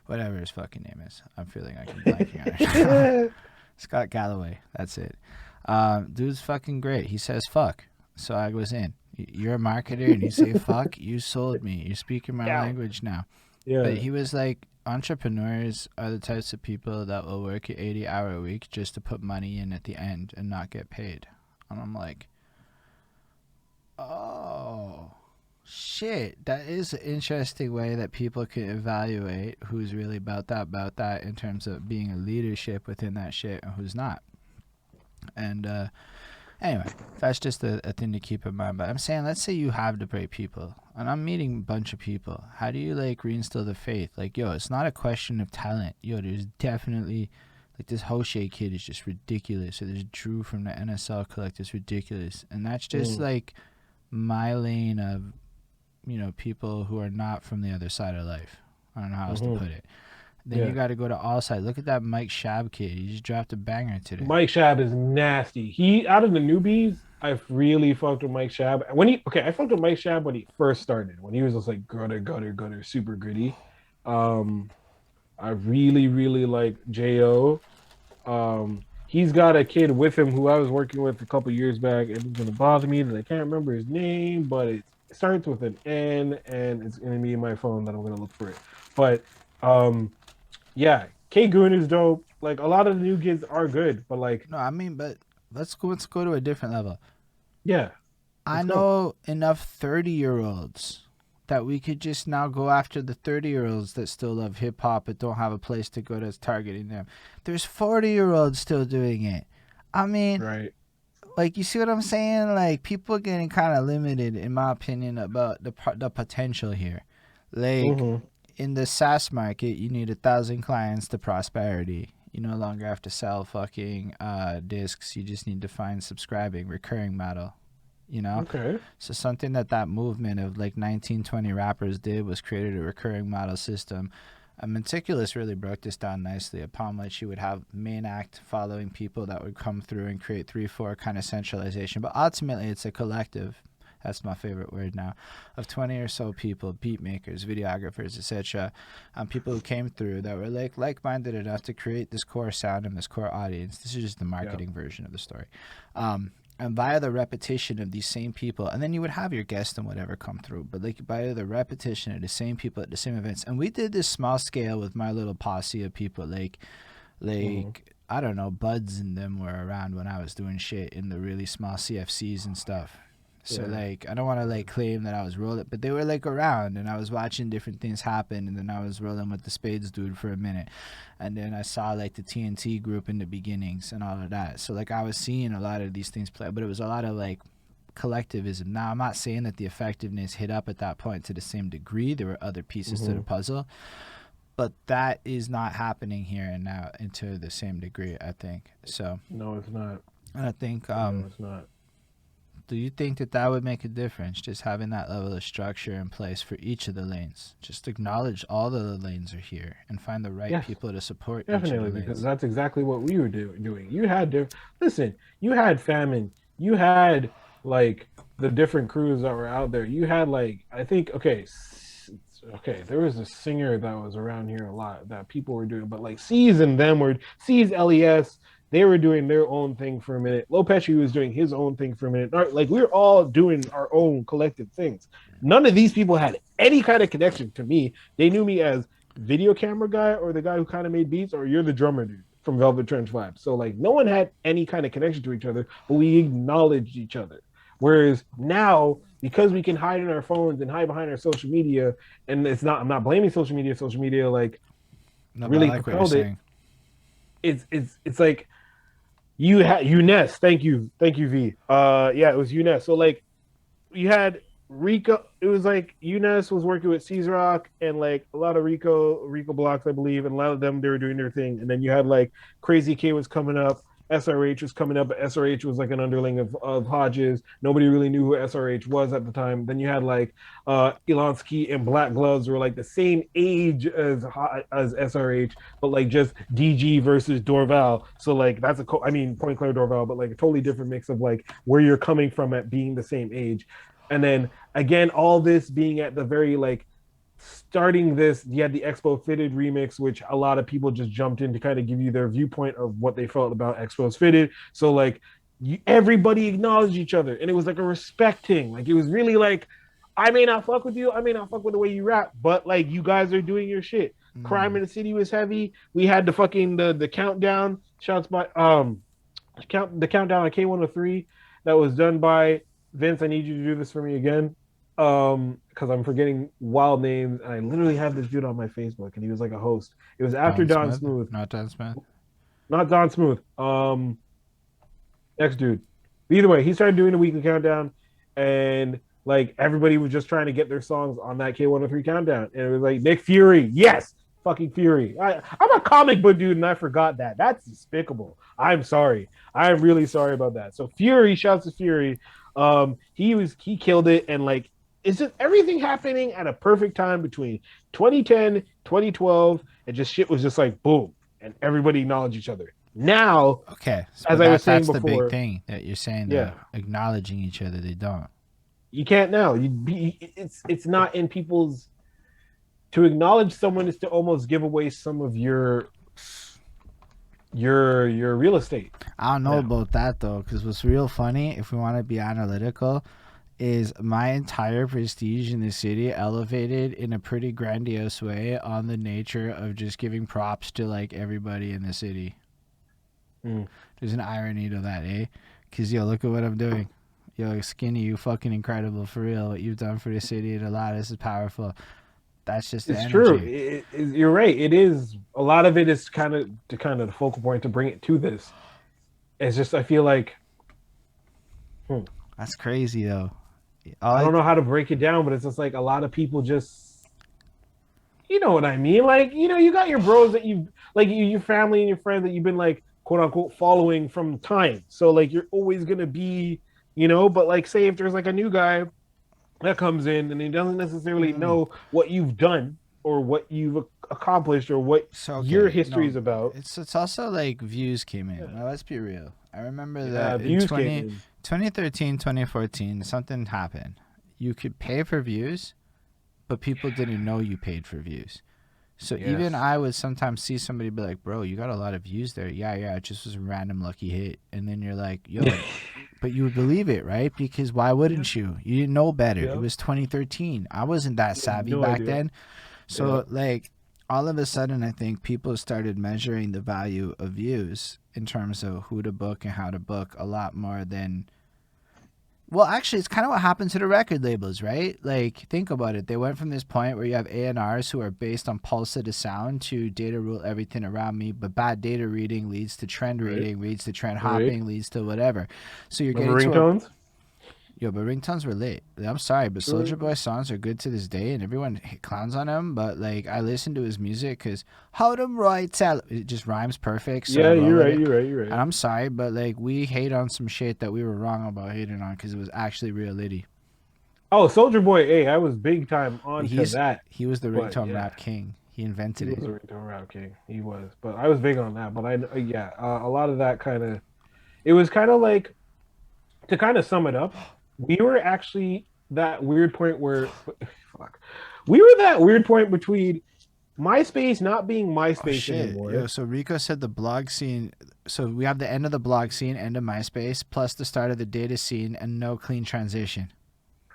Whatever his fucking name is. I'm feeling like I'm blanking on it. Scott Galloway. That's it. Dude's fucking great. He says fuck. So I was in. You're a marketer and you say fuck, you sold me. You're speaking my language now. Yeah. But he was like, entrepreneurs are the types of people that will work an 80-hour week just to put money in at the end and not get paid. And I'm like, oh, shit. That is an interesting way that people can evaluate who's really about that in terms of being a leadership within that shit and who's not. And anyway, that's just a thing to keep in mind. But I'm saying, let's say you have the right people, and I'm meeting a bunch of people. How do you like reinstill the faith? Like, it's not a question of talent. There's definitely like this Hoshe kid is just ridiculous. Or there's Drew from the NSL Collective is ridiculous, and that's just like my lane of people who are not from the other side of life. I don't know how else to put it. Then you got to go to all sides. Look at that Mike Shab kid. He just dropped a banger today. Mike Shab is nasty. He out of the newbies, I've really fucked with Mike Shab. I fucked with Mike Shab when he first started, when he was just like gutter, super gritty. Um, I really, really like Jo. He's got a kid with him who I was working with a couple years back, and it's gonna bother me that I can't remember his name, but it starts with an N, and it's gonna be in my phone that I'm gonna look for it. But um, yeah, K Goon is dope. Like a lot of the new kids are good, but like No, I mean, but let's go to a different level. yeah, I let's go. know enough 30-year-olds that we could just now go after the 30-year-olds that still love hip hop but don't have a place to go that's targeting them. There's 40-year-olds still doing it. I mean, Right. like, you see what I'm saying? Like, people are getting kind of limited, in my opinion, about the potential here. Like, Mm-hmm. in the SaaS market, you need 1,000 clients to prosperity. You no longer have to sell fucking discs. You just need to find subscribing, recurring model. You know, Okay. so something that movement of like 1920 rappers did was created a recurring model system. Meticulous really broke this down nicely, upon which you would have main act following people that would come through and create 3-4 kind of centralization. But ultimately, it's a collective. That's my favorite word now, of 20 or so people, beat makers, videographers, etc. People who came through that were like-minded enough to create this core sound and this core audience. This is just the Yeah. marketing version of the story. And via the repetition of these same people, and then you would have your guests and whatever come through, but like via the repetition of the same people at the same events. And we did this small scale with my little posse of people, Mm-hmm. I don't know, Buds and them were around when I was doing shit in the really small CFCs and stuff. So Yeah. like, I don't want to like claim that I was rolling, but they were like around, and I was watching different things happen, and then I was rolling with the Spades dude for a minute, and then I saw like the TNT group in the beginnings and all of that. So like, I was seeing a lot of these things play, but it was a lot of like collectivism. Now, I'm not saying that the effectiveness hit up at that point to the same degree. There were other pieces to Mm-hmm. the puzzle, but that is not happening here and now into the same degree, I think. So, No, it's not. and I think No, it's not. do you think that would make a difference, just having that level of structure in place for each of the lanes? Just acknowledge all of the lanes are here and find the right Yes, people to support each of the definitely, because lanes. that's exactly what we were doing. You had listen, you had famine, you had like the different crews that were out there. You had like I think okay, there was a singer that was around here a lot that people were doing, but like C's and them were C's LES. They were doing their own thing for a minute. Lopechi was doing his own thing for a minute. Like we were all doing our own collective things. None of these people had any kind of connection to me. They knew me as video camera guy or the guy who kind of made beats, or you're the drummer dude from Velvet Trench Vibes. So like no one had any kind of connection to each other, but we acknowledged each other. Whereas now, because we can hide in our phones and hide behind our social media, and I'm not blaming social media like No, but I really like what you're propelled it. saying. It's like you had UNES. Thank you V. Yeah, it was UNES. So like you had Rico. It was like UNES was working with Caesar Rock and like a lot of Rico blocks, I believe, and a lot of them they were doing their thing. And then you had like Crazy K was coming up. SRH was coming up, but SRH was like an underling of Hodges. Nobody really knew who SRH was at the time. Then you had like Elonsky and Black Gloves were like the same age as SRH, but like just DG versus Dorval. So like that's I mean Point Claire Dorval, but like a totally different mix of like where you're coming from at being the same age. And then again, all this being at the very like starting this, you had the Expo Fitted remix, which a lot of people just jumped in to kind of give you their viewpoint of what they felt about Expo's Fitted. So like everybody acknowledged each other, and it was like a respecting. Like it was really like, I may not fuck with you, I may not fuck with the way you rap, but like you guys are doing your shit. Crime Mm. in the City was heavy. We had the fucking the countdown shouts by the countdown on K103 that was done by Vince. I need you to do this for me again. Because I'm forgetting wild names. And I literally have this dude on my Facebook, and he was like a host. It was after Don Don Smith? Smooth, Not Don Smith? not Don Smooth. Next dude. Either way, he started doing a weekly countdown, and like everybody was just trying to get their songs on that K103 countdown, and it was like Nick Fury, yes, fucking Fury. I'm a comic book dude, and I forgot that. That's despicable. I'm sorry. I'm really sorry about that. So Fury, shouts to Fury. He killed it, and like it's just everything happening at a perfect time between 2010, 2012, and just shit was just like boom, and everybody acknowledged each other. Now, Okay, as but I was saying that's the big before, thing that you're saying though, yeah, acknowledging each other. They don't. you can't now. It's not in people's to acknowledge someone is to almost give away some of your real estate I don't know now. about that though, because what's real funny, if we want to be analytical, is my entire prestige in the city elevated in a pretty grandiose way on the nature of just giving props to like everybody in the city. Mm. There's an irony to that, eh? Because yo, look at what I'm doing. Yo, Skinny, you fucking incredible for real. What you've done for the city and a lot. This is powerful. That's just the It's true. energy. You're right. It is a lot of it is kind of the focal point to bring it to this. It's just I feel like hmm, That's crazy though. All I I don't know how to break it down, but it's just like a lot of people just you know what I mean. Like you got your bros that you like your family and your friends that you've been like quote unquote following from time. So like you're always gonna be but like say if there's like a new guy that comes in and he doesn't necessarily mm, know what you've done or what you've accomplished or what so your okay, history no, is about. it's also like views came in. Yeah, Now let's be real. I remember yeah that in views came in. 2013, 2014, something happened. You could pay for views, but people didn't know you paid for views. So even Yes. I would sometimes see somebody be like, "Bro, you got a lot of views there." Yeah, yeah, it just was a random lucky hit. And then you're like, "Yo, but you would believe it, right? Because why Yeah. wouldn't you? You didn't know better. It Yeah. was 2013. I wasn't that You have savvy no back idea. then. Yeah. So like all of a sudden I think people started measuring the value of views in terms of who to book and how to book a lot more than well, actually, it's kind of what happened to the record labels, right? Like, think about it. They went from this point where you have A&Rs who are based on pulse of the sound to data rule everything around me, but bad data reading leads to trend Right. reading, leads to trend Right. hopping, leads to whatever. So you're Remember getting to a ringtones? Yo, but ringtones were lit. I'm sorry, but Soldier Sure. Boy songs are good to this day, and everyone clowns on him. But like, I listen to his music because Holden Roy tell it just rhymes perfect, so I Yeah, roll you're with right. it. You're right. You're And right. I'm sorry, but like, we hate on some shit that we were wrong about hating on because it was actually real litty. Oh, Soldier Boy. Hey, I was big time But onto that. he was the But ringtone yeah, rap king. He he invented was it. a ringtone rap king. He was. But I was big on that. But yeah, a lot of that kind of. It was kind of like to kind of sum it up. We were actually that weird point where, fuck, we were that weird point between MySpace not being Oh MySpace shit, yo! anymore. So Rico said the blog scene. So we have the end of the blog scene, end of MySpace, plus the start of the data scene, and no clean transition.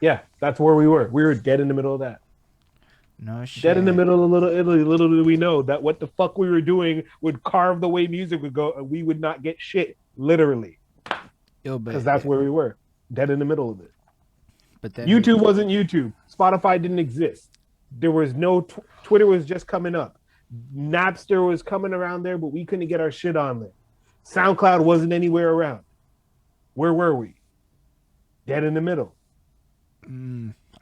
Yeah, that's where we were. We were dead in the middle of that. No Dead in the shit. middle of Little Italy. Little did we know that what the fuck we were doing would carve the way music would go, and we would not get shit, literally, Yo, because that's where we were, dead in the middle of it. but then we YouTube wasn't YouTube. Spotify didn't exist. There was no Twitter was just coming up. Napster was coming around there, but we couldn't get our shit on there. SoundCloud wasn't anywhere around. Where were we? Dead in the middle.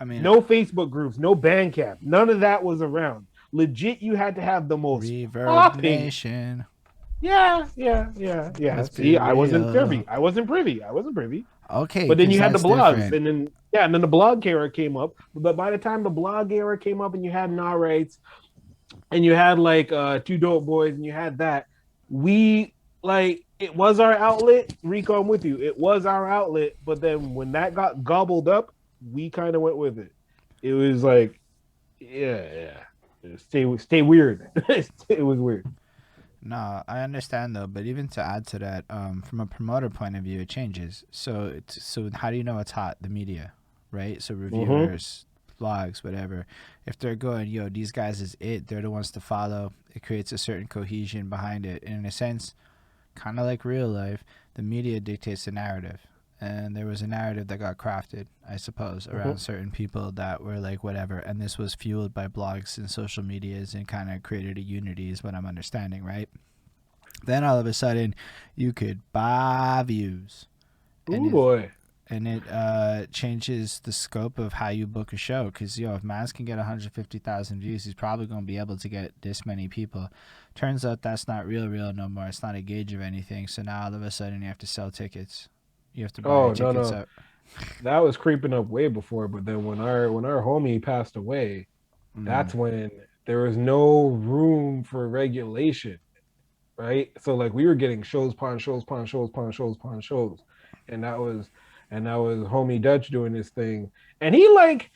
I mean, No Facebook groups, no Bandcamp. None of that was around. Legit, you had to have the most Reverb popping. Nation. Yeah. Let's be See, I wasn't real. privy. I wasn't privy. I wasn't privy. Okay, But then because you had the that's blogs, different. and then yeah, and then the blog era came up. But by the time the blog era came up, and you had Nah Rights, and you had like Two Dope Boys, and you had that, we like it was our outlet. Rico, I'm with you. It was our outlet. But then when that got gobbled up, we kind of went with it. It was like, yeah. Stay weird. It was weird. No, I understand though, but even to add to that, from a promoter point of view, it changes. So how do you know it's hot? The media, right? So Mm-hmm. reviewers, blogs, whatever. If they're going, yo, these guys is it. They're the ones to follow. It creates a certain cohesion behind it. And in a sense, kind of like real life, the media dictates the narrative. And there was a narrative that got crafted, I suppose, Mm-hmm. around certain people that were like whatever. And this was fueled by blogs and social medias and kind of created a unity, is what I'm understanding, right? Then all of a sudden, you could buy views, and Ooh boy. it changes the scope of how you book a show. Because if Maz can get 150,000 views, he's probably going to be able to get this many people. Turns out that's not real no more. It's not a gauge of anything. So now all of a sudden you have to sell tickets. You have to buy Oh no tickets no. up. That was creeping up way before. But then when our homie passed away, Mm. that's when there was no room for regulation. right? So like we were getting shows upon shows upon shows upon shows upon shows, and that was homie Dutch doing this thing, and he like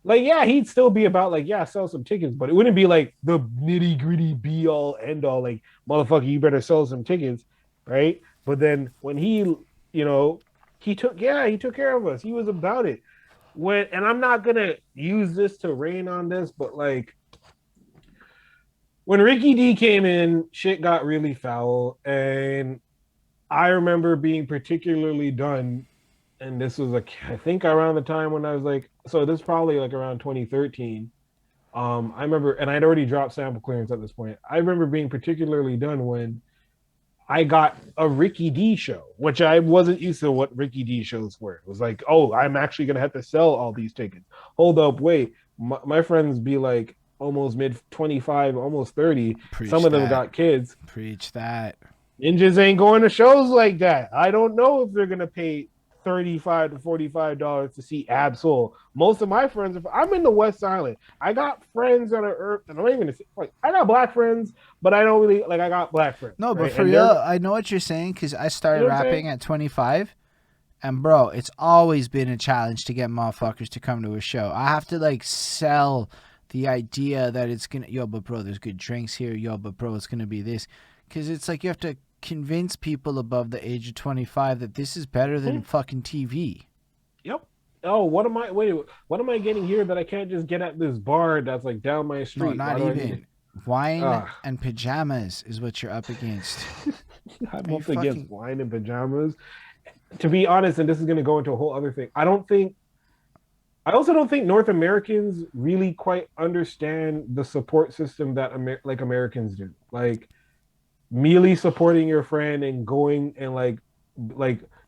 yeah, he'd still be about like yeah, sell some tickets, but it wouldn't be like the nitty gritty be all end all like motherfucker, you better sell some tickets, right? But then when you know, he took care of us. He was about it. When and I'm not gonna use this to rain on this, but like when Ricky D came in, shit got really foul, and I remember being particularly done. And this was like I think around the time when I was like, so this is probably like around 2013. I remember, and I'd already dropped sample clearance at this point. I remember being particularly done when I got a Ricky D show, which I wasn't used to what Ricky D shows were. It was like, oh, I'm actually gonna have to sell all these tickets. Hold up, wait. My friends be like almost mid 25, almost 30. Some Preach of them that. got kids. Preach that. Ninjas ain't going to shows like that. I don't know if they're gonna pay $35 to $45 to see Absol. Most of my friends, I'm in the West Island. I got friends that are, and I'm not even gonna say, like, I got black friends, but I don't really like. I got black friends. No, right? but for And real, I know what you're saying because I started You know what I'm rapping saying? at 25. And bro, it's always been a challenge to get motherfuckers to come to a show. I have to like sell the idea that it's gonna, yo, but bro, there's good drinks here. Yo, but bro, it's gonna be this, because it's like you have to convince people above the age of 25 that this is better than fucking TV. Yep. Oh, what am I? Wait, what am I getting here that I can't just get at this bar that's like down my No, street? not Why do even. Wine Ah. and pajamas is what you're up against. I'm Are you up against fucking? wine and pajamas. To be honest, and this is going to go into a whole other thing. I also don't think North Americans really quite understand the support system that like Americans do. Like merely supporting your friend and going and like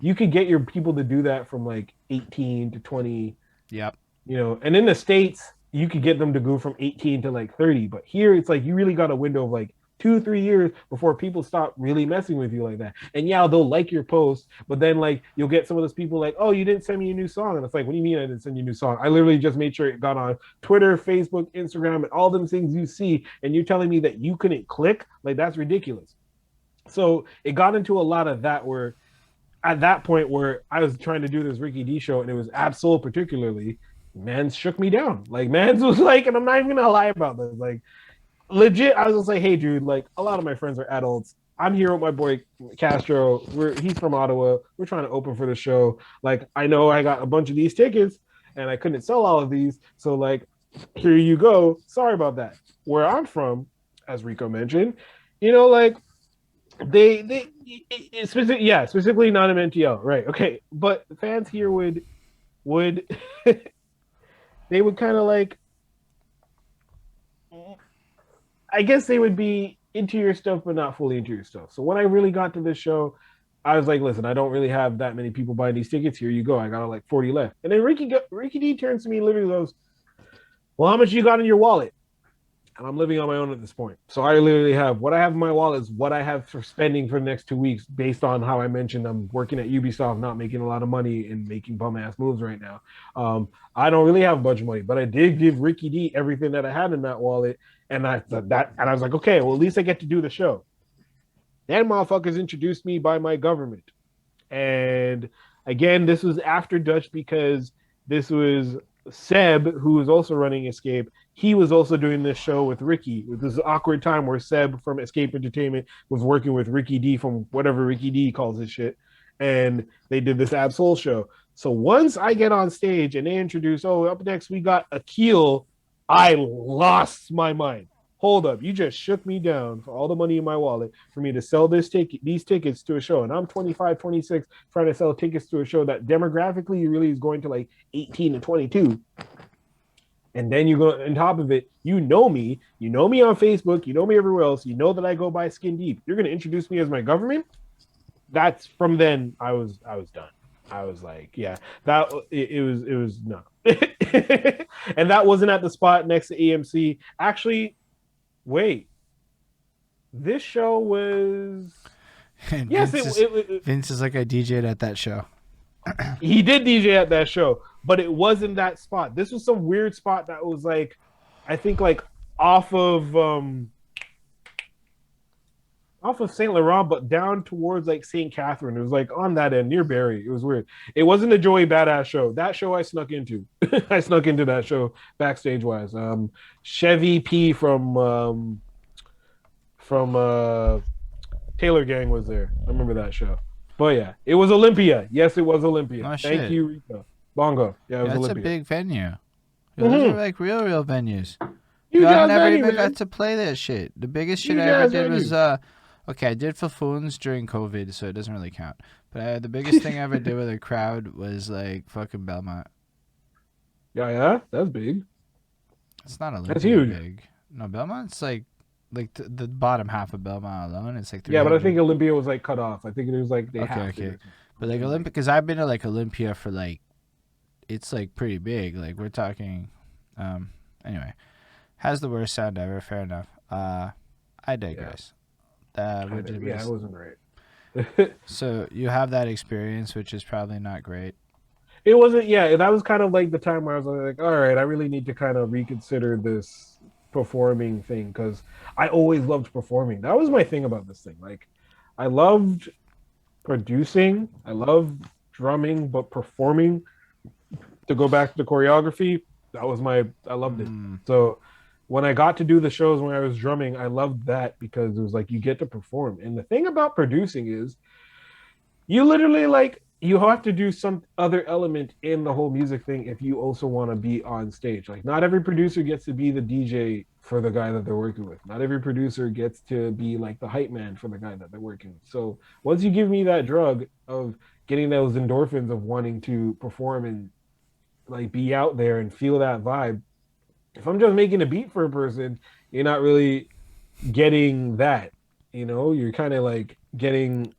you could get your people to do that from like 18 to 20, Yep. you know, and in the States you could get them to go from 18 to like 30, but here it's like you really got a window of like 2 3 years before people stop really messing with you like that. And yeah, they'll like your post, but then like you'll get some of those people like, oh, you didn't send me a new song. And it's like, what do you mean I didn't send you a new song? I literally just made sure it got on Twitter, Facebook, Instagram, and all them things you see, and you're telling me that you couldn't click? Like, that's ridiculous. So it got into a lot of that where at that point where I was trying to do this Ricky D show and it was Absol particularly, Mans shook me down. Like Mans was like, and I'm not even gonna lie about this. Like legit, I was just like, hey dude, like a lot of my friends are adults. I'm here with my boy Castro. He's from Ottawa. We're trying to open for the show. Like I know I got a bunch of these tickets and I couldn't sell all of these. So like here you go. Sorry about that. Where I'm from, as Rico mentioned, you know, like they specifically not in MTL, right? Okay, but fans here would they would kind of like, I guess they would be into your stuff but not fully into your stuff. So when I really got to this show, I was like, listen, I don't really have that many people buying these tickets. Here you go. I got like 40 left. And then Ricky D turns to me and literally goes, well, how much you got in your wallet? And I'm living on my own at this point. So I literally have what I have in my wallet is what I have for spending for the next 2 weeks based on how I mentioned I'm working at Ubisoft, not making a lot of money and making bum ass moves right now. I don't really have a bunch of money, but I did give Ricky D everything that I had in that wallet. And I was like, okay, well, at least I get to do the show. Then motherfuckers introduced me by my government. And again, this was after Dutch because this was Seb, who was also running Escape. He was also doing this show with Ricky. With this awkward time where Seb from Escape Entertainment was working with Ricky D from whatever Ricky D calls his shit. And they did this Absol show. So once I get on stage and they introduce, oh, up next we got Akil, I lost my mind. Hold up, you just shook me down for all the money in my wallet for me to sell these tickets to a show. And I'm 25, 26 trying to sell tickets to a show that demographically really is going to like 18 to 22. And then you go on top of it, you know me on Facebook, you know me everywhere else, you know that I go by Skindeep. You're gonna introduce me as my government? That's from then I was done. I was like, yeah, that it was no. And that wasn't at the spot next to AMC. Actually, wait. This show was And yes, Vince is like, I DJ'd at that show. he did DJ at that show, but it wasn't that spot. This was some weird spot that was like, I think like off of off of Saint Laurent, but down towards like Saint Catherine. It was like on that end near Barrie. It was weird. It wasn't a Joey Badass show. That show I snuck into. I snuck into that show backstage wise. Chevy P from Taylor Gang was there. I remember that show. But yeah, it was Olympia. Yes, it was Olympia. Oh Thank shit. you, Rico. Bongo. Yeah, it was Yeah, it's a Olympia. big venue. Yo, those are Mm-hmm. like real venues. Yo, Huge I've ass never venue, even got man. to play that shit. The biggest shit I Huge ever ass did was venue. okay, I did Fafoons during COVID, so it doesn't really count. But the biggest thing I ever did with a crowd was like fucking Belmont. Yeah, yeah, that's big. It's not That's Olympia huge. big. No, Belmont's like the bottom half of Belmont alone. It's like Yeah, but I think 300. Olympia was like cut off. I think it was like they Okay, halved it okay. or something. But like Yeah, Olympia, like because I've been to like Olympia for like it's like pretty big. Like we're talking. Anyway, has the worst sound ever. Fair enough. I yeah, digress. We're kind just, of. we're Yeah, it just wasn't great. so you have that experience, which is probably not great. It wasn't. Yeah, that was kind of like the time where I was like, all right, I really need to kind of reconsider this performing thing because I always loved performing. That was my thing about this thing. Like, I loved producing. I loved drumming, but performing to go back to the choreography, that was my I loved it. Mm, So when I got to do the shows when I was drumming, I loved that because it was like you get to perform. And the thing about producing is you literally like you have to do some other element in the whole music thing if you also want to be on stage. Like not every producer gets to be the DJ for the guy that they're working with. Not every producer gets to be like the hype man for the guy that they're working with. So once you give me that drug of getting those endorphins of wanting to perform and like be out there and feel that vibe. If I'm just making a beat for a person, you're not really getting that. You know, you're kind of like getting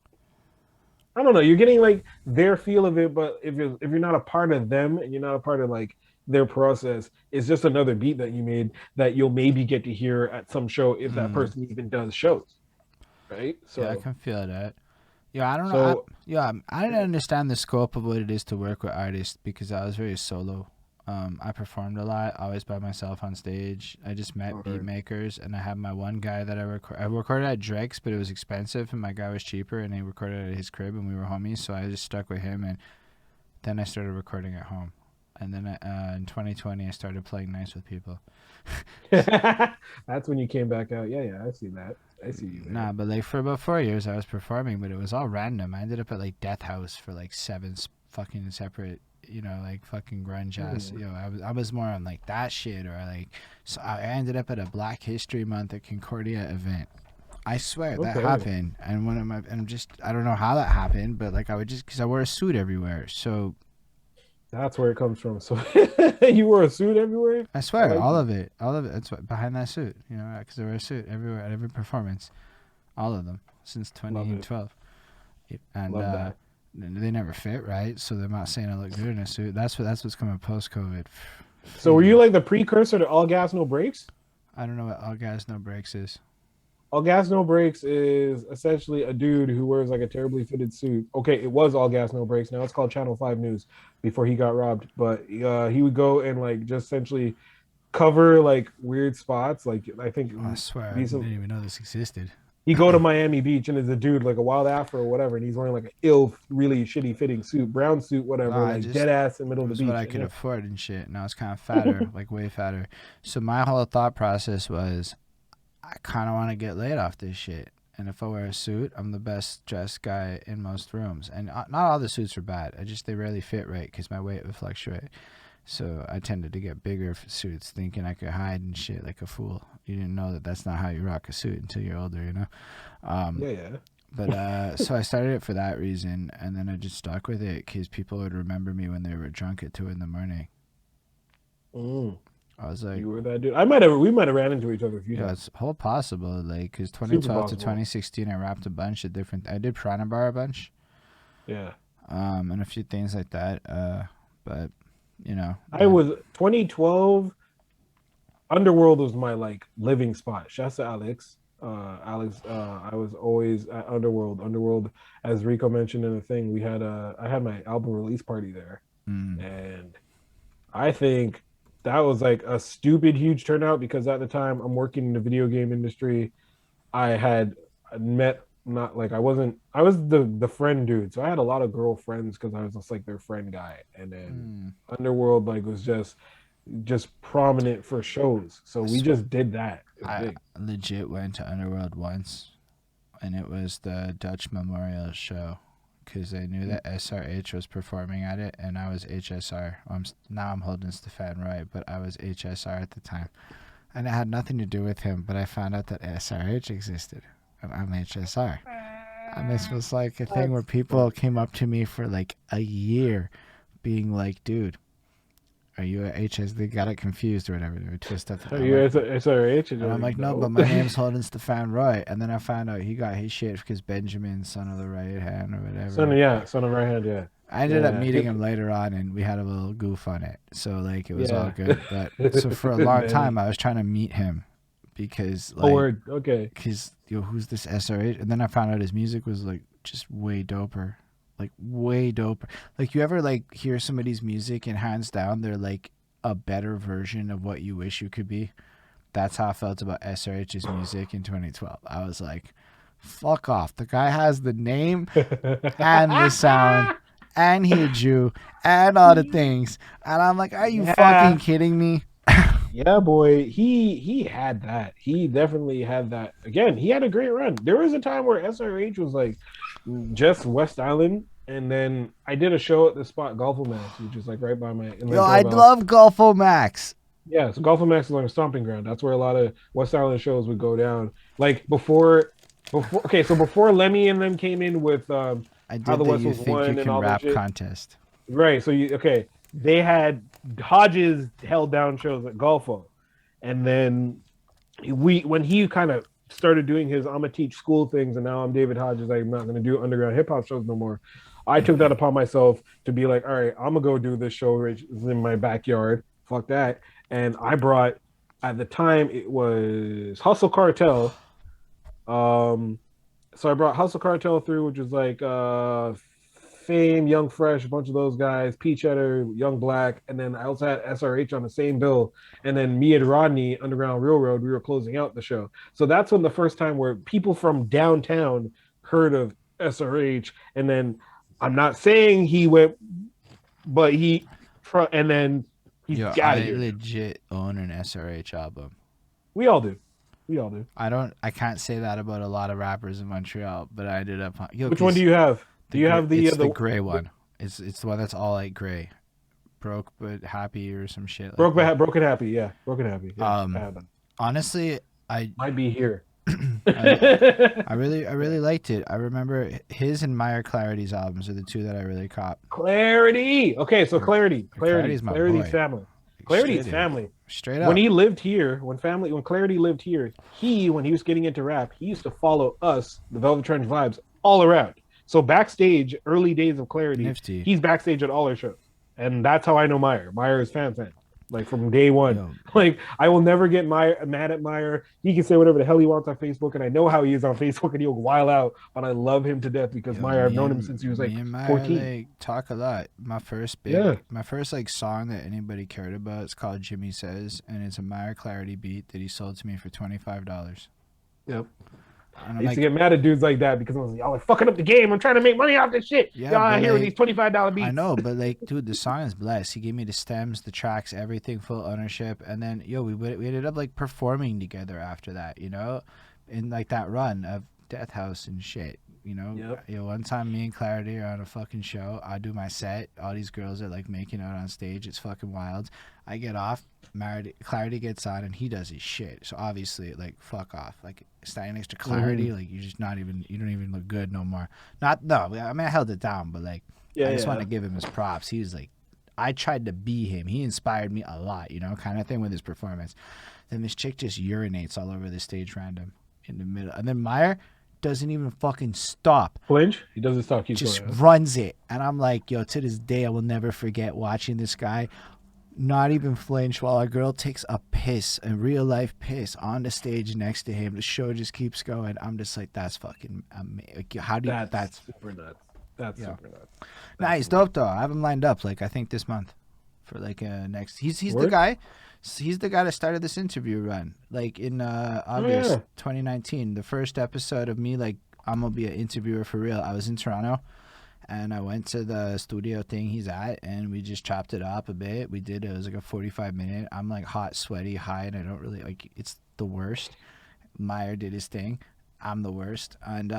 I don't know, you're getting like their feel of it, but if you're not a part of them and you're not a part of like their process, it's just another beat that you made that you'll maybe get to hear at some show if that mm. person even does shows, right? Yeah, I So can feel that. Yeah, I don't know. so I didn't understand the scope of what it is to work with artists because I was very solo. I performed a lot, always by myself on stage. I just met beat okay. makers, and I had my one guy that I recorded at Drake's, but it was expensive, and my guy was cheaper, and he recorded at his crib, and we were homies, so I just stuck with him, and then I started recording at home, and then in 2020 I started playing nice with people. That's when you came back out. Yeah, yeah, I see that. I see you there. Nah, but like for about 4 years I was performing, but it was all random. I ended up at like Death House for like seven fucking separate, like fucking grunge ass. Hmm. I was more on like that shit or like. So I ended up at a Black History Month at Concordia event. I swear that Okay. happened, and one of my and just I don't know how that happened, but like I would just because I wear a suit everywhere, so That's where it comes from. So you wore a suit everywhere? I I swear like all that. of it, all of it. That's what behind that suit, because I wear a suit everywhere at every performance, all of them since Love it. 2012. And Love that. they never fit right, so they're not saying I look good in a suit. That's what's coming post COVID. So were you like the precursor to all gas, no brakes? I don't know what all gas no brakes is. All gas, no brakes is essentially a dude who wears like a terribly fitted suit. Okay, it was all gas, no brakes. Now it's called Channel 5 News before he got robbed. But he would go and like just essentially cover like weird spots. Like I think Oh, I swear I recent didn't even know this existed. he go to Miami Beach and there's a dude like a wild afro or whatever, and he's wearing like an ill, really shitty fitting suit, brown suit, No, whatever, I like just dead ass in the middle it of the was what beach. I And could yeah, afford and shit. And I was kind of fatter, like way fatter. So my whole thought process was, I kind of want to get laid off this shit. And if I wear a suit, I'm the best dressed guy in most rooms. And not all the suits are bad. They rarely fit right because my weight would fluctuate. So I tended to get bigger suits, thinking I could hide and shit like a fool. You didn't know that that's not how you rock a suit until you're older. Um, yeah, yeah. but so I started it for that reason, and then I just stuck with it because people would remember me when they were drunk at 2 in the morning. Mm, I was like, you were that dude. We might have ran into each other a few yeah, times. it's whole possible. Like, because Super 2012 to possible. 2016, I rapped a bunch of different. I did Prana Bar a bunch, Yeah. and a few things like that. But you know, I that was 2012. Underworld was my like living spot. Shouts to Alex. Alex, I was always at Underworld. Underworld, as Rico mentioned in the thing, I had my album release party there, mm, and I think that was like a stupid huge turnout because at the time I'm working in the video game industry. I had I met not like I was the friend dude, so I had a lot of girlfriends because I was just like their friend guy, and then Mm. Underworld like was just prominent for shows, so I we swear, just did that. It was I big. legit went to Underworld once, and it was the Dutch Memorial show, because they knew that SRH was performing at it, and I was HSR. Now I'm Holden Stephan Roy, but I was HSR at the time, and it had nothing to do with him. But I found out that SRH existed, and I'm HSR. And this was like a thing where That's people funny. came up to me for like a year, being like, "Dude, are you a HS?" They got it confused or whatever. They would twist up. Are I'm you like, SRH? And and you're I'm like, like, no, no. but my name's Holden Stephan Roy. And then I found out he got his shit because Benjamin, son of the right hand or whatever. Son of right hand, yeah. I ended up Yeah. meeting him later on, and we had a little goof on it. So like it was all Yeah. good. But so for a long time, I was trying to meet him because Oh, like, word. Okay. because yo, who's this SRH? And then I found out his music was like just way doper, like way doper. Like you ever like hear somebody's music and hands down they're like a better version of what you wish you could be. That's how I felt about SRH's music in 2012. I was like, fuck off. The guy has the name and the sound, and he a Jew, and all the things. And I'm like, are you fucking Yeah. kidding me? Yeah, boy. He had that. He definitely had that. Again, he had a great run. There was a time where SRH was like just West Island, and then I did a show at the spot Golfo Max, which is like right by my Yo, inland I Dorval. love Golfo Max. Yeah, so Golfo Max is like a stomping ground. That's where a lot of West Island shows would go down. Like before okay, so before Lemmy and them came in with I How did the the West You Was Think You Won and Can all that Rap shit. contest. Right. So you okay? They had Hodges held down shows at Golfo, and then we when he kind of started doing his I'm gonna teach school things, and now I'm David Hodges. I'm not gonna do underground hip hop shows no more. I took that upon myself to be like, all right, I'm gonna go do this show which is in my backyard. Fuck that. And I brought at the time it was Hustle Cartel. Um, so I brought Hustle Cartel through, which was like Fame, Young Fresh, a bunch of those guys, P Cheddar, Young Black, and then I also had SRH on the same bill. And then me and Rodney, Underground Railroad, we were closing out the show. So that's when the first time where people from downtown heard of SRH. And then I'm not saying he went, but and then he's Yo, out of I here now. legit own an SRH album. We all do. We all do. I can't say that about a lot of rappers in Montreal, but I ended up yo, Which one do cause you have? Do you have it's the gray one. It's the one that's all like gray, broke but happy or some shit like that. Broken Happy? Yeah, Broken Happy. Yeah, I Um, have them. honestly, I Might be here. I really liked it. I remember his and Meyer Clarity's albums are the two that I really caught. Clarity. Okay, so Clarity's my Clarity's boy. family. Clarity's Straight, family. straight When up. he lived here, when Clarity lived here, when he was getting into rap, he used to follow us, the Velvet Trench Vibes, all around. So backstage, early days of Clarity, Nifty. he's backstage at all our shows, and that's how I know Meyer. Meyer is fan, like from day one. Yo, Like I will never get mad at Meyer. He can say whatever the hell he wants on Facebook, and I know how he is on Facebook, and he'll wild out. But I love him to death because yo, Meyer, I've known him since he was like me and Meyer 14. like talk a lot. Yeah. My first like song that anybody cared about. It's called Jimmy Says, and it's a Meyer Clarity beat that he sold to me for $25. Yep. And I I'm used to like, get mad at dudes like that because I was like, y'all are fucking up the game. I'm trying to make money off this shit. yeah, Y'all out but here with like, these $25 beats. I know, but like, dude, the song is blessed. He gave me the stems, the tracks, everything, full ownership, and then yo, we ended up like performing together after that, you know, in like that run of Death House and shit. You know, Yep. yo, one time me and Clarity are on a fucking show. I do my set. All these girls are like making out on stage. It's fucking wild. I get off. Clarity gets on and he does his shit. So obviously, like, fuck off. Like standing next to Clarity, like you're just not even. You don't even look good no more. Not no. I mean, I held it down, but like, I just want to give him his props. He was like, I tried to be him. He inspired me a lot. You know, kind of thing with his performance. Then this chick just urinates all over the stage, random in the middle, and then Meyer doesn't even fucking stop. Flinch? He doesn't stop. He's Just going. runs it. And I'm like, yo, to this day, I will never forget watching this guy not even flinch while a girl takes a piss, a real life piss, on the stage next to him. The show just keeps going. I'm just like, that's fucking amazing. Like, how do you, That's super nuts. That's Yeah. super nuts. Nice, dope though. I have him lined up, like, I think this month for like a next. He's the Word? guy. He's the guy that started this interview run, like in Oh August yeah. 2019. The first episode of me, like I'm gonna be an interviewer for real. I was in Toronto, and I went to the studio thing he's at, and we just chopped it up a bit. It was like a 45 minute. I'm like hot, sweaty, high, and I don't really like. It's the worst. Meyer did his thing. I'm the worst, and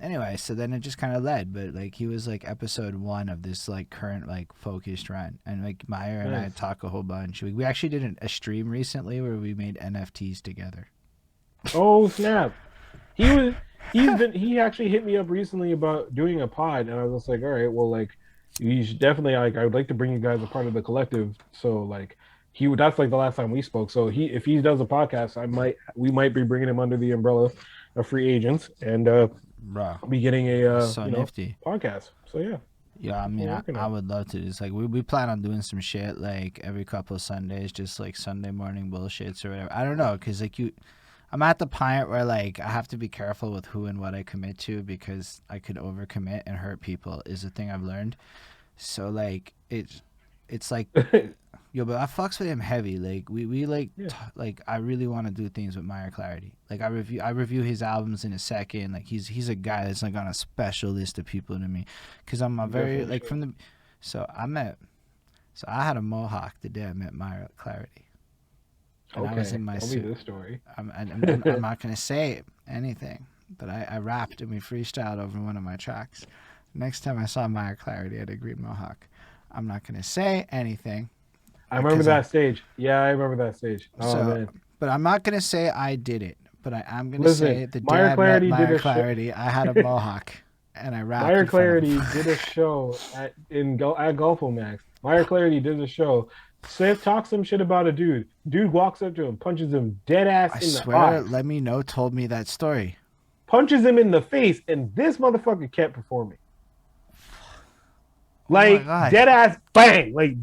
anyway, so then it just kind of led, but like he was like episode one of this like current like focused run, and like Meyer and I Nice. talk a whole bunch. We actually did a stream recently where we made NFTs together. Oh snap. He was he actually hit me up recently about doing a pod, and I was just like, all right, well, like you should definitely like I would like to bring you guys a part of the collective. So like that's like the last time we spoke. So if he does a podcast, we might be bringing him under the umbrella of free agents and Bro, be getting a that's so nifty. podcast. So yeah, Yeah, I that's what mean, we're working I on. would love to. It's like we plan on doing some shit like every couple of Sundays, just like Sunday morning bullshits or whatever. I don't know, cause like I'm at the point where like I have to be careful with who and what I commit to because I could overcommit and hurt people. Is the thing I've learned. So like it's like yo, but I fucks with him heavy. Like we like Yeah, like I really want to do things with Meyer Clarity. Like I review his albums in a second. Like he's a guy that's like on a special list of people to me, cause I'm a you very definitely like should. from the so I had a mohawk the day I met Meyer Clarity, and I was Okay, in my tell me suit. this story. I'm not gonna say anything, but I rapped and we freestyled over one of my tracks. Next time I saw Meyer Clarity, I had a green mohawk. I'm not gonna say anything I remember because I that stage. Yeah, I remember that stage. Oh so, man, but I'm not gonna say I did it. But I am gonna listen, say the day Meyer I met Clarity did Meyer a show. Clarity, I had a mohawk and I rapped Meyer in front of Clarity did a him. show at Golfo Max. Meyer Clarity did a show. Seth talks some shit about a dude. Dude walks up to him, punches him dead ass I in the swear, eyes, Let Me Know told me that story. punches him in the face, and this motherfucker kept performing. Oh my Like god. dead ass bang, like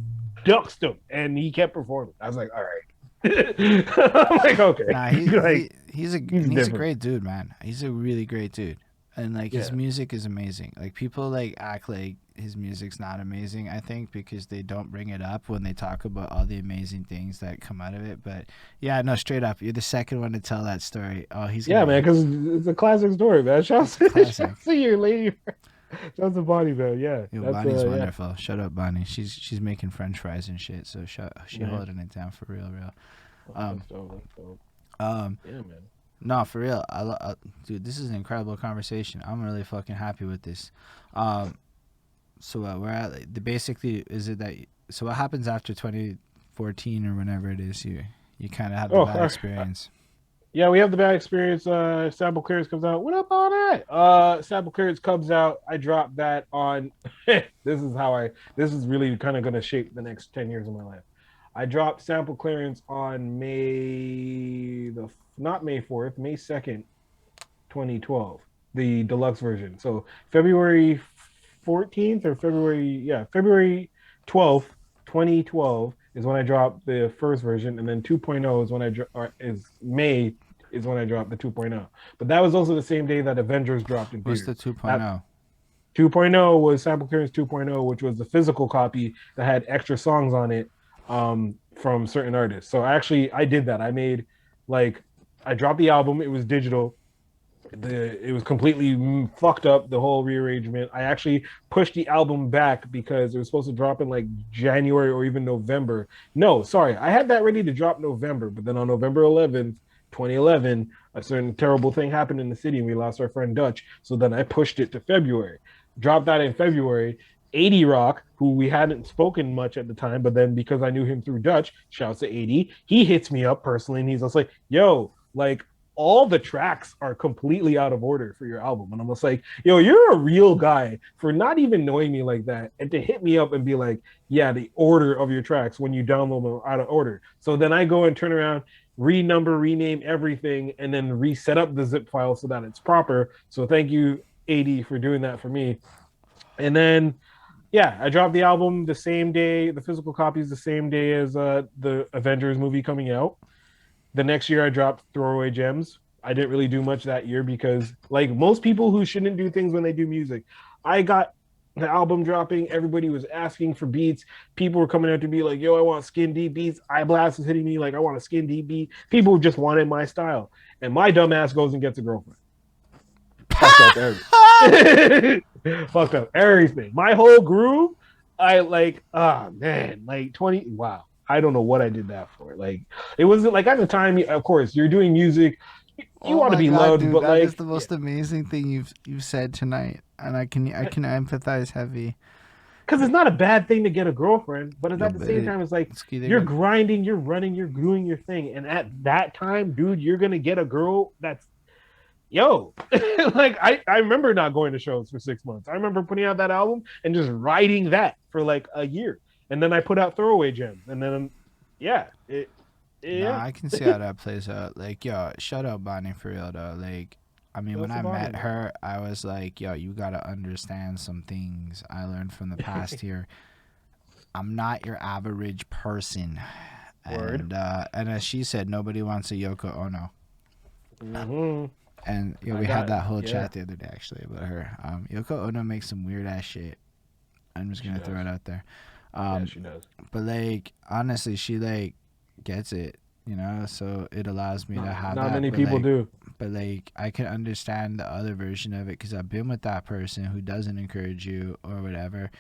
ducks him, and he kept performing. I was like, all right. I'm like, okay, Nah, like he's he's a different. great dude, man. He's a really great dude, and like his Yeah, music is amazing. Like people like act like his music's not amazing. I think because they don't bring it up when they talk about all the amazing things that come out of it. But yeah, no, straight up, you're the second one to tell that story. Oh, he's yeah, man, gonna. because it's a classic story, man. It's a classic. Shouts to your lady. Shouts to Bonnie, man. Yeah, Yo, that's Bonnie's yeah. wonderful. Shut up, Bonnie. She's making French fries and shit. So she Nice. holding it down for real, real. Oh, Um, that's dope. That's dope. um, Yeah, man. no, for real. Dude, this is an incredible conversation. I'm really fucking happy with this. Um, so we're at like, the basically is it that so what happens after 2014 or whenever it is you kind of have the Oh, bad experience. yeah, we have the bad experience. Sample clearance comes out. What up on that? Sample clearance comes out. I dropped that on. This is really kind of going to shape the next 10 years of my life. I dropped sample clearance on not May 4th, May 2nd, 2012, the deluxe version. So February 14th or February 12th, 2012 is when I dropped the first version, and then 2.0 is when is May is when I dropped the 2.0. But that was also the same day that Avengers dropped in What's the theaters. That 2.0? 2.0 was Sample Clearance 2.0, which was the physical copy that had extra songs on it from certain artists. So I did that. I made like I dropped the album. It was digital. It was completely fucked up, the whole rearrangement. I actually pushed the album back because it was supposed to drop in like January or even November. No, sorry, I had that ready to drop November, but then on November 11th, 2011, a certain terrible thing happened in the city and we lost our friend Dutch. So then I pushed it to February. Dropped that in February. 80 Rock, who we hadn't spoken much at the time, but then because I knew him through Dutch, shouts to 80, he hits me up personally and he's just like, yo, like all the tracks are completely out of order for your album. And I'm just like, yo, you're a real guy for not even knowing me like that. And to hit me up and be like, yeah, the order of your tracks when you download them out of order. So then I go and turn around, rename everything, and then reset up the zip file so that it's proper. So thank you, 80, for doing that for me. And then yeah, I dropped the album the same day, the physical copies the same day as the Avengers movie coming out. The next year I dropped Throwaway Gems. I didn't really do much that year because like most people who shouldn't do things when they do music, I got the album dropping, everybody was asking for beats. People were coming out to be like, yo, I want Skindeep beats. iBlast was hitting me like, I want a Skindeep beat. People just wanted my style. And my dumb ass goes and gets a girlfriend. Fucked up everything. Fucked up everything. My whole groove, I like, oh man, like 20, wow. I don't know what I did that for. Like, it wasn't like at the time, of course, you're doing music, you Oh want to my be god, loved, dude, but that is like, the yeah, most amazing thing you've said tonight, and I can empathize heavy. because it's not a bad thing to get a girlfriend, but it's Yo, at the but same time, it's like it's key, you're grinding, you're running, you're doing your thing. And at that time, dude, you're gonna get a girl that's yo. Like I remember not going to shows for 6 months. I remember putting out that album and just writing that for like a year. And then I put out throwaway gems. And then yeah, Nah, yeah. I can see how that plays out. Like, yo, shout out Bonnie for real though. Like, I mean, when That's I about met it. her, I was like, yo, you gotta understand some things I learned from the past here. I'm not your average person, Word. and as she said, nobody wants a Yoko Ono. Mm-hmm. And you know, I we had got that whole yeah. chat the other day actually about her. Yoko Ono makes some weird ass shit. I'm just She gonna does. throw it out there. Yeah, Um, she does. but like honestly, she like gets it, you know. So it allows me to have Not that. many people do. But like I can understand the other version of it because I've been with that person who doesn't encourage you or whatever.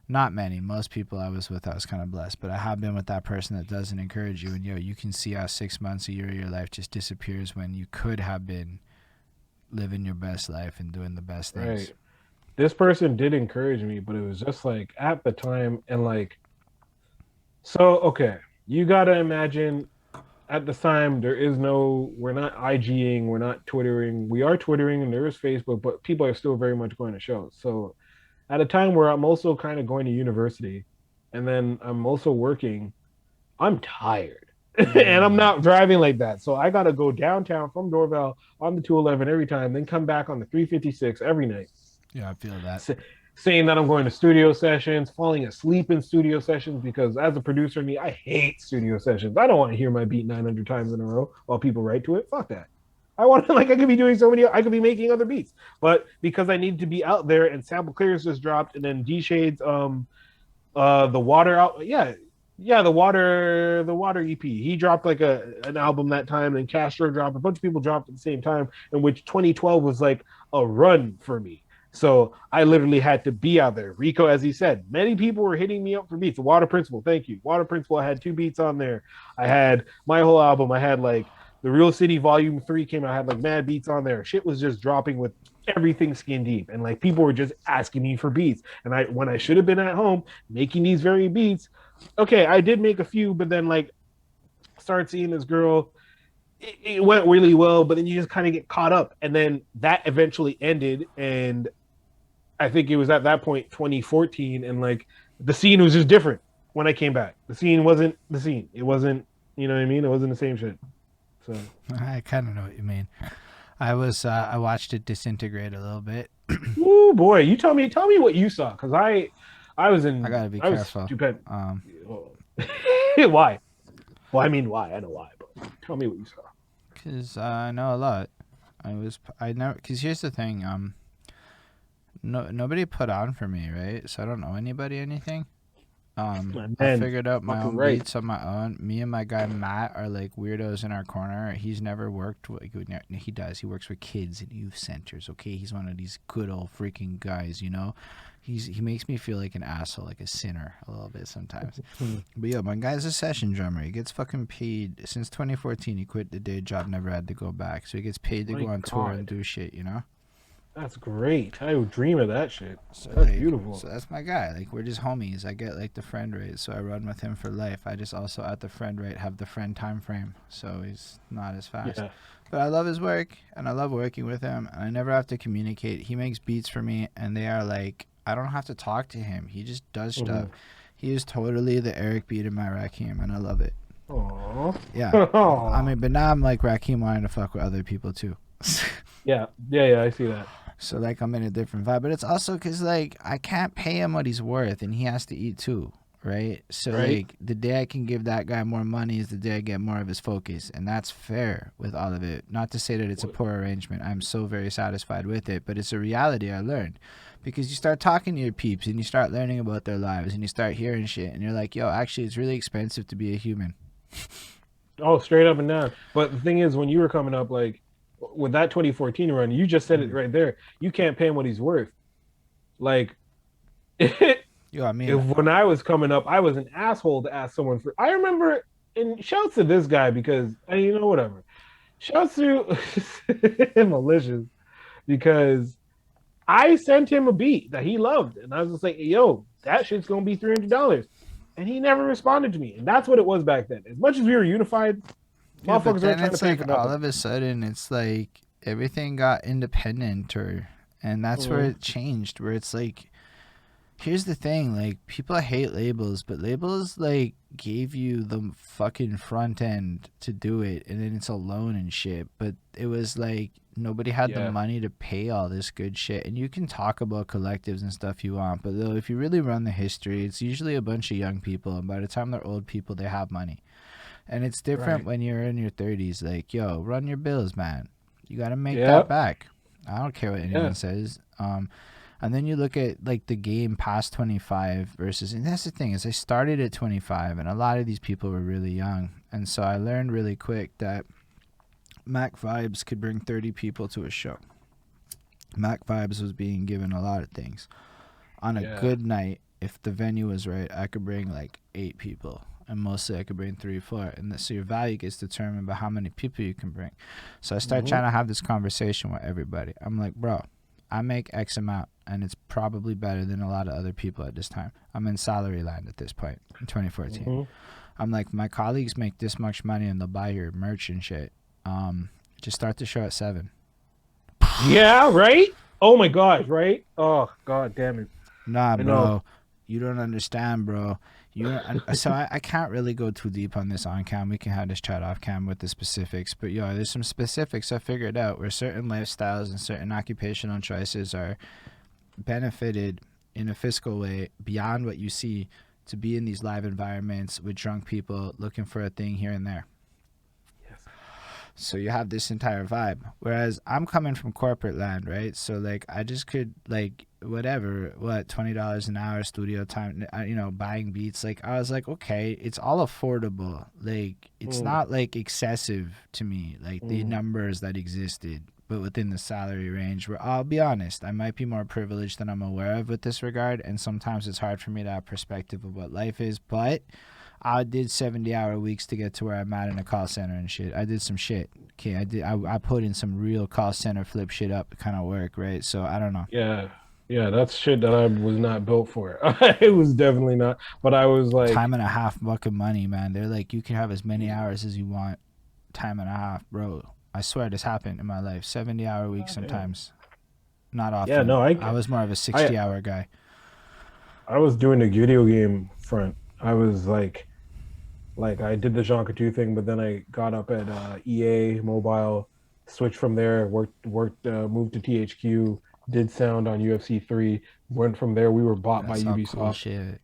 Not many. Most people I was with, I was kind of blessed. But I have been with that person that doesn't encourage you, and yo, you can see how 6 months, a year of your life just disappears when you could have been living your best life and doing the best things. Right. This person did encourage me, but it was just like at the time and like so okay. You gotta imagine at the time there is no we're not IGing, we're not Twittering. We are Twittering and there is Facebook, but people are still very much going to shows. So at a time where I'm also kind of going to university and then I'm also working, I'm tired. And I'm Mm, not driving like that. So I gotta go downtown from Dorval on the 211 every time, then come back on the 356 every night yeah, I feel that. saying that I'm going to studio sessions, falling asleep in studio sessions because as a producer, me, I hate studio sessions. I don't want to hear my beat 900 times in a row while people write to it. Fuck that. I want to like I could be doing so many. I could be making other beats, but because I need to be out there and Sample Clears just dropped, and then D Shades the water out yeah the water EP. He dropped like an album that time, and Castro dropped a bunch of people dropped at the same time, in which 2012 was like a run for me. So I literally had to be out there. Rico, as he said, many people were hitting me up for beats. The Water Principle, thank you. Water Principle, I had 2 beats on there. I had my whole album. I had like the Real City Volume 3 came out. I had like mad beats on there. Shit was just dropping with everything skin deep. And like people were just asking me for beats. And I when I should have been at home making these very beats, okay, I did make a few, but then like start seeing this girl, it went really well, but then you just kind of get caught up. And then that eventually ended. And I think it was at that point 2014, and like the scene was just different when I came back. The scene wasn't the scene. It wasn't, you know what I mean? It wasn't the same shit. So I kind of know what you mean. I watched it disintegrate a little bit. oh boy, you tell me what you saw, because I gotta be I was careful. stupid. Why? Well, I mean, why? I know why, but tell me what you saw. Cause I know a lot. I know. Cause here's the thing. Nobody put on for me, right? So I don't know anybody anything. I Man, figured out my fucking own right. beats on my own. Me and my guy Matt are like weirdos in our corner. He's never worked. He does. He works with kids in youth centers. Okay, he's one of these good old freaking guys. You know, he makes me feel like an asshole, like a sinner, a little bit sometimes. But yeah, my guy's a session drummer. He gets fucking paid since 2014. He quit the day job, never had to go back. So he gets paid to My go on tour and God, do shit. You know. that's great. I would dream of that shit. So That's like, beautiful. so that's my guy. Like we're just homies. I get like the friend rate, so I run with him for life. I just also at the friend rate have the friend time frame, so he's not as fast. Yeah. But I love his work, and I love working with him. And I never have to communicate. He makes beats for me, and they are like I don't have to talk to him. He just does stuff. He is totally the Eric beat in my Rakim, and I love it. Aww. Yeah, I mean, but now I'm like Rakim wanting to fuck with other people too. Yeah. I see that. So like I'm in a different vibe, but it's also because like I can't pay him what he's worth, and he has to eat too, right? So Right. like the day I can give that guy more money is the day I get more of his focus, and that's fair with all of it. Not to say that it's a poor arrangement. I'm so very satisfied with it, but it's a reality I learned. Because you start talking to your peeps and you start learning about their lives and you start hearing shit and you're like, yo, actually it's really expensive to be a human. Oh, straight up and down. But the thing is, when you were coming up, like with that 2014 run, you just said it right there. You can't pay him what he's worth. Like, if Yo, I mean, when I was coming up, I was an asshole to ask someone for. I remember, and shouts to this guy because, whatever. Shouts to malicious because I sent him a beat that he loved, and I was just like, "Yo, that shit's gonna be $300," and he never responded to me, and that's what it was back then. As much as we were unified, yeah, but motherfuckers then weren't trying to it's pay like for all nothing. of a sudden it's like everything got independent, and that's where it changed, where it's like, here's the thing, like people hate labels, but labels like gave you the fucking front end to do it, and then it's a loan and shit. But it was like nobody had the Yeah, money to pay all this good shit. And you can talk about collectives and stuff you want, but though if you really run the history, it's usually a bunch of young people, and by the time they're old people, they have money. And it's different right. when you're in your 30s. Like, yo, run your bills, man. You got to make Yeah, that back. I don't care what anyone yeah. says. And then you look at like the game past 25 versus, and that's the thing is I started at 25, and a lot of these people were really young, and so I learned really quick that Mac Vibes could bring 30 people to a show. Mac Vibes was being given a lot of things. On a Yeah. good night, if the venue was right, I could bring like 8 people, and mostly I could bring 3 or 4, and so your value gets determined by how many people you can bring. So I started trying to have this conversation with everybody. I'm like, bro, I make X amount, and it's probably better than a lot of other people at this time. I'm in salary land at this point in 2014. I'm like, my colleagues make this much money and they'll buy your merch and shit. Just start the show at 7. Yeah, right? Oh my gosh, right? Oh god damn it. Nah, I know. bro, you don't understand, bro. So I can't really go too deep on this on cam. We can have this chat off cam with the specifics, but yo, there's some specifics I figured out where certain lifestyles and certain occupational choices are benefited in a fiscal way beyond what you see to be in these live environments with drunk people looking for a thing here and there. Yes. So you have this entire vibe. Whereas I'm coming from corporate land, right? So like I just could like whatever, what, $20 an hour studio time, buying beats. Like I was like, okay, it's all affordable. Like it's not like excessive to me, like the numbers that existed, but within the salary range where I'll be honest, I might be more privileged than I'm aware of with this regard. And sometimes it's hard for me to have perspective of what life is, but I did 70-hour weeks to get to where I'm at in a call center and shit. I did some shit. Okay, I put in some real call center flip shit up kind of work, right? So I don't know. Yeah. Yeah, that's shit that I was not built for. It was definitely not. But I was like, Time and a half bucket money, man. They're like, you can have as many hours as you want. Time and a half, bro. I swear this happened in my life. 70-hour weeks oh, damn. sometimes. Not Yeah, often. no, I was more of a I 60-hour guy. I was doing the video game front. I was like I did the Jean Coutu thing, but then I got up at EA Mobile, switched from there, moved to THQ, did sound on UFC 3, went from there. We were bought by That's all cool Ubisoft, shit.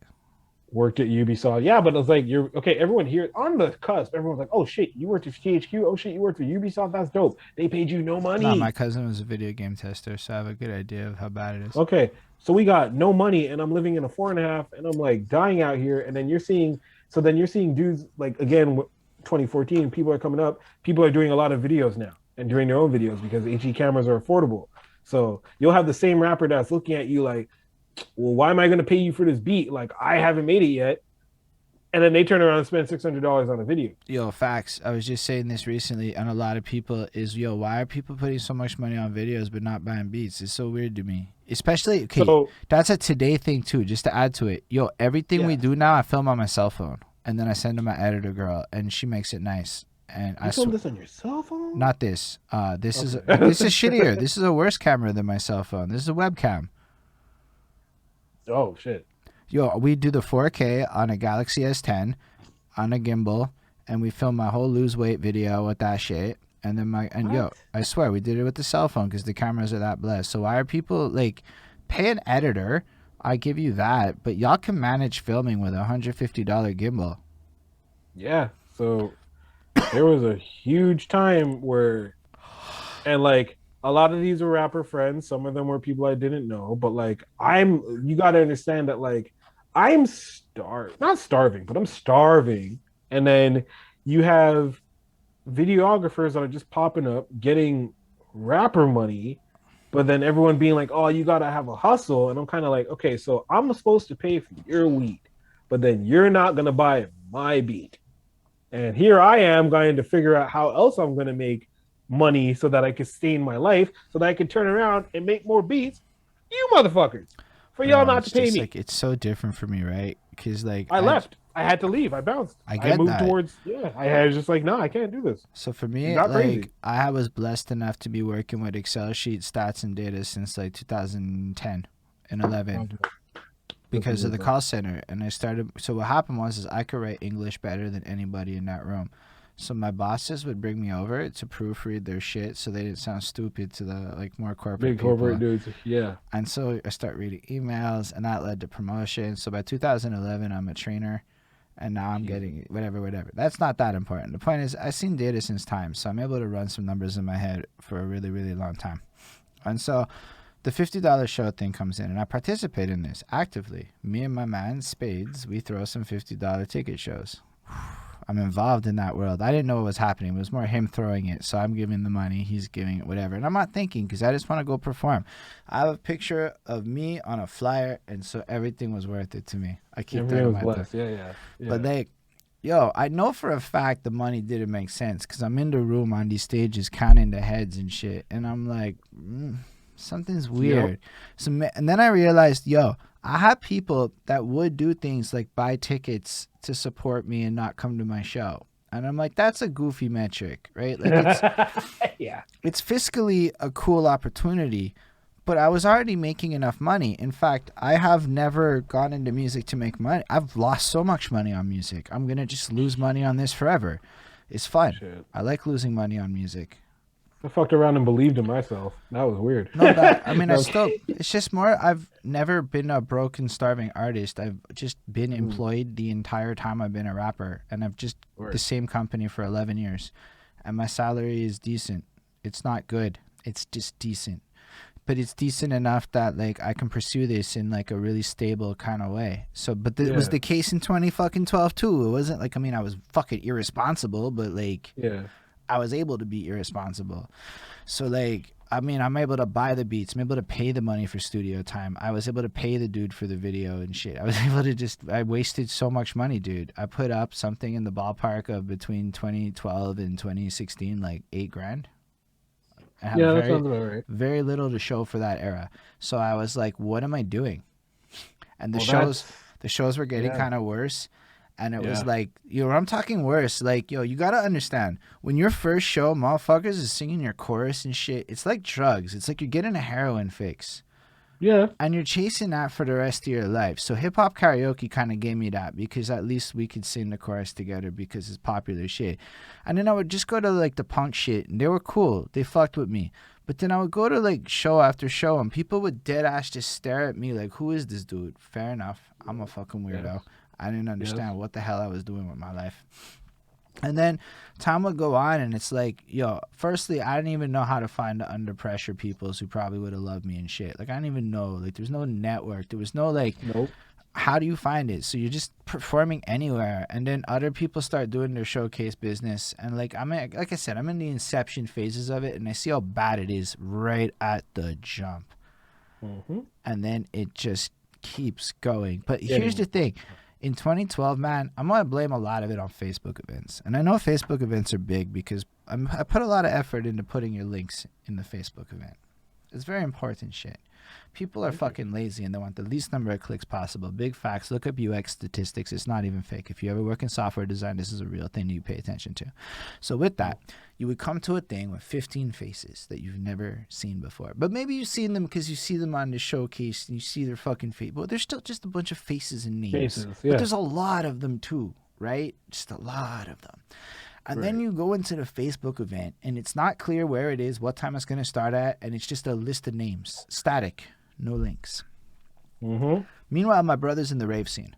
worked at Ubisoft. Yeah, but it's like you're okay. Everyone here on the cusp, everyone's like, "Oh shit, you worked at THQ. Oh shit, you worked for Ubisoft. That's dope. They paid you no Nah, my money." cousin was a video game tester, so I have a good idea of how bad it is. Okay, so we got no money, and I'm living in a 4.5, and I'm like dying out here. And then you're seeing dudes like again, 2014. People are coming up. People are doing a lot of videos now and doing their own videos because HD cameras are affordable. So you'll have the same rapper that's looking at you like, well, why am I going to pay you for this beat? Like I haven't made it yet. And then they turn around and spend $600 on a video. Yo, facts. I was just saying this recently, and a lot of people is, yo, why are people putting so much money on videos but not buying beats? It's so weird to me. Especially, okay, So that's a today thing too, just to add to it. Yo, everything we yes, do now, I film on my cell phone, and then I send to my editor girl, and she makes it nice. And you film this on your cell phone? not this. This is Okay. this is shittier. This is a worse camera than my cell phone. This is a webcam. Oh shit. Yo, we do the 4K on a Galaxy S10 on a gimbal, and we film my whole lose weight video with that shit. And then yo, What? I swear we did it with the cell phone because the cameras are that blessed. So why are people like pay an editor I give you that, but y'all can manage filming with $150 gimbal. Yeah. So there was a huge time where, and like a lot of these were rapper friends. Some of them were people I didn't know, but like you got to understand that like I'm not starving, but I'm starving. And then you have videographers that are just popping up getting rapper money, but then everyone being like, oh, you got to have a hustle. And I'm kind of like, okay, so I'm supposed to pay for your weed, but then you're not going to buy my beat. And here I am going to figure out how else I'm going to make money so that I can sustain my life, so that I can turn around and make more beats. You motherfuckers, for y'all Bro, not to it's pay just me. like it's so different for me, right? Because like I left. I had to leave. I bounced. I I get moved that. towards, yeah. I was just like, no, I can't do this. So for You me, got like crazy. I was blessed enough to be working with Excel sheet stats and data since like 2010 and 11 because of the call center. And I started. So what happened was I could write English better than anybody in that room. So my bosses would bring me over to proofread their shit so they didn't sound stupid to the like more corporate Big people. corporate dudes. Yeah. And so I start reading emails, and that led to promotion. So by 2011, I'm a trainer, and now I'm getting whatever. That's not that important. The point is, I've seen data since time, so I'm able to run some numbers in my head for a really, really long time. And so the $50 show thing comes in, and I participate in this actively. Me and my man Spades, we throw some $50 ticket shows. I'm involved in that world. I didn't know what was happening. It was more him throwing it. So I'm giving the money. He's giving it, whatever. And I'm not thinking because I just want to go perform. I have a picture of me on a flyer. And so everything was worth it to me. I keep that in my blessed. Yeah. But like, yo, I know for a fact the money didn't make sense because I'm in the room on these stages counting the heads and shit. And I'm like, something's weird. Yep. So, and then I realized, yo, I have people that would do things like buy tickets to support me and not come to my show. And I'm like, that's a goofy metric, right? Like it's fiscally a cool opportunity, but I was already making enough money. In fact, I have never gone into music to make money. I've lost so much money on music. I'm going to just lose money on this forever. It's fun. Shit. I like losing money on music. I fucked around and believed in myself. That was weird. No, but I mean, it's just more, I've never been a broken, starving artist. I've just been employed the entire time I've been a rapper. And I've just, the same company for 11 years. And my salary is decent. It's not good. It's just decent. But it's decent enough that like I can pursue this in like a really stable kind of way. So, but it was the case in 2012 too. It wasn't like, I mean, I was fucking irresponsible, but like, I was able to be irresponsible. So like, I mean, I'm able to buy the beats. I'm able to pay the money for studio time. I was able to pay the dude for the video and shit. I was able to I wasted so much money, dude. I put up something in the ballpark of between 2012 and 2016, like $8,000. I have that sounds about right. Very little to show for that era. So I was like, what am I doing? And the shows were getting kind of worse. And it was like, yo, I'm talking worse. Like, yo, you got to understand, when your first show, motherfuckers is singing your chorus and shit, it's like drugs. It's like you're getting a heroin fix. Yeah. And you're chasing that for the rest of your life. So hip-hop karaoke kind of gave me that because at least we could sing the chorus together because it's popular shit. And then I would just go to like the punk shit, and they were cool. They fucked with me. But then I would go to like show after show, and people would dead ass just stare at me like, who is this dude? Fair enough. I'm a fucking weirdo. Yes. I didn't understand what the hell I was doing with my life. And then time would go on, and it's like, yo, firstly, I didn't even know how to find the under pressure peoples who probably would have loved me and shit. Like, I didn't even know. Like, there's no network. There was no, like, how do you find it? So you're just performing anywhere. And then other people start doing their showcase business. And, like, like I said, I'm in the inception phases of it, and I see how bad it is right at the jump. Mm-hmm. And then it just keeps going. But here's the thing. In 2012, man, I'm going to blame a lot of it on Facebook events. And I know Facebook events are big because I put a lot of effort into putting your links in the Facebook event. It's very important shit. People are fucking lazy and they want the least number of clicks possible. Big facts. Look up UX statistics. It's not even fake. If you ever work in software design, this is a real thing that you pay attention to. So with that, you would come to a thing with 15 faces that you've never seen before. But maybe you've seen them because you see them on the showcase and you see their fucking face. But there's still just a bunch of faces and names. But there's a lot of them too, right? Just a lot of them. And then you go into the Facebook event, and it's not clear where it is, what time it's going to start at, and it's just a list of names. Static. No links. Mm-hmm. Meanwhile, my brother's in the rave scene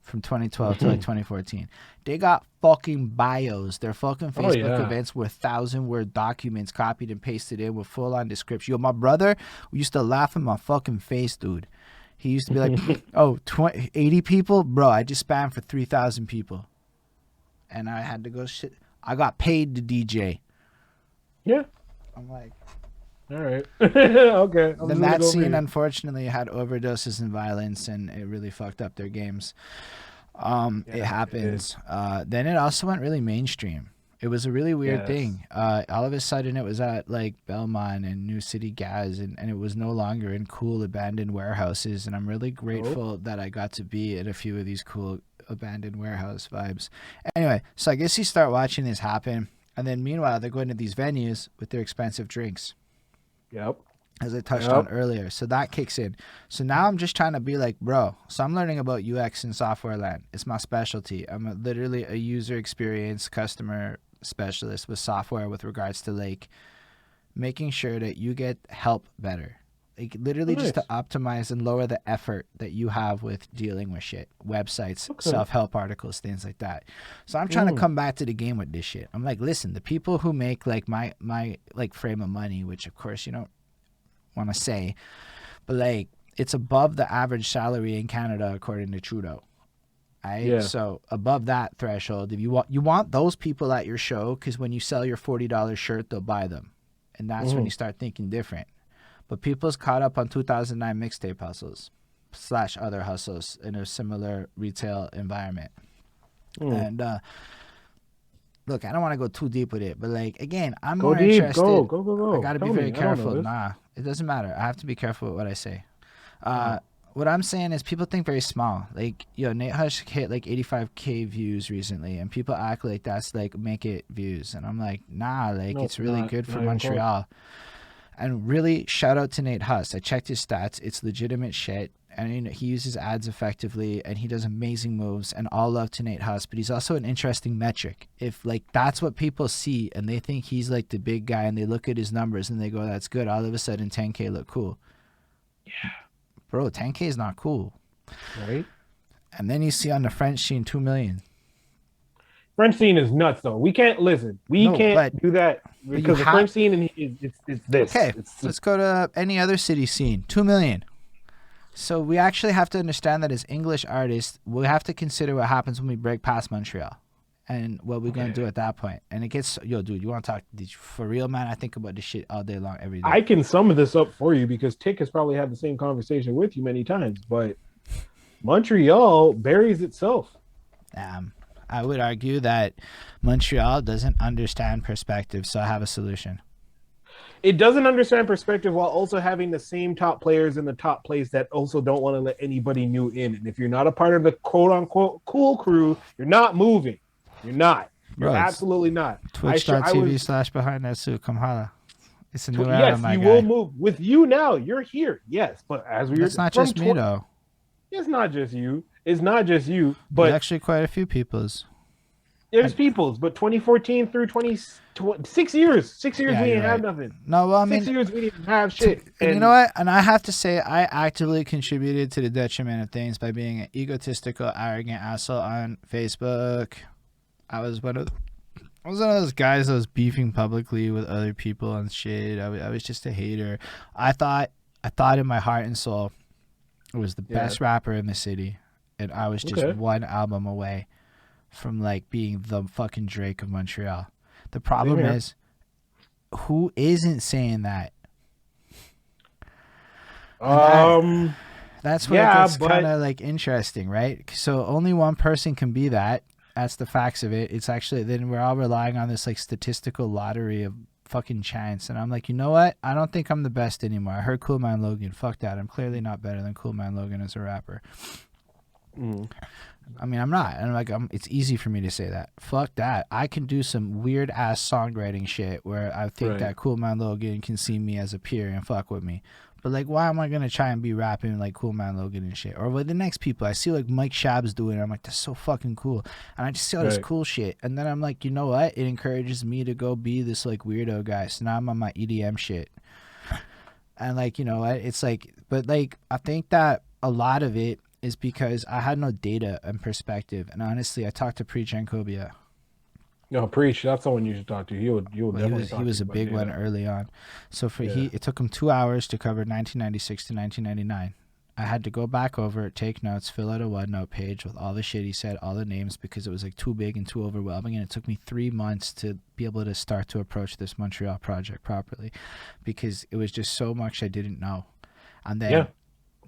from 2012 to like 2014. They got fucking bios. Their fucking Facebook events were 1,000-word documents copied and pasted in with full-on description. Yo, my brother used to laugh in my fucking face, dude. He used to be like, oh, 80 people? Bro, I just spammed for 3,000 people. And I had to go shit. I got paid to DJ. Yeah. I'm like, all right. Okay. Then that scene, unfortunately, had overdoses and violence, and it really fucked up their games. It happens. Then it also went really mainstream. It was a really weird thing. All of a sudden, it was at like Belmont and New City Gas, and it was no longer in cool abandoned warehouses. And I'm really grateful that I got to be at a few of these cool abandoned warehouse vibes. Anyway, so I guess you start watching this happen, and then meanwhile, they're going to these venues with their expensive drinks. Yep. As I touched on earlier. So that kicks in. So now I'm just trying to be like, bro, so I'm learning about UX in software land. It's my specialty. I'm literally a user experience customer specialist with software with regards to like making sure that you get help better. Like literally just to optimize and lower the effort that you have with dealing with shit. Websites, self-help articles, things like that. So I'm trying to come back to the game with this shit. I'm like, listen, the people who make like my like frame of money, which of course you don't want to say, but like it's above the average salary in Canada according to Trudeau. Right? Yeah. So above that threshold, if you want those people at your show, because when you sell your $40 shirt, they'll buy them, and that's when you start thinking different. But people's caught up on 2009 mixtape hustles / other hustles in a similar retail environment. And look, I don't want to go too deep with it, but like again, I'm more interested. Go. I got to be very careful. Nah, it doesn't matter. I have to be careful with what I say. What I'm saying is people think very small. Like, yo, Nate Hush hit like 85K views recently, and people act like that's like make it views, and I'm like, nah, like it's really good for Montreal. And really, shout out to Nate Huss. I checked his stats. It's legitimate shit. And you know, he uses ads effectively, and he does amazing moves, and all love to Nate Huss. But he's also an interesting metric. If like that's what people see, and they think he's like the big guy, and they look at his numbers, and they go, that's good. All of a sudden, 10K look cool. Yeah. Bro, 10K is not cool. Right? And then you see on the French scene, 2 million. French scene is nuts, though. We can't listen. We can't do that because the French scene is this. Okay, let's go to any other city scene. 2 million. So we actually have to understand that as English artists, we have to consider what happens when we break past Montreal, and what we're gonna do at that point. And it gets, yo, dude, you want to talk for real, man? I think about this shit all day long, every day. I can sum this up for you because Tick has probably had the same conversation with you many times, but Montreal buries itself. I would argue that Montreal doesn't understand perspective, so I have a solution. It doesn't understand perspective while also having the same top players in the top place that also don't want to let anybody new in. And if you're not a part of the quote-unquote cool crew, you're not moving. You're not. You're absolutely not. Twitch.tv/behind that suit. Come holla. It's a new era, my guy. Yes, you will move. With you now, you're here. Yes, but as we It's not just me, though. It's not just you. It's not just you, but there's actually quite a few peoples. There's peoples, but 2014 through 6 years. 6 years we didn't have nothing. No, well, I mean, 6 years we didn't have shit. And you know what? And I have to say, I actively contributed to the detriment of things by being an egotistical, arrogant asshole on Facebook. I was one of those guys that was beefing publicly with other people and shit. I was just a hater. I thought in my heart and soul, it was the best rapper in the city. And I was just one album away from like being the fucking Drake of Montreal. The problem is, who isn't saying that? That's where it gets kind of like interesting, right? So only one person can be that. That's the facts of it. It's actually, then we're all relying on this like statistical lottery of fucking chance. And I'm like, you know what? I don't think I'm the best anymore. I heard Cool Man Logan. Fuck that. I'm clearly not better than Cool Man Logan as a rapper. I mean, I'm not. And like, it's easy for me to say that. Fuck that. I can do some weird ass songwriting shit where I think that Cool Man Logan can see me as a peer and fuck with me. But like, why am I gonna try and be rapping like Cool Man Logan and shit? Or with the next people, I see like Mike Shab's doing it. I'm like, that's so fucking cool. And I just see all this cool shit. And then I'm like, you know what? It encourages me to go be this like weirdo guy. So now I'm on my EDM shit. And like, you know what? It's like, but like, I think that a lot of it is because I had no data and perspective. And honestly, I talked to Preach and Cobia. No, preach. That's someone you should talk to. He will Well, he definitely was he talk to was you a about big one data. early on. So Yeah. it took him 2 hours to cover 1996 to 1999. I had to go back over it, take notes, fill out a OneNote page with all the shit he said, all the names, because it was like too big and too overwhelming. And it took me 3 months to be able to start to approach this Montreal project properly, because it was just so much I didn't know. And Yeah. then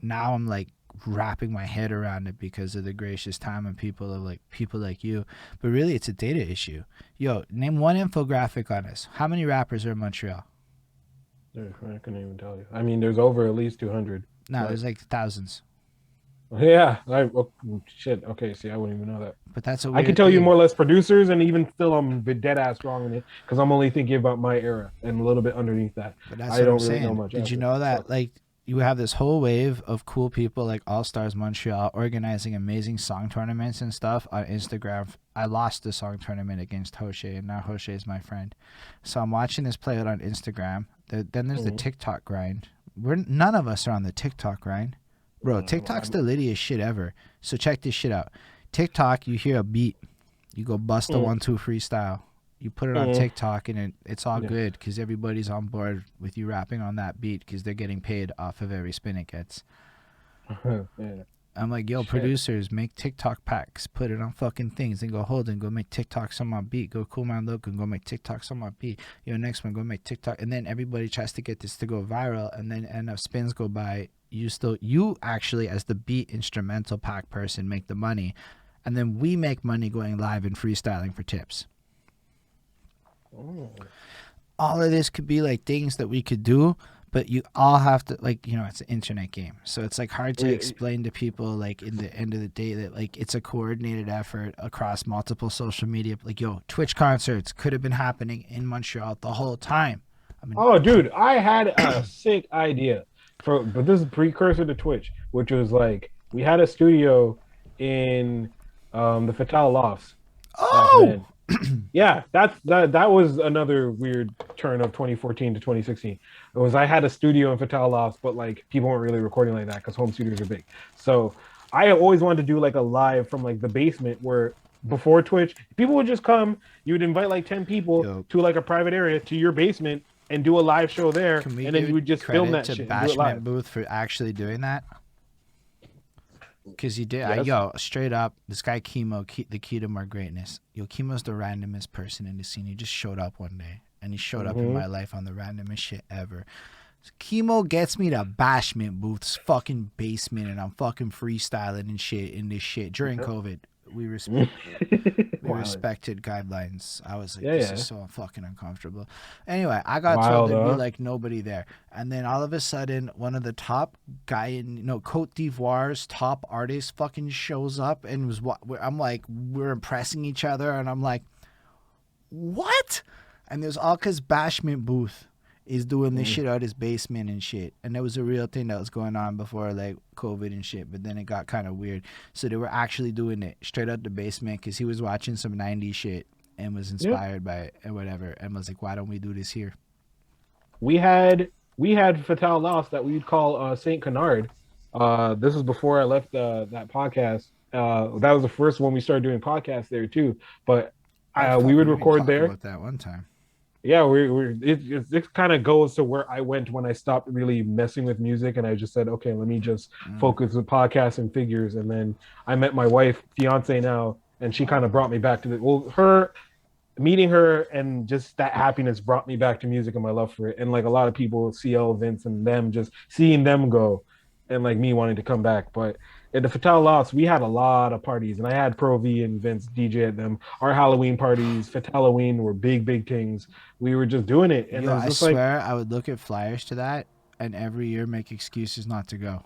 now I'm like wrapping my head around it because of the gracious time and people like you. But really, it's a data issue. Yo, name one infographic on us. How many rappers are in Montreal? I couldn't even tell you. I mean, there's over at least 200, No, but there's like thousands. yeah, shit. Okay, see, I wouldn't even know that. But that's a I can weird tell you thing. more or less producers, and even still, I'm dead ass wrong in it because I'm only thinking about my era and a little bit underneath that. But that's I what I'm don't really know saying. much Did you after. know So, that like you have this whole wave of cool people like All Stars Montreal organizing amazing song tournaments and stuff on Instagram. I lost the song tournament against Hoshe, and now Hoshe is my friend. So I'm watching this play out on Instagram. Then there's the mhm. TikTok grind. None of us are on the TikTok grind. Bro, TikTok's the littiest shit ever. So check this shit out. TikTok, you hear a beat, you go bust a Mm, 1-2 freestyle. You put it on mm, TikTok and it's all yeah. good because everybody's on board with you rapping on that beat because they're getting paid off of every spin it gets. Yeah. I'm like, yo, Shit. producers, make TikTok packs, put it on fucking things, and go Holden, go make TikToks on my beat. Go Cool Man Look and go make TikToks on my beat. Yo, next one, go make TikTok. And then everybody tries to get this to go viral, and then enough spins go by. You actually, as the beat instrumental pack person, make the money. And then we make money going live and freestyling for tips. Mm. All of this could be like things that we could do, but you all have to it's an internet game, so it's like hard to Yeah, explain to people like in the end of the day that like it's a coordinated effort across multiple social media. Like, yo, Twitch concerts could have been happening in Montreal the whole time. I mean, oh, dude, I had a sick idea but this is precursor to Twitch, which was like we had a studio in the Fatal Lofts. Oh oh, man, yeah, that was another weird turn of 2014 to 2016. It was I had a studio in Fatal Lofts, but like people weren't really recording like that because home studios are big. So I always wanted to do like a live from like the basement where before Twitch, people would just come. You would invite like 10 people yo, to like a private area to your basement and do a live show there, can we and then you give would just film credit that to shit and do it Bashment live. Booth for actually doing that? Because he did. Yes. Yo, straight up, this guy Chemo, the key to more greatness. Yo, Chemo's the randomest person in the scene. He just showed up one day, and he showed up in Mm-hmm. my life on the randomest shit ever. So Chemo gets me to Bashment Booth's fucking basement, and I'm fucking freestyling and shit in this shit during COVID. We respect. We Wild. respected guidelines. I was like, Yeah, this is yeah. so fucking uncomfortable. Anyway, I got told Wild, there'd be huh? like nobody there. And then all of a sudden, one of the top guy in, Cote d'Ivoire's top artist fucking shows up and was what I'm like, we're impressing each other. And I'm like, what? And there's all because Bashment Booth is doing this Mm. shit out his basement and shit. And that was a real thing that was going on before like COVID and shit. But then it got kind of weird. So they were actually doing it straight out the basement because he was watching some 90s shit and was Yeah. inspired by it and whatever. And was like, why don't we do this here? We had Fatal Loss that we'd call Saint Canard. This was before I left that podcast. That was the first one we started doing podcasts there too. But Oh, we fuck. would We didn't even record talk there. about that one time. Yeah, it kind of goes to where I went when I stopped really messing with music, and I just said, okay, let me just Mm. focus with podcasts and figures. And then I met my wife, fiance now, and she kind of brought me back to her meeting her and just that happiness brought me back to music and my love for it. And like a lot of people, CL, Vince, and them just seeing them go, and like me wanting to come back. But at the Fatal Loss, we had a lot of parties, and I had Pro V and Vince DJ at them. Our Halloween parties, Fatal Halloween, were big things. We were just doing it, and Yo, it was I just like swear I would look at flyers to that and every year make excuses not to go.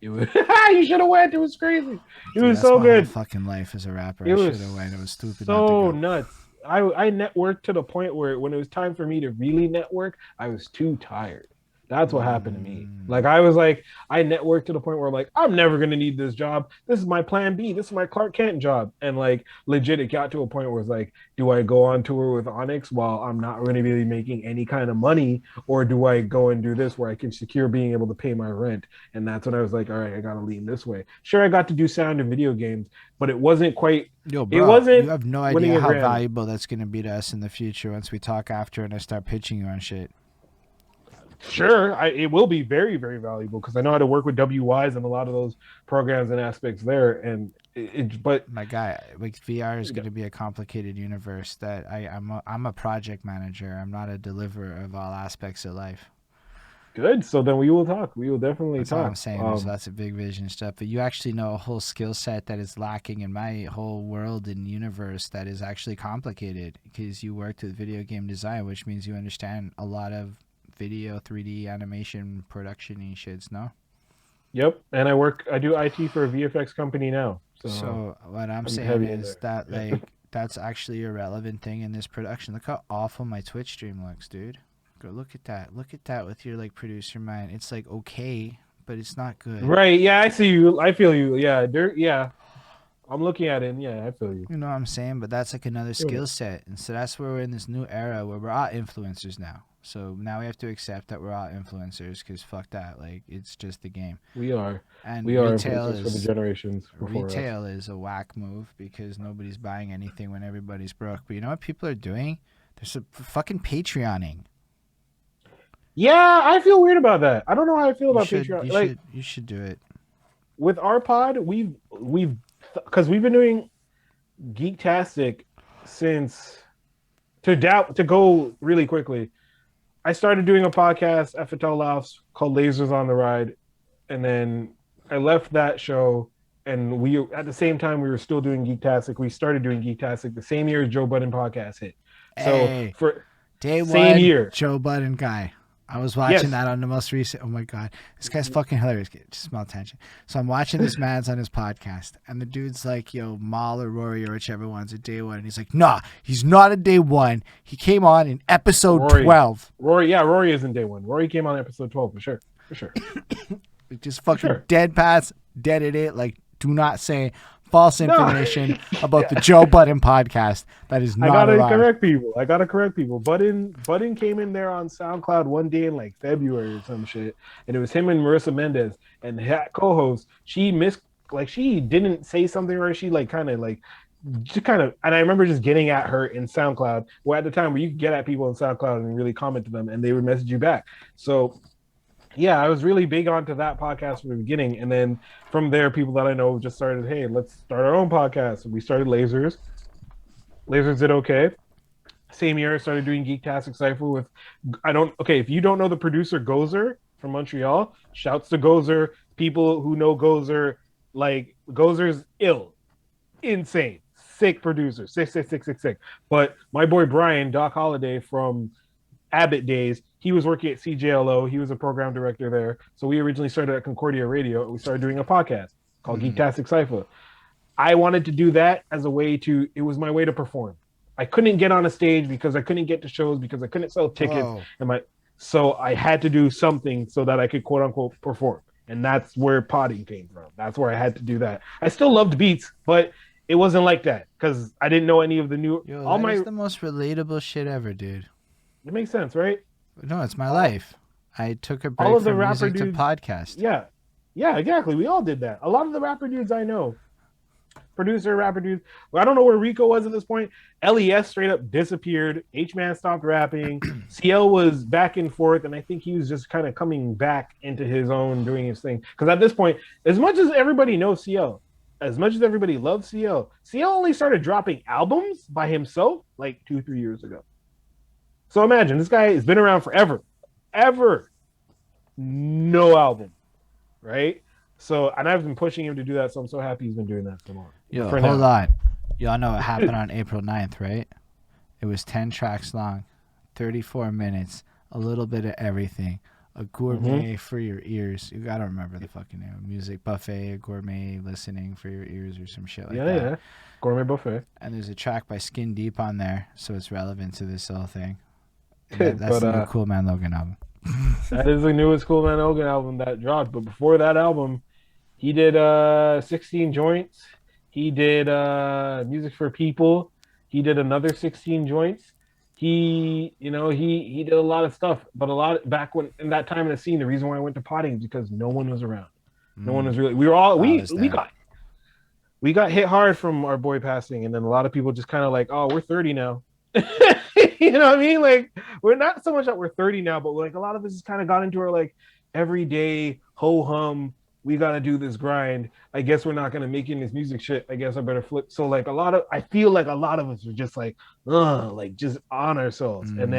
it was. You should have went. It was crazy. It Dude, was that's so my whole good. fucking life as a rapper. It I was should have went. It was stupid not to so go. nuts. I networked to the point where when it was time for me to really network, I was too tired. That's what happened to me. Like I was like, I networked to the point where I'm like, I'm never gonna need this job. This is my plan B. This is my Clark Kent job. And like legit, it got to a point where it's like, do I go on tour with Onyx while I'm not really really making any kind of money, or do I go and do this where I can secure being able to pay my rent? And that's when I was like, all right, I gotta lean this way. Sure, I got to do sound in video games, but it wasn't quite. Yo, It bro, you wasn't have no winning idea a how Grammy. valuable that's going to be to us in the future once we talk after and I start pitching you on shit. Sure, it will be very, very valuable because I know how to work with WYs and a lot of those programs and aspects there. And but My guy, like VR is going to be a complicated universe that I'm a project manager. I'm not a deliverer of all aspects of life. good. So then we will talk. We will definitely That's talk. all I'm saying. There's lots of big vision stuff, but you actually know a whole skill set that is lacking in my whole world and universe that is actually complicated because you worked with video game design, which means you understand a lot of video, 3D animation, production and shits, no? Yep. And I do IT for a VFX company now. So what I'm saying heavy in is there. that like that's actually a relevant thing in this production. Look how awful my Twitch stream looks, dude. Go look at that. Look at that with your like producer mind. It's like okay, but it's not good. Right. Yeah, I see you. I feel you. Yeah. Yeah. I'm looking at it and yeah, I feel you. You know what I'm saying? But that's like another skill set. And so that's where we're in this new era where we're all influencers now. So now we have to accept that we're all influencers because fuck that. Like, it's just the game. We are. And We are retail influencers for the generations before us. Retail is a whack move because nobody's buying anything when everybody's broke. But you know what people are doing? They're fucking Patreoning. Yeah, I feel weird about that. I don't know how I feel about Patreon. You should do it. With our pod, we've because we've been doing Geektastic since to go really quickly. I started doing a podcast at Fattel Laughs called Lasers on the Ride, and then I left that show. And we at the same time we were still doing Geektastic. We started doing Geektastic the same year as Joe Budden podcast hit. So for day same one, year, Joe Budden guy. I was watching that on the most recent. Oh my god, this guy's fucking hilarious. Just small tangent. So I'm watching this man's on his podcast, and the dude's like, "Yo, Mal or Rory or whichever one's a day one," and he's like, "Nah, he's not a day one. He came on in episode 12." Rory isn't day one. Rory came on episode 12 for sure. Just fucking dead pass, dead at it. Like, do not say false information about the Joe Budden podcast. That is not. I gotta correct people. Budden came in there on SoundCloud one day in like February or some shit, and it was him and Marissa Mendez, and that co-host. She didn't say something, or she kind of, and I remember just getting at her in SoundCloud. Well, at the time where you could get at people in SoundCloud and really comment to them, and they would message you back. So. Yeah, I was really big onto that podcast from the beginning. And then from there, people that I know just started, hey, let's start our own podcast. And we started Lasers. Lasers did okay. Same year, I started doing GeektastiqCypha with, if you don't know the producer Gozer from Montreal, shouts to Gozer. People who know Gozer, like, Gozer's ill. Insane. Sick producer. Sick. But my boy Brian, Doc Holliday from Abbott days, he was working at CJLO. He was a program director there. So we originally started at Concordia Radio. We started doing a podcast called GeektastiqCypha. I wanted to do that as a way to, it was my way to perform. I couldn't get on a stage because I couldn't get to shows because I couldn't sell tickets. So I had to do something so that I could quote unquote perform. And that's where potting came from. That's where I had to do that. I still loved beats, but it wasn't like that because I didn't know any of the new. That's the most relatable shit ever, dude. It makes sense, right? No, it's my life. I took a break from music to podcast. Yeah, exactly. We all did that. A lot of the rapper dudes I know, producer, rapper dudes. Well, I don't know where Rico was at this point. LES straight up disappeared. H-Man stopped rapping. CL was back and forth, and I think he was just kind of coming back into his own, doing his thing. Because at this point, as much as everybody knows CL, as much as everybody loves CL, CL only started dropping albums by himself like 2-3 years ago. So imagine, this guy has been around forever. No album, right? So, and I've been pushing him to do that, so I'm so happy he's been doing that so long. Yo, hold on. Y'all know what happened on April 9th, right? It was 10 tracks long, 34 minutes, a little bit of everything. A gourmet for your ears. You gotta remember the fucking name. Music buffet, a gourmet listening for your ears or some shit like that. Yeah. Gourmet buffet. And there's a track by Skindeep on there, so it's relevant to this whole thing. That's the new Cool Man Logan album. That is the newest Cool Man Hogan album that dropped. But before that album, he did 16 Joints. He did Music for People. He did another 16 Joints. He did a lot of stuff, but a lot back when in that time in the scene, the reason why I went to potting is because no one was around. No one was really. We were all I was we there. got hit hard from our boy passing, and then a lot of people just kind of like, oh, we're 30 now. You know what I mean? Like, we're not so much that we're 30 now, but like a lot of us has kind of got into our like everyday ho hum. We gotta do this grind. I guess we're not gonna make in this music shit. I guess I better flip. So like I feel like a lot of us were just like just on ourselves. And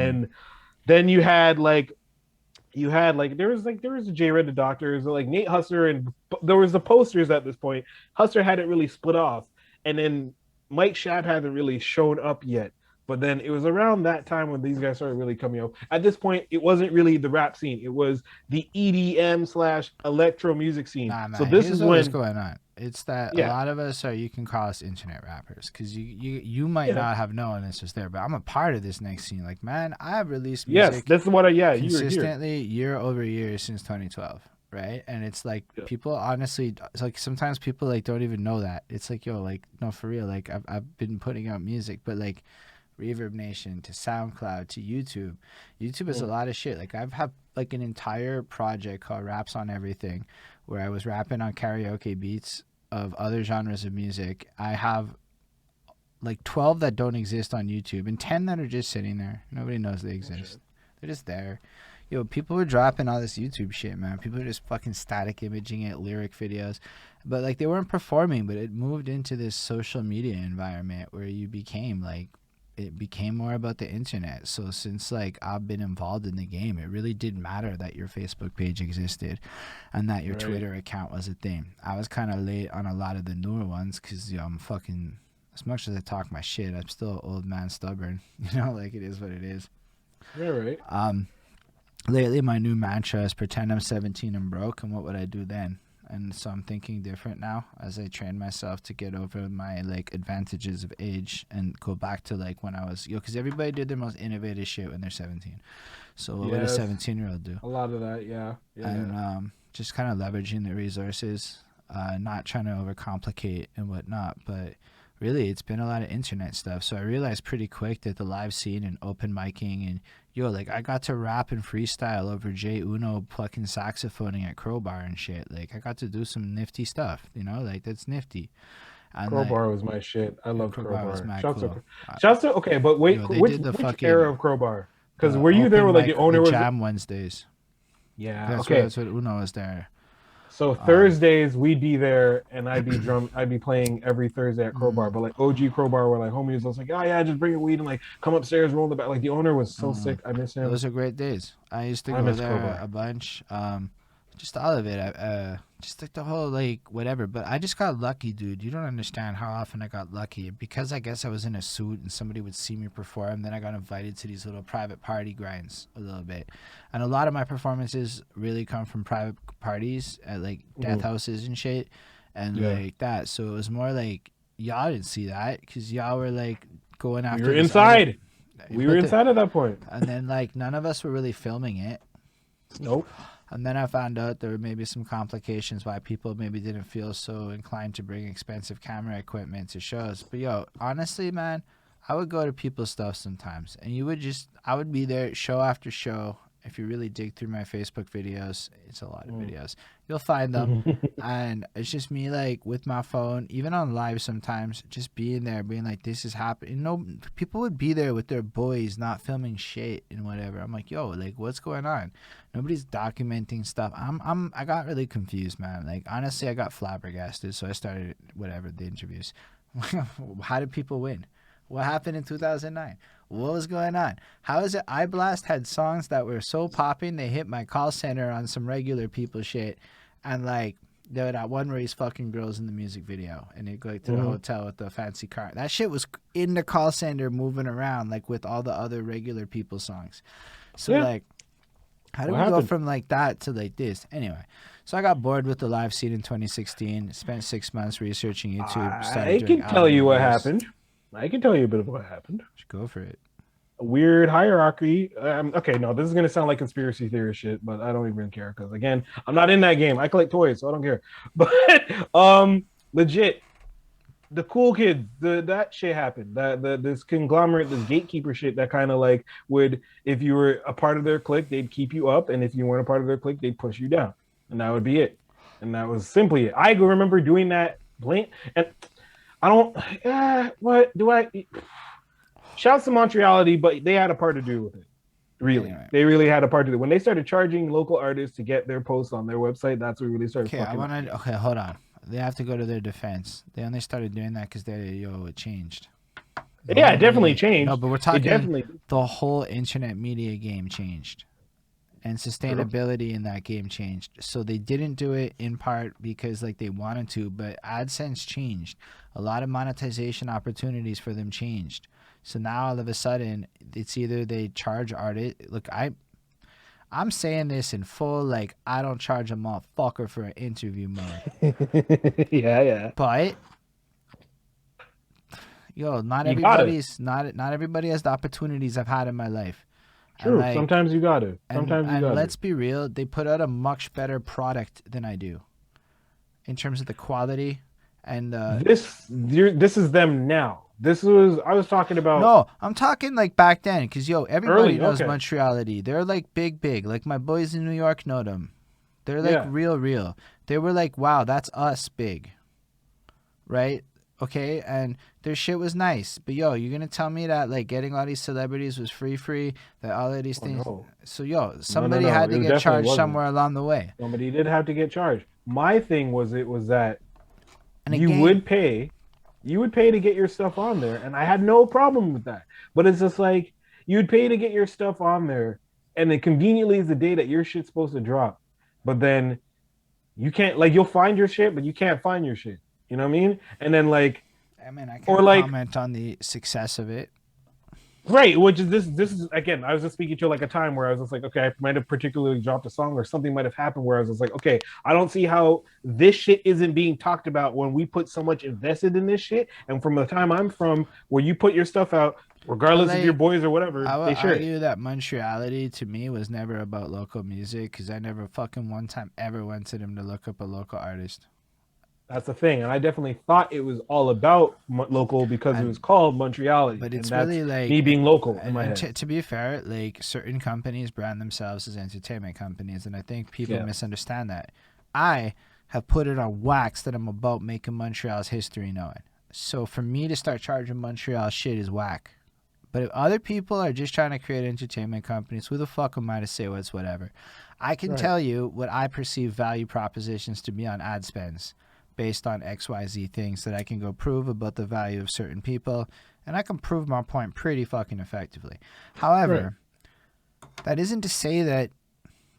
then you had there was a J Red the Doctors, like Nate Hustler, and there was the posters at this point. Hustler hadn't really split off, and then Mike Shab hadn't really shown up yet. But then it was around that time when these guys started really coming up. At this point, it wasn't really the rap scene; it was the EDM slash electro music scene. Nah, man. So this Here's is what's when, going on. It's that a yeah, lot of us are, you can call us internet rappers, because you might yeah, not have known this was there, but I'm a part of this next scene. Like, man, I have released yes, music this is what I yeah, you were here. consistently year over year since 2012, right? And it's like, Yeah. people honestly, it's like sometimes people like don't even know that. It's like, yo, like, no, for real, like I've been putting out music, but like Reverb Nation to SoundCloud to YouTube. YouTube is a lot of shit. Like, I've had like an entire project called Raps on Everything, where I was rapping on karaoke beats of other genres of music. I have like 12 that don't exist on YouTube and 10 that are just sitting there. Nobody knows they exist. They're just there. Yo, people were dropping all this YouTube shit, man. People are just fucking static imaging it, lyric videos. But like, they weren't performing, but it moved into this social media environment where you became like, it became more about the internet. So since like I've been involved in the game, it really didn't matter that your Facebook page existed and that your Right. Twitter account was a thing. I was kind of late on a lot of the newer ones because, I'm fucking, as much as I talk my shit, I'm still old man stubborn. Like, it is what it is. Yeah, right. Lately my new mantra is pretend I'm 17 and broke, and what would I do then? And so I'm thinking different now as I train myself to get over my like advantages of age and go back to like when I was, because everybody did their most innovative shit when they're 17. So what would a Yes. 17-year-old do? A lot of that, yeah. And just kind of leveraging the resources, not trying to overcomplicate and whatnot, but really it's been a lot of internet stuff. So I realized pretty quick that the live scene and open micing and like I got to rap and freestyle over Jay Uno fucking saxophoning at Crowbar and shit. Like, I got to do some nifty stuff, like that's nifty. And Crowbar like, was my shit. I love Crowbar was Crowbar. mad Shouts cool. shouts to okay, but wait, They which did the which fucking era of Crowbar? Because the were you there open with like the mic, owner the was Jam Wednesdays? yeah, That's okay. that's what Uno was there. So Thursdays we'd be there and I'd be playing every Thursday at Crowbar. But like OG Crowbar were like homies. I was like, oh yeah, just bring your weed and like come upstairs, roll the back. Like the owner was so sick. I miss him. Those are great days. I used to I go miss there Crowbar. a bunch. Just all of it. Just like the whole like whatever. But I just got lucky, dude. You don't understand how often I got lucky, because I guess I was in a suit and somebody would see me perform. Then I got invited to these little private party grinds a little bit, and a lot of my performances really come from private parties at like death houses and shit, and like that. So it was more like y'all didn't see that because y'all were like going after. We were this inside. other- We were inside at that point. and then like none of us were really filming it. Nope. And then I found out there were maybe some complications why people maybe didn't feel so inclined to bring expensive camera equipment to shows. But yo, honestly, man, I would go to people's stuff sometimes, and I would be there show after show. If you really dig through my Facebook videos, it's a lot of videos. You'll find them. And it's just me like with my phone, even on live sometimes, just being there, being like, this is happening. People would be there with their boys not filming shit and whatever. I'm like, yo, like what's going on? Nobody's documenting stuff. I got really confused, man. Like honestly, I got flabbergasted. So I started whatever the interviews. How did people win? What happened in 2009? What was going on? How is it iBlast had songs that were so popping they hit my call center on some regular people shit, and like there was that one where he's fucking girls in the music video and they go like, to the hotel with the fancy car. That shit was in the call center moving around like with all the other regular people songs. So like, how do we go from like that to like this? Anyway, so I got bored with the live scene in 2016. Spent 6 months researching YouTube. I can tell you what happened. I can tell you a bit of what happened. Go for it. weird hierarchy. Okay, no, this is gonna sound like conspiracy theory shit, but I don't even care because again, I'm not in that game. I collect toys, so I don't care. But legit, the cool kids, that shit happened. This conglomerate, this gatekeeper shit that kind of like would, if you were a part of their clique, they'd keep you up, and if you weren't a part of their clique, they'd push you down, and that would be it. And that was simply it. I remember doing that blank, and I don't. What do I? Shouts to Montreality, but they had a part to do with it. Really, Anyway. they really had a part to do. When they started charging local artists to get their posts on their website, that's what really started. Okay, Okay, hold on. They have to go to their defense. They only started doing that because it changed. Yeah, it definitely changed. No, but we're talking definitely. the whole internet media game changed. And sustainability in that game changed. So they didn't do it in part because like they wanted to, but AdSense changed. A lot of monetization opportunities for them changed. So now all of a sudden it's either they charge artists. Look, I'm saying this in full, like I don't charge a motherfucker for an interview mode. Yeah. But not everybody has the opportunities I've had in my life. True. Like, sometimes you got to. And let's be real, they put out a much better product than I do in terms of the quality and this is them now. I was talking about. No, I'm talking like back then, because everybody knows Montreality. They're like big. Like my boys in New York know them. They're like real. They were like, wow, that's us big, right? Okay, and their shit was nice, but you're gonna tell me that like getting all these celebrities was free, that all of these things. No. So somebody had to get charged somewhere along the way. Somebody did have to get charged. My thing was that you would pay to get your stuff on there, and I had no problem with that. But it's just like you'd pay to get your stuff on there, and it conveniently is the day that your shit's supposed to drop. But then you can't, like, you'll find your shit, but you can't find your shit. You know what I mean? And then like, I mean, I can't comment on the success of it. Right, which is this is again, I was just speaking to like a time where I was just like, okay, I might have particularly dropped a song or something might have happened where I was just like, okay, I don't see how this shit isn't being talked about when we put so much invested in this shit. And from the time I'm from, where you put your stuff out, regardless of your boys or whatever, I would argue that Montreality to me was never about local music, because I never fucking one time ever went to them to look up a local artist. That's the thing, and I definitely thought it was all about local because it was called Montreality. But it's really like me being local in my head. To be fair, like certain companies brand themselves as entertainment companies, and I think people misunderstand that. I have put it on wax that I'm about making Montreal's history known. So for me to start charging Montreal shit is whack. But if other people are just trying to create entertainment companies, who the fuck am I to say what's whatever? I can tell you what I perceive value propositions to be on ad spends, based on XYZ things that I can go prove about the value of certain people, and I can prove my point pretty fucking effectively. However, that isn't to say that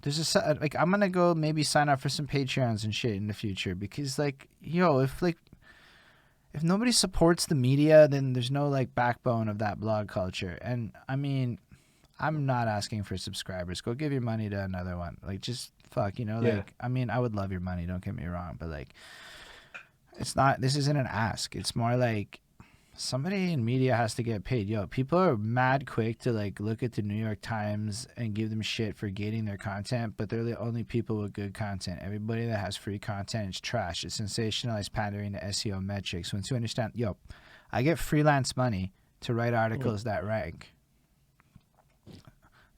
there's like I'm gonna go maybe sign up for some Patreons and shit in the future, because like if nobody supports the media, then there's no like backbone of that blog culture. And I mean, I'm not asking for subscribers. Go give your money to another one. Like just fuck, like I mean, I would love your money, don't get me wrong, but like, this isn't an ask. It's more like somebody in media has to get paid. People are mad quick to like look at the New York Times and give them shit for gating their content, but they're the only people with good content. Everybody that has free content is trash. It's sensationalized, pandering to SEO metrics. Once you understand, I get freelance money to write articles that rank.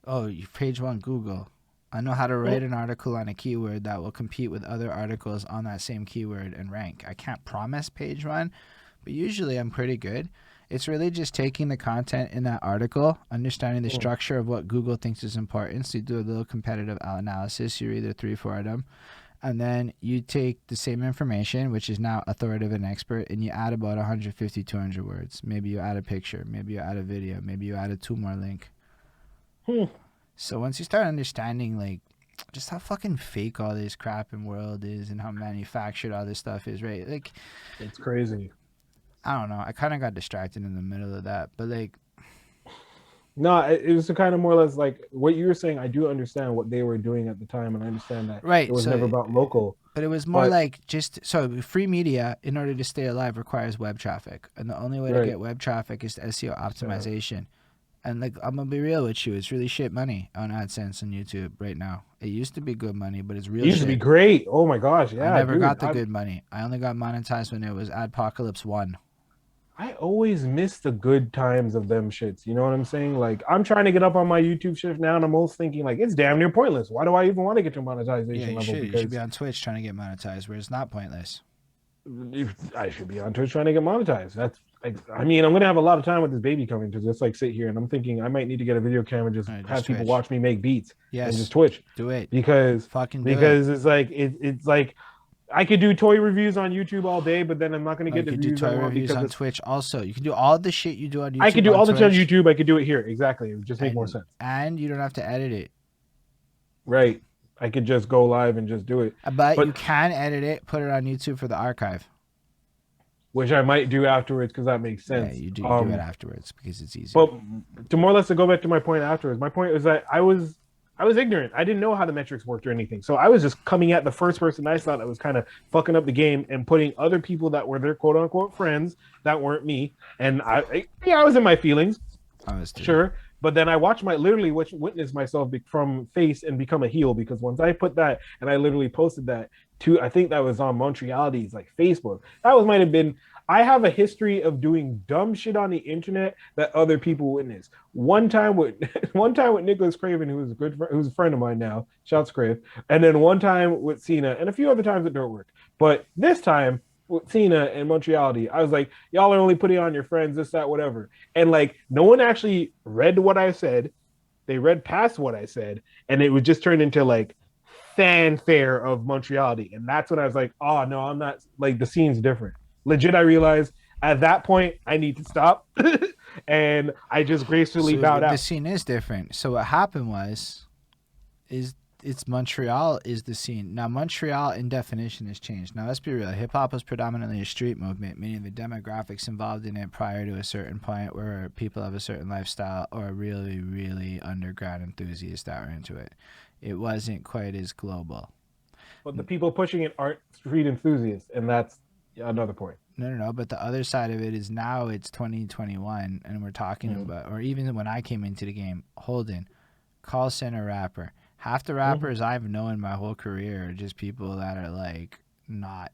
Oh, page one Google. I know how to write an article on a keyword that will compete with other articles on that same keyword and rank. I can't promise page one, but usually I'm pretty good. It's really just taking the content in that article, understanding the structure of what Google thinks is important. So you do a little competitive analysis. You read the 3-4 of them. And then you take the same information, which is now authoritative and expert, and you add about 150, 200 words. Maybe you add a picture. Maybe you add a video. Maybe you add a 2 more link. So once you start understanding like just how fucking fake all this crap in world is and how manufactured all this stuff is, right? Like, it's crazy. I don't know. I kind of got distracted in the middle of that, but like, no, it was kind of more or less like what you were saying. I do understand what they were doing at the time, and I understand that it was never about local. But it was more like free media, in order to stay alive, requires web traffic, and the only way to get web traffic is SEO optimization. And like, I'm gonna be real with you, it's really shit money on AdSense on YouTube right now. It used to be good money, but it's real It used shit. to be great. Oh my gosh, I yeah, never dude. got the good money. I only got monetized when it was Adpocalypse 1. I always miss the good times of them shits. You know what I'm saying? Like I'm trying to get up on my YouTube shift now, and I'm almost thinking like it's damn near pointless. Why do I even want to get to Yeah, monetization you level? should. You should Because be on Twitch trying to get monetized, where it's not pointless. I should be on Twitch trying to get monetized. That's I mean, I'm gonna have a lot of time with this baby coming to just like sit here, and I'm thinking I might need to get a video camera and just All right, have just people Twitch. watch me make beats and just Yes, Twitch do it. because Fucking do it. it's like it's like I could do toy reviews on YouTube all day, but then I'm not gonna No, get you the can do views I toy want reviews because on it's, Twitch also. You can do all the shit you do on YouTube. I could do all the shit on Twitch, YouTube. I could do it here. Exactly. It would just make more sense. and you don't have to edit it. Right. I could just go live and just do it. But you can edit it, put it on YouTube for the archive. Which I might do afterwards because that makes sense. Yeah, you do it afterwards because it's easier. But to more or less to go back to my point afterwards, my point was that I was ignorant. I didn't know how the metrics worked or anything. So I was just coming at the first person I saw that was kind of fucking up the game and putting other people that were their quote unquote friends that weren't me. And I was in my feelings. I was too. Sure. But then I watched witness myself from face and become a heel because once I put that and I literally posted that to, I think that was on Montreal's like Facebook. Might have been. I have a history of doing dumb shit on the internet that other people witness. One time with Nicholas Craven, who's a friend of mine now. Shouts Crave. And then one time with Cena, and a few other times it don't work. But this time with Cena and Montreal, I was like, y'all are only putting on your friends, this, that, whatever. And like, no one actually read what I said. They read past what I said, and it would just turn into like fanfare of Montreal. And that's when I was like, oh no, I'm not, like the scene's different. Legit, I realized at that point I need to stop, and I just gracefully bowed out. The scene is different. So what happened it's Montreal is the scene. Now Montreal in definition has changed. Now let's be real. Hip hop was predominantly a street movement, meaning the demographics involved in it prior to a certain point were people of a certain lifestyle or really, really underground enthusiasts that were into it. It wasn't quite as global. But the people pushing it aren't street enthusiasts, and that's another point. No. But the other side of it is now it's 2021, and we're talking about, or even when I came into the game, Holden, call center rapper. Half the rappers I've known my whole career are just people that are like not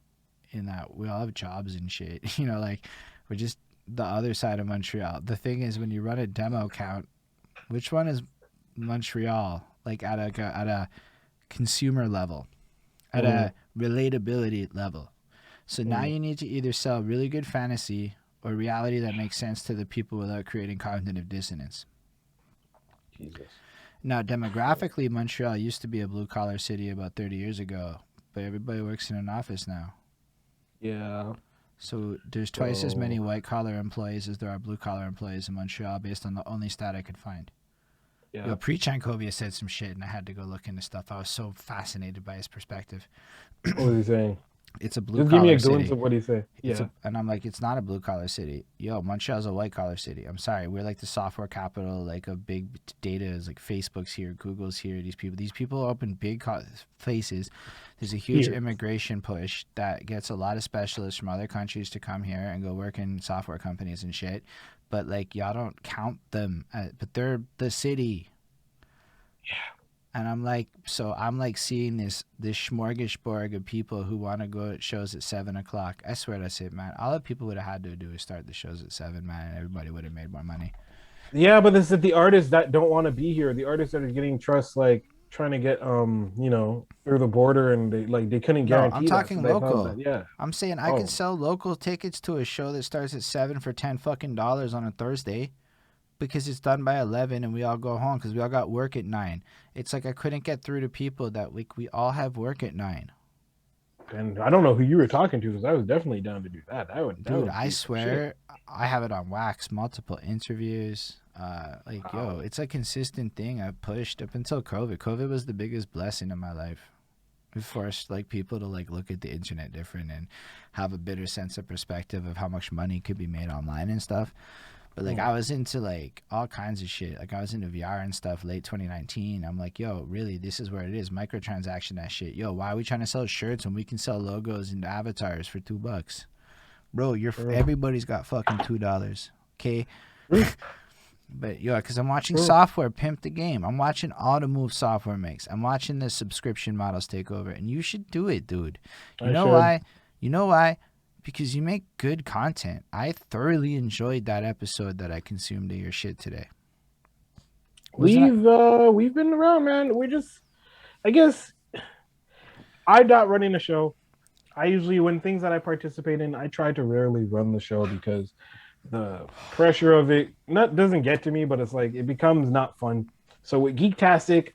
in that. We all have jobs and shit, you know. Like we're just the other side of Montreal. The thing is, when you run a demo count, which one is Montreal? Like at a consumer level, at a relatability level. So now you need to either sell really good fantasy or reality that makes sense to the people without creating cognitive dissonance. Jesus. Now, demographically, Montreal used to be a blue-collar city about 30 years ago, but everybody works in an office now. Yeah. So there's twice as many white-collar employees as there are blue-collar employees in Montreal based on the only stat I could find. Yeah. Yo, Pre-Chankovia said some shit, and I had to go look into stuff. I was so fascinated by his perspective. What was he saying? It's a blue collar city. Just give me a glimpse of what he said. Yeah. And I'm like, it's not a blue collar city. Yo, Montreal's a white collar city. I'm sorry. We're like the software capital, like a big data is like Facebook's here, Google's here. These people open big places. There's a huge immigration push that gets a lot of specialists from other countries to come here and go work in software companies and shit. But like, y'all don't count them, but they're the city. Yeah. And I'm like seeing this smorgasbord of people who want to go at shows at 7 o'clock. I swear that's it, man. All that people would have had to do is start the shows at 7, man, and everybody would have made more money. Yeah, but this is the artists that don't want to be here. The artists that are getting trust, like trying to get through the border, and they couldn't guarantee. I'm talking local. Yeah, I'm saying I could sell local tickets to a show that starts at 7 for $10 on a Thursday. Because it's done by 11 and we all go home because we all got work at 9. It's like I couldn't get through to people that we all have work at 9. And I don't know who you were talking to because I was definitely down to do that. I swear, I have it on wax, multiple interviews. It's a consistent thing I pushed up until COVID. COVID was the biggest blessing in my life. It forced people to look at the internet different and have a better sense of perspective of how much money could be made online and stuff. But I was into all kinds of shit. I was into VR and stuff late 2019. I'm like, yo, really, this is where it is. Microtransaction that shit. Yo, why are we trying to sell shirts when we can sell logos and avatars for $2? Bro, everybody's got fucking $2. Okay? But yeah, because I'm watching True. software pimp the game. I'm watching all the moves software makes. I'm watching the subscription models take over, and you should do it, dude. You I know should. why? You know why? Because you make good content. I thoroughly enjoyed that episode that I consumed of your shit today. We've been around, man. We just, I guess, I'm not running the show. I usually, when things that I participate in, I try to rarely run the show because the pressure of it not doesn't get to me, but it's like it becomes not fun. So with Geektastic,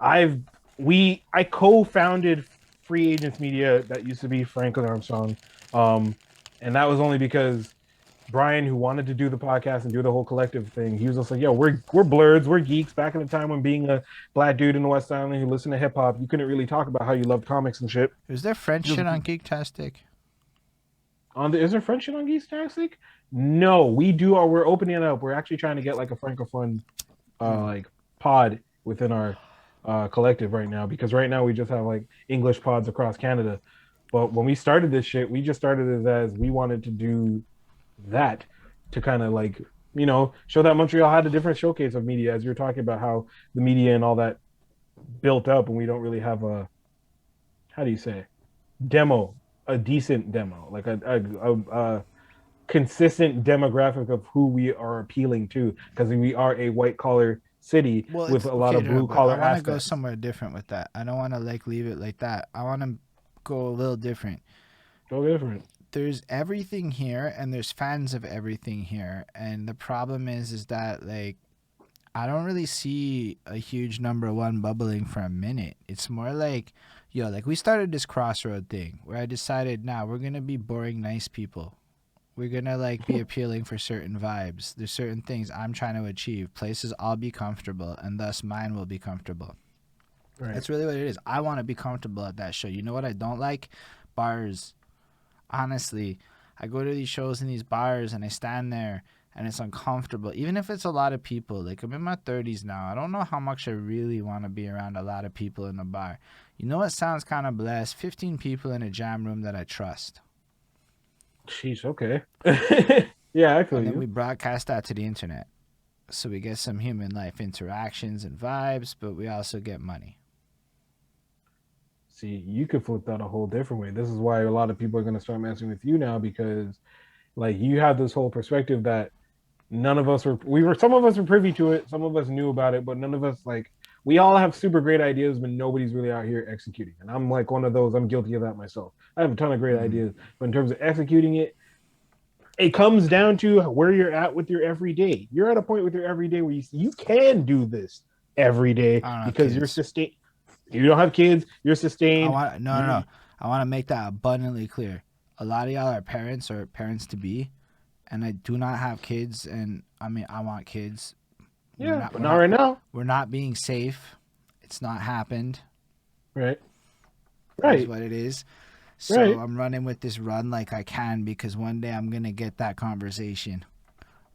I've I co-founded Free Agents Media that used to be Franklin Armstrong, um, and that was only because Brian, who wanted to do the podcast and do the whole collective thing, he was just like, "Yo, we're blurs, we're geeks." Back in the time when being a black dude in the West Island who listened to hip hop, you couldn't really talk about how you loved comics and shit. Is there French Just shit on Geektastic? is there French shit on Geektastic? No, we're opening it up. We're actually trying to get like a francophone like pod within our collective right now, because right now we just have like English pods across Canada. But when we started this shit, we just started it as we wanted to do that to kind of like, show that Montreal had a different showcase of media, as you're talking about how the media and all that built up, and we don't really have a, how do you say, demo, a decent demo, like a consistent demographic of who we are appealing to, because we are a white collar city with a lot of blue collar aspects. I want to go aspects. somewhere different with that. I don't want to like leave it like that. I want to go a little different. Go different. There's everything here, and there's fans of everything here, and the problem is that like I don't really see a huge number one bubbling for a minute. It's more like, like we started this crossroad thing where I decided, we're gonna be boring nice people. We're gonna like be appealing for certain vibes. There's certain things I'm trying to achieve. Places I'll be comfortable, and thus mine will be comfortable. Right. That's really what it is. I want to be comfortable at that show. You know what I don't like? Bars. Honestly, I go to these shows in these bars and I stand there and it's uncomfortable. Even if it's a lot of people. Like, I'm in my 30s now. I don't know how much I really want to be around a lot of people in the bar. You know what sounds kind of blessed? 15 people in a jam room that I trust. Jeez, okay. Yeah, I feel And then you. we broadcast that to the internet. So we get some human life interactions and vibes, but we also get money. See, you could flip that a whole different way. This is why a lot of people are going to start messing with you now, because like you have this whole perspective that none of us some of us were privy to it, some of us knew about it, but none of us, like, we all have super great ideas, but nobody's really out here executing. And I'm like one of those. I'm guilty of that myself. I have a ton of great ideas, but in terms of executing it, it comes down to where you're at with your everyday. You're at a point with your everyday where you can do this every day because you're sustained. You don't have kids. You're sustained. No. I want to make that abundantly clear. A lot of y'all are parents or parents to be, and I do not have kids. And I mean, I want kids. Yeah, but not right now. We're not being safe. It's not happened. Right. That's what it is. So I'm running with this run like I can, because one day I'm gonna get that conversation.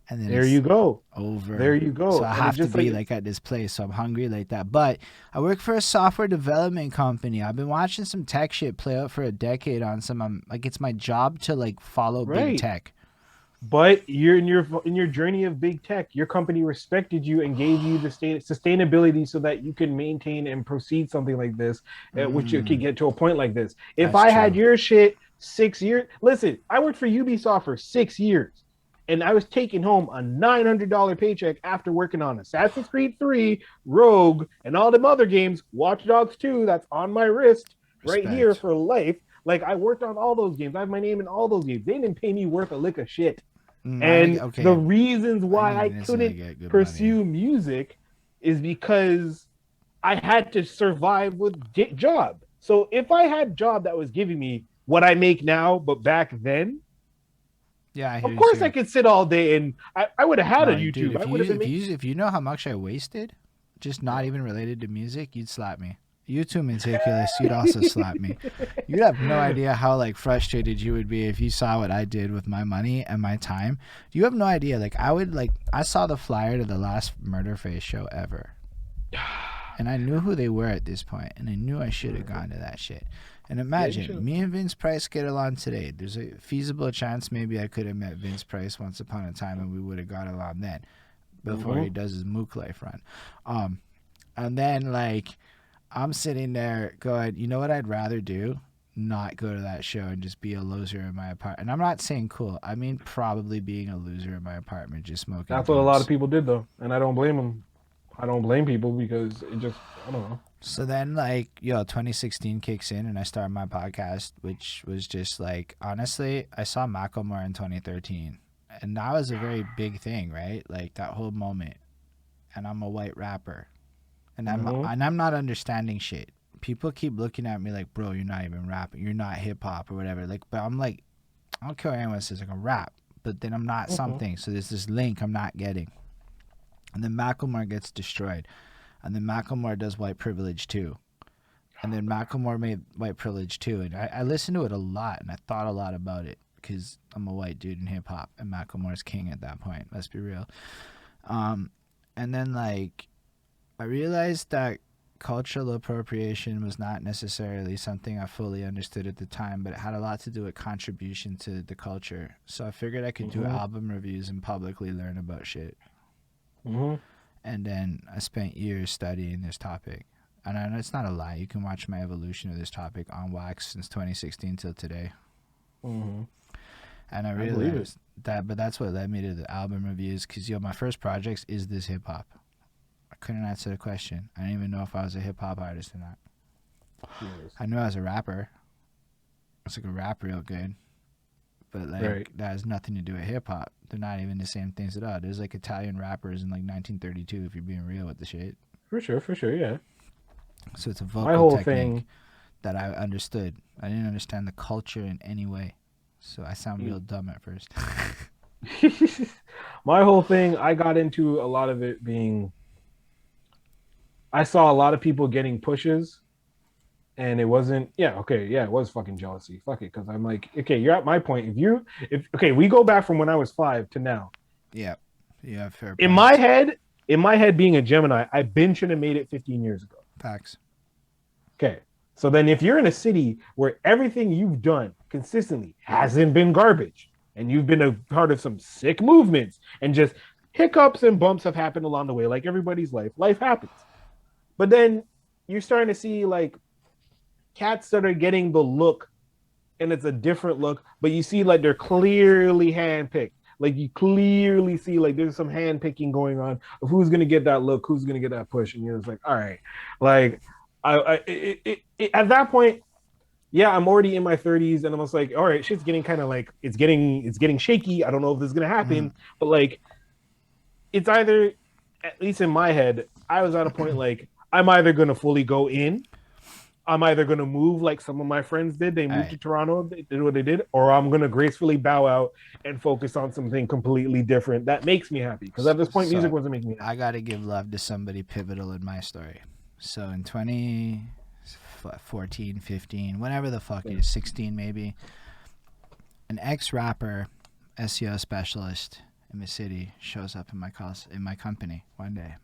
And then there you go. Over. There you go. So I have to be like at this place. So I'm hungry like that. But I work for a software development company. I've been watching some tech shit play out for a decade on some. Like, it's my job to like follow big tech. But you're in your journey of big tech. Your company respected you and gave you the sustainability so that you can maintain and proceed something like this, which you can get to a point like this. If I had your shit 6 years, listen, I worked for Ubisoft for 6 years. And I was taking home a $900 paycheck after working on Assassin's Creed 3, Rogue, and all them other games. Watch Dogs 2, that's on my wrist right here for life. Like, I worked on all those games. I have my name in all those games. They didn't pay me worth a lick of shit. The reasons why I couldn't pursue music is because I had to survive with job. So if I had a job that was giving me what I make now, but back then, of course I could sit all day and I would have had a YouTube. Dude, if you know how much I wasted, just not even related to music, you'd slap me. You too meticulous, you'd also slap me. You'd have no idea how like frustrated you would be if you saw what I did with my money and my time. You have no idea. Like, I saw the flyer to the last Murderface show ever. And I knew who they were at this point, and I knew I should have gone to that shit. And imagine, me and Vince Price get along today. There's a feasible chance maybe I could have met Vince Price once upon a time and we would have got along then. before he does his Mook Life run. And then like I'm sitting there going, you know what I'd rather do? Not go to that show and just be a loser in my apartment. And I'm not saying cool. I mean probably being a loser in my apartment, just smoking. That's what a lot of people did though, and I don't blame them. I don't blame people because it just, I don't know. So then, like, 2016 kicks in and I start my podcast, which was just like, honestly, I saw Macklemore in 2013. And that was a very big thing, right? Like, that whole moment. And I'm a white rapper. And I'm not understanding shit. People keep looking at me like, bro, you're not even rapping. You're not hip-hop or whatever. Like, but I'm like, I don't care what anyone says. I can rap. But then I'm not something. So there's this link I'm not getting. And then Macklemore gets destroyed. And then Macklemore does White Privilege too. And then Macklemore made White Privilege too. And I listened to it a lot and I thought a lot about it because I'm a white dude in hip hop and Macklemore's king at that point. Let's be real. And then like I realized that cultural appropriation was not necessarily something I fully understood at the time, but it had a lot to do with contribution to the culture. So I figured I could do album reviews and publicly learn about shit. And then I spent years studying this topic. And I know it's not a lie. You can watch my evolution of this topic on wax since 2016 till today. And I realized that, but that's what led me to the album reviews because, my first project is this hip hop. I couldn't answer the question. I didn't even know if I was a hip hop artist or not. I knew I was a rapper. I was like a rap real good. But like that has nothing to do with hip hop. They're not even the same things at all. There's like Italian rappers in like 1932 if you're being real with the shit. For sure, yeah. So it's a vocal technique that I understood. I didn't understand the culture in any way. So I sound real dumb at first. My whole thing, I got into a lot of it being, I saw a lot of people getting pushes. And it wasn't, it was fucking jealousy. Fuck it, because I'm like, okay, you're at my point. If we go back from when I was 5 to now. Yeah, fair. In my head, being a Gemini, I should have made it 15 years ago. Facts. Okay, so then if you're in a city where everything you've done consistently hasn't been garbage, and you've been a part of some sick movements, and just hiccups and bumps have happened along the way, like everybody's life happens. But then you're starting to see like cats that are getting the look, and it's a different look, but you see like they're clearly handpicked. Like you clearly see like there's some handpicking going on of who's gonna get that look, who's gonna get that push, and you're just like, all right, like at that point, I'm already in my 30s, and I'm just like, all right, shit's getting kind of like it's getting shaky. I don't know if this is gonna happen, but like it's either, at least in my head, I was at a point like I'm either gonna fully go in. I'm either going to move like some of my friends did. They moved to Toronto, they did what they did, or I'm going to gracefully bow out and focus on something completely different that makes me happy. Because at this point, music wasn't making me happy. I got to give love to somebody pivotal in my story. So in 2014, 15, whenever the fuck it is, 16 maybe, an ex-rapper, SEO specialist in the city shows up in my company one day.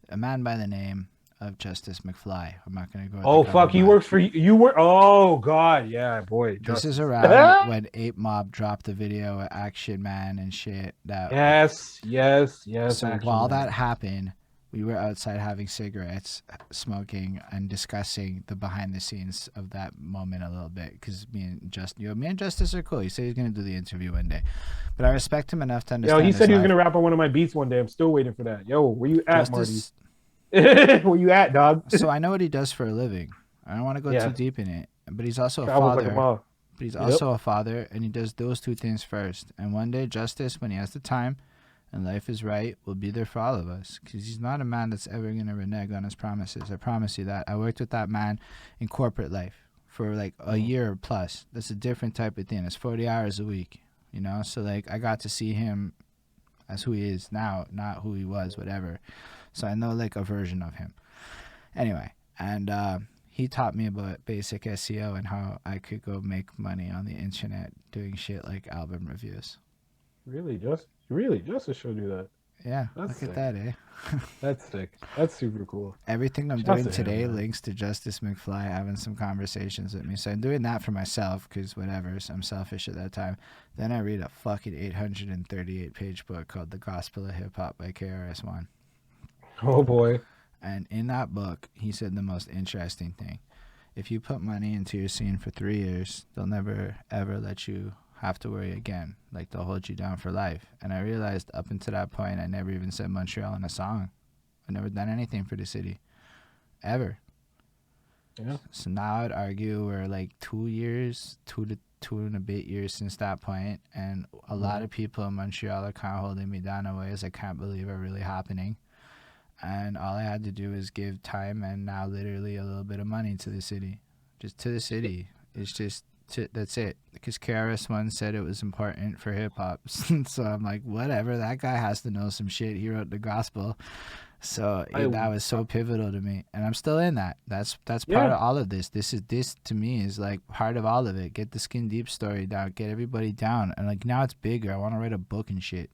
A man by the name of Justice McFly. I'm not going to go. Oh fuck, he works for you. You were. Oh god, yeah, boy. This is around when Ape Mob dropped the video of Action Man and shit. That yes. So while that happened, we were outside having cigarettes, smoking, and discussing the behind the scenes of that moment a little bit. Because me and Justice are cool. He said he's going to do the interview one day, but I respect him enough to understand. Yo, he said he was going to rap on one of my beats one day. I'm still waiting for that. Yo, where you at, Marty? Where you at, dog? So I know what he does for a living. I don't want to go too deep in it, but he's also a father. But he's also a father, and he does those two things first. And one day, Justice, when he has the time and life is right, will be there for all of us. Because he's not a man that's ever going to renege on his promises. I promise you that. I worked with that man in corporate life for like a year plus. That's a different type of thing. It's 40 hours a week, So like I got to see him as who he is now, not who he was, whatever. So I know like a version of him. Anyway, and he taught me about basic SEO and how I could go make money on the internet doing shit like album reviews. Really? Justice showed you that? Yeah, That's look at sick. that, eh? That's sick. That's super cool. Everything I'm Shouts doing to him, today man. links to Justice McFly having some conversations with me. So I'm doing that for myself because whatever, so I'm selfish at that time. Then I read a fucking 838 page book called The Gospel of Hip Hop by KRS-One. Oh boy. And in that book, he said the most interesting thing. If you put money into your scene for 3 years, they'll never ever let you have to worry again. Like they'll hold you down for life. And I realized up until that point, I never even said Montreal in a song. I've never done anything for the city. Ever. Yeah. So now I'd argue we're like 2 years, two and a bit years since that point, and a lot of people in Montreal are kind of holding me down in ways I can't believe are really happening. And all I had to do is give time and now literally a little bit of money to the city, just to the city. It's just that's it. Because KRS-One said it was important for hip hop, so I'm like, whatever. That guy has to know some shit. He wrote the gospel. So that was so pivotal to me, and I'm still in that. That's part Yeah. of all of this. This to me is like part of all of it. Get the Skindeep story down, get everybody down, and like now it's bigger. I want to write a book and shit.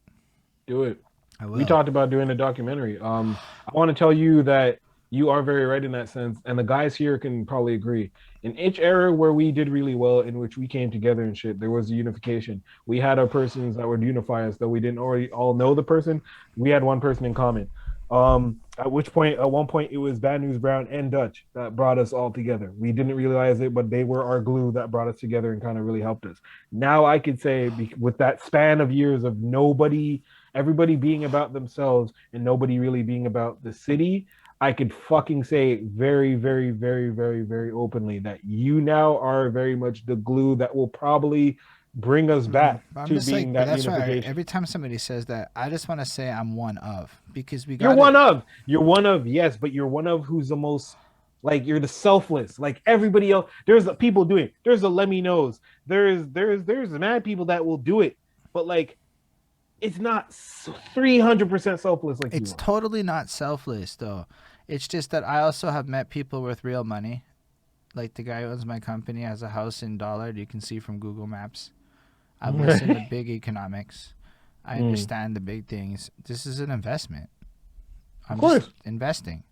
Do it. I We will. talked about doing a documentary. I want to tell you that you are very right in that sense, and the guys here can probably agree. In each era where we did really well, in which we came together and shit, there was a unification. We had our persons that would unify us, though we didn't already all know the person. We had one person in common. At one point, it was Bad News Brown and Dutch that brought us all together. We didn't realize it, but they were our glue that brought us together and kind of really helped us. Now I could say, with that span of years of everybody being about themselves and nobody really being about the city, I could fucking say very, very, very, very, very openly that you now are very much the glue that will probably bring us back I'm to just like, being but that that's why unification. every time somebody says that, I just want to say I'm one of, because we You're got one it. of. You're one of, yes, but you're one of who's the most, like, you're the selfless. Like everybody else, there's the people doing it. There's the let me knows. There's the mad people that will do it. But like it's not 300% selfless like you It's are. totally not selfless though. It's just that I also have met people with real money. Like the guy who owns my company has a house in Dollard. You can see from Google Maps. I've listened to big economics. I understand the big things. This is an investment. Of I'm just course. investing.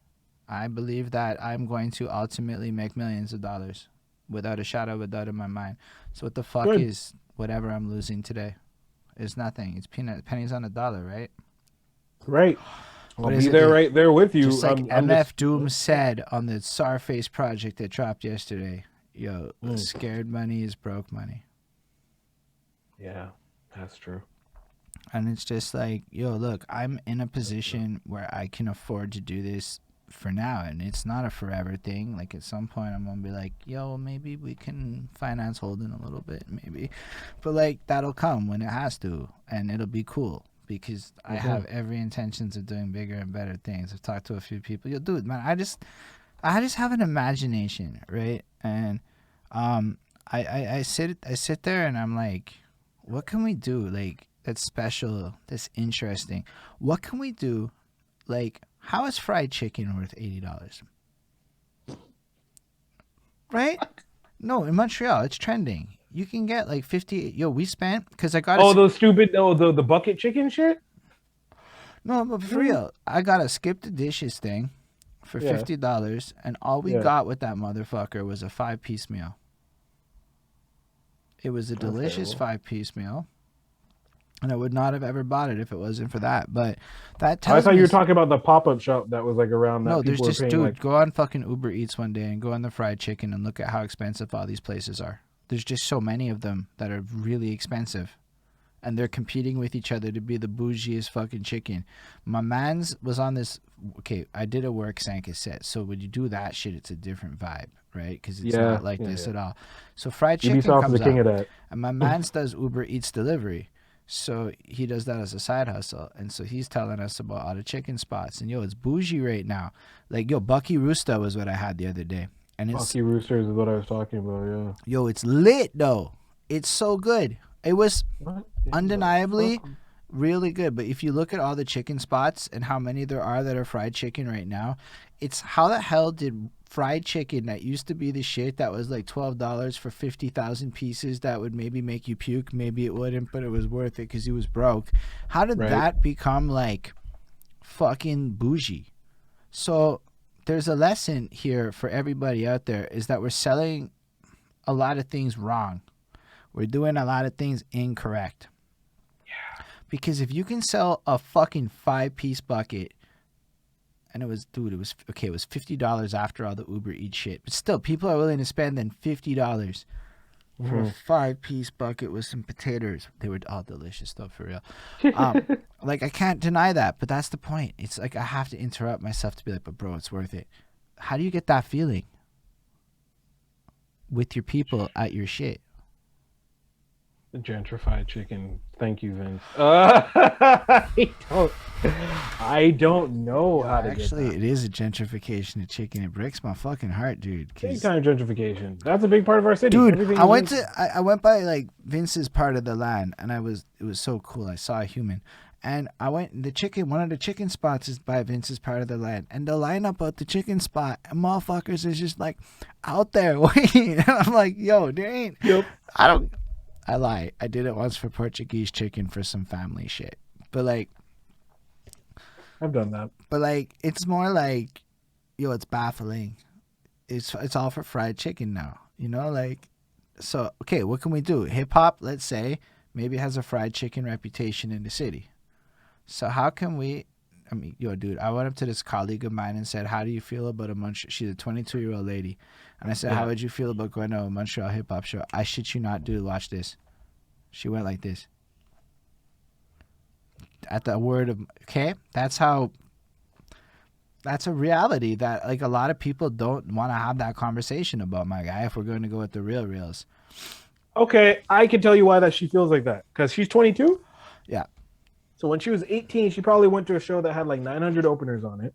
I believe that I'm going to ultimately make millions of dollars without a shadow of a doubt in my mind. So what the fuck Good. is whatever I'm losing today? It's nothing. It's pennies on a dollar, right? Right. I'll What is be it? there right there with Just you. like I'm just MF Doom said on the Sarface project that dropped yesterday. Yo, scared money is broke money. yeah, that's true. And it's just like, yo, look, I'm in a position where I can afford to do this for now, and it's not a forever thing. Like at some point I'm gonna be like, yo, maybe we can finance Holden a little bit, maybe. But like that'll come when it has to, and it'll be cool because I have every intentions of doing bigger and better things. I've talked to a few people. Yo, dude, man, I just have an imagination, right? And I sit there and I'm like, what can we do like that's special, that's interesting? What can we do? Like, how is fried chicken worth $80? Right? No, in Montreal, it's trending. You can get like 50. Yo, we spent because I got Oh, a those stupid, the bucket chicken shit. no, but for real, I got a skip the dishes thing for Yeah, $50, and all we yeah, got with that motherfucker was a 5-piece meal. It was a that's delicious terrible. 5-piece meal, and I would not have ever bought it if it wasn't for that. But that I tells thought me you were talking about the pop up shop that was like around no. that There's people were just paying dude, like. go on fucking Uber Eats one day and go on the fried chicken and look at how expensive all these places are. There's just so many of them that are really expensive, and they're competing with each other to be the bougiest fucking chicken. My man's was on this. Okay, I did a work Sanka set, so when you do that shit, it's a different vibe, right? Because it's Yeah, not like yeah, this yeah. at all. So fried chicken Ubisoft is the comes king up, of that. and my man's does Uber Eats delivery. So he does that as a side hustle, and so he's telling us about all the chicken spots. And yo, it's bougie right now. Like yo, Bucky Rooster was what I had the other day, and it's Bucky Roosters is what I was talking about. Yeah. yo, it's lit though. It's so good. It was What in the undeniably fuck? really good. But if you look at all the chicken spots and how many there are that are fried chicken right now, it's how the hell did fried chicken that used to be the shit that was like $12 for 50,000 pieces that would maybe make you puke, maybe it wouldn't, but it was worth it because he was broke. How did Right. that become like fucking bougie. So there's a lesson here for everybody out there, is that we're selling a lot of things wrong. We're doing a lot of things incorrect. Yeah. Because if you can sell a fucking 5-piece bucket, and it was $50 after all the Uber Eats shit, but still, people are willing to spend then $50 for a 5-piece bucket with some potatoes. They were all delicious though, for real. Like, I can't deny that, but that's the point. It's like I have to interrupt myself to be like, but bro, it's worth it. How do you get that feeling with your people at your shit? Gentrified chicken. Thank you, Vince. I don't know how to Actually, get that. it is a gentrification of chicken. It breaks my fucking heart, dude. Big time gentrification. That's a big part of our city. Dude, Everything I went by like Vince's part of the land, and it was so cool. I saw a human, and I went one of the chicken spots is by Vince's part of the land, and the lineup at the chicken spot, and motherfuckers is just like out there waiting. I'm like, yo, there ain't. Yep. I lie. I did it once for Portuguese chicken for some family shit, but like, I've done that. but like, it's more like, yo, it's baffling. It's all for fried chicken now, you know, like. So, okay, what can we do? Hip hop, let's say, maybe has a fried chicken reputation in the city. So how can we, I mean, yo, dude, I went up to this colleague of mine and said, how do you feel about she's a 22-year-old lady. And I said, how would you feel about going to a Montreal hip hop show? I shit you not, dude, watch this. She went like this. At the word of, okay, that's a reality that like a lot of people don't want to have that conversation about, my guy, if we're going to go with the reals. Okay, I can tell you why that she feels like that. Because she's 22? Yeah. So when she was 18, she probably went to a show that had like 900 openers on it.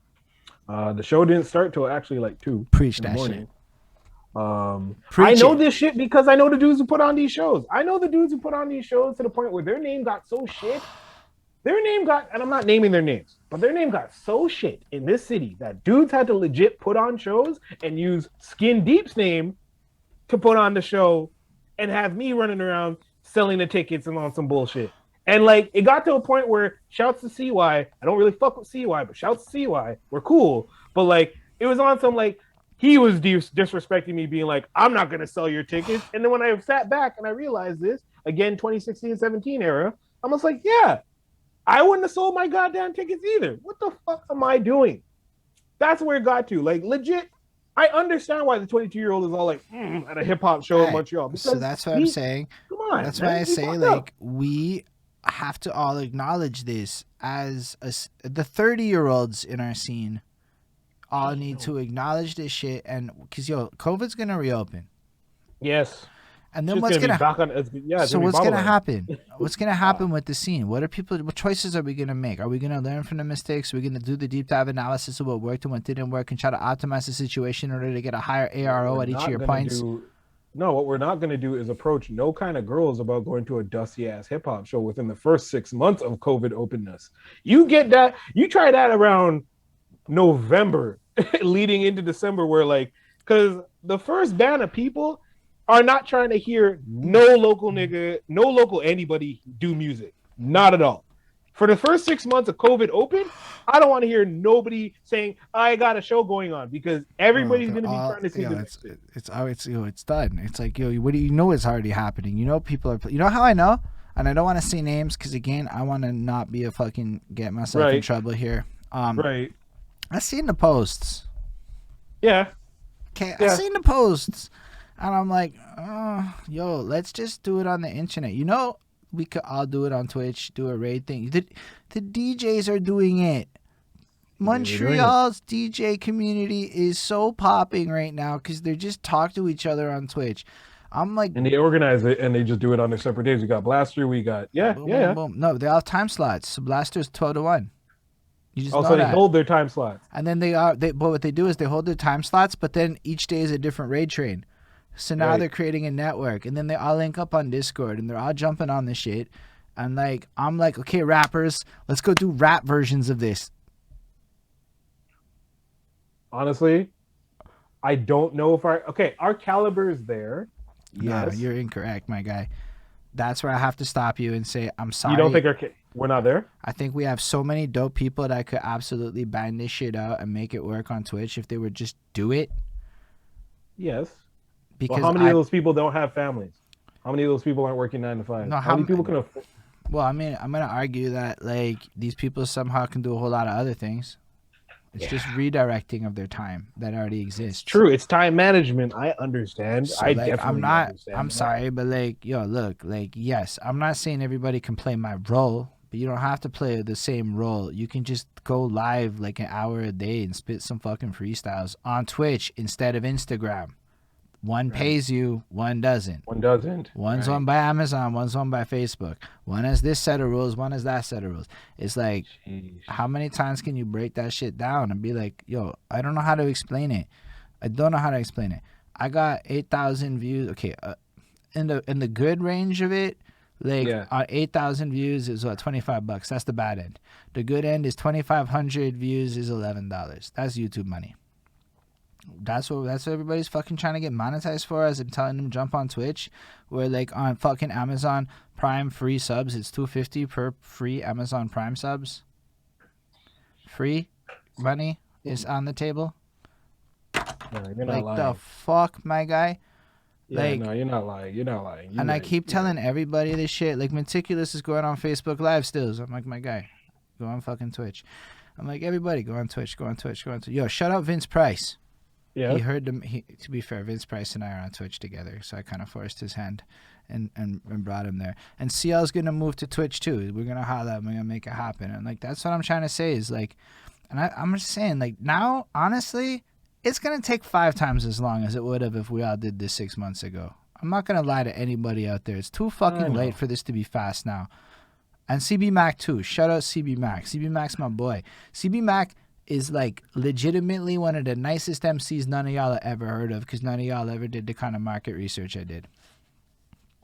The show didn't start till actually like 2 Preach in the that morning. shit. I know this shit because I know the dudes who put on these shows. I know the dudes who put on these shows to the point where their name got so shit. And I'm not naming their names, but their name got so shit in this city that dudes had to legit put on shows and use Skindeep's name to put on the show and have me running around selling the tickets and on some bullshit. And like, it got to a point where shouts to CY. I don't really fuck with CY, but shouts to CY. We're cool. But like, it was on some like, he was disrespecting me, being like, I'm not going to sell your tickets. And then when I sat back and I realized this, again, 2016-17 era, I was like, yeah, I wouldn't have sold my goddamn tickets either. What the fuck am I doing? That's where it got to. Like, legit, I understand why the 22-year-old is all like, at a hip-hop show in Montreal. So that's what I'm saying. Come on. That's why I say, like, we have to all acknowledge this as the 30-year-olds in our scene all need to acknowledge this shit. And because, yo, COVID's going to reopen. Yes. And then what's gonna happen? So what's gonna happen? What's gonna happen with the scene? What choices are we gonna make? Are we gonna learn from the mistakes? Are we gonna do the deep dive analysis of what worked and what didn't work and try to optimize the situation in order to get a higher ARO at each of your points? No, what we're not gonna do is approach no kind of girls about going to a dusty ass hip hop show within the first 6 months of COVID openness. You get that? You try that around November, leading into December, where like, because the first band of people are not trying to hear no local nigga, no local anybody do music. Not at all. For the first 6 months of COVID open, I don't want to hear nobody saying, I got a show going on, because everybody's going to be trying to see it's done. It's like, yo, what do you know is already happening? You know, people are, you know how I know? And I don't want to say names because, again, I want to not be get myself in trouble here. Right. I seen the posts. Yeah. Okay, I seen the posts. And I'm like, oh, yo, let's just do it on the internet. You know, we could all do it on Twitch, do a raid thing. The DJs are doing it. Montreal's DJ community is so popping right now because they just talk to each other on Twitch. I'm like, and they organize it and they just do it on their separate days. We got Blaster, we got boom. No, they all have time slots. So Blaster's 12 to 1. You just also, they hold their time slots. And then but what they do is they hold their time slots, but then each day is a different raid train. So now they're creating a network, and then they all link up on Discord, and they're all jumping on this shit. And like, I'm like, okay, rappers, let's go do rap versions of this. Honestly, I don't know if our caliber is there. Yeah, yes. You're incorrect, my guy. That's where I have to stop you and say, I'm sorry. You don't think We're not there. I think we have so many dope people that could absolutely bang this shit out and make it work on Twitch if they would just do it. Yes. Well, Because how many of those people don't have families? How many of those people aren't working 9 to 5? no, How many people can afford? well, I mean, I'm gonna argue that like these people somehow can do a whole lot of other things. It's just redirecting of their time that already exists. True, it's time management. I understand. So, I like, definitely understand. I'm sorry, but like, yo, look, like, yes, I'm not saying everybody can play my role, but you don't have to play the same role. You can just go live like an hour a day and spit some fucking freestyles on Twitch instead of Instagram. One pays you, one doesn't. One doesn't. One's owned by Amazon, one's owned by Facebook. One has this set of rules, one has that set of rules. It's like, how many times can you break that shit down and be like, yo, I don't know how to explain it. I don't know how to explain it. I got 8,000 views. Okay, in the good range of it, like on 8,000 views is what, $25. That's the bad end. The good end is 2,500 views is $11. That's YouTube money. That's what everybody's fucking trying to get monetized for, as I'm telling them jump on Twitch, where like on fucking Amazon Prime free subs, it's $2.50 per free Amazon Prime subs. Free money is on the table. No, you're not like lying. the fuck, my guy. Yeah, like, no, you're not lying. You're not lying. I keep telling everybody this shit. Like, Meticulous is going on Facebook Live stills. I'm like, my guy, go on fucking Twitch. I'm like, everybody, go on Twitch, go on Twitch, go on Twitch. Yo, shout out Vince Price. Yeah. He heard them. To be fair, Vince Price and I are on Twitch together, so I kind of forced his hand and brought him there. And CL's gonna move to Twitch too. We're gonna holla and we're gonna make it happen. And like, that's what I'm trying to say is like, and I'm just saying, like, now, honestly, it's gonna take 5 times as long as it would have if we all did this 6 months ago. I'm not gonna lie to anybody out there. It's too fucking late for this to be fast now. And CB Mac too. Shout out CB Mac. CB Mac's my boy. CB Mac is like legitimately one of the nicest MCs none of y'all have ever heard of, because none of y'all ever did the kind of market research I did.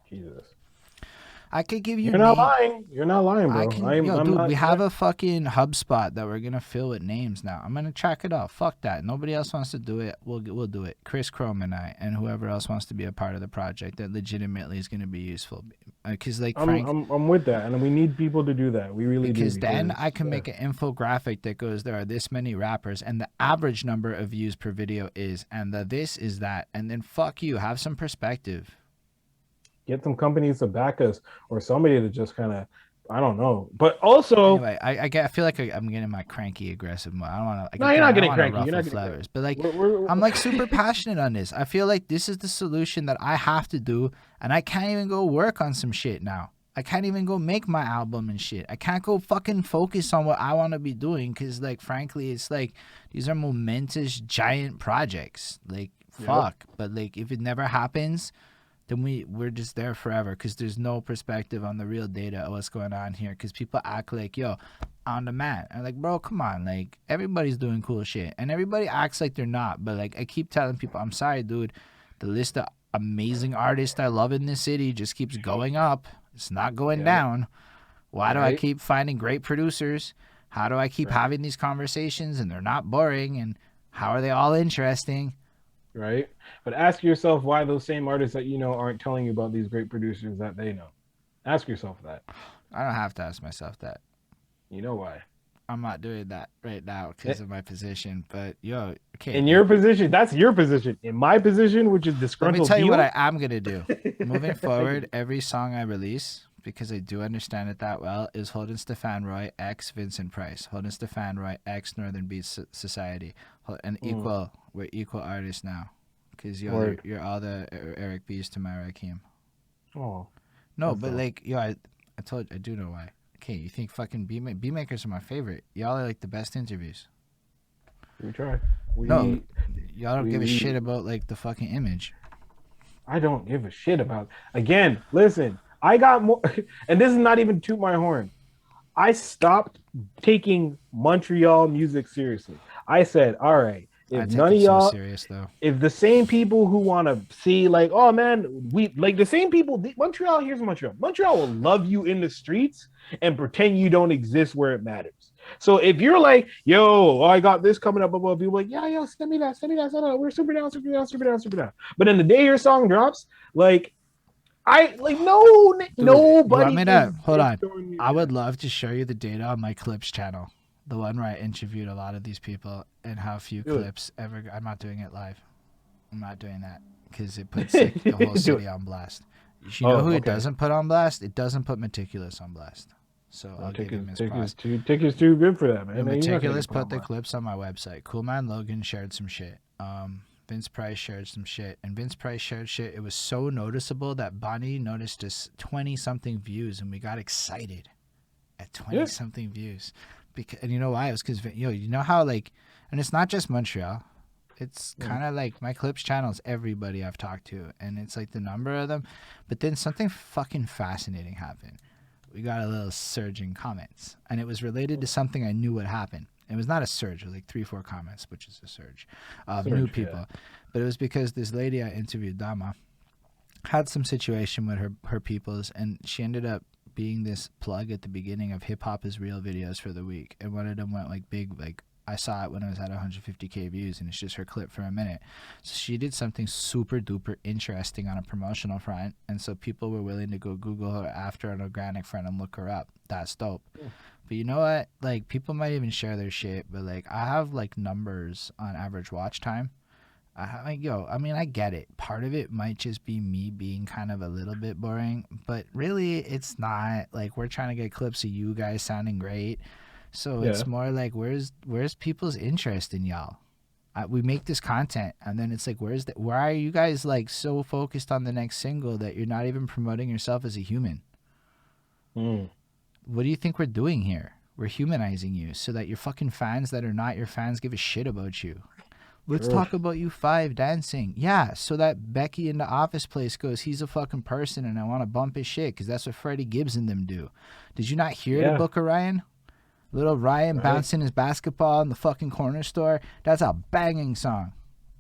Jesus. I could give you. You're not lying. You're not lying, bro. We have a fucking HubSpot that we're gonna fill with names now. I'm gonna track it out. Fuck that. Nobody else wants to do it. We'll do it. Chris Chrome and I, and whoever else wants to be a part of the project that legitimately is gonna be useful. Because like Frank, I'm with that, and we need people to do that. We really do. Because then I can make an infographic that goes, there are this many rappers, and the average number of views per video is, and the this is that, and then fuck you, have some perspective. Get some companies to back us, or somebody to just kind of, I don't know. But also, anyway, I feel like I'm getting my cranky aggressive mode. I don't want to. No, you're not getting cranky. You're not getting cranky. But like, I'm like super passionate on this. I feel like this is the solution that I have to do, and I can't even go work on some shit now. I can't even go make my album and shit. I can't go fucking focus on what I want to be doing, because like, frankly, it's like these are momentous giant projects. Like, fuck. But like, if it never happens, then we're just there forever, because there's no perspective on the real data of what's going on here, because people act like, yo, on demand. I'm like, bro, come on. Like, everybody's doing cool shit, and everybody acts like they're not. But like, I keep telling people, I'm sorry, dude, the list of amazing artists I love in this city just keeps going up. It's not going down. Why do I keep finding great producers? How do I keep having these conversations and they're not boring? And how are they all interesting? Right. But ask yourself why those same artists that you know aren't telling you about these great producers that they know. Ask yourself that. I don't have to ask myself that. You know why? I'm not doing that right now because of my position. But yo, okay. In your position, that's your position. In my position, which is disgruntled. Let me tell you what I am gonna do. Moving forward, every song I release, because I do understand it that well, is Holden Stephan Roy x Vincent Price. Holden Stephan Roy x Northern Beats Society. And equal, we're equal artists now. Because you're all the Eric B's to my Rakim. Oh. No, but like, yo, I told you, I do know why. Okay, you think fucking B-Makers are my favorite. Y'all are like the best interviews. We try. Y'all don't give a shit about like the fucking image. I don't give a shit about. Again, listen, I got more, and this is not even toot my horn. I stopped taking Montreal music seriously. I said, all right, if none of y'all, serious, though. If the same people who want to see, like, oh man, we like the same people, Montreal, here's Montreal. Montreal will love you in the streets and pretend you don't exist where it matters. So if you're like, yo, I got this coming up above, you're like, yeah, send me that. We're super down. But then the day your song drops, like, Nobody is hold on. showing me I would that. love to show you the data on my clips channel, the one where I interviewed a lot of these people and how few Do it. clips ever. I'm not doing it live. I'm not doing that because it puts like the whole Do city it. on blast. You know who it Okay. doesn't put on blast? It doesn't put Meticulous on blast. So I'll give him his props. Ticket's too good for that, man. The No, you're not gonna Meticulous get put on put the blast. clips on my website. Cool Man Logan shared some shit. Vince Price shared some shit. And Vince Price shared shit. It was so noticeable that Bonnie noticed us 20-something views and we got excited at 20-something views. And you know why? It was because, you know how, like, and it's not just Montreal. It's kind of like my clips channel is everybody I've talked to. And it's like the number of them. But then something fucking fascinating happened. We got a little surge in comments. And it was related to something I knew would happen. It was not a surge. It was like 3-4 comments, which is a surge of new people. Yeah. But it was because this lady I interviewed, Dama, had some situation with her peoples, and she ended up being this plug at the beginning of Hip Hop is Real videos for the week. And one of them went like big, like I saw it when it was at 150K views, and it's just her clip for a minute. So she did something super duper interesting on a promotional front, and so people were willing to go Google her after an organic front and look her up. That's dope. Yeah. But you know what? Like, people might even share their shit, but like I have like numbers on average watch time. I get it. Part of it might just be me being kind of a little bit boring, but really it's not. Like, we're trying to get clips of you guys sounding great. So it's more like, where's people's interest in y'all? We make this content, and then it's like, why are you guys like so focused on the next single that you're not even promoting yourself as a human? What do you think we're doing here? We're humanizing you so that your fucking fans that are not your fans give a shit about you. Let's talk about you 5 dancing. Yeah, so that Becky in the Office place goes, he's a fucking person and I want to bump his shit because that's what Freddie Gibbs and them do. Did you not hear the Book of Ryan? Little Ryan bouncing his basketball in the fucking corner store. That's a banging song.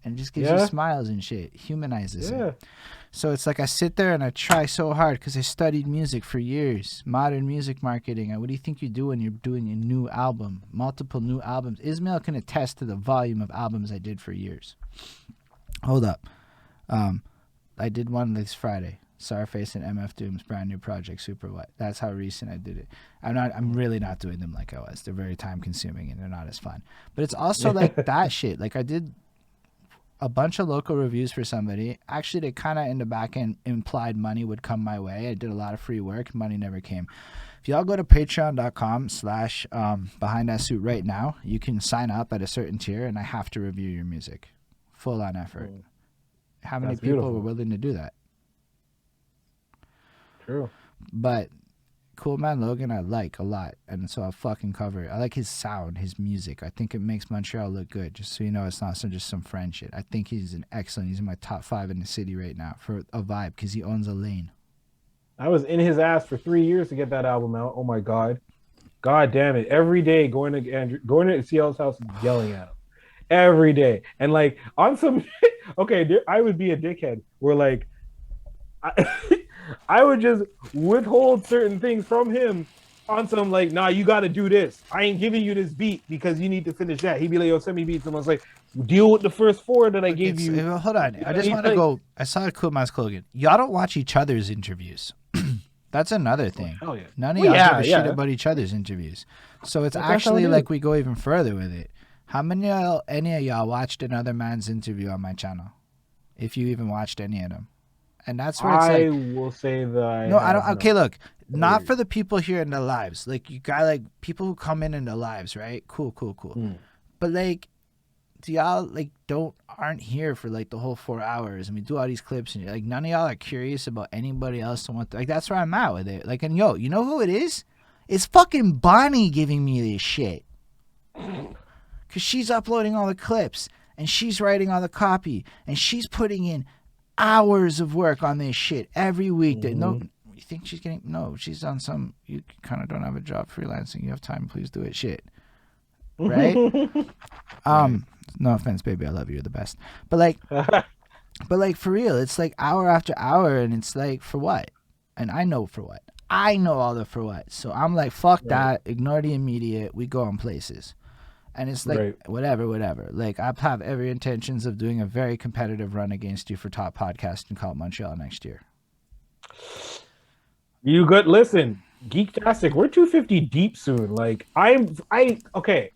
And it just gives you smiles and shit. Humanizes it. So it's like I sit there and I try so hard because I studied music for years. Modern music marketing. And what do you think you do when you're doing a new album? Multiple new albums. Ismail can attest to the volume of albums I did for years. Hold up. I did one this Friday. Sarface and MF Doom's brand new project, Super What. That's how recent I did it. I'm really not doing them like I was. They're very time consuming and they're not as fun. But it's also like that shit. Like, I did a bunch of local reviews for somebody. Actually, they kind of in the back end implied money would come my way. I did a lot of free work. Money never came. If y'all go to patreon.com/behind that suit right now, you can sign up at a certain tier and I have to review your music. Full on effort. How many people were willing to do that? True. But Cool Man Logan I like a lot, and so I'll fucking cover it. I like his sound, his music. I think it makes Montreal look good, just so you know it's not just some friend shit. I think he's an excellent. He's in my top 5 in the city right now for a vibe because he owns a lane. I was in his ass for 3 years to get that album out. Oh my God. God damn it. Every day going to CL's house and yelling at him. Every day. And like on some I would be a dickhead where like I would just withhold certain things from him on some like, nah, you got to do this. I ain't giving you this beat because you need to finish that. He'd be like, yo, send me beats. And I was like, deal with the first 4 that I gave you. Hold on. I just want to go. I saw Cool Man's Logan. Y'all don't watch each other's interviews. That's another thing. Oh, yeah. None of y'all give a shit about each other's interviews. So it's actually like we go even further with it. How many any of y'all watched another man's interview on my channel? If you even watched any of them. And that's where it's I will say that I don't. Okay, look, not for the people here in the lives. Like, you got like people who come in the lives, right? Cool. But like, do y'all like aren't here for like the whole 4 hours? And we do all these clips, and like none of y'all are curious about anybody else and what. Like, that's where I'm at with it. Like, and you know who it is? It's fucking Bonnie giving me this shit, cause she's uploading all the clips and she's writing all the copy and she's putting in hours of work on this shit every week. That no, you think she's getting? No, she's on some. You kind of don't have a job freelancing. You have time. Please do it. Shit, right? No offense, baby. I love you. You're the best. But like for real, it's like hour after hour, and it's like for what? And I know for what. I know all the for what. So I'm like, fuck that. Ignore the immediate. We go on places. And it's like, whatever. Like, I have every intentions of doing a very competitive run against you for top podcast in Call Montreal next year. You good? Listen, Geektastic, we're 250 deep soon. Like okay.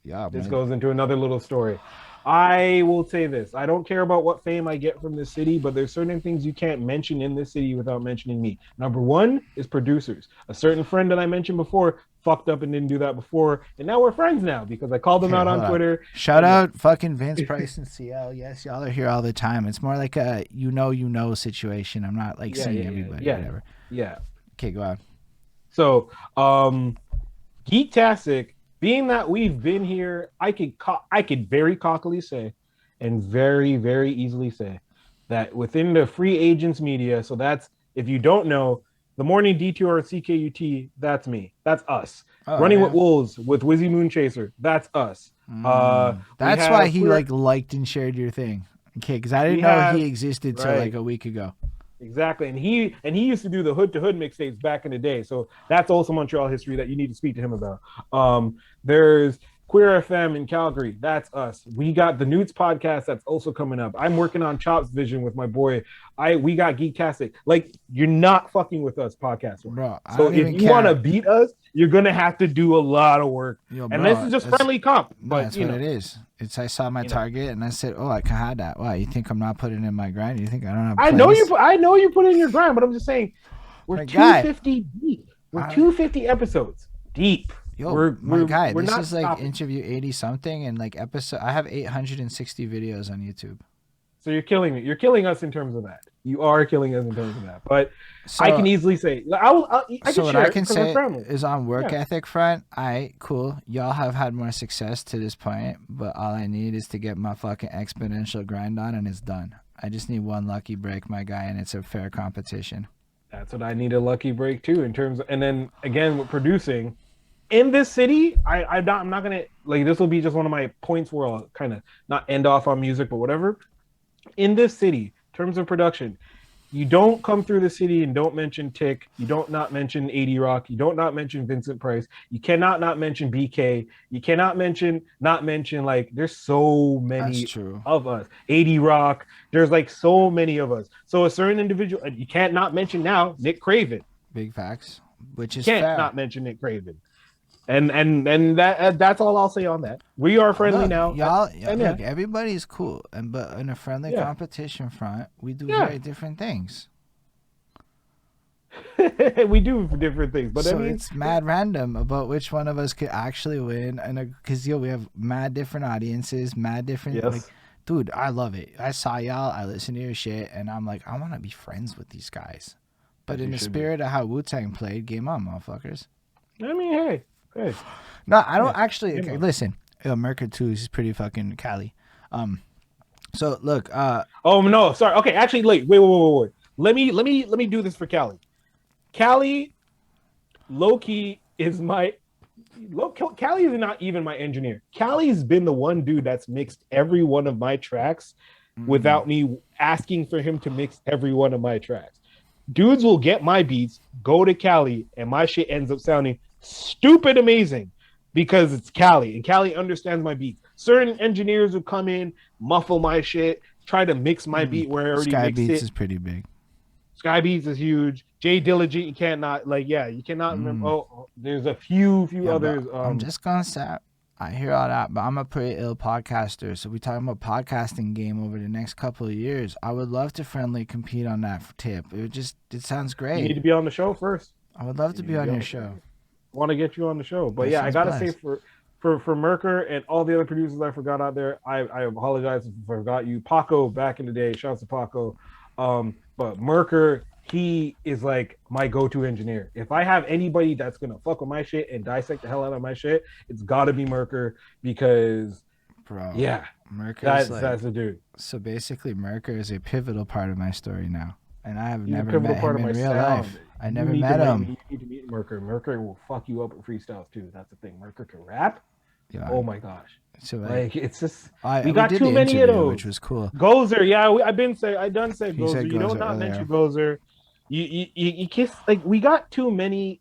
Yeah, This man. goes into another little story. I will say this. I don't care about what fame I get from this city, but there's certain things you can't mention in this city without mentioning me. Number one is producers. A certain friend that I mentioned before fucked up and didn't do that before, and now we're friends now because I called them Okay, out on hold up. Twitter. Shout And out fucking Vince Price and CL. Yes, y'all are here all the time. It's more like a you know situation. I'm not like yeah, saying yeah, yeah, everybody, yeah, whatever. yeah. Okay, go on. So, Geektastic, being that we've been here, I could very cockily say, and very very easily say, that within the free agents media. So that's if you don't know, the morning detour at CKUT, that's me. That's us. Oh Running with yeah. Wolves with Wizzy Moonchaser, that's us. We That's why have he queer. like liked and shared your thing. Okay, because I didn't We know he have existed till like right. a week ago. Exactly. And he used to do the hood to hood mixtapes back in the day. So that's also Montreal history that you need to speak to him about. There's Queer FM in Calgary. That's us. We got the Newts podcast that's also coming up. I'm working on Chops Vision with my boy. We got Geektastic. Like, you're not fucking with us podcast wise. Bro, I So don't if even you want to care. beat us, you're gonna have to do a lot of work. Yo, And this bro, is just that's friendly comp, no, but that's what it is. It's I saw my you know. target and I said, oh, I can have that. Why? You think I'm not putting in my grind? You think I don't have I know you plays? I know you put in your grind, but I'm just saying we're My guy, 250 deep. We're I, 250 episodes deep. yo, We're my we're guy, we're this not is like stopping. interview 80 something and like episode. I have 860 videos on YouTube. So you're killing me. You're killing us in terms of that. You are killing us in terms of that. But I So can easily say I can So what I share it can because we're say family. is on work Yeah. ethic front, cool. Y'all have had more success to this point, but all I need is to get my fucking exponential grind on and it's done. I just need one lucky break, my guy, and it's a fair competition. That's what I need a lucky break too in terms of, and then again with producing in this city, I'm not gonna like this will be just one of my points where I'll kind of not end off on music, but whatever. In this city, in terms of production, you don't come through the city and don't mention Tick. You don't not mention 80 Rock. You don't not mention Vincent Price. You cannot not mention BK. You cannot mention not mention like there's so That's many true. of us. 80 Rock. There's like so many of us. So a certain individual you can't not mention now Nick Craven. Big facts, which You is can't fair. not mention Nick Craven. And that's all I'll say on that. We are friendly Look, now. y'all, And yeah, look, everybody's cool, and but in a friendly yeah, competition front, we do yeah. very different things. We do different things, but I So mean, it's mad random about which one of us could actually win, and because we have mad different audiences, mad different like, yes, dude, I love it. I saw y'all, I listen to your shit, and I'm like, I want to be friends with these guys. But as in you the should be. spirit of how Wu Tang played, game on, motherfuckers. I mean, hey, No, I don't hey, actually. game Okay, on. listen, Merker too is pretty fucking Cali. Um, so look, Oh no, sorry. Okay, actually, wait. Let me do this for Callie. Callie, low key is my Callie is not even my engineer. Callie's been the one dude that's mixed every one of my tracks mm, without me asking for him to mix every one of my tracks. Dudes will get my beats, go to Cali, and my shit ends up sounding stupid amazing because it's Cali and Cali understands my beats. Certain engineers will come in, muffle my shit, try to mix my beat where I already Sky mixed Beats it. is pretty big. Sky Beats is huge. Jay Diligent, you can't not like, yeah, you cannot remember. Mm. Oh, there's a few Yeah, but others. I'm just gonna say I hear all that, but I'm a pretty ill podcaster. So we talking about podcasting game over the next couple of years. I would love to friendly compete on that tip. It sounds You great. need to be on the show first. I would love You to need be to be on on your the show. show. Want to get you on the show. But yeah, I Blessings, gotta say bless. for Merker and all the other producers I forgot out there, I apologize if I forgot you. Paco back in the day, shouts to Paco. But Merker, he is like my go-to engineer. If I have anybody that's gonna fuck with my shit and dissect the hell out of my shit, it's gotta be Merker because Bro, yeah, Merker is that's like the dude. so basically Merker is a pivotal part of my story now. And I have He's a never pivotal met part him of in my real sound. life. I never met him. You need to meet Merker. Merker will fuck you up with freestyles too. That's the thing. Merker can rap. Yeah. Oh my gosh. So like Like it's just I we we got did too the many of interview, which those. was cool. Gozer, yeah, I done said He said Gozer. You don't Gozer not mention earlier. Gozer. You kiss like we got too many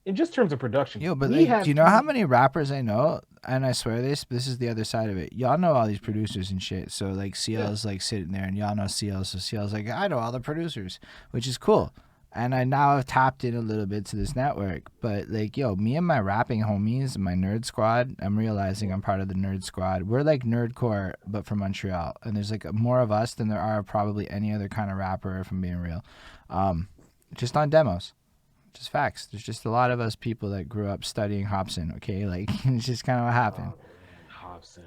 in just terms of production. Yo, but We like, do have you know too how many. many rappers I know? And I swear this is the other side of it. Y'all know all these producers and shit. So like Yeah, CL's like sitting there, and y'all know CL. So CL's like, I know all the producers, which is cool. And I now have tapped in a little bit to this network. But, like, yo, me and my rapping homies, my nerd squad, I'm realizing I'm part of the nerd squad. We're like nerdcore, but from Montreal. And there's, like, more of us than there are probably any other kind of rapper, if I'm being real. Just on demos. Just facts. There's just a lot of us people that grew up studying Hobson, okay? Like, it's just kind of what happened.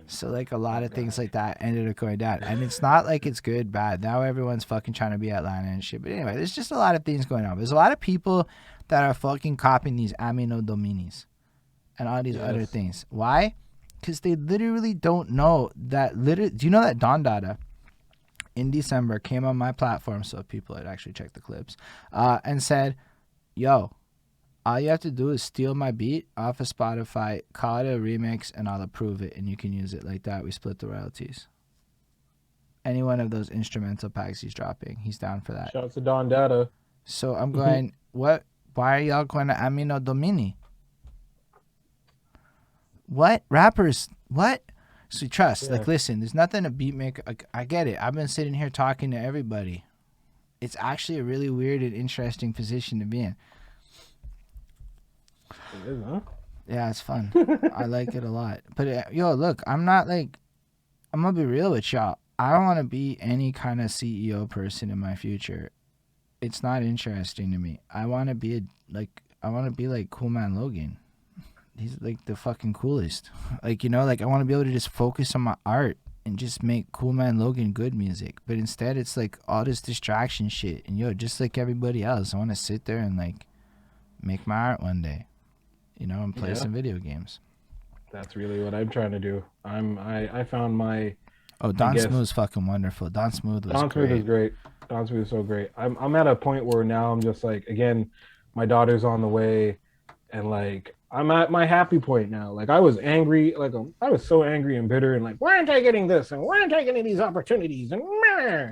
So, like, a lot of things like that ended up going down. And it's not like it's good, bad. Now everyone's fucking trying to be Atlanta and shit. But anyway, there's just a lot of things going on. There's a lot of people that are fucking copying these Amino Dominis and all these other things. Why? Because they literally don't know that. Do you know that Don Dada in December came on my platform, so people had actually checked the clips, and said, yo, all you have to do is steal my beat off of Spotify, call it a remix, and I'll approve it, and you can use it like that. We split the royalties. Any one of those instrumental packs he's dropping, he's down for that. Shouts to Don Dada. So I'm going, what? Why are y'all going to Amino Domini? What? Rappers? What? So trust. Like, listen, there's nothing a beat maker. I get it. I've been sitting here talking to everybody. It's actually a really weird and interesting position to be in. It is, huh? Yeah, it's fun. I like it a lot. But, yo, look, I'm not like, I'm going to be real with y'all. I don't want to be any kind of CEO person in my future. It's not interesting to me. I want to be like Cool Man Logan. He's like the fucking coolest. Like, you know, like I want to be able to just focus on my art and just make Cool Man Logan good music. But instead it's like all this distraction shit. And yo, just like everybody else, I want to sit there and like make my art one day, you know, and play some video games. That's really what I'm trying to do. I found my... Oh, Don Smooth's fucking wonderful. Don Smooth was Don Smooth is great. Don Smooth is so great. I'm at a point where now I'm just like, again, my daughter's on the way, and like I'm at my happy point now. Like I was angry, like I was so angry and bitter, and like why aren't I getting this, and why aren't I getting these opportunities, and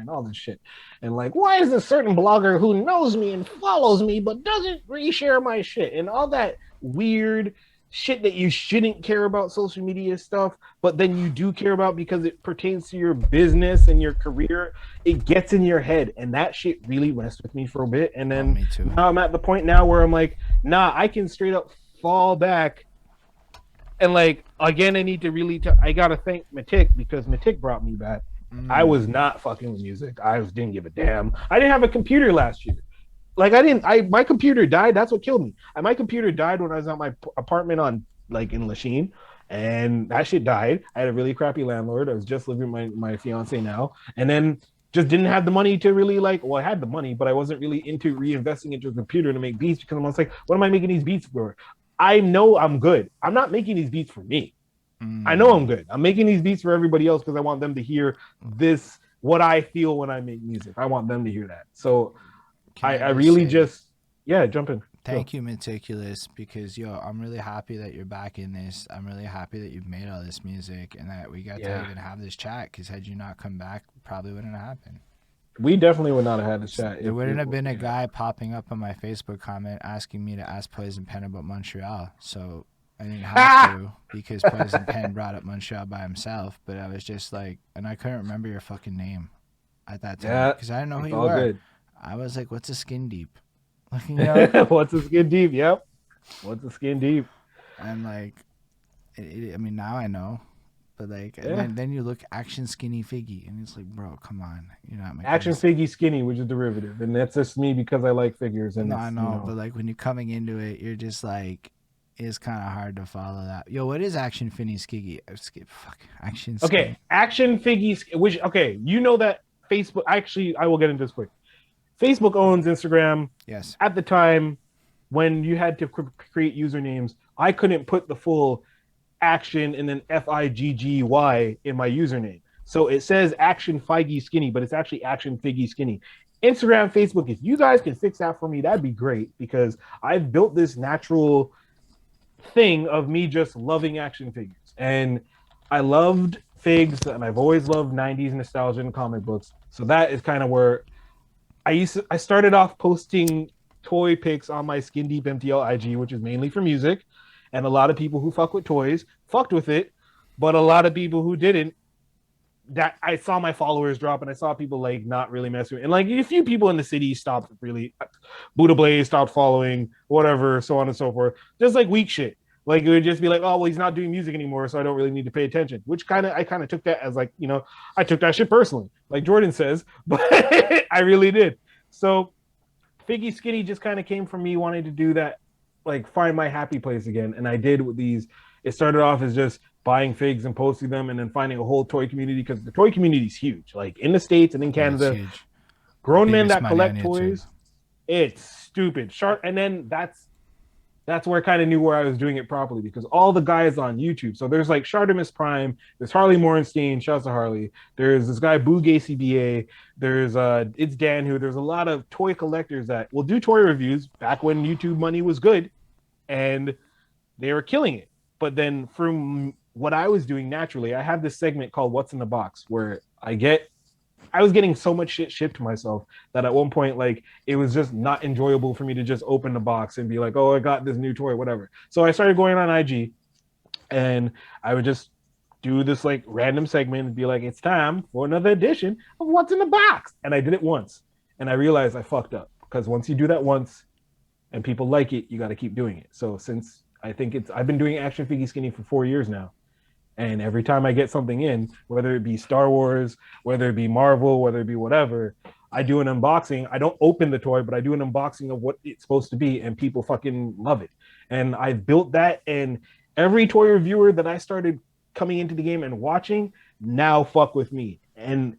all this shit, and like why is this certain blogger who knows me and follows me but doesn't reshare my shit, and all that weird shit that you shouldn't care about social media stuff, but then you do care about because it pertains to your business and your career. It gets in your head, and that shit really messed with me for a bit. And then me too. Now I'm at the point now where I'm like, nah, I can straight up fall back. And like, again, I need to really, I gotta thank Matik because Matik brought me back. I was not fucking with music. I didn't give a damn. I didn't have a computer last year. Like my computer died. That's what killed me. My computer died when I was at my apartment in Lachine, and that shit died. I had a really crappy landlord. I was just living with my fiance now, and then just didn't have the money to really I had the money, but I wasn't really into reinvesting into a computer to make beats because I was like, what am I making these beats for? I know I'm good. I'm not making these beats for me. I know I'm good. I'm making these beats for everybody else because I want them to hear this, what I feel when I make music. I want them to hear that. So I really just jump in. Thank you, Meticulous, because yo, I'm really happy that you're back in this. I'm really happy that you've made all this music and that we got to even have this chat, because had you not come back, probably wouldn't have happened. We definitely would not have had this chat. There wouldn't have been a guy popping up on my Facebook comment asking me to ask Poison Pen about Montreal. So I didn't have to, because Poison Pen brought up Montreal by himself. But I was just like, and I couldn't remember your fucking name at that time because I didn't know who you were. Good. I was like, what's a Skindeep? You know? What's a Skindeep? Yep. What's a Skindeep? And like, I mean, now I know. But like, and then you look Action Skinny Figgy, and it's like, bro, come on, you're not making Action Figgy Skinny, which is derivative, and that's just me because I like figures. And no, I know, but like when you're coming into it, you're just like, it's kind of hard to follow that. Yo, what is Action Finny Skiggy? Fuck, Action. Skinny. Okay, Action Figgy, which you know that Facebook. Actually, I will get into this quick. Facebook owns Instagram. Yes. At the time when you had to create usernames, I couldn't put the full Action and then Figgy in my username. So it says Action Figgy Skinny, but it's actually Action Figgy Skinny. Instagram, Facebook, if you guys can fix that for me, that'd be great, because I've built this natural thing of me just loving action figures. And I loved figs, and I've always loved 90s nostalgia and comic books. So that is kind of where I started off posting toy pics on my Skindeep MTL IG, which is mainly for music. And a lot of people who fuck with toys fucked with it, but a lot of people who didn't that I saw my followers drop, and I saw people like not really messing with, and like a few people in the city stopped really. Buddha Blaze stopped following, whatever, so on and so forth. Just like weak shit. Like it would just be like, oh well, he's not doing music anymore, so I don't really need to pay attention. Which I kind of took that as like, I took that shit personally, like Jordan says, but I really did. So Figgy Skinny just kind of came from me wanting to do that, like find my happy place again. And I did with these. It started off as just buying figs and posting them, and then finding a whole toy community, because the toy community is huge. Like in the States and in Yeah, it's Canada, huge. grown men Biggest that money on collect YouTube. toys, it's stupid. Sharp, and then that's where I kind of knew where I was doing it properly, because all the guys on YouTube. So there's like Shartimus Prime, there's Harley Morenstein, shouts to Harley. There's this guy Boog ACBA. There's it's Dan who. There's a lot of toy collectors that will do toy reviews back when YouTube money was good, and they were killing it. But then from what I was doing naturally, I have this segment called "What's in the Box," where I was getting so much shit shipped to myself that at one point, like, it was just not enjoyable for me to just open the box and be like, oh, I got this new toy, whatever. So I started going on IG, and I would just do this like random segment and be like, it's time for another edition of What's in the Box. And I did it once, and I realized I fucked up, because once you do that once and people like it, you got to keep doing it. So since I've been doing Action Figgy Skinny for 4 years now. And every time I get something in, whether it be Star Wars, whether it be Marvel, whether it be whatever, I do an unboxing. I don't open the toy, but I do an unboxing of what it's supposed to be, and people fucking love it. And I've built that, and every toy reviewer that I started coming into the game and watching now fuck with me. And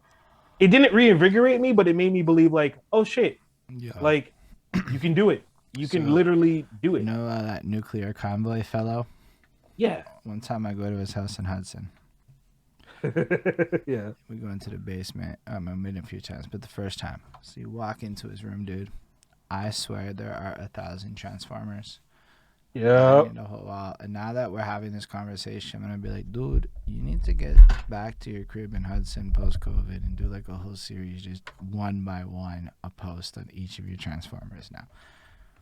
it didn't reinvigorate me, but it made me believe like, oh shit, Yeah. like you can do it. You can So, literally do it. You know that nuclear convoy fellow? Yeah. One time I go to his house in Hudson. Yeah. We go into the basement. I've been a few times, but the first time. So you walk into his room, dude. I swear there are 1,000 Transformers. Yeah. The whole wall. And now that we're having this conversation, I'm gonna be like, dude, you need to get back to your crib in Hudson post-COVID and do like a whole series, just one by one, a post on each of your Transformers now.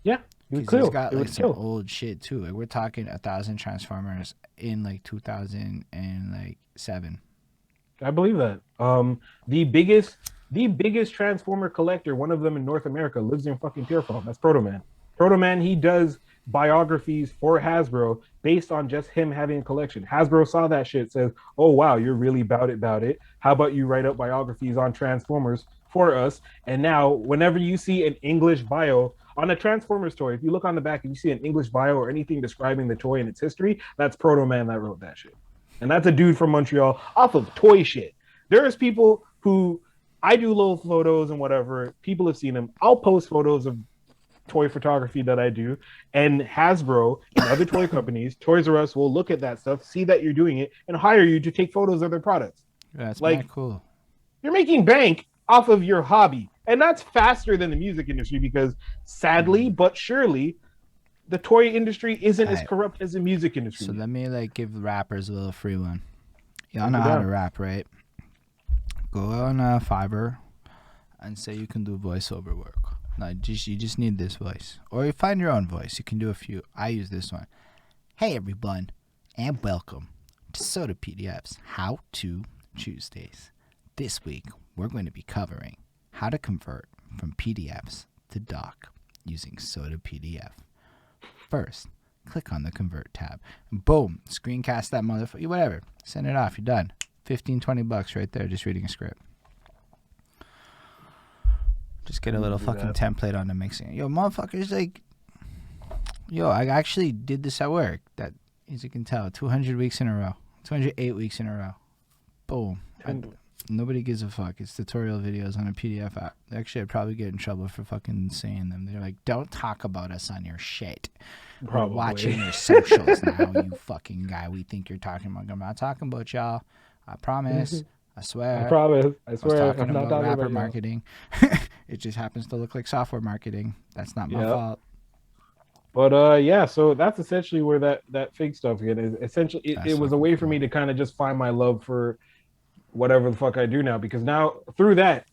Yeah, Because he's got like some old shit too. Like we're talking 1,000 Transformers in like 2007. I believe that. The biggest Transformer collector, one of them in North America, lives in fucking Pierrefonds. That's Proto Man. Proto Man, he does biographies for Hasbro based on just him having a collection. Hasbro saw that shit, says, "Oh wow, you're really about it. How about you write up biographies on Transformers for us?" And now, whenever you see an English bio on a Transformers toy, if you look on the back and you see an English bio or anything describing the toy and its history, that's Proto Man that wrote that shit. And that's a dude from Montreal off of toy shit. There's people who I do little photos and whatever. People have seen them. I'll post photos of toy photography that I do, and Hasbro and other toy companies, Toys R Us, will look at that stuff, see that you're doing it, and hire you to take photos of their products. Yeah, that's like cool. You're making bank off of your hobby, and that's faster than the music industry, because sadly but surely the toy industry isn't as corrupt as the music industry. So let me like give rappers a little free one. Y'all know how to rap, right? Go on Fiverr and say you can do voiceover work. No, you just need this voice, or you find your own voice. You can do a few. I use this one. Hey everyone, and welcome to Soda PDF's How to Tuesdays. This week we're going to be covering how to convert from PDFs to doc using Soda PDF. First, click on the convert tab, and boom, screencast that motherfucker. Whatever, send it off. You're done. $15-$20 right there, just reading a script. Just get a little fucking template on the mixing. Yo, motherfuckers, like, I actually did this at work. That, as you can tell, 200 weeks in a row, 208 weeks in a row. Boom. Nobody gives a fuck. It's tutorial videos on a PDF app. Actually, I'd probably get in trouble for fucking saying them. They're like, don't talk about us on your shit. We're watching your socials now, you fucking guy. We think you're talking about. I'm not talking about y'all. I promise. I swear. I promise. I was talking about rapper marketing. It just happens to look like software marketing. That's not my fault. But yeah, so that's essentially where that fig stuff again is. Essentially, it was a way for me to kind of just find my love for whatever the fuck I do now, because now through that,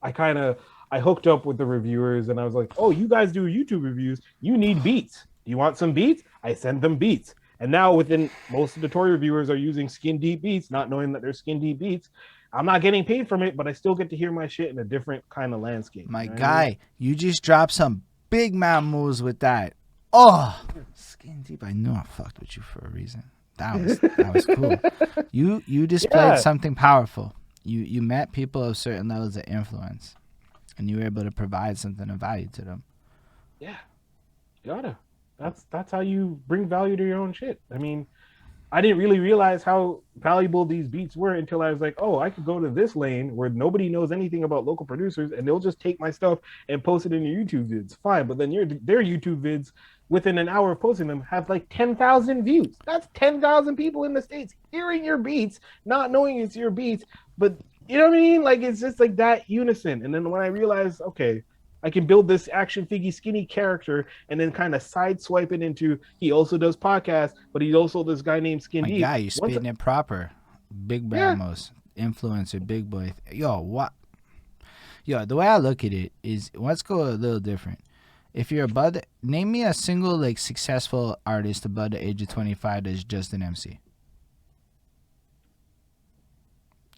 I hooked up with the reviewers, and I was like, oh, you guys do YouTube reviews. You need beats. Do you want some beats? I send them beats. And now within most of the toy reviewers are using Skindeep beats, not knowing that they're Skindeep beats. I'm not getting paid from it, but I still get to hear my shit in a different kind of landscape. My you know guy, what I mean? you just dropped some big man moves with that. Oh, Skindeep, I knew I fucked with you for a reason. That was cool. You displayed Yeah, something powerful. You met people of certain levels of influence, and you were able to provide something of value to them. yeah, gotta. That's how you bring value to your own shit. I mean, I didn't really realize how valuable these beats were until I was like, oh, I could go to this lane where nobody knows anything about local producers and they'll just take my stuff and post it in your YouTube vids. Fine. But then their YouTube vids within an hour of posting them have like 10,000 views. That's 10,000 people in the States hearing your beats, not knowing it's your beats. But you know what I mean? Like, it's just like that unison. And then when I realized, okay, I can build this action figgy skinny character and then kind of side swipe it into he also does podcasts, but he's also this guy named My Skindeep. guy, you spitting it proper. Big Yeah, Bamos, influencer, big boy. Yo, what? Yo, the way I look at it is, let's go a little different. If you're above, name me a single like successful artist above the age of 25 that's just an MC.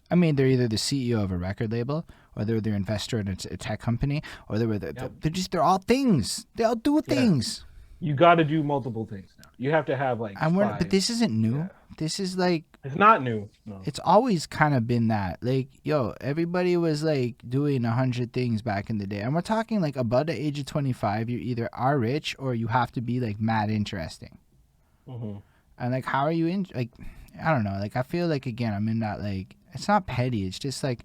I mean, they're either the CEO of a record label, or they're the investor in a tech company, or they're all things. They all do things. you got to do multiple things now. You have to have like But five. this isn't new. Yeah. This is like, It's not new. No. it's always kind of been that. Like, yo, everybody was like doing 100 things back in the day, and we're talking like above the age of 25. You either are rich or you have to be like mad interesting. Mm-hmm. And like, how are you in? Like, I don't know. Like, I feel like again, I'm in that like, it's not petty. It's just like,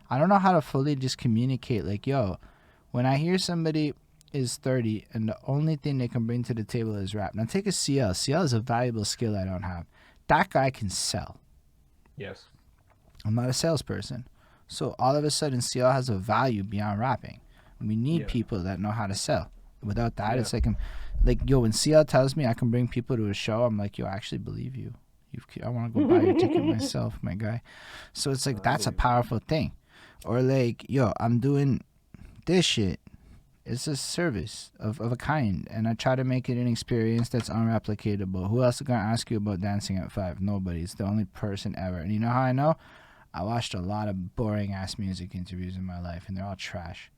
I don't know how to fully just communicate. Like, yo, when I hear somebody is 30 and the only thing they can bring to the table is rap. Now take a CL. CL is a valuable skill I don't have. That guy can sell. Yes. I'm not a salesperson. So all of a sudden, CL has a value beyond rapping. We need people that know how to sell. Without that, it's like, yo, when CL tells me I can bring people to a show, I'm like, yo, I actually believe you. I want to go buy your ticket myself, my guy. So it's like, that's a powerful thing. Or like, yo, I'm doing this shit. It's a service of a kind, and I try to make it an experience that's unreplicatable. Who else is going to ask you about dancing at 5? Nobody. It's the only person ever. And you know how I know? I watched a lot of boring-ass music interviews in my life, and they're all trash.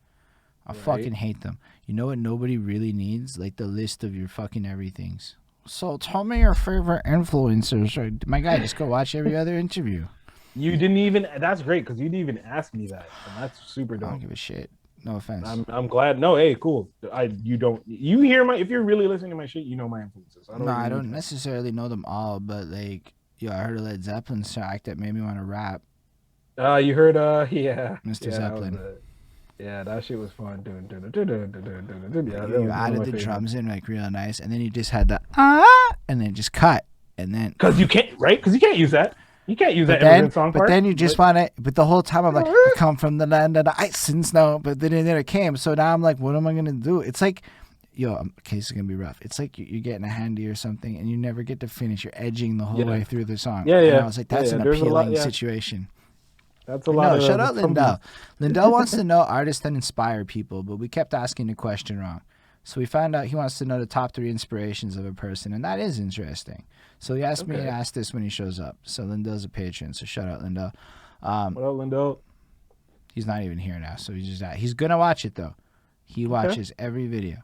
I fucking hate them. You know what nobody really needs? Like the list of your fucking everythings. So tell me your favorite influencers. My guy, just go watch every other interview. You didn't even. That's great because you didn't even ask me that, and that's super I dope. don't give a shit. No offense. I'm glad. No, hey, cool. You hear my, if you're really listening to my shit, you know my influences. I don't necessarily know them all, but like, yo, I heard a Led Zeppelin track that made me want to rap. You heard Mr. Zeppelin. That shit was fun. You added the drums in like real nice, and then you just had the and then just cut, and then because you can't, right? Because you can't use that. You can't use that then, song but part. then you just want to. But the whole time I'm like, I come from the land of the ice and snow. But then it came. So now I'm like, what am I gonna do? It's like, yo, okay, it's gonna be rough. It's like you're getting a handy or something, and you never get to finish. You're edging the whole way through the song. Yeah. And I was like, that's an There's appealing situation. That's a lot. No, shout out Lindell. Lindell wants to know artists that inspire people, but we kept asking the question wrong. So we found out he wants to know the top 3 inspirations of a person, and that is interesting. So he asked me to ask this when he shows up. So Lindell's a patron, so shout out Lindell. What up, Lindell? He's not even here now, so he's gonna watch it though. He watches every video.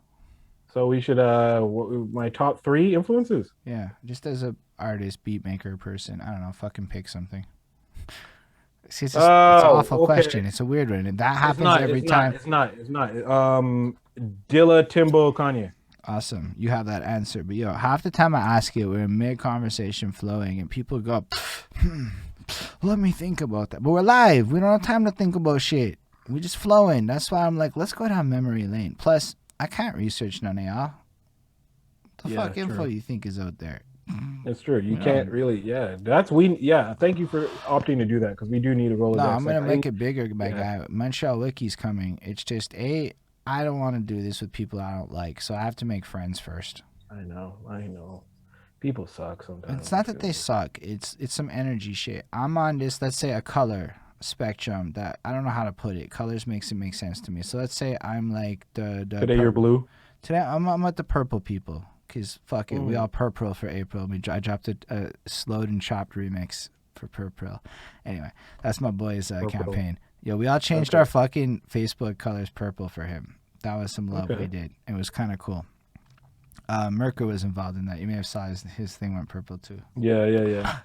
So we should my top 3 influences. Yeah, just as a artist, beat maker, person. I don't know, fucking pick something. It's an awful question. It's a weird one, and that happens every time. It's not. Dilla, Timbo, Kanye. Awesome. You have that answer. But yo, half the time I ask it, we're in mid-conversation flowing, and people go, let me think about that. But we're live. We don't have time to think about shit. We're just flowing. That's why I'm like, let's go down memory lane. Plus, I can't research none of y'all. The fuck info you think is out there? It's true. You can't really. Yeah, thank you for opting to do that because we do need a Rolodex. No, I'm gonna make it bigger, my guy. Montreal Wiki's coming. It's just I don't want to do this with people I don't like, so I have to make friends first. I know. People suck sometimes. It's not that they suck. It's some energy shit. I'm on this, let's say, a color spectrum that I don't know how to put it. Colors makes it make sense to me. So let's say I'm like the today you're blue. Today I'm at the purple people. Because fuck it, we all purple for April. I dropped a slowed and chopped remix for purple. Anyway, that's my boy's campaign. Yo, we all changed Okay. our fucking Facebook colors purple for him. That was some love Okay. we did. It was kind of cool. Mirko was involved in that. You may have saw his thing went purple too. Yeah.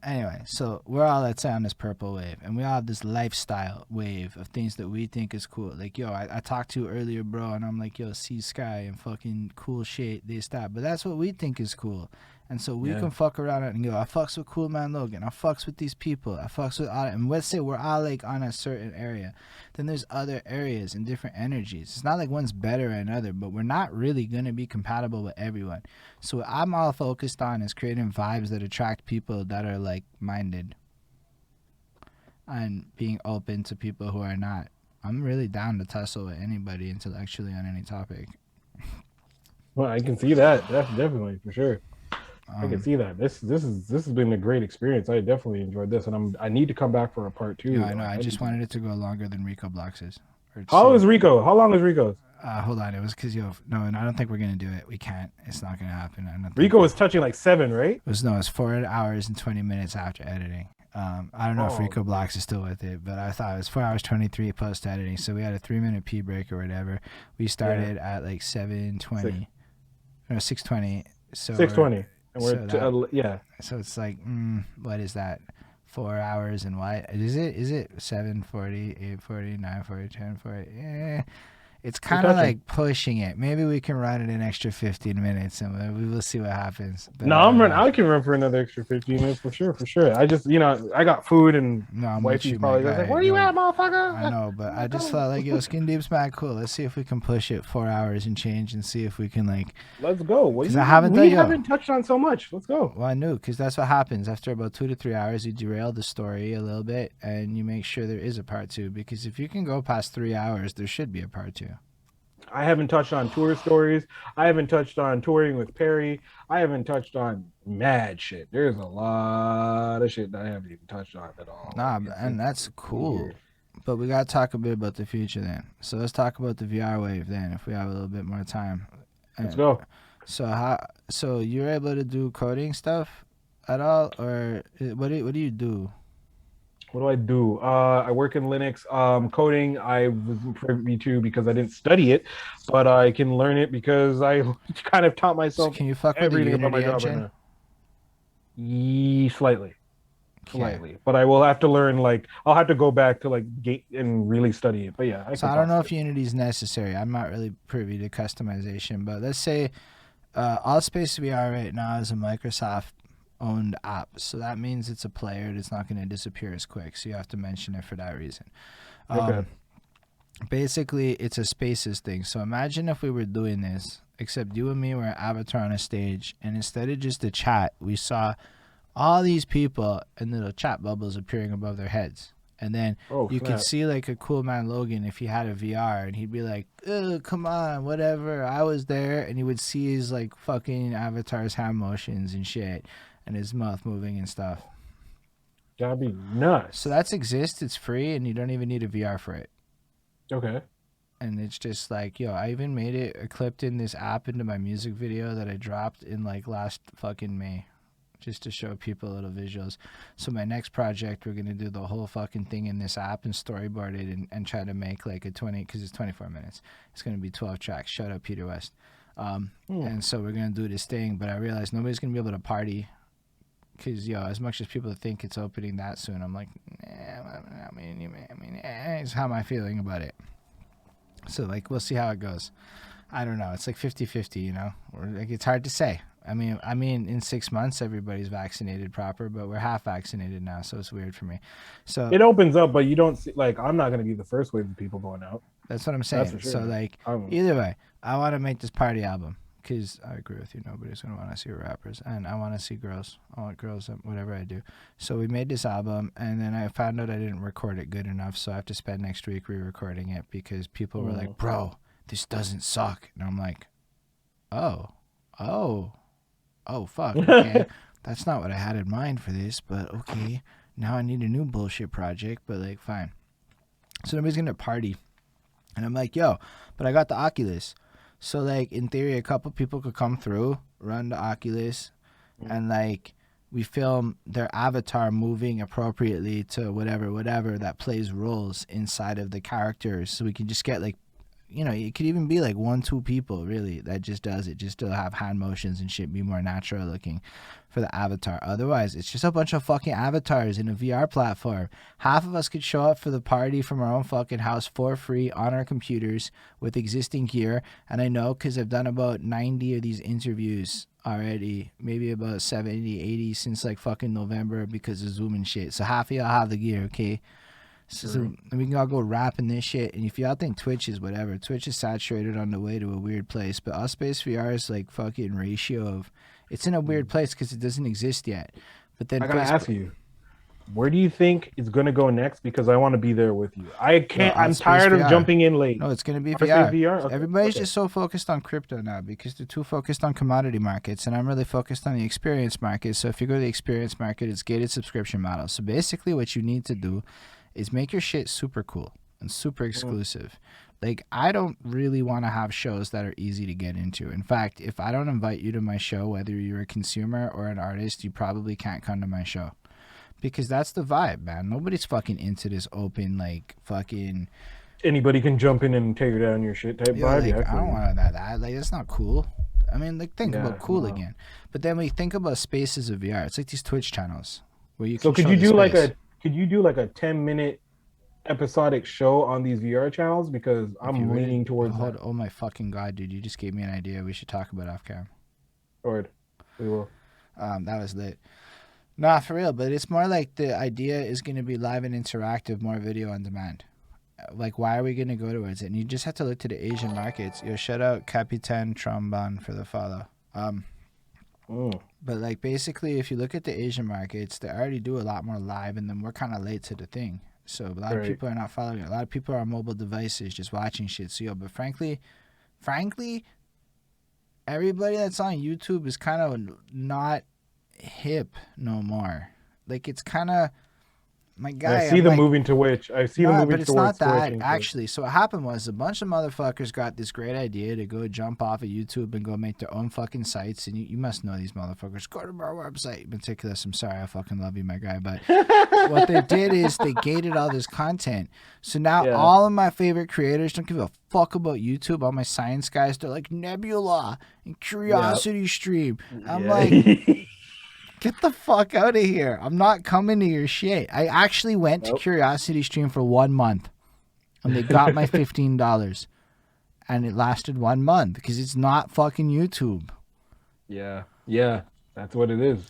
Anyway, so we're all, let's say, on this purple wave, and we all have this lifestyle wave of things that we think is cool. Like, yo, I talked to you earlier, bro, and I'm like, yo, sea sky and fucking cool shit, this, that. But that's what we think is cool. And so we can fuck around and go, I fucks with Cool Man Logan. I fucks with these people. I fucks with all, and let's say we're all like on a certain area. Then there's other areas and different energies. It's not like one's better than another, but we're not really going to be compatible with everyone. So what I'm all focused on is creating vibes that attract people that are like-minded and being open to people who are not. I'm really down to tussle with anybody intellectually on any topic. Well, I can see that. That's definitely for sure. I can see that. This has been a great experience. I definitely enjoyed this, and I need to come back for a part 2. Yeah, I know. I just wanted it to go longer than Rico Blocks's. How is Rico? How long is Rico's? Hold on. It was because no, and I don't think we're gonna do it. We can't. It's not gonna happen. I don't think Rico was touching like 7, right? It's 4 hours and 20 minutes after editing. I don't know if Rico Blocks is still with it, but I thought it was 4 hours 23 post editing. So we had a 3-minute pee break or whatever. We started at like 7:20, no 6:20. So 6:20. And So it's like, what is that? 4 hours and what? Is it 7:40, 8:40, 9:40, 10:40? Yeah. It's kind of like pushing it. Maybe we can run it an extra 15 minutes and we will see what happens. But no, I can run for another extra 15 minutes for sure. I just, I got food and wifey's probably like, where you at, motherfucker? I know, but I just thought like, yo, Skindeep's mad cool. Let's see if we can push it 4 hours and change and see if we can like. Let's go. Because we haven't touched on so much. Let's go. Well, I knew because that's what happens after about 2 to 3 hours. You derail the story a little bit and you make sure there is a part 2 because if you can go past 3 hours, there should be a part 2. I haven't touched on tour stories. I haven't touched on touring with Perry. I haven't touched on mad shit. There's a lot of shit that I haven't even touched on at all. Nah, and that's cool. But we got to talk a bit about the future then. So let's talk about the VR wave then if we have a little bit more time. Let's go. So you're able to do coding stuff at all? Or what do you do? What do I do? I work in Linux. Coding, I wasn't privy to because I didn't study it, but I can learn it because I kind of taught myself can you fuck with everything about my job right now. Slightly. But I will have to learn, like, I'll have to go back to, like, Gate and really study it. But yeah, I don't know if Unity is necessary. I'm not really privy to customization, but let's say Allspace VR right now is a Microsoft owned app, so that means it's a player. It's not going to disappear as quick, so you have to mention it for that reason. Basically it's a spaces thing. So imagine if we were doing this except you and me were an avatar on a stage, and instead of just a chat we saw all these people and little chat bubbles appearing above their heads, and then you could see like a Cool Man Logan if he had a VR, and he'd be like, come on, whatever, I was there, and you would see his like fucking avatar's hand motions and shit and his mouth moving and stuff. That'd be nuts. So that's exists. It's free, and you don't even need a VR for it. Okay. And it's just like, yo, I even made it. I clipped in this app into my music video that I dropped in like last fucking May, just to show people little visuals. So my next project, we're gonna do the whole fucking thing in this app and storyboard it and try to make like a 20, because it's 24 minutes. It's gonna be 12 tracks. Shout out Peter West. And so we're gonna do this thing, but I realized nobody's gonna be able to party. Because, yo, as much as people think it's opening that soon, I'm like, it's how am I feeling about it? So, like, we'll see how it goes. I don't know. It's like 50-50, you know? Like, it's hard to say. I mean, in 6 months, everybody's vaccinated proper, but we're half vaccinated now, so it's weird for me. So it opens up, but you don't see, like, I'm not going to be the first wave of people going out. That's what I'm saying. That's for sure. So, like, either way, I want to make this party album. Because I agree with you, nobody's going to want to see rappers. And I want to see girls. I want girls at whatever I do. So we made this album, and then I found out I didn't record it good enough, so I have to spend next week re-recording it because people were like, bro, this doesn't suck. And I'm like, oh, fuck, okay. That's not what I had in mind for this, but okay. Now I need a new bullshit project, but, like, fine. So nobody's going to party. And I'm like, yo, but I got the Oculus. So, like, in theory, a couple people could come through, run the Oculus, and, like, we film their avatar moving appropriately to whatever that plays roles inside of the characters, so we can just get like, you know, it could even be like 1-2 people really that just does it, just to have hand motions and shit, be more natural looking for the avatar. Otherwise, it's just a bunch of fucking avatars in a VR platform. Half of us could show up for the party from our own fucking house for free on our computers with existing gear. And I know because I've done about 90 of these interviews already, maybe about 70, 80 since like fucking November because of Zoom and shit. So half of y'all have the gear, okay? So we can all go rapping this shit, and if y'all think Twitch is whatever, Twitch is saturated on the way to a weird place, but Us Space VR is like fucking ratio of, it's in a weird place because it doesn't exist yet. But then I gotta ask you, where do you think it's gonna go next? Because I want to be there with you. I can't. I'm tired of jumping in late. No, it's gonna be Space VR. VR? Okay. Everybody's just so focused on crypto now because they're too focused on commodity markets, and I'm really focused on the experience market. So if you go to the experience market, it's gated subscription model. So basically, what you need to do is make your shit super cool and super exclusive. Like, I don't really want to have shows that are easy to get into. In fact, if I don't invite you to my show, whether you're a consumer or an artist, you probably can't come to my show. Because that's the vibe, man. Nobody's fucking into this open, like, fucking... Anybody can jump in and tear down your shit type vibe. Like, I don't want that. Like, that's not cool. I mean, like, think about cool again. But then we think about spaces of VR. It's like these Twitch channels where you can could you do like a 10-minute episodic show on these VR channels? Because I'm leaning towards that. Oh my fucking god, dude! You just gave me an idea. We should talk about off cam. Or we will. That was lit. Nah, for real. But it's more like the idea is going to be live and interactive, more video on demand. Like, why are we going to go towards it? And you just have to look to the Asian markets. Yo, shout out Capitan Trombon for the follow. But like, basically, if you look at the Asian markets, they already do a lot more live, and then we're kind of late to the thing. So a lot of people are not following it. A lot of people are on mobile devices just watching shit. So, but frankly, everybody that's on YouTube is kind of not hip no more. Like, it's kind of, my guy. I see them moving to Twitch. I see them moving but it's not towards that, actually. So what happened was a bunch of motherfuckers got this great idea to go jump off of YouTube and go make their own fucking sites. And you must know these motherfuckers. Go to our website. Meticulous, I'm sorry. I fucking love you, my guy. But what they did is they gated all this content. So now all of my favorite creators don't give a fuck about YouTube. All my science guys, they're like Nebula and Curiosity Stream. I'm like... Get the fuck out of here. I'm not coming to your shit. I actually went to Curiosity Stream for 1 month. And they got my $15. And it lasted 1 month. Because it's not fucking YouTube. Yeah. That's what it is.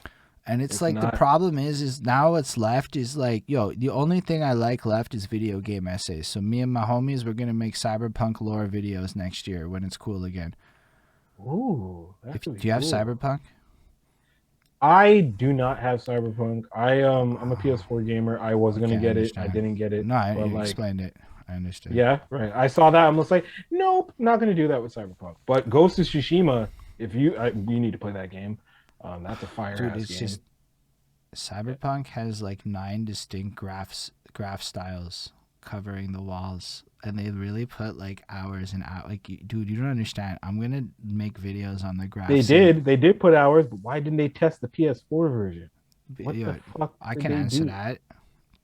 And it's like not... the problem is now what's left is like, yo, the only thing I like left is video game essays. So me and my homies, we're going to make Cyberpunk lore videos next year when it's cool again. Ooh. Do you have Cyberpunk? I do not have Cyberpunk. I'm a PS4 gamer. I was gonna get it. I didn't get it. No, you explained it. I understood. Yeah, right. I saw that. I'm just like, nope, not gonna do that with Cyberpunk. But Ghost of Tsushima, you need to play that game. That's a fire ass game. Just Cyberpunk has like 9 distinct graph styles covering the walls. And they really put like hours and hours. Like, dude, you don't understand. I'm gonna make videos on the graphics. They did put hours, but why didn't they test the PS4 version? What the fuck? I can answer that.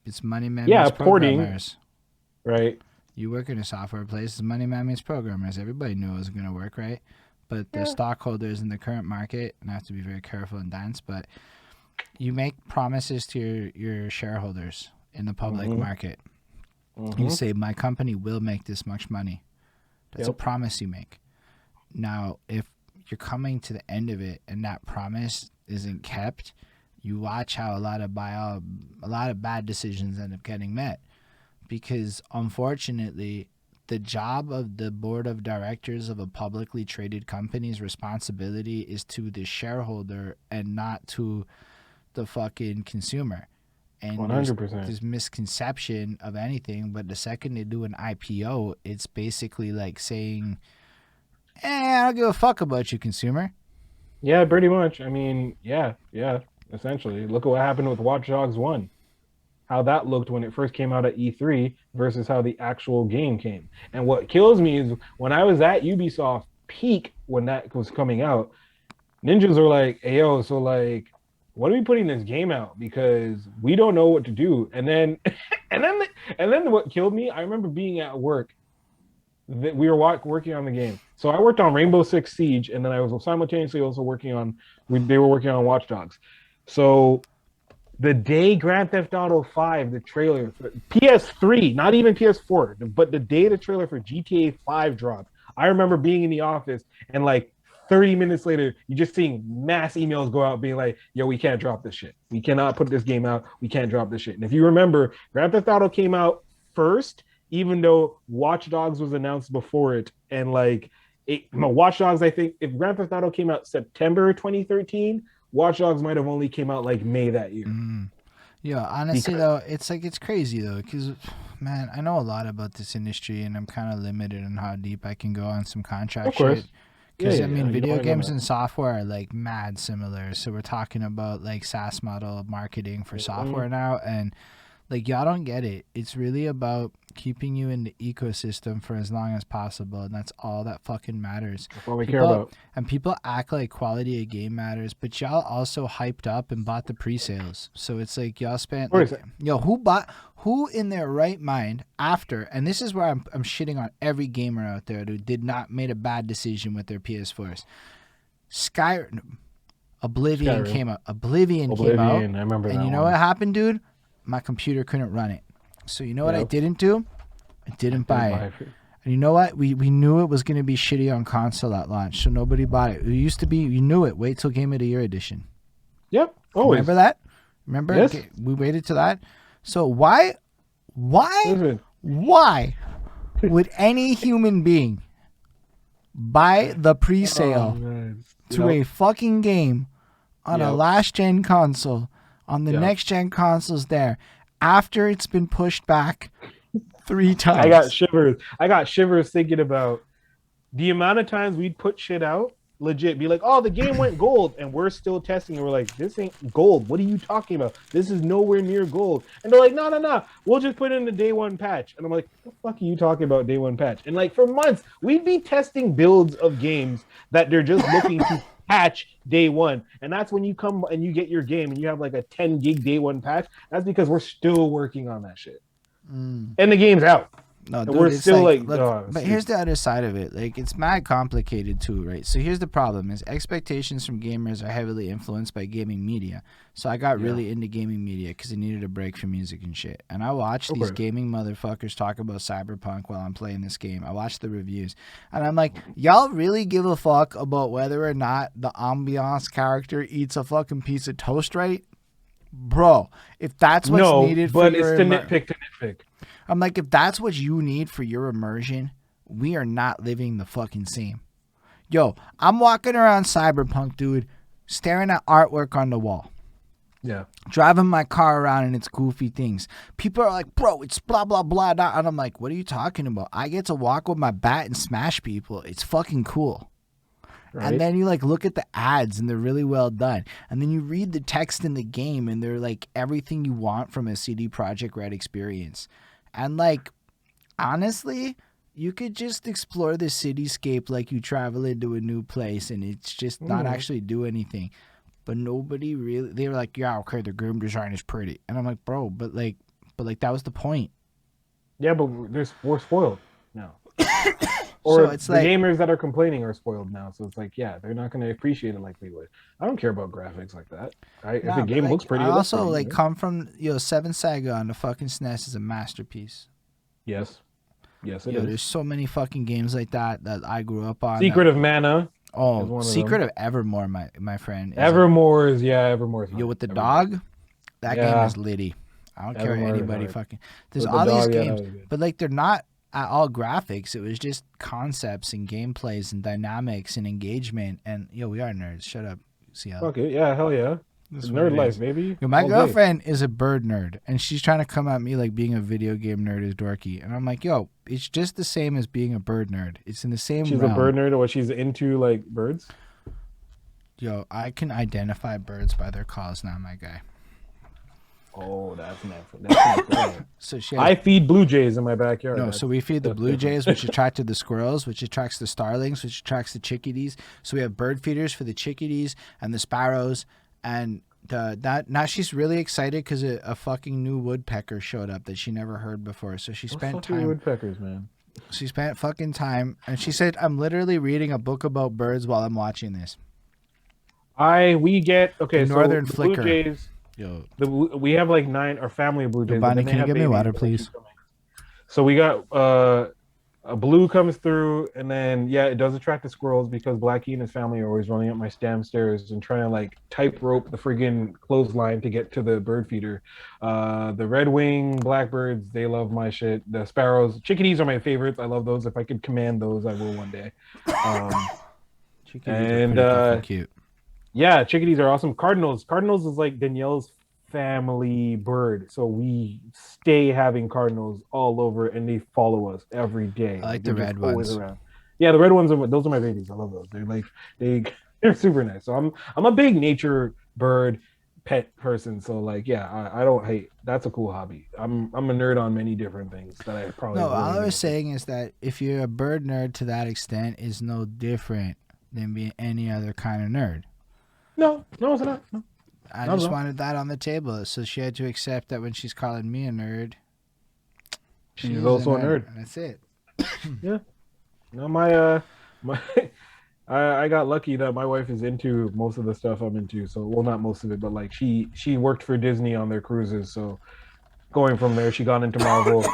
It's money man. Porting. Right. You work in a software place. It's money man means programmers. Everybody knew it was gonna work, right? But the stockholders in the current market, and I have to be very careful and dense. But you make promises to your shareholders in the public market. You say, my company will make this much money. That's a promise you make. Now, if you're coming to the end of it and that promise isn't kept, you watch how a lot of bad decisions end up getting met. Because, unfortunately, the job of the board of directors of a publicly traded company's responsibility is to the shareholder and not to the fucking consumer. And 100%. There's misconception of anything, but the second they do an IPO, it's basically like saying, I don't give a fuck about you, consumer. Yeah, pretty much. I mean, yeah, essentially. Look at what happened with Watch Dogs 1. How that looked when it first came out at E3 versus how the actual game came. And what kills me is when I was at Ubisoft peak when that was coming out, ninjas are like, hey, yo, so like, when are we putting this game out? Because we don't know what to do. And then, and then, and then what killed me? I remember being at work that we were working on the game. So I worked on Rainbow Six Siege, and then I was simultaneously also working on. They were working on Watch Dogs. So the day Grand Theft Auto 5, the trailer for PS3, not even PS4, but the day the trailer for GTA 5 dropped, I remember being in the office and like 30 minutes later, you're just seeing mass emails go out being like, yo, we can't drop this shit. We cannot put this game out. We can't drop this shit. And if you remember, Grand Theft Auto came out first, even though Watch Dogs was announced before it. And like, Watch Dogs, I think, if Grand Theft Auto came out September 2013, Watch Dogs might have only came out like May that year. Yeah, honestly though, it's like it's crazy though, because man, I know a lot about this industry, and I'm kind of limited on how deep I can go on some contract shit. Because I mean, video games and software are like mad similar. So we're talking about like SaaS model marketing for software now, and like y'all don't get it. It's really about keeping you in the ecosystem for as long as possible, and that's all that fucking matters. That's all we care about. And people act like quality of game matters, but y'all also hyped up and bought the pre-sales. So it's like y'all spent like, who in their right mind after, and this is where I'm shitting on every gamer out there who did not made a bad decision with their PS4s. Oblivion came out. Oblivion came out. I remember and that you know what happened, dude? My computer couldn't run it. So you know what I didn't do? I didn't buy it. And you know what? We knew it was going to be shitty on console at launch, so nobody bought it. It used to be, you knew it. Wait till Game of the Year edition. Yep, always. Remember that? Remember? Yes. Okay, we waited till that. So why would any human being buy the pre-sale to a fucking game on a last-gen console on the next-gen consoles there after it's been pushed back 3 times? I got shivers thinking about the amount of times we'd put shit out, legit, be like, oh, the game went gold, and we're still testing, and we're like, this ain't gold. What are you talking about? This is nowhere near gold. And they're like, no, we'll just put in the day one patch. And I'm like, what the fuck are you talking about, day one patch? And like, for months, we'd be testing builds of games that they're just looking to patch day one. And that's when you come and you get your game and you have like a 10 gig day one patch. That's because we're still working on that shit. And the game's out. No, dude, we're still like look, but here's the other side of it. Like, it's mad complicated too, right? So here's the problem: is expectations from gamers are heavily influenced by gaming media. So I got really into gaming media because I needed a break from music and shit. And I watched these gaming motherfuckers talk about Cyberpunk while I'm playing this game. I watched the reviews, and I'm like, y'all really give a fuck about whether or not the ambiance character eats a fucking piece of toast, right? Bro, if that's what's needed for your... it's to nitpick. I'm like, if that's what you need for your immersion, we are not living the fucking same. Yo, I'm walking around Cyberpunk, dude, staring at artwork on the wall. Yeah. Driving my car around and it's goofy things. People are like, bro, it's blah, blah, blah, blah. And I'm like, what are you talking about? I get to walk with my bat and smash people. It's fucking cool. Right. And then you like look at the ads and they're really well done. And then you read the text in the game and they're like everything you want from a CD Projekt Red experience. And like, honestly, you could just explore the cityscape like you travel into a new place and it's just not actually do anything. But nobody really, they were like, yeah, okay, the game design is pretty. And I'm like, bro, but like that was the point. Yeah, but we're spoiled now. Or so it's the like, gamers that are complaining are spoiled now. So it's like, yeah, they're not going to appreciate it like we would. I don't care about graphics like that. If the game looks pretty, I also like come from, Seven Saga on the fucking SNES is a masterpiece. Yes, it is. There's so many fucking games like that I grew up on. Secret of Mana. Oh, Secret of Evermore, my friend. Evermore is Evermore. With the dog, that game is litty. I don't care what anybody fucking. There's all these games, but like they're not at all graphics. It was just concepts and gameplays and dynamics and engagement. And we are nerds. Shut up, CL. Okay, yeah, hell yeah. It's nerd life, baby. My girlfriend is a bird nerd, and she's trying to come at me like being a video game nerd is dorky. And I'm like, it's just the same as being a bird nerd. It's in the same She's realm. A bird nerd, or she's into like birds? I can identify birds by their calls now, my guy. Oh, that's nice. So I feed blue jays in my backyard. No, so we feed the blue jays, which attracted the squirrels, which attracts the starlings, which attracts the chickadees. So we have bird feeders for the chickadees and the sparrows, and Now she's really excited because a fucking new woodpecker showed up that she never heard before. So she Those spent fucking time. woodpeckers, man. She spent fucking time, and she said, "I'm literally reading a book about birds while I'm watching this." We get The okay. So northern the Blue flicker. Jays, Yo, we have like 9 our family of Blue Jays, but Bonnie, then they can you have get me babies water, that keep please? coming. So we got a blue comes through, and then yeah, it does attract the squirrels because Blackie and his family are always running up my damn stairs and trying to like tight rope the friggin' clothesline to get to the bird feeder. The red wing blackbirds, they love my shit. The sparrows, chickadees are my favorites. I love those. If I could command those, I will one day. Chickadees are And pretty fucking cute. yeah, chickadees are awesome. Cardinals is like Danielle's family bird, so we stay having cardinals all over, and they follow us every day. I like they're the just red always ones. around. Yeah, the red ones are those are my babies. I love those. They're like they they're super nice. So I'm a big nature bird pet person. So like yeah, I don't hate. That's a cool hobby. I'm a nerd on many different things that I probably No, wouldn't all I even was say. saying is that if you're a bird nerd to that extent, is no different than being any other kind of nerd. No, it's not. No, I not at just all. wanted that on the table, so she had to accept that when she's calling me a nerd, she She's is a also a nerd, nerd. and that's it. Yeah. No, my I got lucky that my wife is into most of the stuff I'm into. So, well, not most of it, but like she worked for Disney on their cruises. So, going from there, she got into Marvel.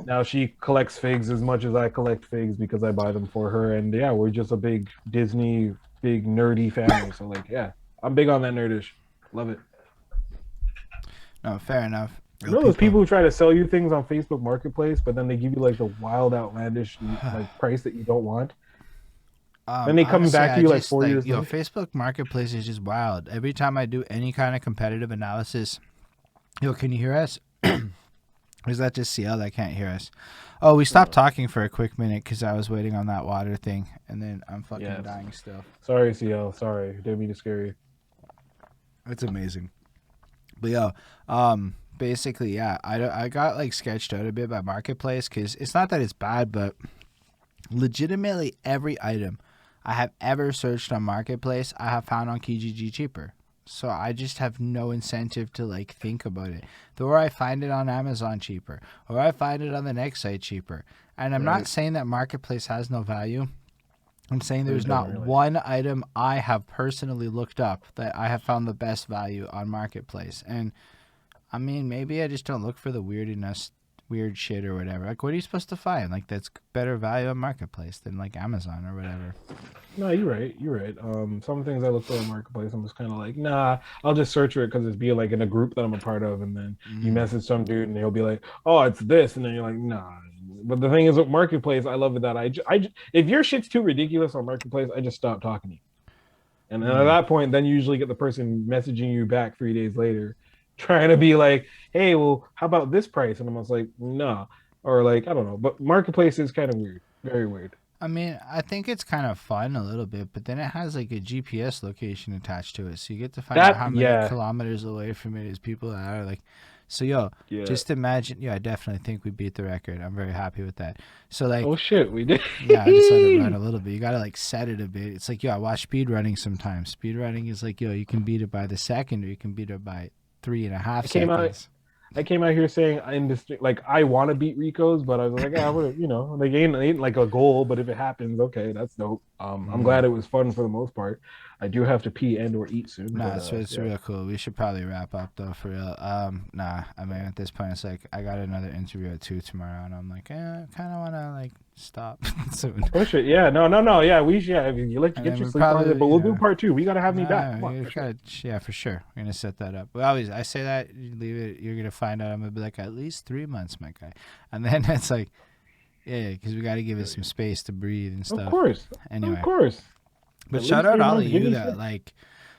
Now she collects figs as much as I collect figs because I buy them for her. And yeah, we're just a big Disney, big nerdy family. So, like, yeah, I'm big on that nerdish. Love it. No, fair enough. You Yo, know those people. people who try to sell you things on Facebook Marketplace, but then they give you like the wild, outlandish like price that you don't want. Then they come Honestly, back to I you like just 4 years later. Facebook Marketplace is just wild. Every time I do any kind of competitive analysis, can you hear us? Or is that just CL that can't hear us? Oh, we stopped talking for a quick minute because I was waiting on that water thing, and then I'm fucking dying still. Sorry, CL. Sorry. Didn't mean to scare you. That's amazing. But basically, yeah, I got like sketched out a bit by Marketplace because it's not that it's bad, but legitimately every item I have ever searched on Marketplace, I have found on Kijiji cheaper. So I just have no incentive to like think about it. The more I find it on Amazon cheaper, or I find it on the next site cheaper. And I'm not saying that Marketplace has no value. I'm saying there's not one item I have personally looked up that I have found the best value on Marketplace. And I mean, maybe I just don't look for the weird shit or whatever. Like, what are you supposed to find? Like, that's better value on Marketplace than like Amazon or whatever. No, you're right. You're right. Some things I look for on Marketplace, I'm just kind of like, nah, I'll just search for it because it's be like in a group that I'm a part of, and then you message some dude and he'll be like, oh, it's this, and then you're like, nah. But the thing is, with Marketplace, I love it that if your shit's too ridiculous on Marketplace, I just stop talking to you. And then at that point, then you usually get the person messaging you back 3 days later, trying to be like, hey, well, how about this price? And I'm just like, nah. Or like, I don't know. But Marketplace is kind of weird. Very weird. I mean, I think it's kind of fun a little bit, but then it has like a GPS location attached to it. So you get to find out how many kilometers away from it is people that are like. So, just imagine. Yeah, I definitely think we beat the record. I'm very happy with that. So, like. Oh, shit, we did. Yeah, I just let it run a little bit. You got to like set it a bit. It's like, I watch speed running sometimes. Speed running is like, you can beat it by the second or you can beat it by 3.5 seconds. I came out here saying like I want to beat Rico's, but I was like, they ain't like a goal, but if it happens, okay, that's dope. I'm glad it was fun for the most part. I do have to pee and or eat soon. Nah, it's real cool. We should probably wrap up though for real. I mean at this point it's like I got another interview at 2 tomorrow, and I'm like, I kind of want to like stop soon. Push it, yeah, no, yeah, we should. I mean, you like to get your sleep on it, but we'll do part 2. We gotta have me back. Yeah, for sure. We're gonna set that up. But I say that you leave it, you're gonna find out I'm gonna be like at least 3 months, my guy, and then it's like, yeah, because we got to give it some space to breathe and stuff. Of course, anyway, of course. But shout out all of you that like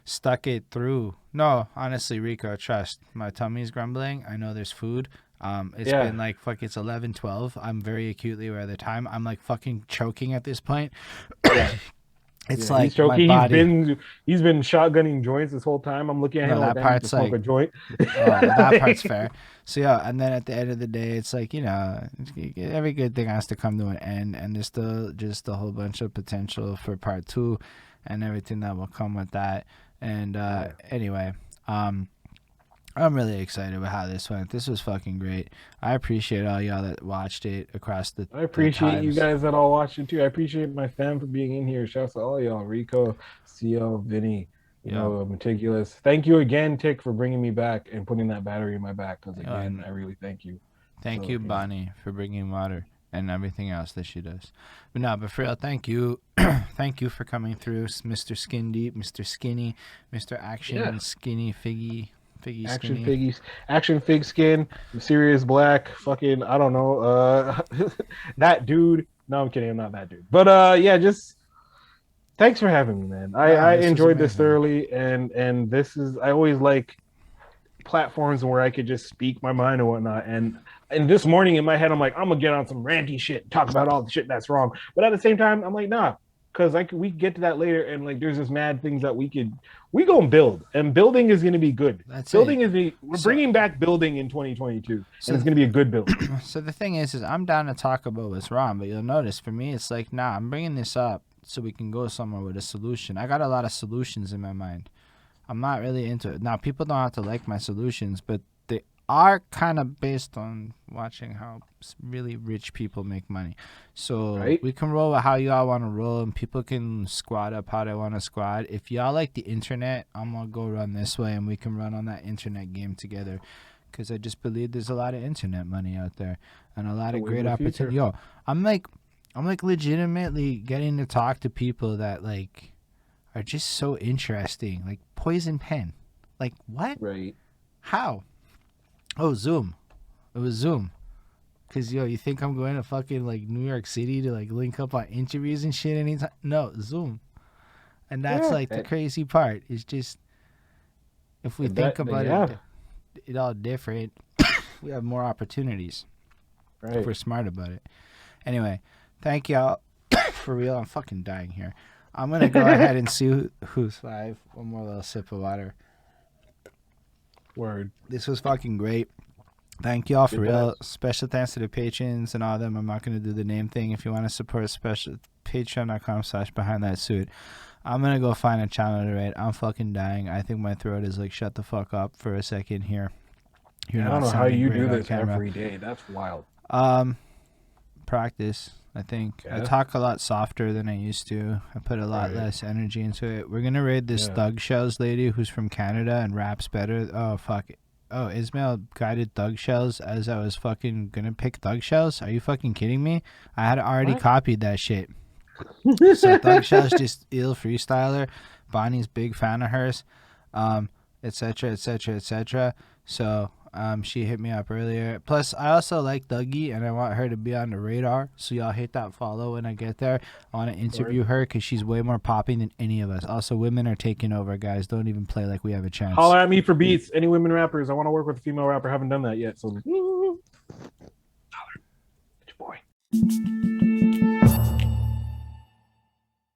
stuck it through. No, honestly, Rico, trust. My tummy's grumbling. I know there's food. It's been like it's 11:12. I'm very acutely aware of the time. I'm like fucking choking at this point. It's like he's choking. My body. He's been shotgunning joints this whole time. I'm looking at him like I need to smoke a joint. That part's fair. So and then at the end of the day, it's like every good thing has to come to an end, and there's still just a whole bunch of potential for part 2, and everything that will come with that. And anyway, I'm really excited about how this went. This was fucking great. I appreciate all y'all that watched it across I the appreciate you times. guys that all watching too. I appreciate my fam for being in here. Shouts to all y'all, Rico, CL, Vinny, Yep. Meticulous. Thank you again, Tick, for bringing me back and putting that battery in my back. Because again, And I really thank you. thank So you, you know, Bonnie, for bringing water and everything else that she does. But no, but for real, thank you. Thank you for coming through, Mr. Skindeep, Mr. Skinny, Mr. yeah. Action Skinny Figgy Action Skinny. figgies, action fig skin, mysterious black, fucking I don't know, that dude. No, I'm kidding, I'm not that dude. But yeah, just thanks for having me, man. No, I this was enjoyed this amazing. thoroughly, and this is I always like platforms where I could just speak my mind and whatnot. And this morning in my head, I'm like, I'm gonna get on some ranty shit, talk about all the shit that's wrong. But at the same time, I'm like, nah, because like we get to that later, and like there's this mad things that we go and build, and building is gonna be good. That's it. Building is we're So, bringing back building in 2022, and so, it's gonna be a good build. so the thing is I'm down to talk about what's wrong, but you'll notice for me, it's like, nah, I'm bringing this up so we can go somewhere with a solution. I got a lot of solutions in my mind. I'm not really into it. Now, people don't have to like my solutions, but they are kind of based on watching how really rich people make money. So Right? we can roll with how y'all want to roll, and people can squad up how they want to squad. If y'all like the internet, I'm going to go run this way, and we can run on that internet game together. Because I just believe there's a lot of internet money out there and a lot The of wave great of the future. opportunity. Yo, I'm like legitimately getting to talk to people that like are just so interesting. Like Poison Pen. Like what? Right. How? Oh, Zoom. It was Zoom. Cause yo, you think I'm going to fucking like New York City to like link up on interviews and shit anytime? No, Zoom. And that's Yeah. like the crazy part. It's just if we think That about yeah. it all different, we have more opportunities if Right. we're smart about it. Anyway, thank y'all for real. I'm fucking dying here. I'm gonna go ahead and see who's live. One more little sip of water. Word. This was fucking great. Thank y'all for Good real. times. Special thanks to the patrons and all of them. I'm not gonna do the name thing. If you want to support special patreon.com/behind that suit. I'm gonna go find a channel to rate. I'm fucking dying. I think my throat is like shut the fuck up for a second here. You're I don't not know how sounding you great do on this camera. every day. That's wild. Practice. I think I Yeah. talk a lot softer than I used to. I put a lot Right. less energy into it. We're gonna raid this Yeah. Thug Shells lady who's from Canada and raps better. Oh fuck it. Oh, Ismail guided Thug Shells as I was fucking gonna pick Thug Shells. Are you fucking kidding me? I had already What? copied that shit. So Thug Shells just ill freestyler. Bonnie's big fan of hers, etc. etc. etc. So she hit me up earlier. Plus, I also like Dougie, and I want her to be on the radar. So y'all hit that follow when I get there. I want to interview her because she's way more popping than any of us. Also, women are taking over, guys. Don't even play like we have a chance. Holler at me for beats. Any women rappers? I want to work with a female rapper. Haven't done that yet. So, holler at your boy.